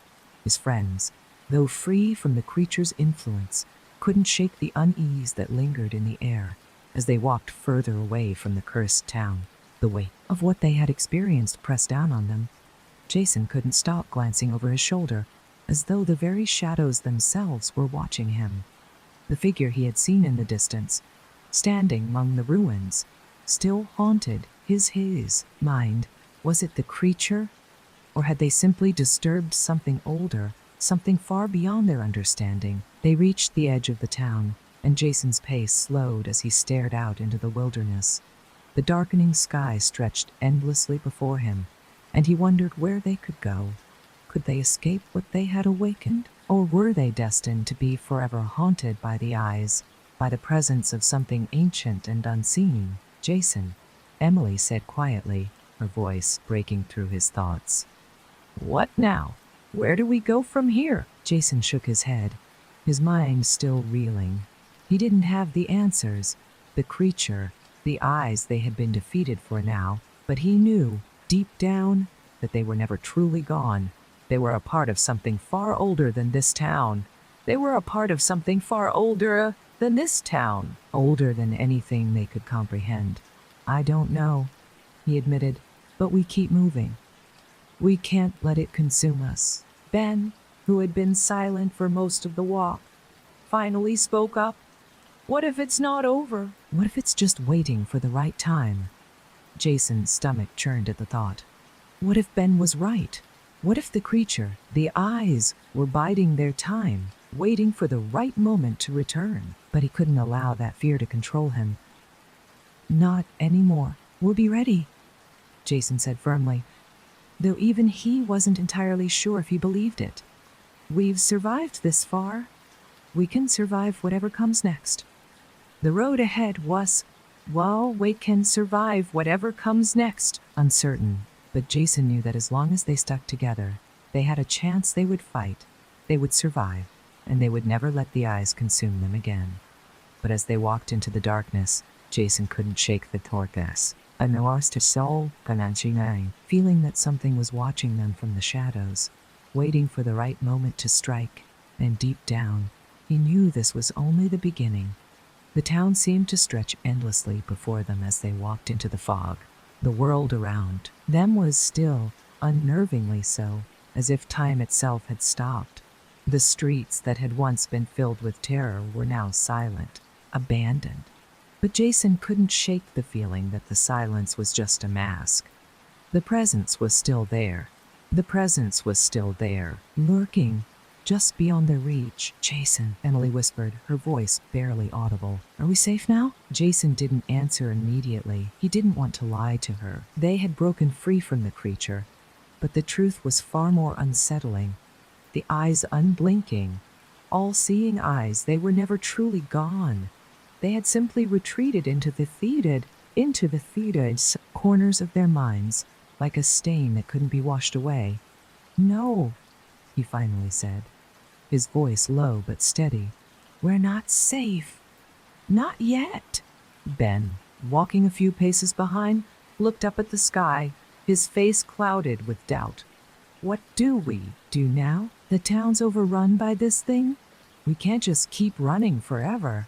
His friends, though free from the creature's influence, couldn't shake the unease that lingered in the air as they walked further away from the cursed town. The weight of what they had experienced pressed down on them. Jason couldn't stop glancing over his shoulder, as though the very shadows themselves were watching him. The figure he had seen in the distance, standing among the ruins, still haunted his mind. Was it the creature? Or had they simply disturbed something older, something far beyond their understanding? They reached the edge of the town, and Jason's pace slowed as he stared out into the wilderness. The darkening sky stretched endlessly before him, and he wondered where they could go. Could they escape what they had awakened? Or were they destined to be forever haunted by the eyes, by the presence of something ancient and unseen? "Jason," Emily said quietly, her voice breaking through his thoughts. "What now? Where do we go from here?" Jason shook his head, his mind still reeling. He didn't have the answers, the creature, the eyes they had been defeated for now, but he knew, deep down, that they were never truly gone. They were a part of something far older than this town. They were a part of something far older than this town, older than anything they could comprehend. "I don't know," he admitted, "but we keep moving. We can't let it consume us." Ben, who had been silent for most of the walk, finally spoke up. "What if it's not over? What if it's just waiting for the right time?" Jason's stomach churned at the thought. What if Ben was right? What if the creature, the eyes, were biding their time, waiting for the right moment to return? But he couldn't allow that fear to control him. "Not anymore. We'll be ready," Jason said firmly, though even he wasn't entirely sure if he believed it. "We've survived this far. We can survive whatever comes next." The road ahead was, well, we can survive whatever comes next, uncertain. But Jason knew that as long as they stuck together, they had a chance they would fight, they would survive, and they would never let the eyes consume them again. But as they walked into the darkness, Jason couldn't shake the torques. Feeling that something was watching them from the shadows, waiting for the right moment to strike, and deep down, he knew this was only the beginning. The town seemed to stretch endlessly before them as they walked into the fog. The world around them was still, unnervingly so, as if time itself had stopped. The streets that had once been filled with terror were now silent, abandoned. But Jason couldn't shake the feeling that the silence was just a mask. The presence was still there. The presence was still there, lurking, just beyond their reach. "Jason," Emily whispered, her voice barely audible. "Are we safe now?" Jason didn't answer immediately. He didn't want to lie to her. They had broken free from the creature, but the truth was far more unsettling. The eyes unblinking, all-seeing eyes, they were never truly gone. They had simply retreated into the corners of their minds, like a stain that couldn't be washed away. "No," he finally said, his voice low but steady. "We're not safe. Not yet." Ben, walking a few paces behind, looked up at the sky, his face clouded with doubt. "What do we do now? The town's overrun by this thing? We can't just keep running forever."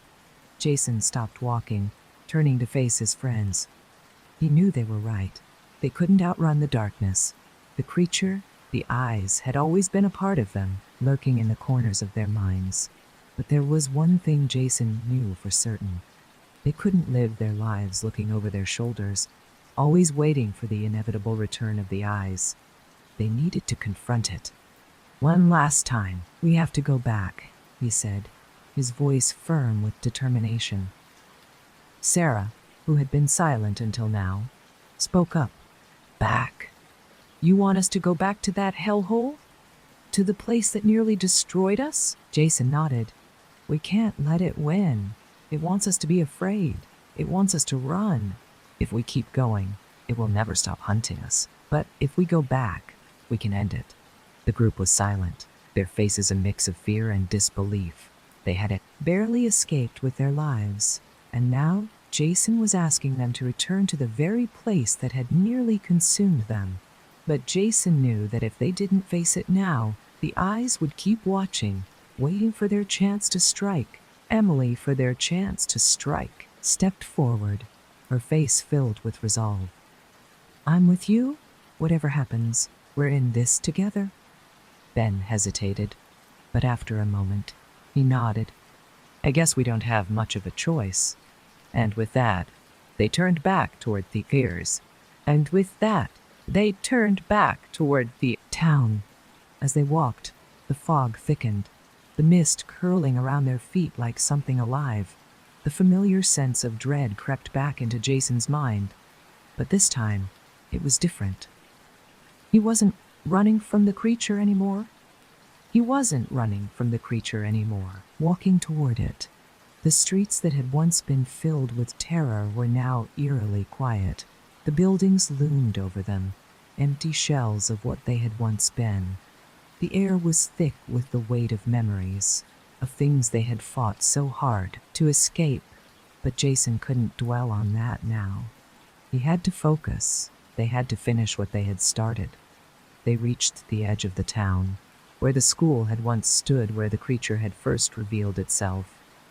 Jason stopped walking, turning to face his friends. He knew they were right. They couldn't outrun the darkness. The creature, the eyes, had always been a part of them, lurking in the corners of their minds. But there was one thing Jason knew for certain. They couldn't live their lives looking over their shoulders, always waiting for the inevitable return of the eyes. They needed to confront it. "One last time, we have to go back," he said, his voice firm with determination. Sarah, who had been silent until now, spoke up. "Back? You want us to go back to that hellhole? To the place that nearly destroyed us?" Jason nodded. "We can't let it win. It wants us to be afraid. It wants us to run. If we keep going, it will never stop hunting us. But if we go back, we can end it." The group was silent, their faces a mix of fear and disbelief. They had barely escaped with their lives, and now Jason was asking them to return to the very place that had nearly consumed them. But Jason knew that if they didn't face it now, the eyes would keep watching, waiting for their chance to strike. Emily, for their chance to strike, stepped forward, her face filled with resolve. "I'm with you. Whatever happens, we're in this together." Ben hesitated, but after a moment, he nodded. "I guess we don't have much of a choice." And with that, they turned back toward the ears. And with that, they turned back toward the town. As they walked, the fog thickened, the mist curling around their feet like something alive. The familiar sense of dread crept back into Jason's mind, but this time, it was different. He wasn't running from the creature anymore. He wasn't running from the creature anymore, walking toward it. The streets that had once been filled with terror were now eerily quiet. The buildings loomed over them, empty shells of what they had once been. The air was thick with the weight of memories, of things they had fought so hard to escape, but Jason couldn't dwell on that now. He had to focus. They had to finish what they had started. They reached the edge of the town, where the school had once stood, where the creature had first revealed itself.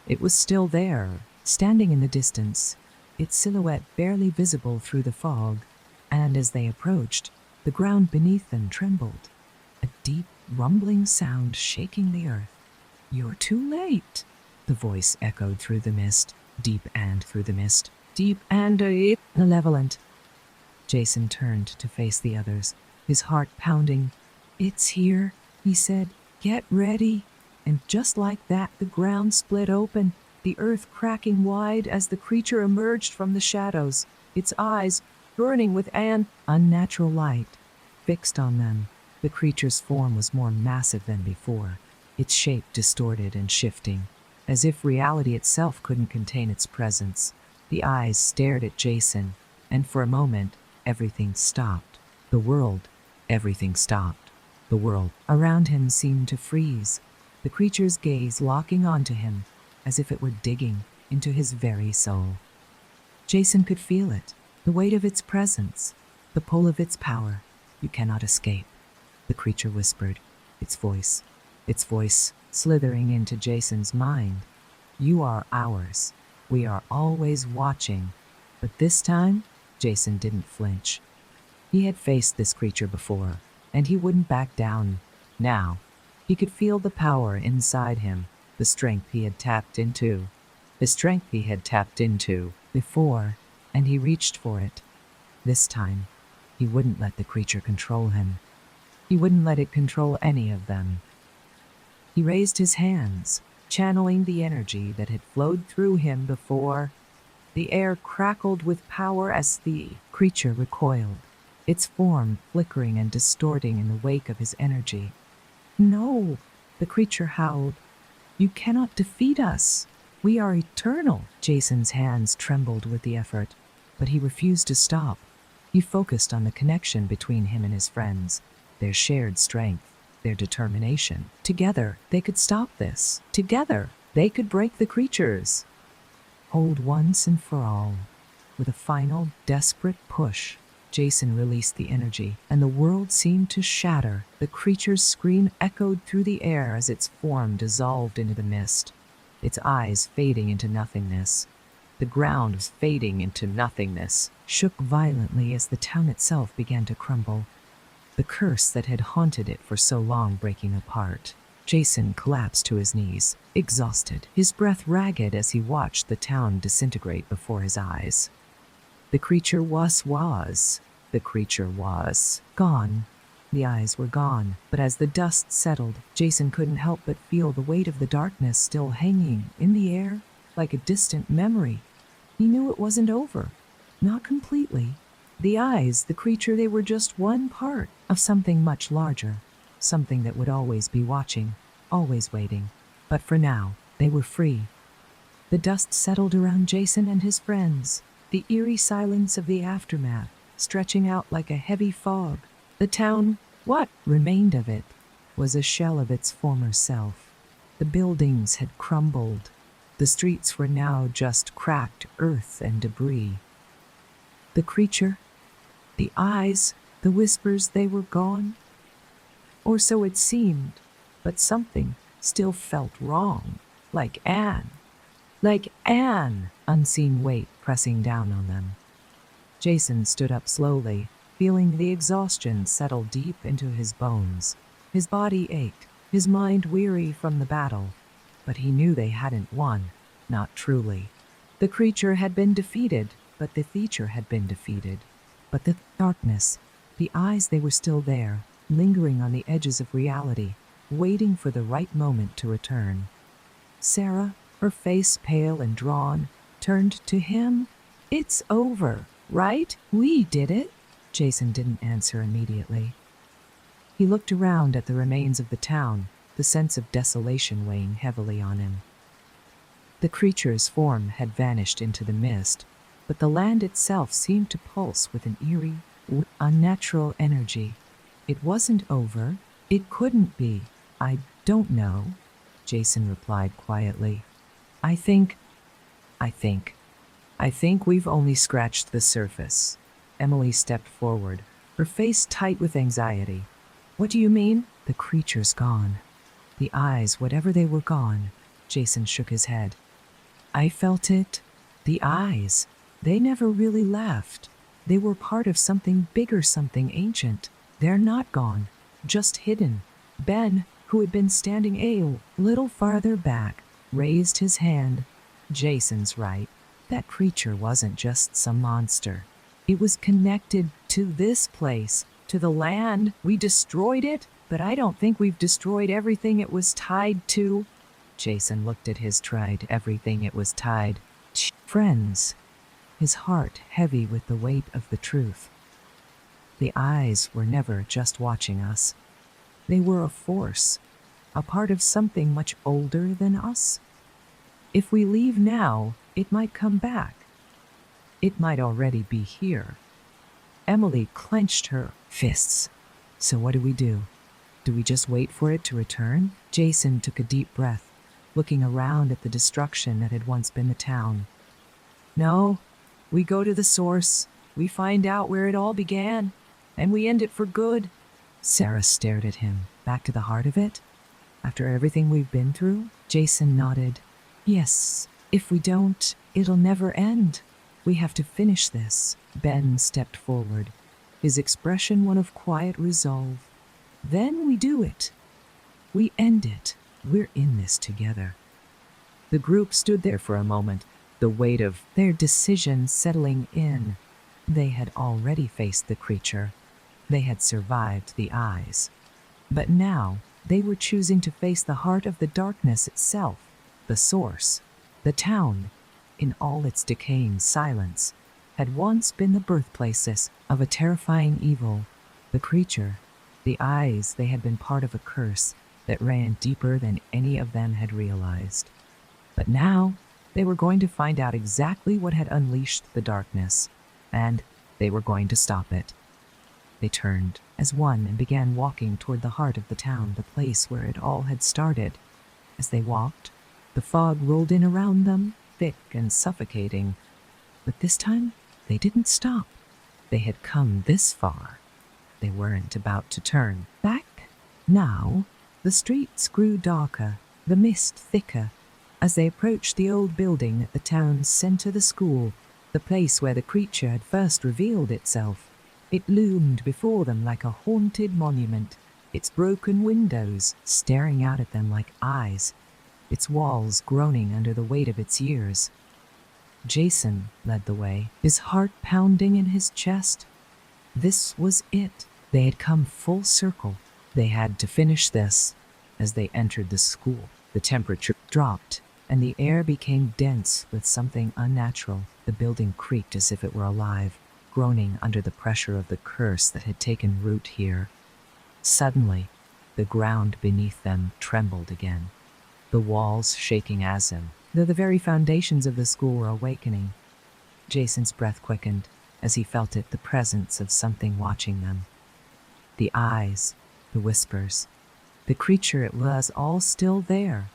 It was still there, standing in the distance, its silhouette barely visible through the fog, and as they approached, the ground beneath them trembled, a deep, rumbling sound shaking the earth. "You're too late," the voice echoed through the mist, deep and through the mist, deep and malevolent. Jason turned to face the others, his heart pounding. "It's here," he said. "Get ready." And just like that, the ground split open, the earth cracking wide as the creature emerged from the shadows, its eyes burning with an unnatural light fixed on them. The creature's form was more massive than before, its shape distorted and shifting, as if reality itself couldn't contain its presence. The eyes stared at Jason, and for a moment, everything stopped. The world, everything stopped. The world around him seemed to freeze, the creature's gaze locking onto him, as if it were digging into his very soul. Jason could feel it, the weight of its presence, the pull of its power. "You cannot escape," the creature whispered, its voice slithering into Jason's mind. "You are ours. We are always watching." But this time, Jason didn't flinch. He had faced this creature before, and he wouldn't back down. Now, he could feel the power inside him, the strength he had tapped into. The strength he had tapped into before, and he reached for it. This time, he wouldn't let the creature control him. He wouldn't let it control any of them. He raised his hands, channeling the energy that had flowed through him before. The air crackled with power as the creature recoiled, its form flickering and distorting in the wake of his energy. "No," the creature howled. "You cannot defeat us. We are eternal." Jason's hands trembled with the effort, but he refused to stop. He focused on the connection between him and his friends, their shared strength, their determination. Together, they could stop this. Together, they could break the creatures. Hold once and for all. With a final, desperate push, Jason released the energy, and the world seemed to shatter. The creature's scream echoed through the air as its form dissolved into the mist, its eyes fading into nothingness. The ground was fading into nothingness, shook violently as the town itself began to crumble, the curse that had haunted it for so long breaking apart. Jason collapsed to his knees, exhausted, his breath ragged as he watched the town disintegrate before his eyes. The creature was gone. The eyes were gone, but as the dust settled, Jason couldn't help but feel the weight of the darkness still hanging in the air, like a distant memory. He knew it wasn't over. Not completely. The eyes, the creature, they were just one part of something much larger, something that would always be watching, always waiting. But for now, they were free. The dust settled around Jason and his friends, the eerie silence of the aftermath stretching out like a heavy fog. The town, what remained of it, was a shell of its former self. The buildings had crumbled. The streets were now just cracked earth and debris. The creature, the eyes, the whispers, they were gone. Or so it seemed, but something still felt wrong, like an unseen weight pressing down on them. Jason stood up slowly, feeling the exhaustion settle deep into his bones. His body ached, his mind weary from the battle, but he knew they hadn't won, not truly. The creature had been defeated, but the feature had been defeated. But the darkness, the eyes, they were still there, lingering on the edges of reality, waiting for the right moment to return. Sarah, her face pale and drawn, turned to him. "It's over, right? We did it." Jason didn't answer immediately. He looked around at the remains of the town, the sense of desolation weighing heavily on him. The creature's form had vanished into the mist, but the land itself seemed to pulse with an eerie, unnatural energy. It wasn't over. It couldn't be. "I don't know," Jason replied quietly. I think we've only scratched the surface." Emily stepped forward, her face tight with anxiety. "What do you mean?" "The creature's gone. The eyes, whatever they were, gone." Jason shook his head. "I felt it. The eyes. They never really left. They were part of something bigger, something ancient. They're not gone, just hidden." Ben, who had been standing a little farther back, raised his hand. "Jason's right. That creature wasn't just some monster. It was connected to this place, to the land. We destroyed it, but I don't think we've destroyed everything it was tied to." Jason looked at his tried everything it was tied. Friends, his heart heavy with the weight of the truth. The eyes were never just watching us. They were a force, a part of something much older than us. If we leave now, it might come back. It might already be here. Emily clenched her fists. "So what do we do? Do we just wait for it to return?" Jason took a deep breath, looking around at the destruction that had once been the town. "No, we go to the source. We find out where it all began, and we end it for good." Sarah stared at him. "Back to the heart of it? After everything we've been through?" Jason nodded. "Yes, if we don't, it'll never end. We have to finish this." Ben stepped forward, his expression one of quiet resolve. "Then we do it. We end it. We're in this together." The group stood there for a moment, the weight of their decision settling in. They had already faced the creature. They had survived the eyes. But now they were choosing to face the heart of the darkness itself, the source. The town, in all its decaying silence, had once been the birthplaces of a terrifying evil. The creature, the eyes, they had been part of a curse that ran deeper than any of them had realized. But now they were going to find out exactly what had unleashed the darkness, and they were going to stop it. They turned as one and began walking toward the heart of the town, the place where it all had started. As they walked, the fog rolled in around them, thick and suffocating. But this time, they didn't stop. They had come this far. They weren't about to turn back. Now, the streets grew darker, the mist thicker. As they approached the old building at the town's center, the school, the place where the creature had first revealed itself, it loomed before them like a haunted monument, its broken windows staring out at them like eyes, its walls groaning under the weight of its years. Jason led the way, his heart pounding in his chest. This was it. They had come full circle. They had to finish this. As they entered the school, the temperature dropped, and the air became dense with something unnatural. The building creaked as if it were alive, groaning under the pressure of the curse that had taken root here. Suddenly, the ground beneath them trembled again, the walls shaking as though the very foundations of the school were awakening. Jason's breath quickened as he felt the presence of something watching them. The eyes, the whispers, the creature, it was all still there,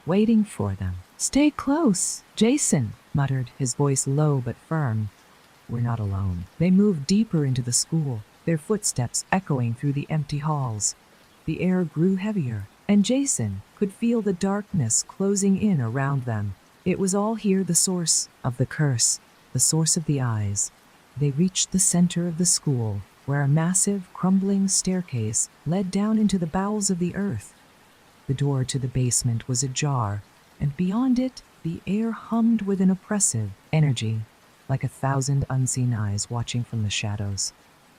waiting for them. "Stay close," Jason muttered, his voice low but firm. "We're not alone." They moved deeper into the school, their footsteps echoing through the empty halls. The air grew heavier, and Jason could feel the darkness closing in around them. It was all here, the source of the curse, the source of the eyes. They reached the center of the school, where a massive, crumbling staircase led down into the bowels of the earth. The door to the basement was ajar, and beyond it, the air hummed with an oppressive energy, like 1,000 unseen eyes watching from the shadows.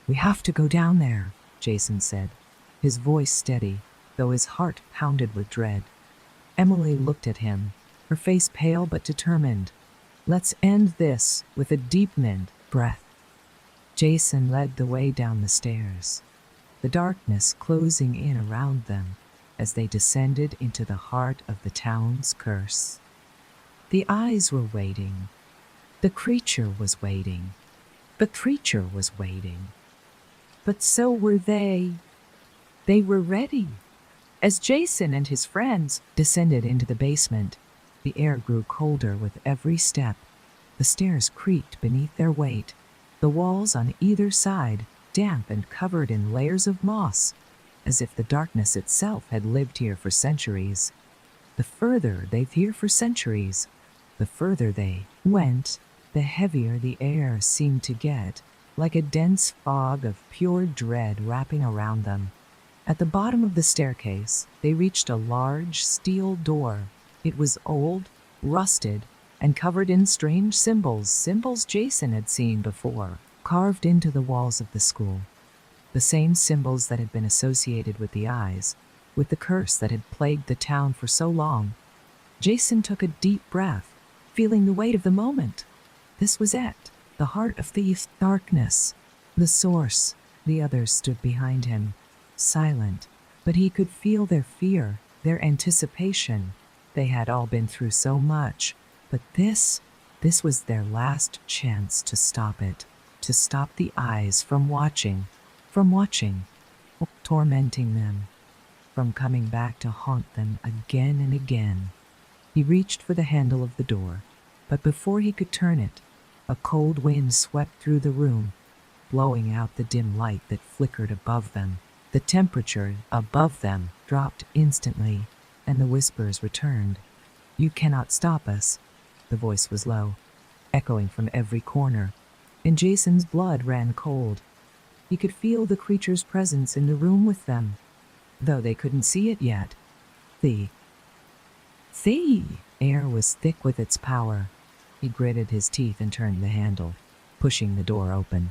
"We have to go down there," Jason said, his voice steady, though his heart pounded with dread. Emily looked at him, her face pale but determined. "Let's end this," with a deep breath. Jason led the way down the stairs, the darkness closing in around them as they descended into the heart of the town's curse. The eyes were waiting. The creature was waiting. The creature was waiting. But so were they. They were ready. As Jason and his friends descended into the basement, the air grew colder with every step. The stairs creaked beneath their weight, the walls on either side damp and covered in layers of moss, as if the darkness itself had lived here for centuries. The further they went, the heavier the air seemed to get, like a dense fog of pure dread wrapping around them. At the bottom of the staircase, they reached a large steel door. It was old, rusted, and covered in strange symbols Jason had seen before, carved into the walls of the school. The same symbols that had been associated with the eyes, with the curse that had plagued the town for so long. Jason took a deep breath, feeling the weight of the moment. This was it, the heart of the darkness, the source. The others stood behind him, silent, but he could feel their fear, their anticipation. They had all been through so much, but this was their last chance to stop it, to stop the eyes from watching, tormenting them, from coming back to haunt them again and again. He reached for the handle of the door, but before he could turn it, a cold wind swept through the room, blowing out the dim light that flickered above them. The temperature above them dropped instantly, and the whispers returned. "You cannot stop us." The voice was low, echoing from every corner, and Jason's blood ran cold. He could feel the creature's presence in the room with them, though they couldn't see it yet. The air was thick with its power. He gritted his teeth and turned the handle, pushing the door open.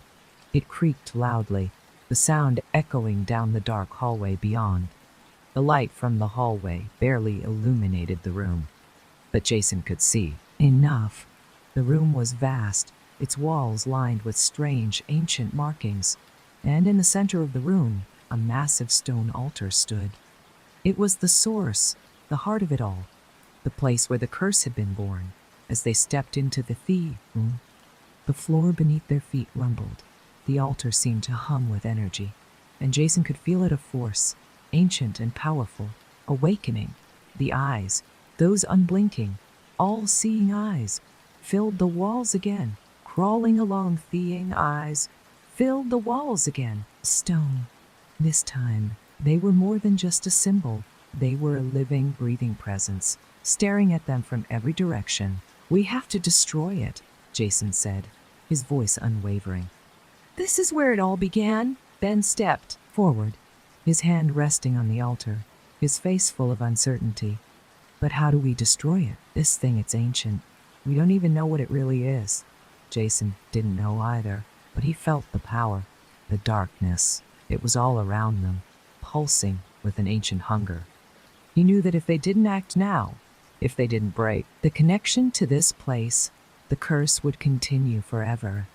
It creaked loudly, the sound echoing down the dark hallway beyond. The light from the hallway barely illuminated the room, but Jason could see enough. The room was vast, its walls lined with strange, ancient markings, and in the center of the room, a massive stone altar stood. It was the source, the heart of it all, the place where the curse had been born. As they stepped into the room, the floor beneath their feet rumbled. The altar seemed to hum with energy, and Jason could feel it, a force, ancient and powerful, awakening. The eyes, those unblinking, all-seeing eyes, filled the walls again, crawling along. Eyes filled the walls again. Stone. This time, they were more than just a symbol. They were a living, breathing presence, staring at them from every direction. "We have to destroy it," Jason said, his voice unwavering. "This is where it all began." Ben stepped forward, his hand resting on the altar, his face full of uncertainty. "But how do we destroy it? This thing, it's ancient. We don't even know what it really is." Jason didn't know either, but he felt the power, the darkness. It was all around them, pulsing with an ancient hunger. He knew that if they didn't act now, if they didn't break the connection to this place, the curse would continue forever.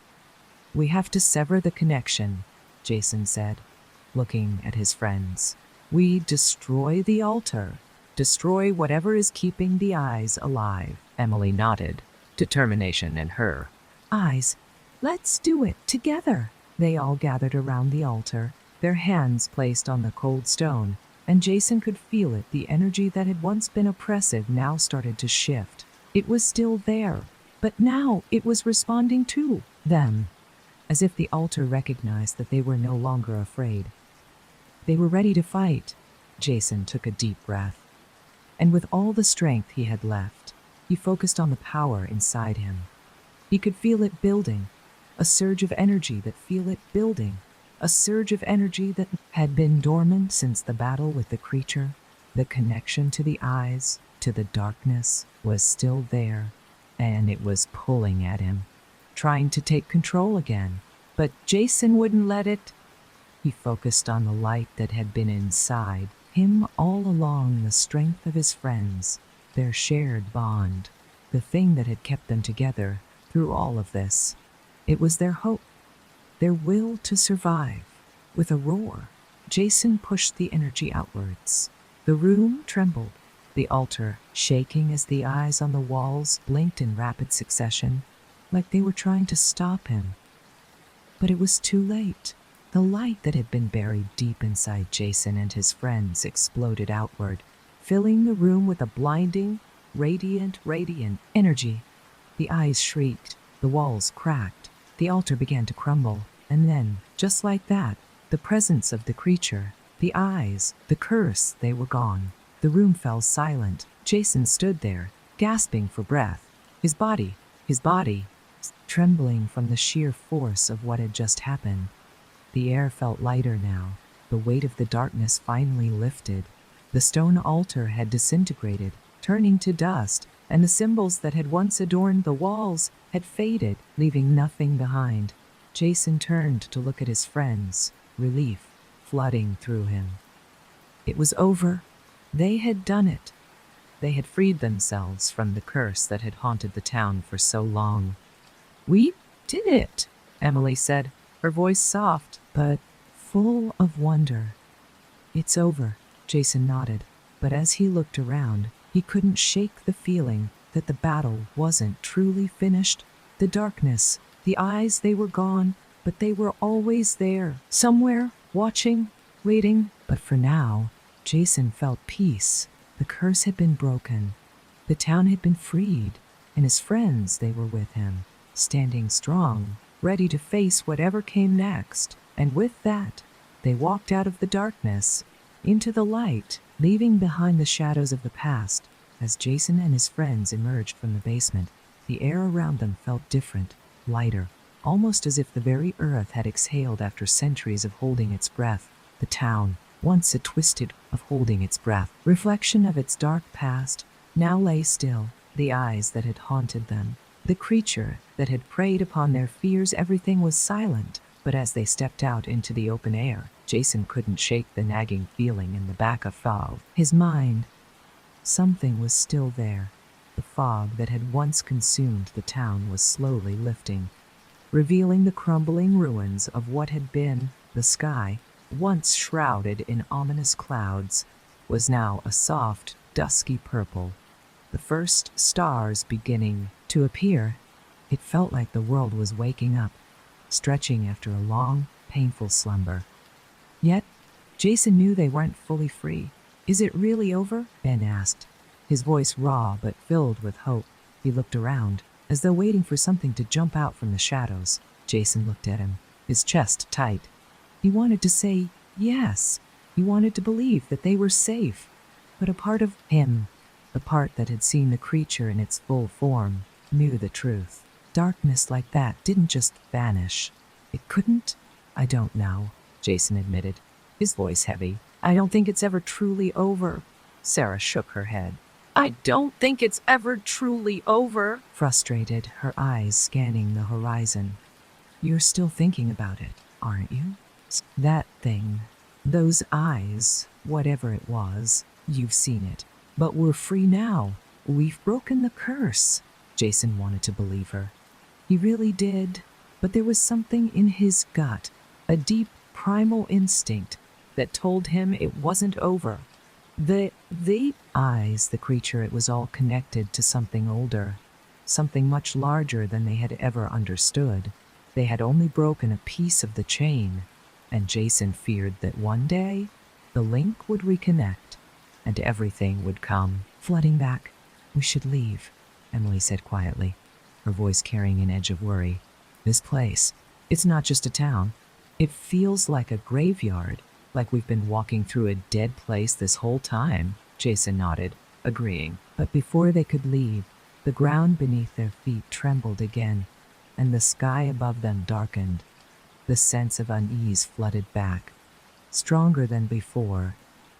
"We have to sever the connection," Jason said, looking at his friends. "We destroy the altar, destroy whatever is keeping the eyes alive." Emily nodded, determination in her eyes. "Let's do it together." They all gathered around the altar, their hands placed on the cold stone, and Jason could feel it. The energy that had once been oppressive now started to shift. It was still there, but now it was responding to them, as if the altar recognized that they were no longer afraid. They were ready to fight. Jason took a deep breath, and with all the strength he had left, he focused on the power inside him. He could feel it building, a surge of energy that feel it building, a surge of energy that had been dormant since the battle with the creature. The connection to the eyes, to the darkness, was still there, and it was pulling at him, trying to take control again. But Jason wouldn't let it. He focused on the light that had been inside him all along, the strength of his friends, their shared bond, the thing that had kept them together through all of this. It was their hope, their will to survive. With a roar, Jason pushed the energy outwards. The room trembled, the altar shaking as the eyes on the walls blinked in rapid succession, like they were trying to stop him. But it was too late. The light that had been buried deep inside Jason and his friends exploded outward, filling the room with a blinding, radiant energy. The eyes shrieked, the walls cracked, the altar began to crumble, and then, just like that, the presence of the creature, the eyes, the curse, they were gone. The room fell silent. Jason stood there, gasping for breath, his body trembling from the sheer force of what had just happened. The air felt lighter now. The weight of the darkness finally lifted. The stone altar had disintegrated, turning to dust, and the symbols that had once adorned the walls had faded, leaving nothing behind. Jason turned to look at his friends, relief flooding through him. It was over. They had done it. They had freed themselves from the curse that had haunted the town for so long. "We did it," Emily said, her voice soft but full of wonder. "It's over," Jason nodded, but as he looked around, he couldn't shake the feeling that the battle wasn't truly finished. The darkness, the eyes, they were gone, but they were always there, somewhere, watching, waiting. But for now, Jason felt peace. The curse had been broken. The town had been freed, and his friends, they were with him, standing strong, ready to face whatever came next. And with that, they walked out of the darkness, into the light, leaving behind the shadows of the past. As Jason and his friends emerged from the basement, the air around them felt different, lighter, almost as if the very earth had exhaled after centuries of holding its breath. The town, once a twisted of holding its breath, reflection of its dark past, now lay still. The eyes that had haunted them, the creature that had preyed upon their fears, everything was silent. But as they stepped out into the open air, Jason couldn't shake the nagging feeling in the back of his mind. Something was still there. The fog that had once consumed the town was slowly lifting, revealing the crumbling ruins of what had been. The sky, once shrouded in ominous clouds, was now a soft, dusky purple. The first stars beginning to appear. It felt like the world was waking up, stretching after a long, painful slumber. Yet, Jason knew they weren't fully free. "Is it really over?" Ben asked, his voice raw but filled with hope. He looked around, as though waiting for something to jump out from the shadows. Jason looked at him, his chest tight. He wanted to say yes. He wanted to believe that they were safe. But a part of him, the part that had seen the creature in its full form, knew the truth. Darkness like that didn't just vanish. It couldn't. "I don't know," Jason admitted, his voice heavy. "I don't think it's ever truly over." Sarah shook her head. "I don't think it's ever truly over," frustrated, her eyes scanning the horizon. "You're still thinking about it, aren't you?" That thing. Those eyes. Whatever it was. You've seen it. But we're free now. We've broken the curse. Jason wanted to believe her. He really did. But there was something in his gut, a deep primal instinct that told him it wasn't over. The eyes, the creature, it was all connected to something older, something much larger than they had ever understood. They had only broken a piece of the chain, and Jason feared that one day the link would reconnect and everything would come flooding back. We should leave, Emily said quietly, her voice carrying an edge of worry. This place, it's not just a town. It feels like a graveyard, like we've been walking through a dead place this whole time. Jason nodded, agreeing. But before they could leave, the ground beneath their feet trembled again, and the sky above them darkened. The sense of unease flooded back, stronger than before.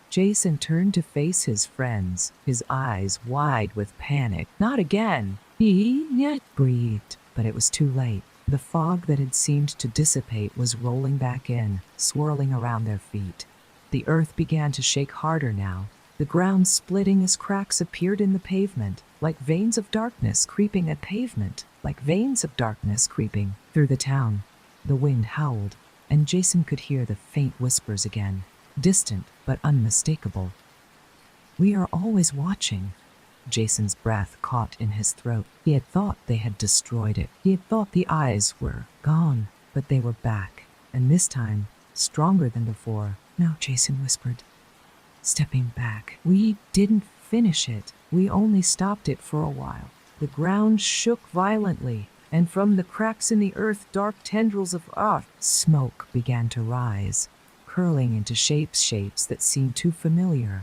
Jason turned to face his friends, his eyes wide with panic. Not again! He yet breathed, but it was too late. The fog that had seemed to dissipate was rolling back in, swirling around their feet. The earth began to shake harder now, the ground splitting as cracks appeared in the pavement, like veins of darkness creeping at pavement, like veins of darkness creeping through the town. The wind howled, and Jason could hear the faint whispers again, distant but unmistakable. We are always watching. Jason's breath caught in his throat. He had thought they had destroyed it. He had thought the eyes were gone, but they were back, and this time, stronger than before. No, Jason whispered, stepping back. We didn't finish it. We only stopped it for a while. The ground shook violently, and from the cracks in the earth, dark tendrils of smoke began to rise, curling into shapes that seemed too familiar.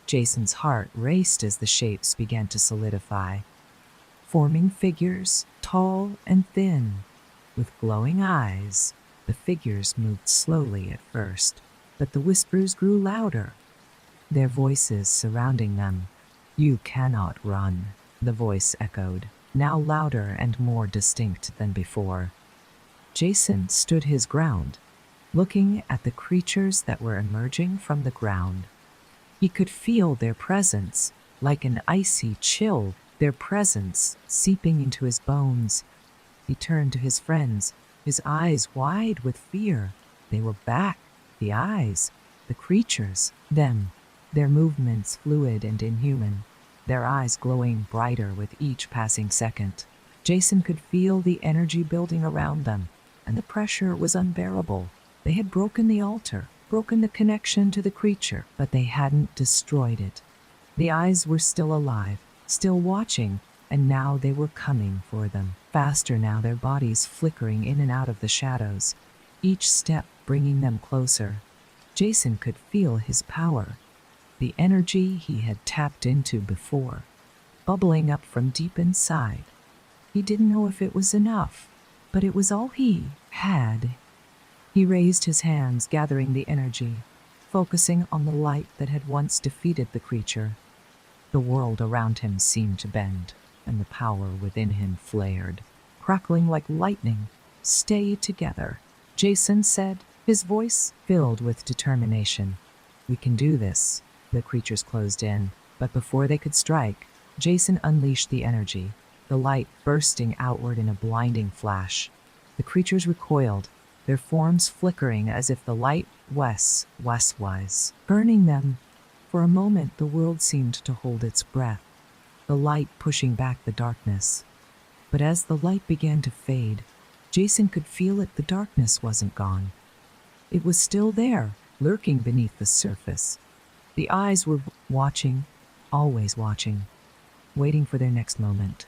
Jason's heart raced as the shapes began to solidify, forming figures, tall and thin, with glowing eyes. The figures moved slowly at first, but the whispers grew louder, their voices surrounding them. You cannot run, the voice echoed, now louder and more distinct than before. Jason stood his ground, looking at the creatures that were emerging from the ground. He could feel their presence, like an icy chill, their presence seeping into his bones. He turned to his friends, his eyes wide with fear. They were back, the eyes, the creatures, them, their movements fluid and inhuman, their eyes glowing brighter with each passing second. Jason could feel the energy building around them, and the pressure was unbearable. They had broken the altar, broken the connection to the creature, but they hadn't destroyed it. The eyes were still alive, still watching, and now they were coming for them. Faster now, their bodies flickering in and out of the shadows, each step bringing them closer. Jason could feel his power, the energy he had tapped into before, bubbling up from deep inside. He didn't know if it was enough, but it was all he had. He raised his hands, gathering the energy, focusing on the light that had once defeated the creature. The world around him seemed to bend, and the power within him flared, crackling like lightning. Stay together, Jason said, his voice filled with determination. We can do this. The creatures closed in, but before they could strike, Jason unleashed the energy, the light bursting outward in a blinding flash. The creatures recoiled, their forms flickering as if the light was burning them. For a moment, the world seemed to hold its breath, the light pushing back the darkness. But as the light began to fade, Jason could feel it. The darkness wasn't gone. It was still there, lurking beneath the surface. The eyes were watching, always watching, waiting for their next moment.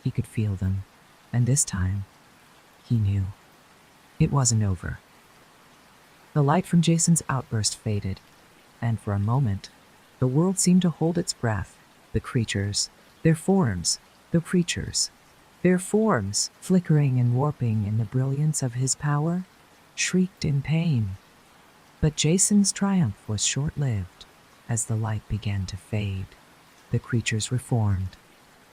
He could feel them, and this time, he knew. It wasn't over. The light from Jason's outburst faded, and for a moment, the world seemed to hold its breath. The creatures, their forms, the creatures, their forms, flickering and warping in the brilliance of his power, shrieked in pain. But Jason's triumph was short-lived. As the light began to fade, the creatures reformed,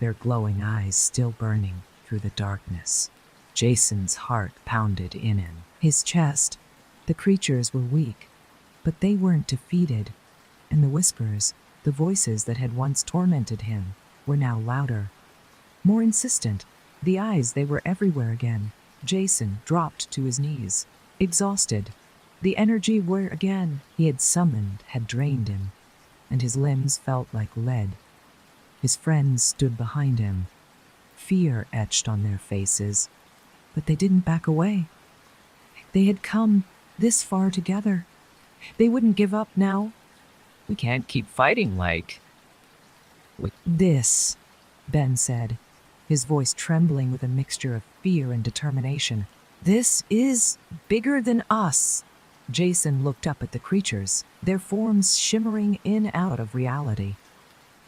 their glowing eyes still burning through the darkness. Jason's heart pounded in him, his chest The creatures were weak, but they weren't defeated, and the whispers, the voices that had once tormented him, were now louder, more insistent. The eyes, they were everywhere again. Jason dropped to his knees, exhausted. The energy where again he had summoned had drained him, and his limbs felt like lead. His friends stood behind him, fear etched on their faces, but they didn't back away. They had come this far together. They wouldn't give up now. We can't keep fighting like... This, Ben said, his voice trembling with a mixture of fear and determination. This is bigger than us. Jason looked up at the creatures, their forms shimmering in and out of reality.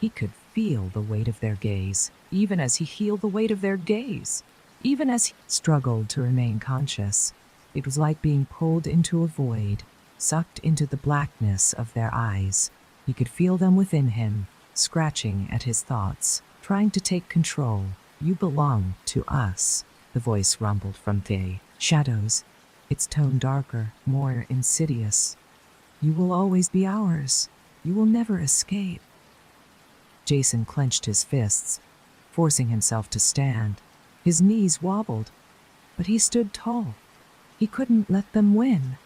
He could feel the weight of their gaze, even as he felt the weight of their gaze, even as he struggled to remain conscious. It was like being pulled into a void, sucked into the blackness of their eyes. He could feel them within him, scratching at his thoughts, trying to take control. You belong to us, the voice rumbled from the shadows, its tone darker, more insidious. You will always be ours. You will never escape. Jason clenched his fists, forcing himself to stand. His knees wobbled, but he stood tall. He couldn't let them win.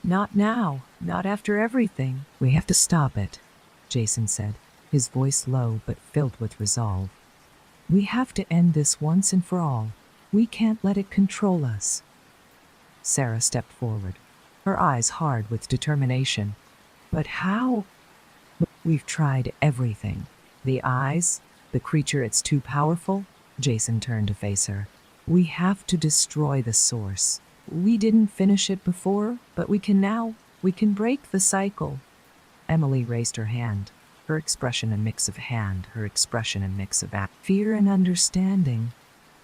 Not now, not after everything. We have to stop it, Jason said, his voice low but filled with resolve. We have to end this once and for all. We can't let it control us. Sarah stepped forward, her eyes hard with determination. But how? We've tried everything. The eyes, the creature, it's too powerful. Jason turned to face her. We have to destroy the source. We didn't finish it before, but we can now. We can break the cycle. Emily raised her hand, her expression a mix of fear and understanding.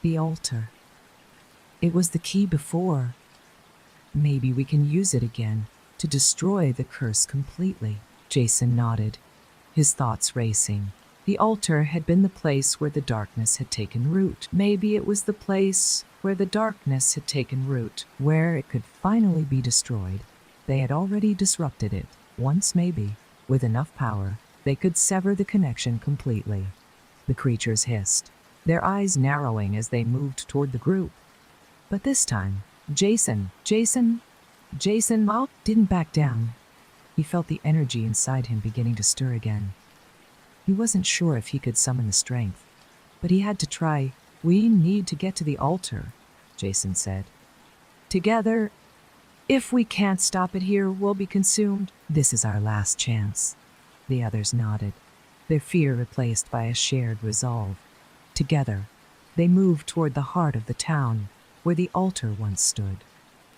The altar. It was the key before. Maybe we can use it again to destroy the curse completely. Jason nodded, his thoughts racing. The altar had been the place where the darkness had taken root. Maybe it was the place where the darkness had taken root, where it could finally be destroyed. They had already disrupted it. Once maybe, with enough power, they could sever the connection completely. The creatures hissed, their eyes narrowing as they moved toward the group. But this time, Jason didn't back down. He felt the energy inside him beginning to stir again. He wasn't sure if he could summon the strength, but he had to try. We need to get to the altar, Jason said. Together, if we can't stop it here, we'll be consumed. This is our last chance. The others nodded, their fear replaced by a shared resolve. Together, they moved toward the heart of the town, where the altar once stood.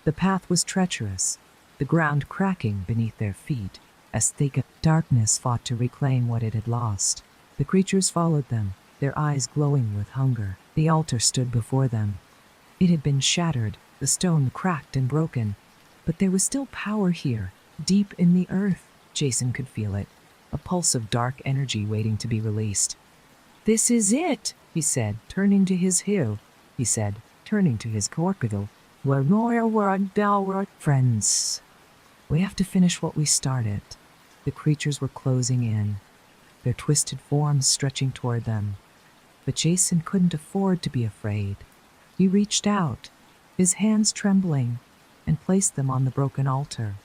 The path was treacherous, the ground cracking beneath their feet, as thick darkness fought to reclaim what it had lost. The creatures followed them, their eyes glowing with hunger. The altar stood before them. It had been shattered, the stone cracked and broken, but there was still power here, deep in the earth. Jason could feel it, a pulse of dark energy waiting to be released. This is it, he said, turning to his corcodile. We're friends. We have to finish what we started. The creatures were closing in, their twisted forms stretching toward them. But Jason couldn't afford to be afraid. He reached out, his hands trembling, and placed them on the broken altar.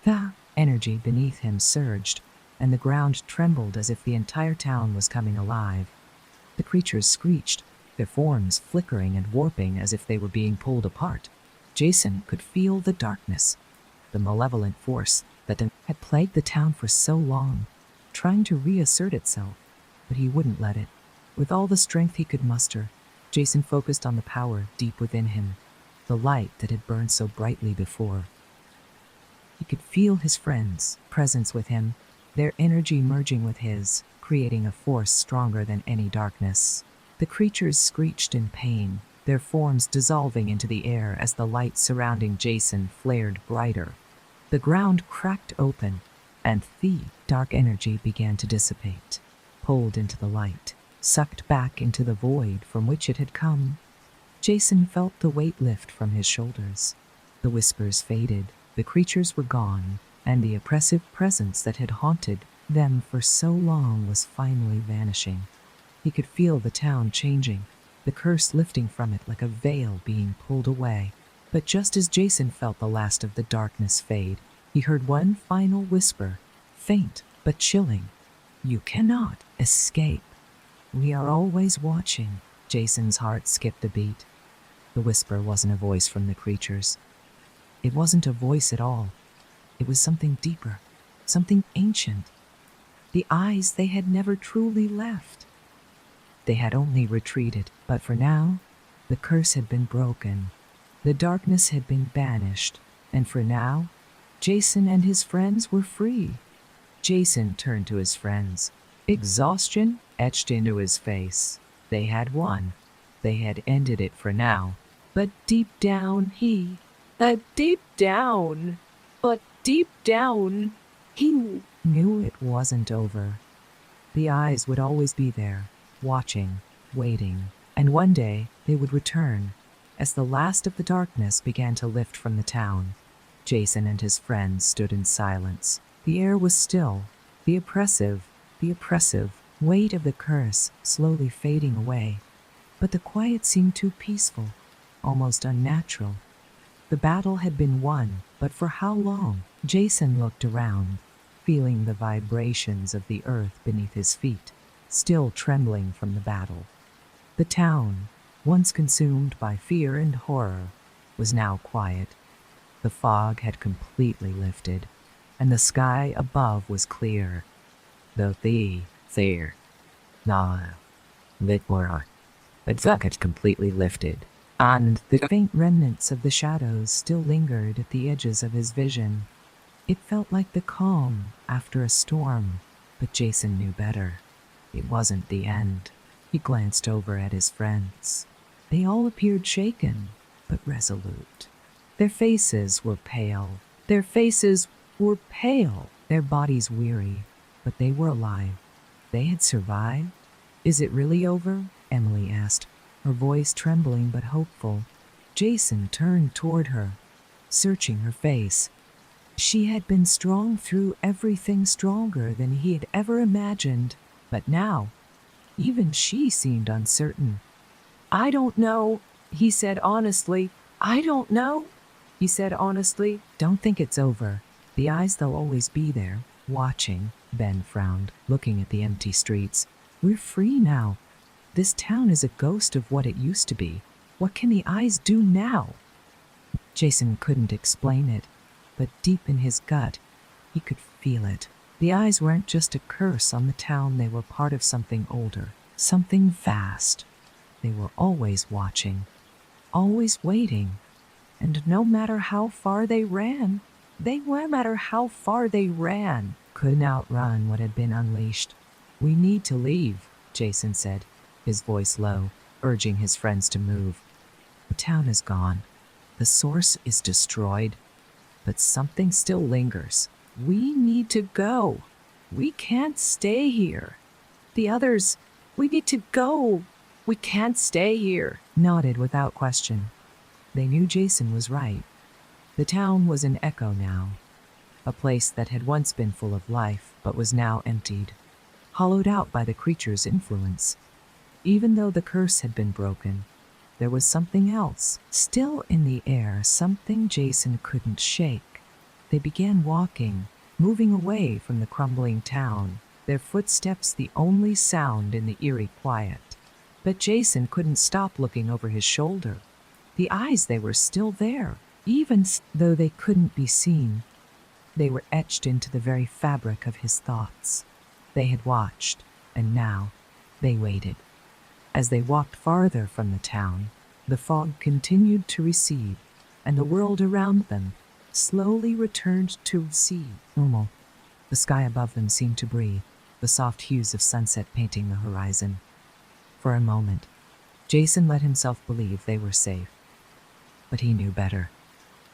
The energy beneath him surged, and the ground trembled as if the entire town was coming alive. The creatures screeched, their forms flickering and warping as if they were being pulled apart. Jason could feel the darkness, the malevolent force that had plagued the town for so long, trying to reassert itself, but he wouldn't let it. With all the strength he could muster, Jason focused on the power deep within him, the light that had burned so brightly before. He could feel his friends' presence with him, their energy merging with his, creating a force stronger than any darkness. The creatures screeched in pain, their forms dissolving into the air as the light surrounding Jason flared brighter. The ground cracked open, and the dark energy began to dissipate, pulled into the light, sucked back into the void from which it had come. Jason felt the weight lift from his shoulders. The whispers faded, The creatures were gone, and the oppressive presence that had haunted them for so long was finally vanishing. He could feel the town changing, the curse lifting from it like a veil being pulled away. But just as Jason felt the last of the darkness fade, he heard one final whisper, faint but chilling. "You cannot escape. We are always watching." Jason's heart skipped a beat. The whisper wasn't a voice from the creatures. It wasn't a voice at all. It was something deeper, something ancient. The eyes they had never truly left. They had only retreated, but for now, the curse had been broken. The darkness had been banished, and for now, Jason and his friends were free. Jason turned to his friends. Exhaustion etched into his face. They had won. They had ended it for now. But deep down, he knew it wasn't over. The eyes would always be there, watching, waiting, and one day they would return. As the last of the darkness began to lift from the town, Jason and his friends stood in silence. The air was still, the oppressive weight of the curse slowly fading away. But the quiet seemed too peaceful, almost unnatural. The battle had been won, but for how long? Jason looked around, feeling the vibrations of the earth beneath his feet, still trembling from the battle. The town, once consumed by fear and horror, was now quiet. The fog had completely lifted, and the sky above was clear. The fog had completely lifted, and the faint remnants of the shadows still lingered at the edges of his vision. It felt like the calm after a storm, but Jason knew better. It wasn't the end. He glanced over at his friends. They all appeared shaken, but resolute. Their faces were pale. Their bodies weary, but they were alive. They had survived. "Is it really over?" Emily asked, her voice trembling but hopeful. Jason turned toward her, searching her face. She had been strong through everything, stronger than he had ever imagined, but now, even she seemed uncertain. "I don't know," he said honestly. "Don't think it's over. The eyes, they'll always be there, watching." Ben frowned, looking at the empty streets. "We're free now. This town is a ghost of what it used to be. What can the eyes do now?" Jason couldn't explain it, but deep in his gut, he could feel it. The eyes weren't just a curse on the town, they were part of something older, something vast. They were always watching, always waiting, and no matter how far they ran, couldn't outrun what had been unleashed. "We need to leave," Jason said, his voice low, urging his friends to move. "The town is gone. The source is destroyed, but something still lingers. We need to go. We can't stay here. The others, we need to go. We can't stay here," nodded without question. They knew Jason was right. The town was an echo now, a place that had once been full of life but was now emptied, hollowed out by the creature's influence. Even though the curse had been broken, there was something else, still in the air, something Jason couldn't shake. They began walking, moving away from the crumbling town, their footsteps the only sound in the eerie quiet. But Jason couldn't stop looking over his shoulder. The eyes, they were still there, even though they couldn't be seen. They were etched into the very fabric of his thoughts. They had watched, and now they waited. As they walked farther from the town, the fog continued to recede, and the world around them slowly returned to normal. The sky above them seemed to breathe, the soft hues of sunset painting the horizon. For a moment, Jason let himself believe they were safe. But he knew better.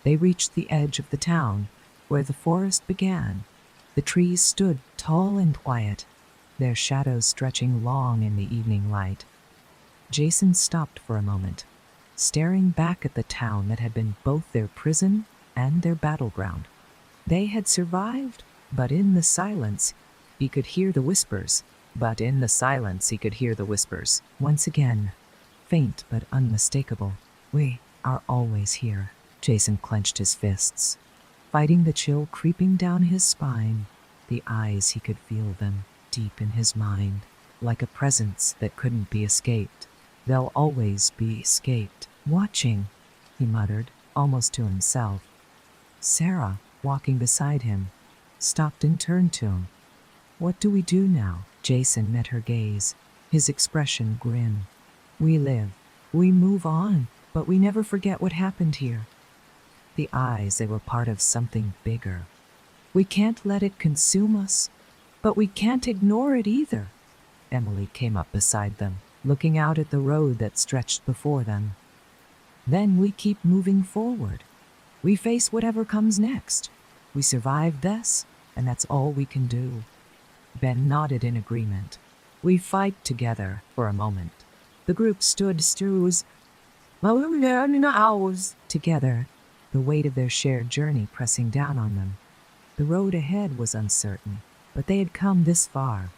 They reached the edge of the town, where the forest began. The trees stood tall and quiet, their shadows stretching long in the evening light. Jason stopped for a moment, staring back at the town that had been both their prison and their battleground. They had survived, but in the silence, he could hear the whispers. Once again, faint but unmistakable. We are always here. Jason clenched his fists, fighting the chill creeping down his spine. The eyes, he could feel them deep in his mind, like a presence that couldn't be escaped. They'll always be escaped. Watching, he muttered, almost to himself. Sarah, walking beside him, stopped and turned to him. What do we do now? Jason met her gaze, his expression grim. We live, we move on, but we never forget what happened here. The eyes, they were part of something bigger. We can't let it consume us, but we can't ignore it either. Emily came up beside them, looking out at the road that stretched before them. Then we keep moving forward. We face whatever comes next. We survived this, and that's all we can do. Ben nodded in agreement. We fight together for a moment. The group stood together, the weight of their shared journey pressing down on them. The road ahead was uncertain, but they had come this far.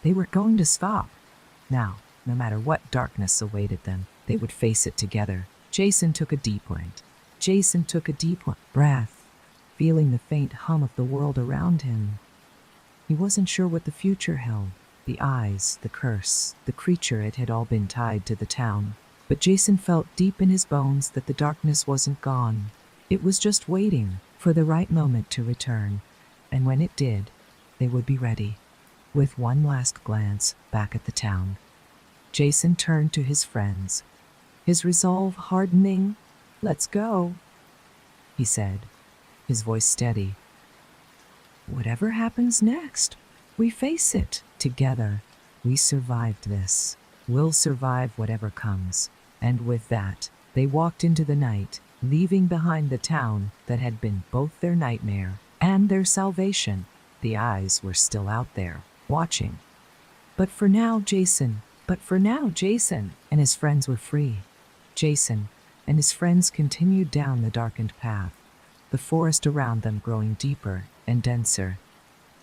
They weren't going to stop. Now, no matter what darkness awaited them, they would face it together. Jason took a deep breath, feeling the faint hum of the world around him. He wasn't sure what the future held. The eyes, the curse, the creature, it had all been tied to the town. But Jason felt deep in his bones that the darkness wasn't gone. It was just waiting for the right moment to return. And when it did, they would be ready. With one last glance back at the town, Jason turned to his friends, his resolve hardening. "Let's go," he said, his voice steady. "Whatever happens next, we face it together. We survived this. We'll survive whatever comes." And with that, they walked into the night, leaving behind the town that had been both their nightmare and their salvation. The eyes were still out there, watching. But for now, Jason, and his friends were free. Jason and his friends continued down the darkened path, the forest around them growing deeper and denser.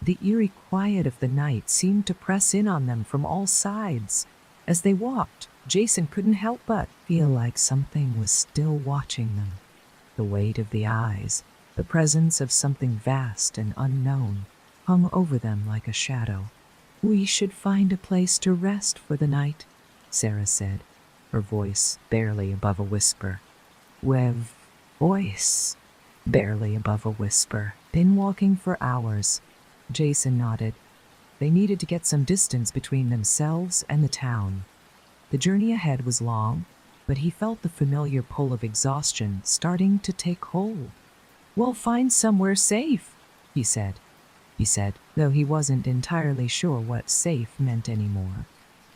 The eerie quiet of the night seemed to press in on them from all sides. As they walked, Jason couldn't help but feel like something was still watching them. The weight of the eyes, the presence of something vast and unknown, hung over them like a shadow. "We should find a place to rest for the night," Sarah said, her voice barely above a whisper. Barely above a whisper. Been walking for hours. Jason nodded. They needed to get some distance between themselves and the town. The journey ahead was long, but he felt the familiar pull of exhaustion starting to take hold. "We'll find somewhere safe," he said, though he wasn't entirely sure what safe meant anymore.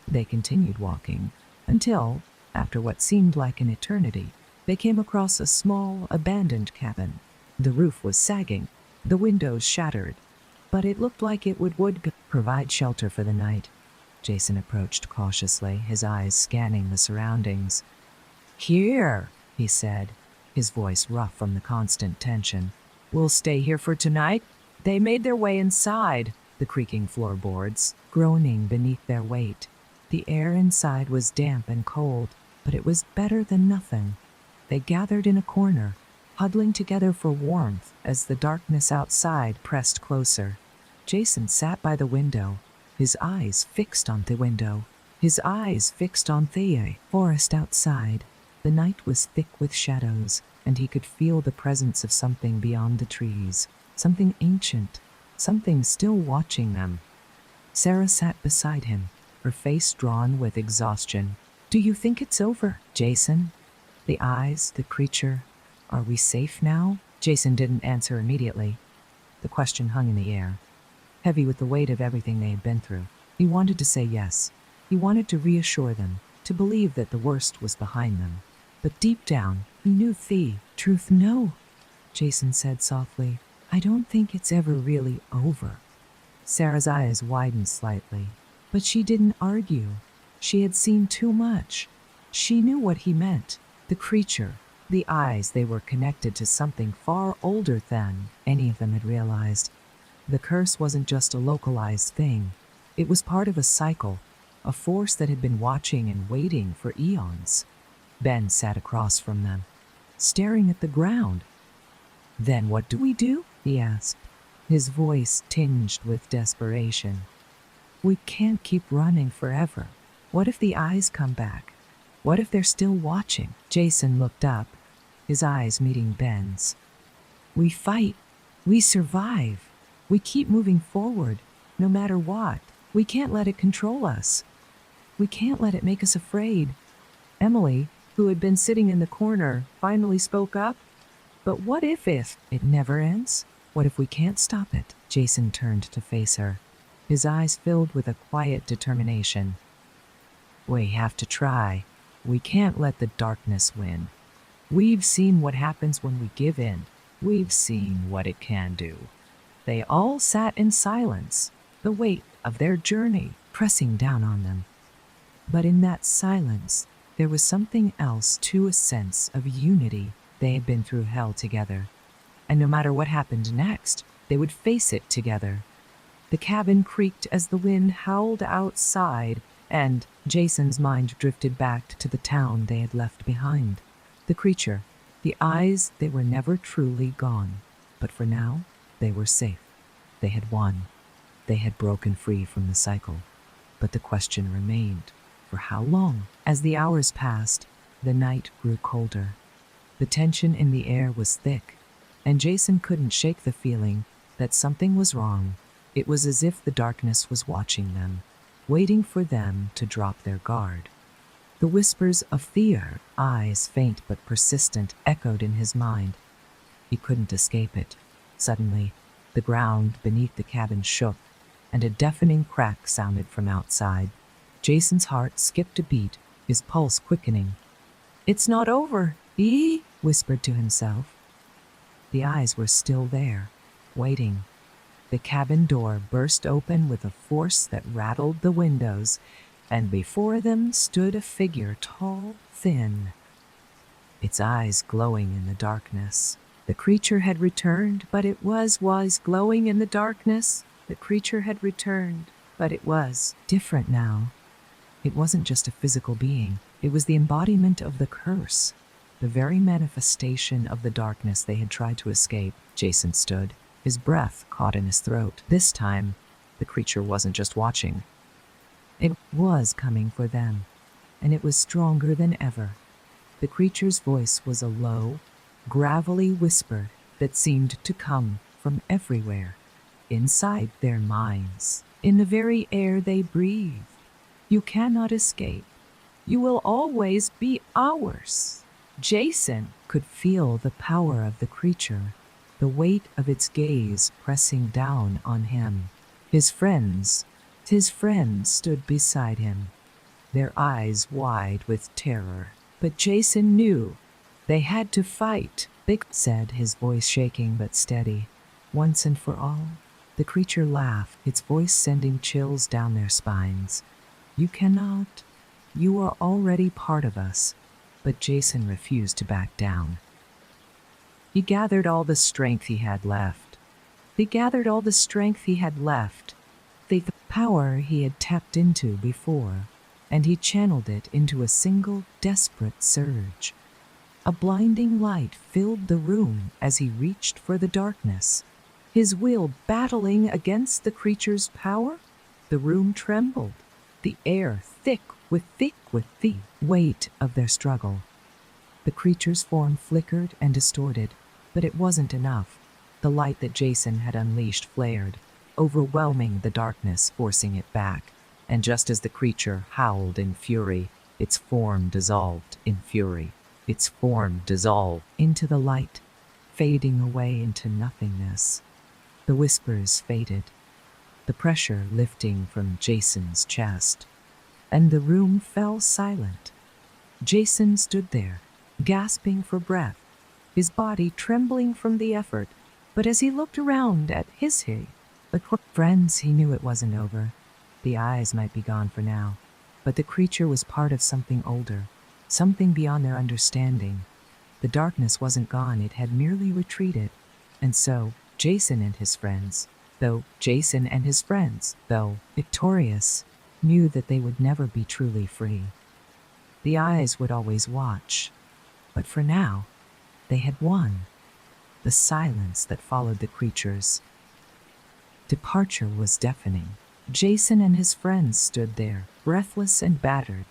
They continued walking until, after what seemed like an eternity, they came across a small, abandoned cabin. The roof was sagging, the windows shattered, but it looked like it would provide shelter for the night. Jason approached cautiously, his eyes scanning the surroundings. "Here," he said, his voice rough from the constant tension. "We'll stay here for tonight." They made their way inside, the creaking floorboards groaning beneath their weight. The air inside was damp and cold, but it was better than nothing. They gathered in a corner, huddling together for warmth as the darkness outside pressed closer. Jason sat by the window, his eyes fixed on the forest outside. The night was thick with shadows, and he could feel the presence of something beyond the trees, something ancient, something still watching them. Sarah sat beside him, her face drawn with exhaustion. "Do you think it's over, Jason?" The eyes, the creature. "Are we safe now?" Jason didn't answer immediately. The question hung in the air, heavy with the weight of everything they had been through. He wanted to say yes. He wanted to reassure them, to believe that the worst was behind them. But deep down, he knew the truth. "No," Jason said softly. "I don't think it's ever really over." Sarah's eyes widened slightly, but she didn't argue. She had seen too much. She knew what he meant. The creature, The eyes, they were connected to something far older than any of them had realized. The curse wasn't just a localized thing. It was part of a cycle, a force that had been watching and waiting for eons. Ben sat across from them, staring at the ground. "Then what do we do?" he asked, his voice tinged with desperation. "We can't keep running forever. What if the eyes come back? What if they're still watching?" Jason looked up, his eyes meeting Ben's. "We fight. We survive. We keep moving forward, no matter what. We can't let it control us. We can't let it make us afraid." Emily, who had been sitting in the corner, finally spoke up. "But what if it never ends? What if we can't stop it?" Jason turned to face her, his eyes filled with a quiet determination. "We have to try. We can't let the darkness win. We've seen what happens when we give in. We've seen what it can do." They all sat in silence, the weight of their journey pressing down on them. But in that silence, there was something else too, a sense of unity. They had been through hell together, and no matter what happened next, they would face it together. The cabin creaked as the wind howled outside, and Jason's mind drifted back to the town they had left behind. The creature, the eyes, they were never truly gone, but for now, they were safe. They had won. They had broken free from the cycle. But the question remained, for how long? As the hours passed, the night grew colder. The tension in the air was thick, and Jason couldn't shake the feeling that something was wrong. It was as if the darkness was watching them, waiting for them to drop their guard. The whispers of fear, eyes faint but persistent, echoed in his mind. He couldn't escape it. Suddenly, the ground beneath the cabin shook, and a deafening crack sounded from outside. Jason's heart skipped a beat, his pulse quickening. "It's not over," he whispered to himself. The eyes were still there, waiting. The cabin door burst open with a force that rattled the windows, and before them stood a figure, tall, thin, its eyes glowing in the darkness. The creature had returned, but it was glowing in the darkness. The creature had returned, but it was different now. It wasn't just a physical being. It was the embodiment of the curse, the very manifestation of the darkness they had tried to escape. Jason stood, his breath caught in his throat. This time, the creature wasn't just watching. It was coming for them, and it was stronger than ever. The creature's voice was a low, gravelly whisper that seemed to come from everywhere, inside their minds, in the very air they breathed. "You cannot escape. You will always be ours." Jason could feel the power of the creature, the weight of its gaze pressing down on him. His friends stood beside him, their eyes wide with terror. But Jason knew they had to fight. They said, his voice shaking but steady, "Once and for all." The creature laughed, its voice sending chills down their spines. "You cannot. You are already part of us." But Jason refused to back down. He gathered all the strength he had left. The power he had tapped into before, and he channeled it into a single desperate surge. A blinding light filled the room as he reached for the darkness, his will battling against the creature's power. The room trembled, the air thick with the weight of their struggle. The creature's form flickered and distorted, but it wasn't enough. The light that Jason had unleashed flared, overwhelming the darkness, forcing it back. And just as the creature howled in fury, its form dissolved in fury. Its form dissolved into the light, fading away into nothingness. The whispers faded, the pressure lifting from Jason's chest, and the room fell silent. Jason stood there, gasping for breath, his body trembling from the effort. But as he looked around at his friends, he knew it wasn't over. The eyes might be gone for now, but the creature was part of something older, something beyond their understanding. The darkness wasn't gone, it had merely retreated. And so, Jason and his friends, though victorious, knew that they would never be truly free. The eyes would always watch. But for now, they had won. The silence that followed the creature's departure was deafening. Jason and his friends stood there, breathless and battered.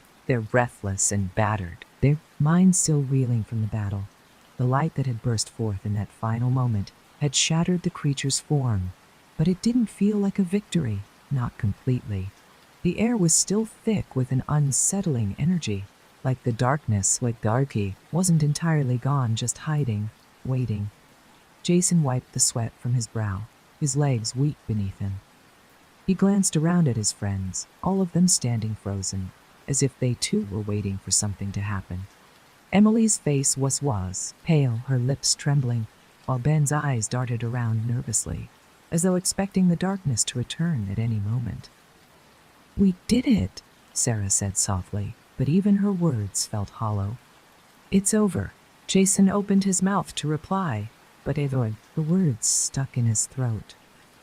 Their minds still reeling from the battle. The light that had burst forth in that final moment had shattered the creature's form, but it didn't feel like a victory, not completely. The air was still thick with an unsettling energy, like the darkness, wasn't entirely gone, just hiding, waiting. Jason wiped the sweat from his brow, his legs weak beneath him. He glanced around at his friends, all of them standing frozen, as if they too were waiting for something to happen. Emily's face was pale, her lips trembling, while Ben's eyes darted around nervously, as though expecting the darkness to return at any moment. "We did it," Sarah said softly, but even her words felt hollow. "It's over." Jason opened his mouth to reply, but the words stuck in his throat.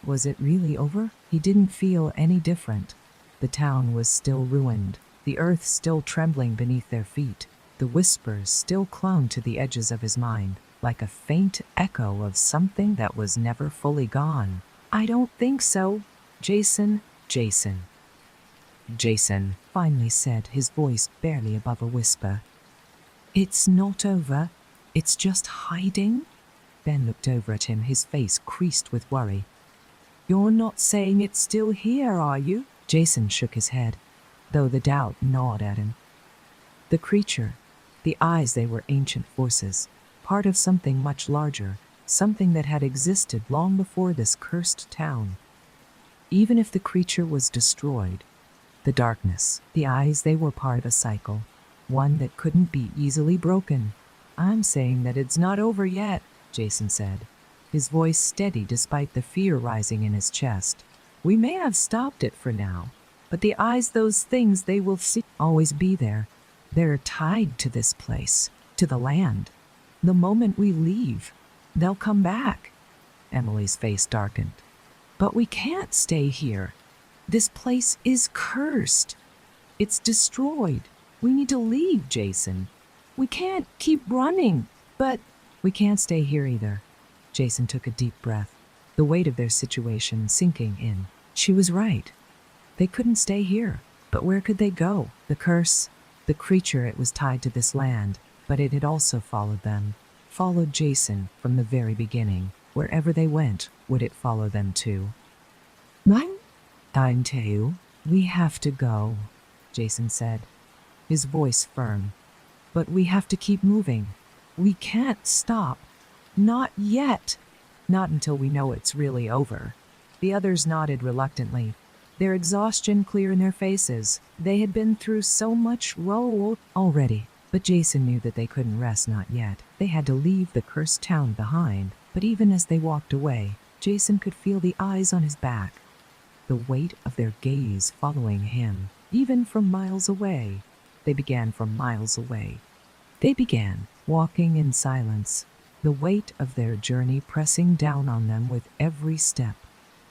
Was it really over? He didn't feel any different. The town was still ruined, the earth still trembling beneath their feet. The whispers still clung to the edges of his mind, like a faint echo of something that was never fully gone. "I don't think so. Jason," finally said, his voice barely above a whisper. "It's not over. It's just hiding?" Ben looked over at him, his face creased with worry. "You're not saying it's still here, are you?" Jason shook his head, though the doubt gnawed at him. The creature, the eyes, they were ancient forces, part of something much larger, something that had existed long before this cursed town. Even if the creature was destroyed, the darkness, the eyes, they were part of a cycle, one that couldn't be easily broken. "I'm saying that it's not over yet," Jason said, his voice steady despite the fear rising in his chest. "We may have stopped it for now, but the eyes, those things, they will always be there. They're tied to this place, to the land. The moment we leave, they'll come back." Emily's face darkened. "But we can't stay here. This place is cursed. It's destroyed. We need to leave, Jason. We can't keep running." "But we can't stay here either." Jason took a deep breath, the weight of their situation sinking in. She was right. They couldn't stay here. But where could they go? The curse, the creature, it was tied to this land, but it had also followed them, followed Jason from the very beginning. Wherever they went, would it follow them too? "Time to. We have to go," Jason said, his voice firm. "But we have to keep moving. We can't stop. Not yet. Not until we know it's really over." The others nodded reluctantly, their exhaustion clear in their faces. They had been through so much roll already. But Jason knew that they couldn't rest, not yet. They had to leave the cursed town behind. But even as they walked away, Jason could feel the eyes on his back, the weight of their gaze following him, even from miles away. They began from miles away. They began walking in silence, the weight of their journey pressing down on them with every step.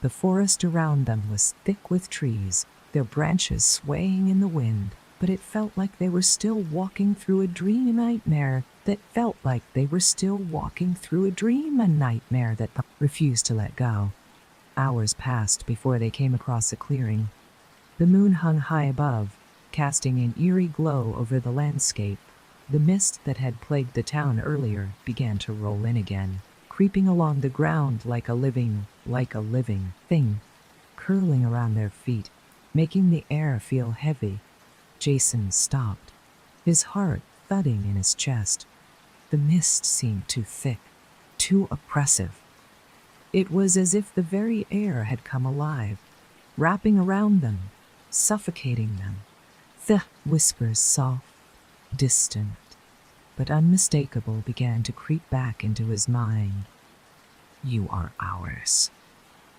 The forest around them was thick with trees, their branches swaying in the wind, but it felt like they were still walking through a dream, a nightmare that refused to let go. Hours passed before they came across a clearing. The moon hung high above, casting an eerie glow over the landscape. The mist that had plagued the town earlier began to roll in again, creeping along the ground like a living thing, curling around their feet, making the air feel heavy. Jason stopped, his heart thudding in his chest. The mist seemed too thick, too oppressive. It was as if the very air had come alive, wrapping around them, suffocating them. The whispers, soft, distant, but unmistakable, began to creep back into his mind. "You are ours."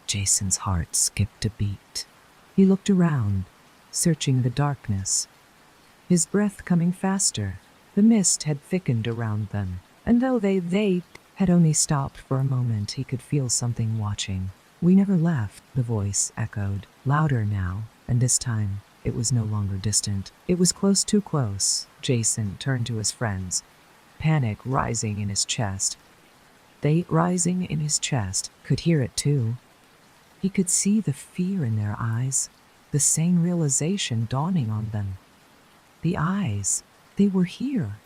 Jason's heart skipped a beat. He looked around, searching the darkness, his breath coming faster. The mist had thickened around them, And though they had only stopped for a moment, he could feel something watching. We never left, the voice echoed, louder now, and this time it was no longer distant. It was close, too close. Jason turned to his friends, panic rising in his chest. They, rising in his chest, could hear it too. He could see the fear in their eyes, the same realization dawning on them. The eyes, they were here.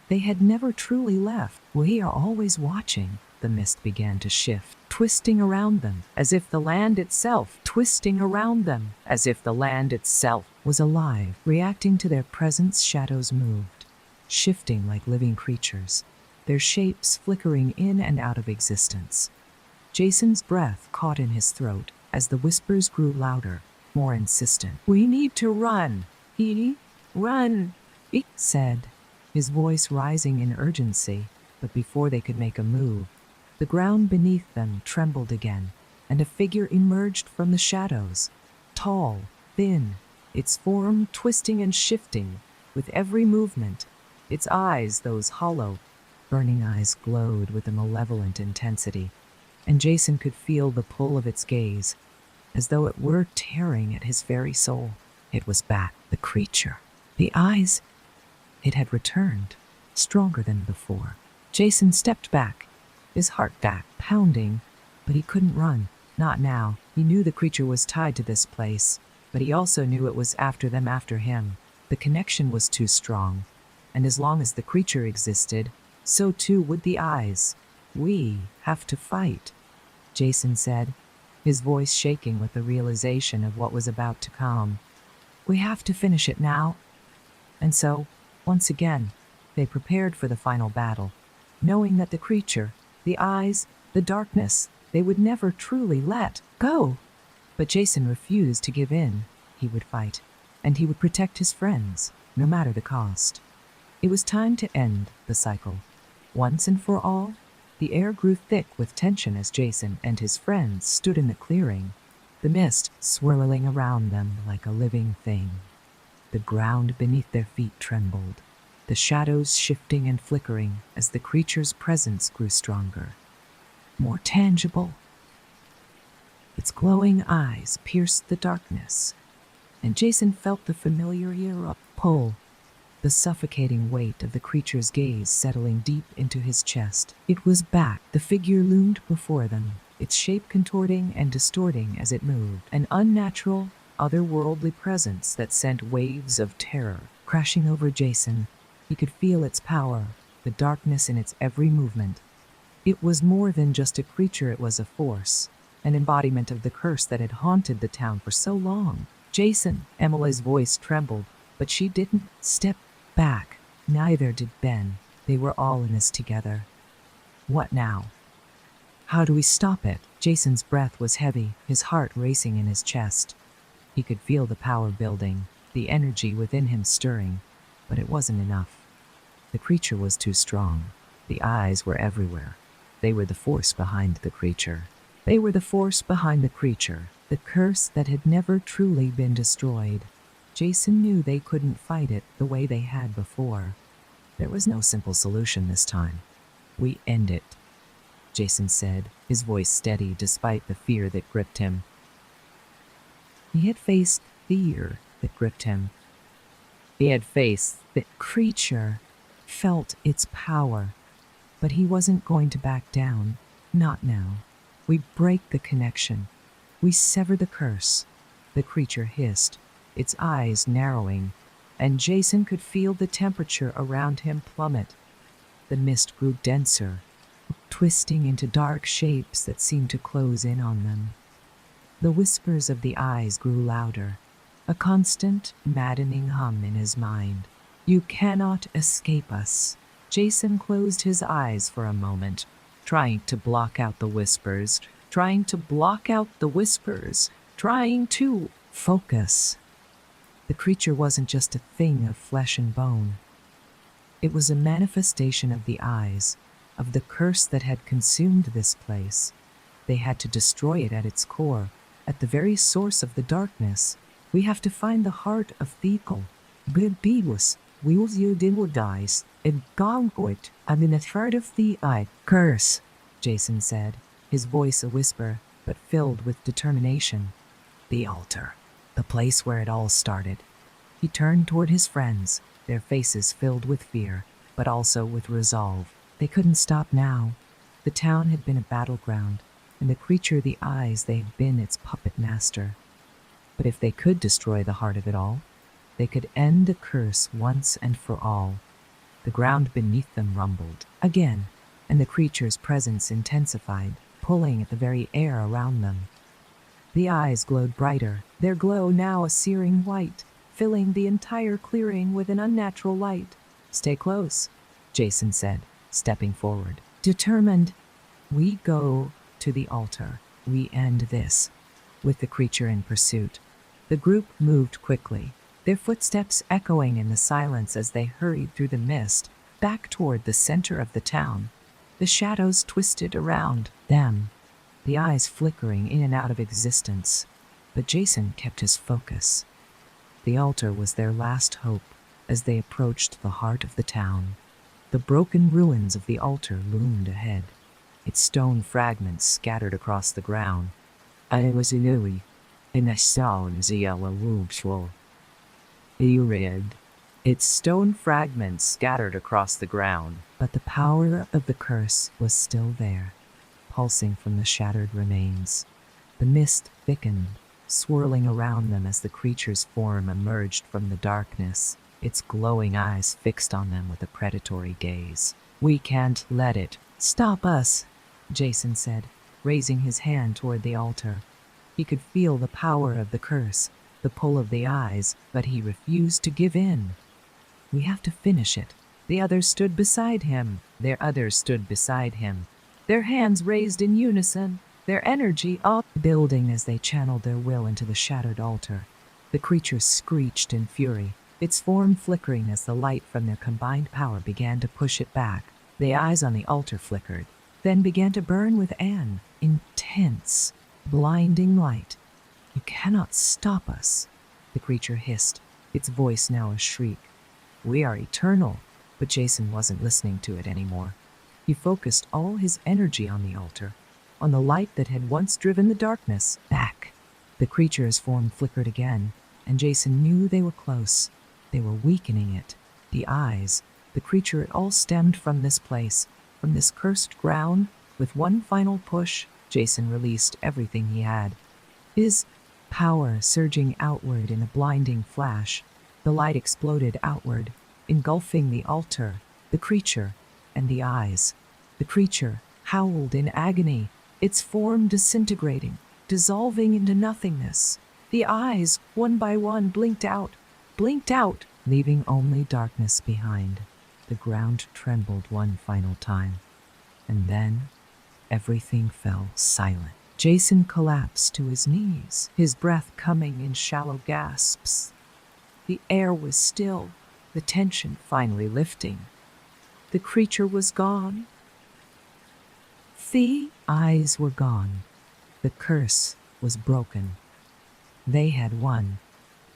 They had never truly left. We are always watching. The mist began to shift, twisting around them, as if the land itself, twisting around them, as if the land itself was alive, reacting to their presence. Shadows moved, shifting like living creatures, their shapes flickering in and out of existence. Jason's breath caught in his throat as the whispers grew louder, more insistent. "We need to run. Run," he said, his voice rising in urgency. But before they could make a move, the ground beneath them trembled again, and a figure emerged from the shadows. Tall, thin, its form twisting and shifting with every movement. Its eyes, those hollow, burning eyes, glowed with a malevolent intensity, and Jason could feel the pull of its gaze, as though it were tearing at his very soul. It was back, the creature. The eyes, it had returned, stronger than before. Jason stepped back, his heart back, pounding, but he couldn't run. Not now. He knew the creature was tied to this place, but he also knew it was after them, after him. The connection was too strong, and as long as the creature existed, so too would the eyes. "We have to fight," Jason said, his voice shaking with the realization of what was about to come. "We have to finish it now." And so, once again, they prepared for the final battle, knowing that the creature, the eyes, the darkness, they would never truly let go. But Jason refused to give in. He would fight, and he would protect his friends, no matter the cost. It was time to end the cycle. Once and for all, the air grew thick with tension as Jason and his friends stood in the clearing, the mist swirling around them like a living thing. The ground beneath their feet trembled, the shadows shifting and flickering as the creature's presence grew stronger, more tangible. Its glowing eyes pierced the darkness, and Jason felt the familiar ear pull, the suffocating weight of the creature's gaze settling deep into his chest. It was back. The figure loomed before them, its shape contorting and distorting as it moved, an unnatural, otherworldly presence that sent waves of terror crashing over Jason. He could feel its power, the darkness in its every movement. It was more than just a creature, it was a force, an embodiment of the curse that had haunted the town for so long. "Jason," Emily's voice trembled, but she didn't step back. Neither did Ben. They were all in this together. "What now? How do we stop it?" Jason's breath was heavy, his heart racing in his chest. He could feel the power building, the energy within him stirring, but it wasn't enough. The creature was too strong. The eyes were everywhere. They were the force behind the creature. They were the force behind the creature, the curse that had never truly been destroyed. Jason knew they couldn't fight it the way they had before. There was no simple solution this time. "We end it," Jason said, his voice steady despite the fear that gripped him. He had faced fear that gripped him. He had faced the creature, felt its power, but he wasn't going to back down. Not now. "We break the connection. We sever the curse," the creature hissed, its eyes narrowing, and Jason could feel the temperature around him plummet. The mist grew denser, twisting into dark shapes that seemed to close in on them. The whispers of the eyes grew louder, a constant, maddening hum in his mind. "You cannot escape us." Jason closed his eyes for a moment, trying to block out the whispers, trying to focus. The creature wasn't just a thing of flesh and bone. It was a manifestation of the eyes, of the curse that had consumed this place. They had to destroy it at its core, at the very source of the darkness. "We have to find the heart of Thekal. Good Beedwas, Wheels you dies," "It gone good. I'm in a third of the eye. Curse," Jason said, his voice a whisper, but filled with determination. The altar, the place where it all started. He turned toward his friends, their faces filled with fear, but also with resolve. They couldn't stop now. The town had been a battleground, and the creature, the eyes, they had been its puppet master. But if they could destroy the heart of it all, they could end the curse once and for all. The ground beneath them rumbled again, and the creature's presence intensified, pulling at the very air around them. The eyes glowed brighter, their glow now a searing white, filling the entire clearing with an unnatural light. "Stay close," Jason said, stepping forward. Determined, "We go to the altar. We end this." With the creature in pursuit, the group moved quickly, their footsteps echoing in the silence as they hurried through the mist, back toward the center of the town. The shadows twisted around them, the eyes flickering in and out of existence. But Jason kept his focus. The altar was their last hope as they approached the heart of the town. The broken ruins of the altar loomed ahead, its stone fragments scattered across the ground. "I was Louis, and I saw the yellow Restful. You read." Its stone fragments scattered across the ground, but the power of the curse was still there, pulsing from the shattered remains. The mist thickened, swirling around them as the creature's form emerged from the darkness, its glowing eyes fixed on them with a predatory gaze. "We can't let it stop us," Jason said, raising his hand toward the altar. He could feel the power of the curse, the pull of the eyes, but he refused to give in. "We have to finish it." The others stood beside him. Their hands raised in unison, their energy up building as they channeled their will into the shattered altar. The creature screeched in fury, its form flickering as the light from their combined power began to push it back. The eyes on the altar flickered, then began to burn with an intense, blinding light. "You cannot stop us," the creature hissed, its voice now a shriek. "We are eternal." But Jason wasn't listening to it anymore. He focused all his energy on the altar, on the light that had once driven the darkness back. The creature's form flickered again, and Jason knew they were close. They were weakening it. The eyes, the creature, it all stemmed from this place, from this cursed ground. With one final push, Jason released everything he had. His power surging outward in a blinding flash. The light exploded outward, engulfing the altar, the creature, and the eyes. The creature howled in agony, its form disintegrating, dissolving into nothingness. The eyes, one by one, blinked out, leaving only darkness behind. The ground trembled one final time, and then everything fell silent. Jason collapsed to his knees, his breath coming in shallow gasps. The air was still, the tension finally lifting. The creature was gone. The eyes were gone. The curse was broken. They had won,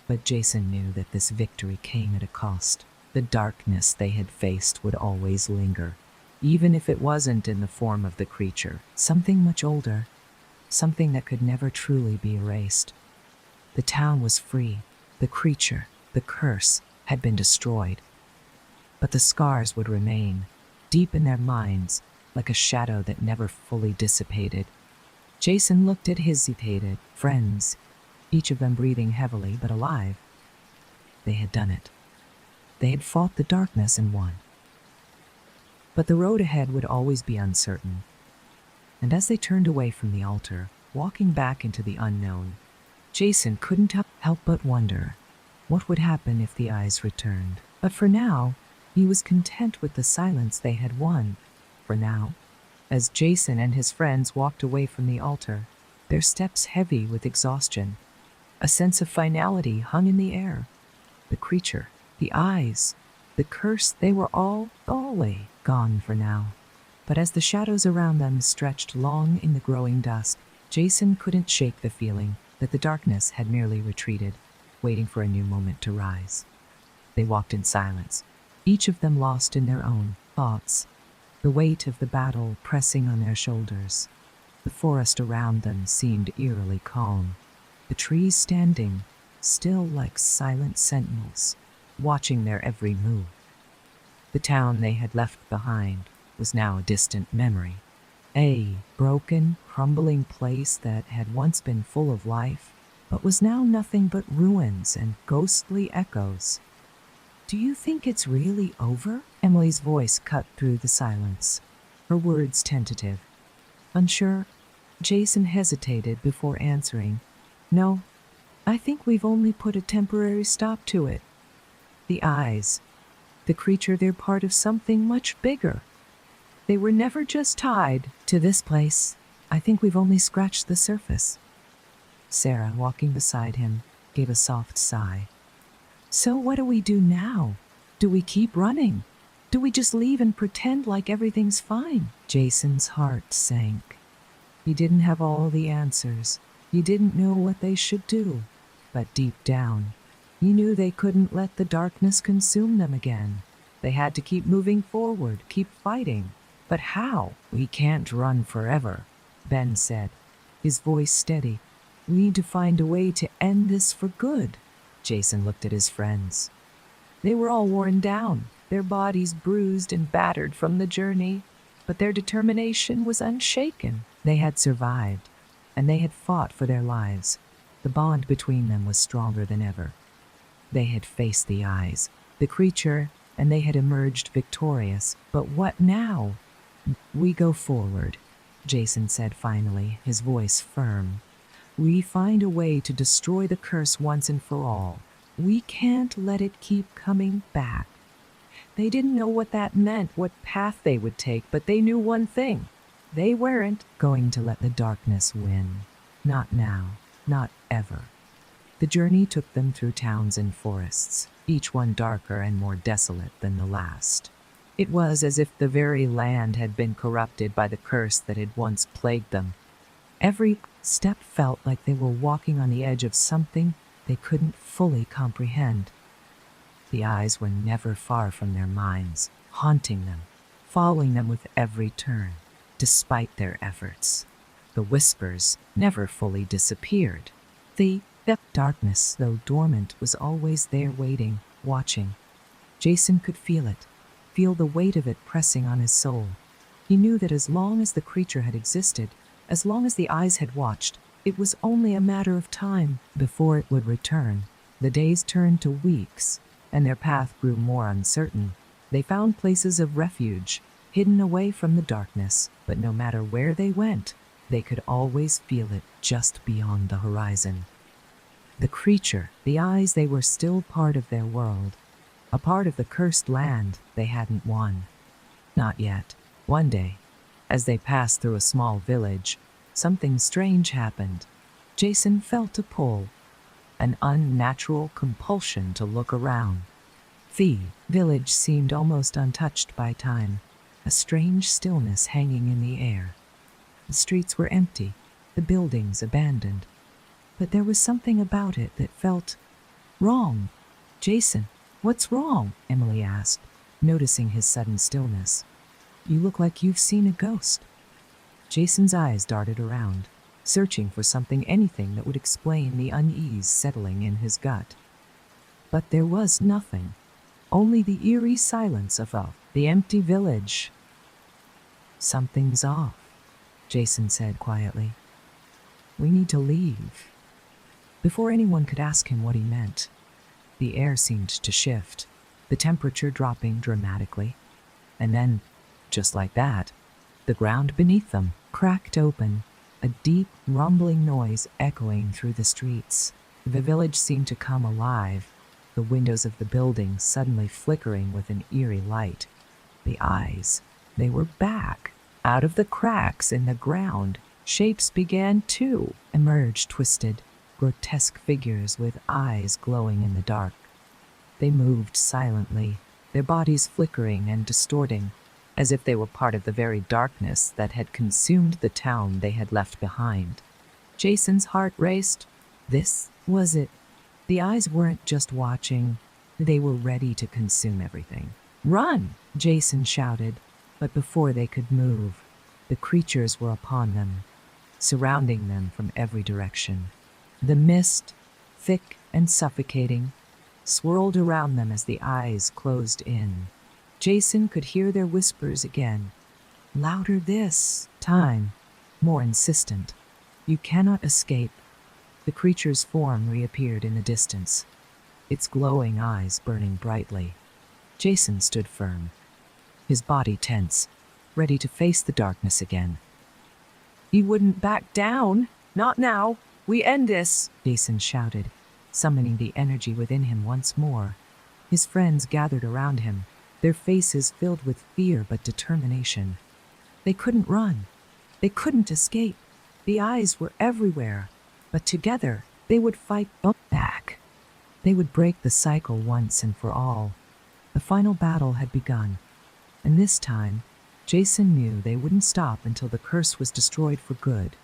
but Jason knew that this victory came at a cost. The darkness they had faced would always linger, even if it wasn't in the form of the creature, something much older, something that could never truly be erased. The town was free. The creature, the curse, had been destroyed. But the scars would remain, deep in their minds, like a shadow that never fully dissipated. Jason looked at his hesitated friends, each of them breathing heavily but alive. They had done it. They had fought the darkness and won. But the road ahead would always be uncertain. And as they turned away from the altar, walking back into the unknown, Jason couldn't help but wonder what would happen if the eyes returned. But for now, he was content with the silence they had won. For now, as Jason and his friends walked away from the altar, their steps heavy with exhaustion, a sense of finality hung in the air. The creature, the eyes, the curse, they were all always gone for now. But as the shadows around them stretched long in the growing dusk, Jason couldn't shake the feeling that the darkness had merely retreated, waiting for a new moment to rise. They walked in silence, each of them lost in their own thoughts, the weight of the battle pressing on their shoulders. The forest around them seemed eerily calm, the trees standing still like silent sentinels, watching their every move. The town they had left behind was now a distant memory, a broken, crumbling place that had once been full of life, but was now nothing but ruins and ghostly echoes. "Do you think it's really over?" Emily's voice cut through the silence, her words tentative. Unsure, Jason hesitated before answering. "No, I think we've only put a temporary stop to it." The eyes, the creature, they're part of something much bigger. They were never just tied to this place. I think we've only scratched the surface. Sarah, walking beside him, gave a soft sigh. "So what do we do now? Do we keep running? Do we just leave and pretend like everything's fine?" Jason's heart sank. He didn't have all the answers. He didn't know what they should do. But deep down, he knew they couldn't let the darkness consume them again. They had to keep moving forward, keep fighting. But how? "We can't run forever," Ben said, his voice steady. "We need to find a way to end this for good." Jason looked at his friends. They were all worn down, their bodies bruised and battered from the journey, but their determination was unshaken. They had survived, and they had fought for their lives. The bond between them was stronger than ever. They had faced the eyes, the creature, and they had emerged victorious. But what now? "We go forward," Jason said finally, his voice firm. "We find a way to destroy the curse once and for all. We can't let it keep coming back." They didn't know what that meant, what path they would take, but they knew one thing. They weren't going to let the darkness win. Not now, not ever. The journey took them through towns and forests, each one darker and more desolate than the last. It was as if the very land had been corrupted by the curse that had once plagued them. Every step felt like they were walking on the edge of something they couldn't fully comprehend. The eyes were never far from their minds, haunting them, following them with every turn, despite their efforts. The whispers never fully disappeared. The darkness, though dormant, was always there waiting, watching. Jason could feel it, feel the weight of it pressing on his soul. He knew that as long as the creature had existed, as long as the eyes had watched, it was only a matter of time before it would return. The days turned to weeks, and their path grew more uncertain. They found places of refuge, hidden away from the darkness, but no matter where they went, they could always feel it just beyond the horizon. The creature, the eyes, they were still part of their world, a part of the cursed land they hadn't won. Not yet. One day, as they passed through a small village, something strange happened. Jason felt a pull, an unnatural compulsion to look around. The village seemed almost untouched by time, a strange stillness hanging in the air. The streets were empty, the buildings abandoned. But there was something about it that felt wrong. "Jason, what's wrong?" Emily asked, noticing his sudden stillness. "You look like you've seen a ghost." Jason's eyes darted around, searching for something, anything that would explain the unease settling in his gut. But there was nothing, only the eerie silence of the empty village. "Something's off," Jason said quietly. "We need to leave." Before anyone could ask him what he meant, the air seemed to shift, the temperature dropping dramatically. And then, just like that, the ground beneath them cracked open, a deep, rumbling noise echoing through the streets. The village seemed to come alive, the windows of the buildings suddenly flickering with an eerie light. The eyes, they were back. Out of the cracks in the ground, shapes began to emerge, twisted, grotesque figures with eyes glowing in the dark. They moved silently, their bodies flickering and distorting, as if they were part of the very darkness that had consumed the town they had left behind. Jason's heart raced. This was it. The eyes weren't just watching, they were ready to consume everything. "Run!" Jason shouted, but before they could move, the creatures were upon them, surrounding them from every direction. The mist, thick and suffocating, swirled around them as the eyes closed in. Jason could hear their whispers again, louder this time, more insistent. "You cannot escape." The creature's form reappeared in the distance, its glowing eyes burning brightly. Jason stood firm, his body tense, ready to face the darkness again. "He wouldn't back down. Not now. We end this," Jason shouted, summoning the energy within him once more. His friends gathered around him, their faces filled with fear but determination. They couldn't run. They couldn't escape. The eyes were everywhere, but together they would fight back. They would break the cycle once and for all. The final battle had begun, and this time, Jason knew they wouldn't stop until the curse was destroyed for good.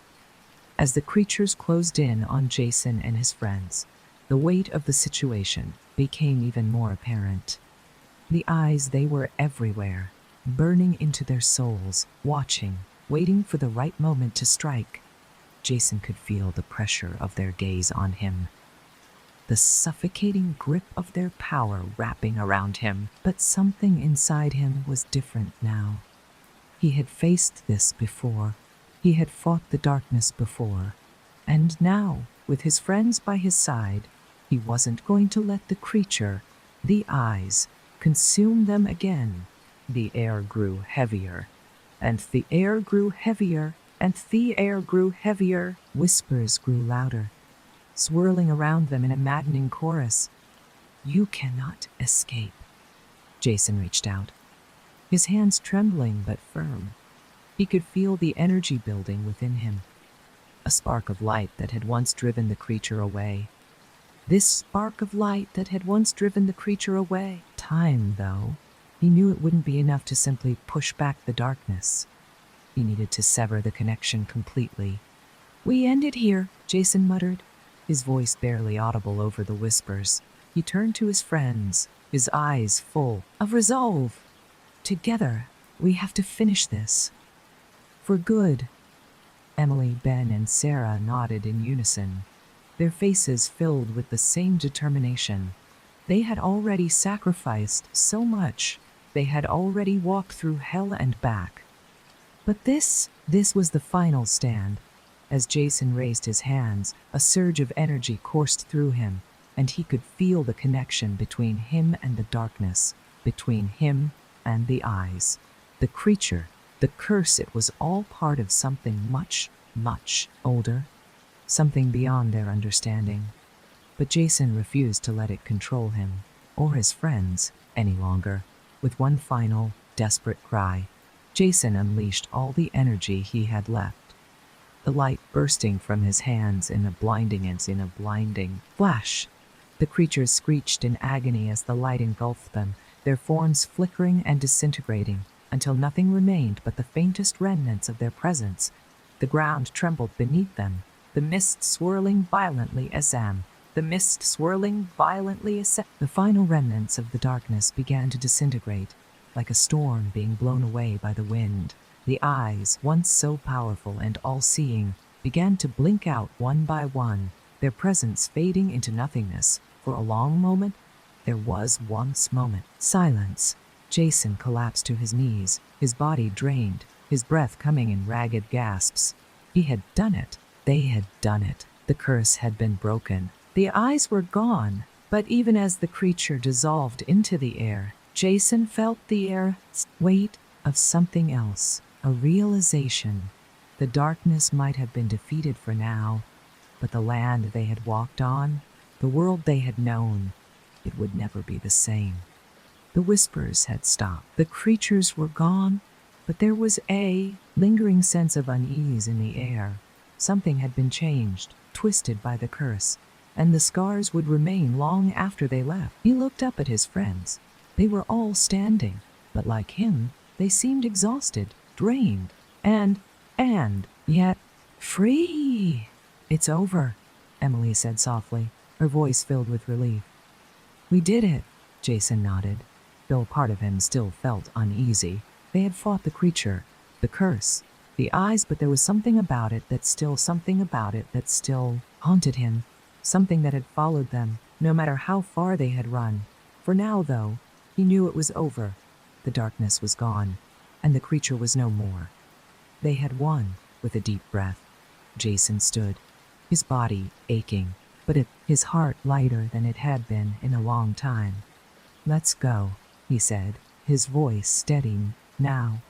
As the creatures closed in on Jason and his friends, the weight of the situation became even more apparent. The eyes, they were everywhere, burning into their souls, watching, waiting for the right moment to strike. Jason could feel the pressure of their gaze on him, the suffocating grip of their power wrapping around him. But something inside him was different now. He had faced this before. He had fought the darkness before. And now, with his friends by his side, he wasn't going to let the creature, the eyes, consume them again. The air grew heavier, and the air grew heavier, and the air grew heavier. Whispers grew louder, swirling around them in a maddening chorus. "You cannot escape." Jason reached out, his hands trembling but firm. He could feel the energy building within him, a spark of light that had once driven the creature away. This spark of light that had once driven the creature away. Time, though, he knew it wouldn't be enough to simply push back the darkness. He needed to sever the connection completely. "We end it here," Jason muttered, his voice barely audible over the whispers. He turned to his friends, his eyes full of resolve. "Together, we have to finish this. For good." Emily, Ben, and Sarah nodded in unison, their faces filled with the same determination. They had already sacrificed so much. They had already walked through hell and back. But this was the final stand. As Jason raised his hands, a surge of energy coursed through him, and he could feel the connection between him and the darkness, between him and the eyes. The creature, the curse, it was all part of something much, much older, something beyond their understanding. But Jason refused to let it control him, or his friends, any longer. With one final, desperate cry, Jason unleashed all the energy he had left. The light bursting from his hands in a blinding flash. The creatures screeched in agony as the light engulfed them, their forms flickering and disintegrating, until nothing remained but the faintest remnants of their presence. The ground trembled beneath them, the mist swirling violently as The final remnants of the darkness began to disintegrate, like a storm being blown away by the wind. The eyes, once so powerful and all-seeing, began to blink out one by one, their presence fading into nothingness. For a long moment, there was once moment. Silence. Jason collapsed to his knees, his body drained, his breath coming in ragged gasps. He had done it. They had done it. The curse had been broken. The eyes were gone, but even as the creature dissolved into the air, Jason felt the air's weight of something else, a realization. The darkness might have been defeated for now, but the land they had walked on, the world they had known, it would never be the same. The whispers had stopped. The creatures were gone, but there was a lingering sense of unease in the air. Something had been changed, twisted by the curse, and the scars would remain long after they left. He looked up at his friends. They were all standing, but like him, they seemed exhausted, drained, and yet free. "It's over," Emily said softly, her voice filled with relief. "We did it," Jason nodded. though part of him still felt uneasy. They had fought the creature, the curse, the eyes, but there was something about it that still haunted him, something that had followed them, no matter how far they had run. For now, though, he knew it was over. The darkness was gone, and the creature was no more. They had won. With a deep breath, Jason stood, his body aching, but his heart lighter than it had been in a long time. "Let's go," he said, his voice steadying now.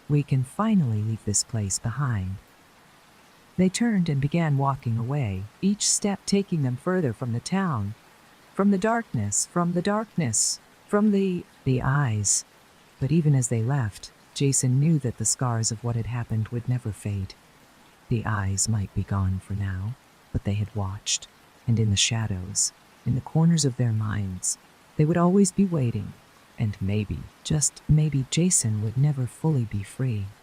"We can finally leave this place behind." They turned and began walking away, each step taking them further from the town, from the darkness, from the eyes. But even as they left, Jason knew that the scars of what had happened would never fade. The eyes might be gone for now, but they had watched, and in the shadows, in the corners of their minds, they would always be waiting, and maybe, just maybe, Jason would never fully be free.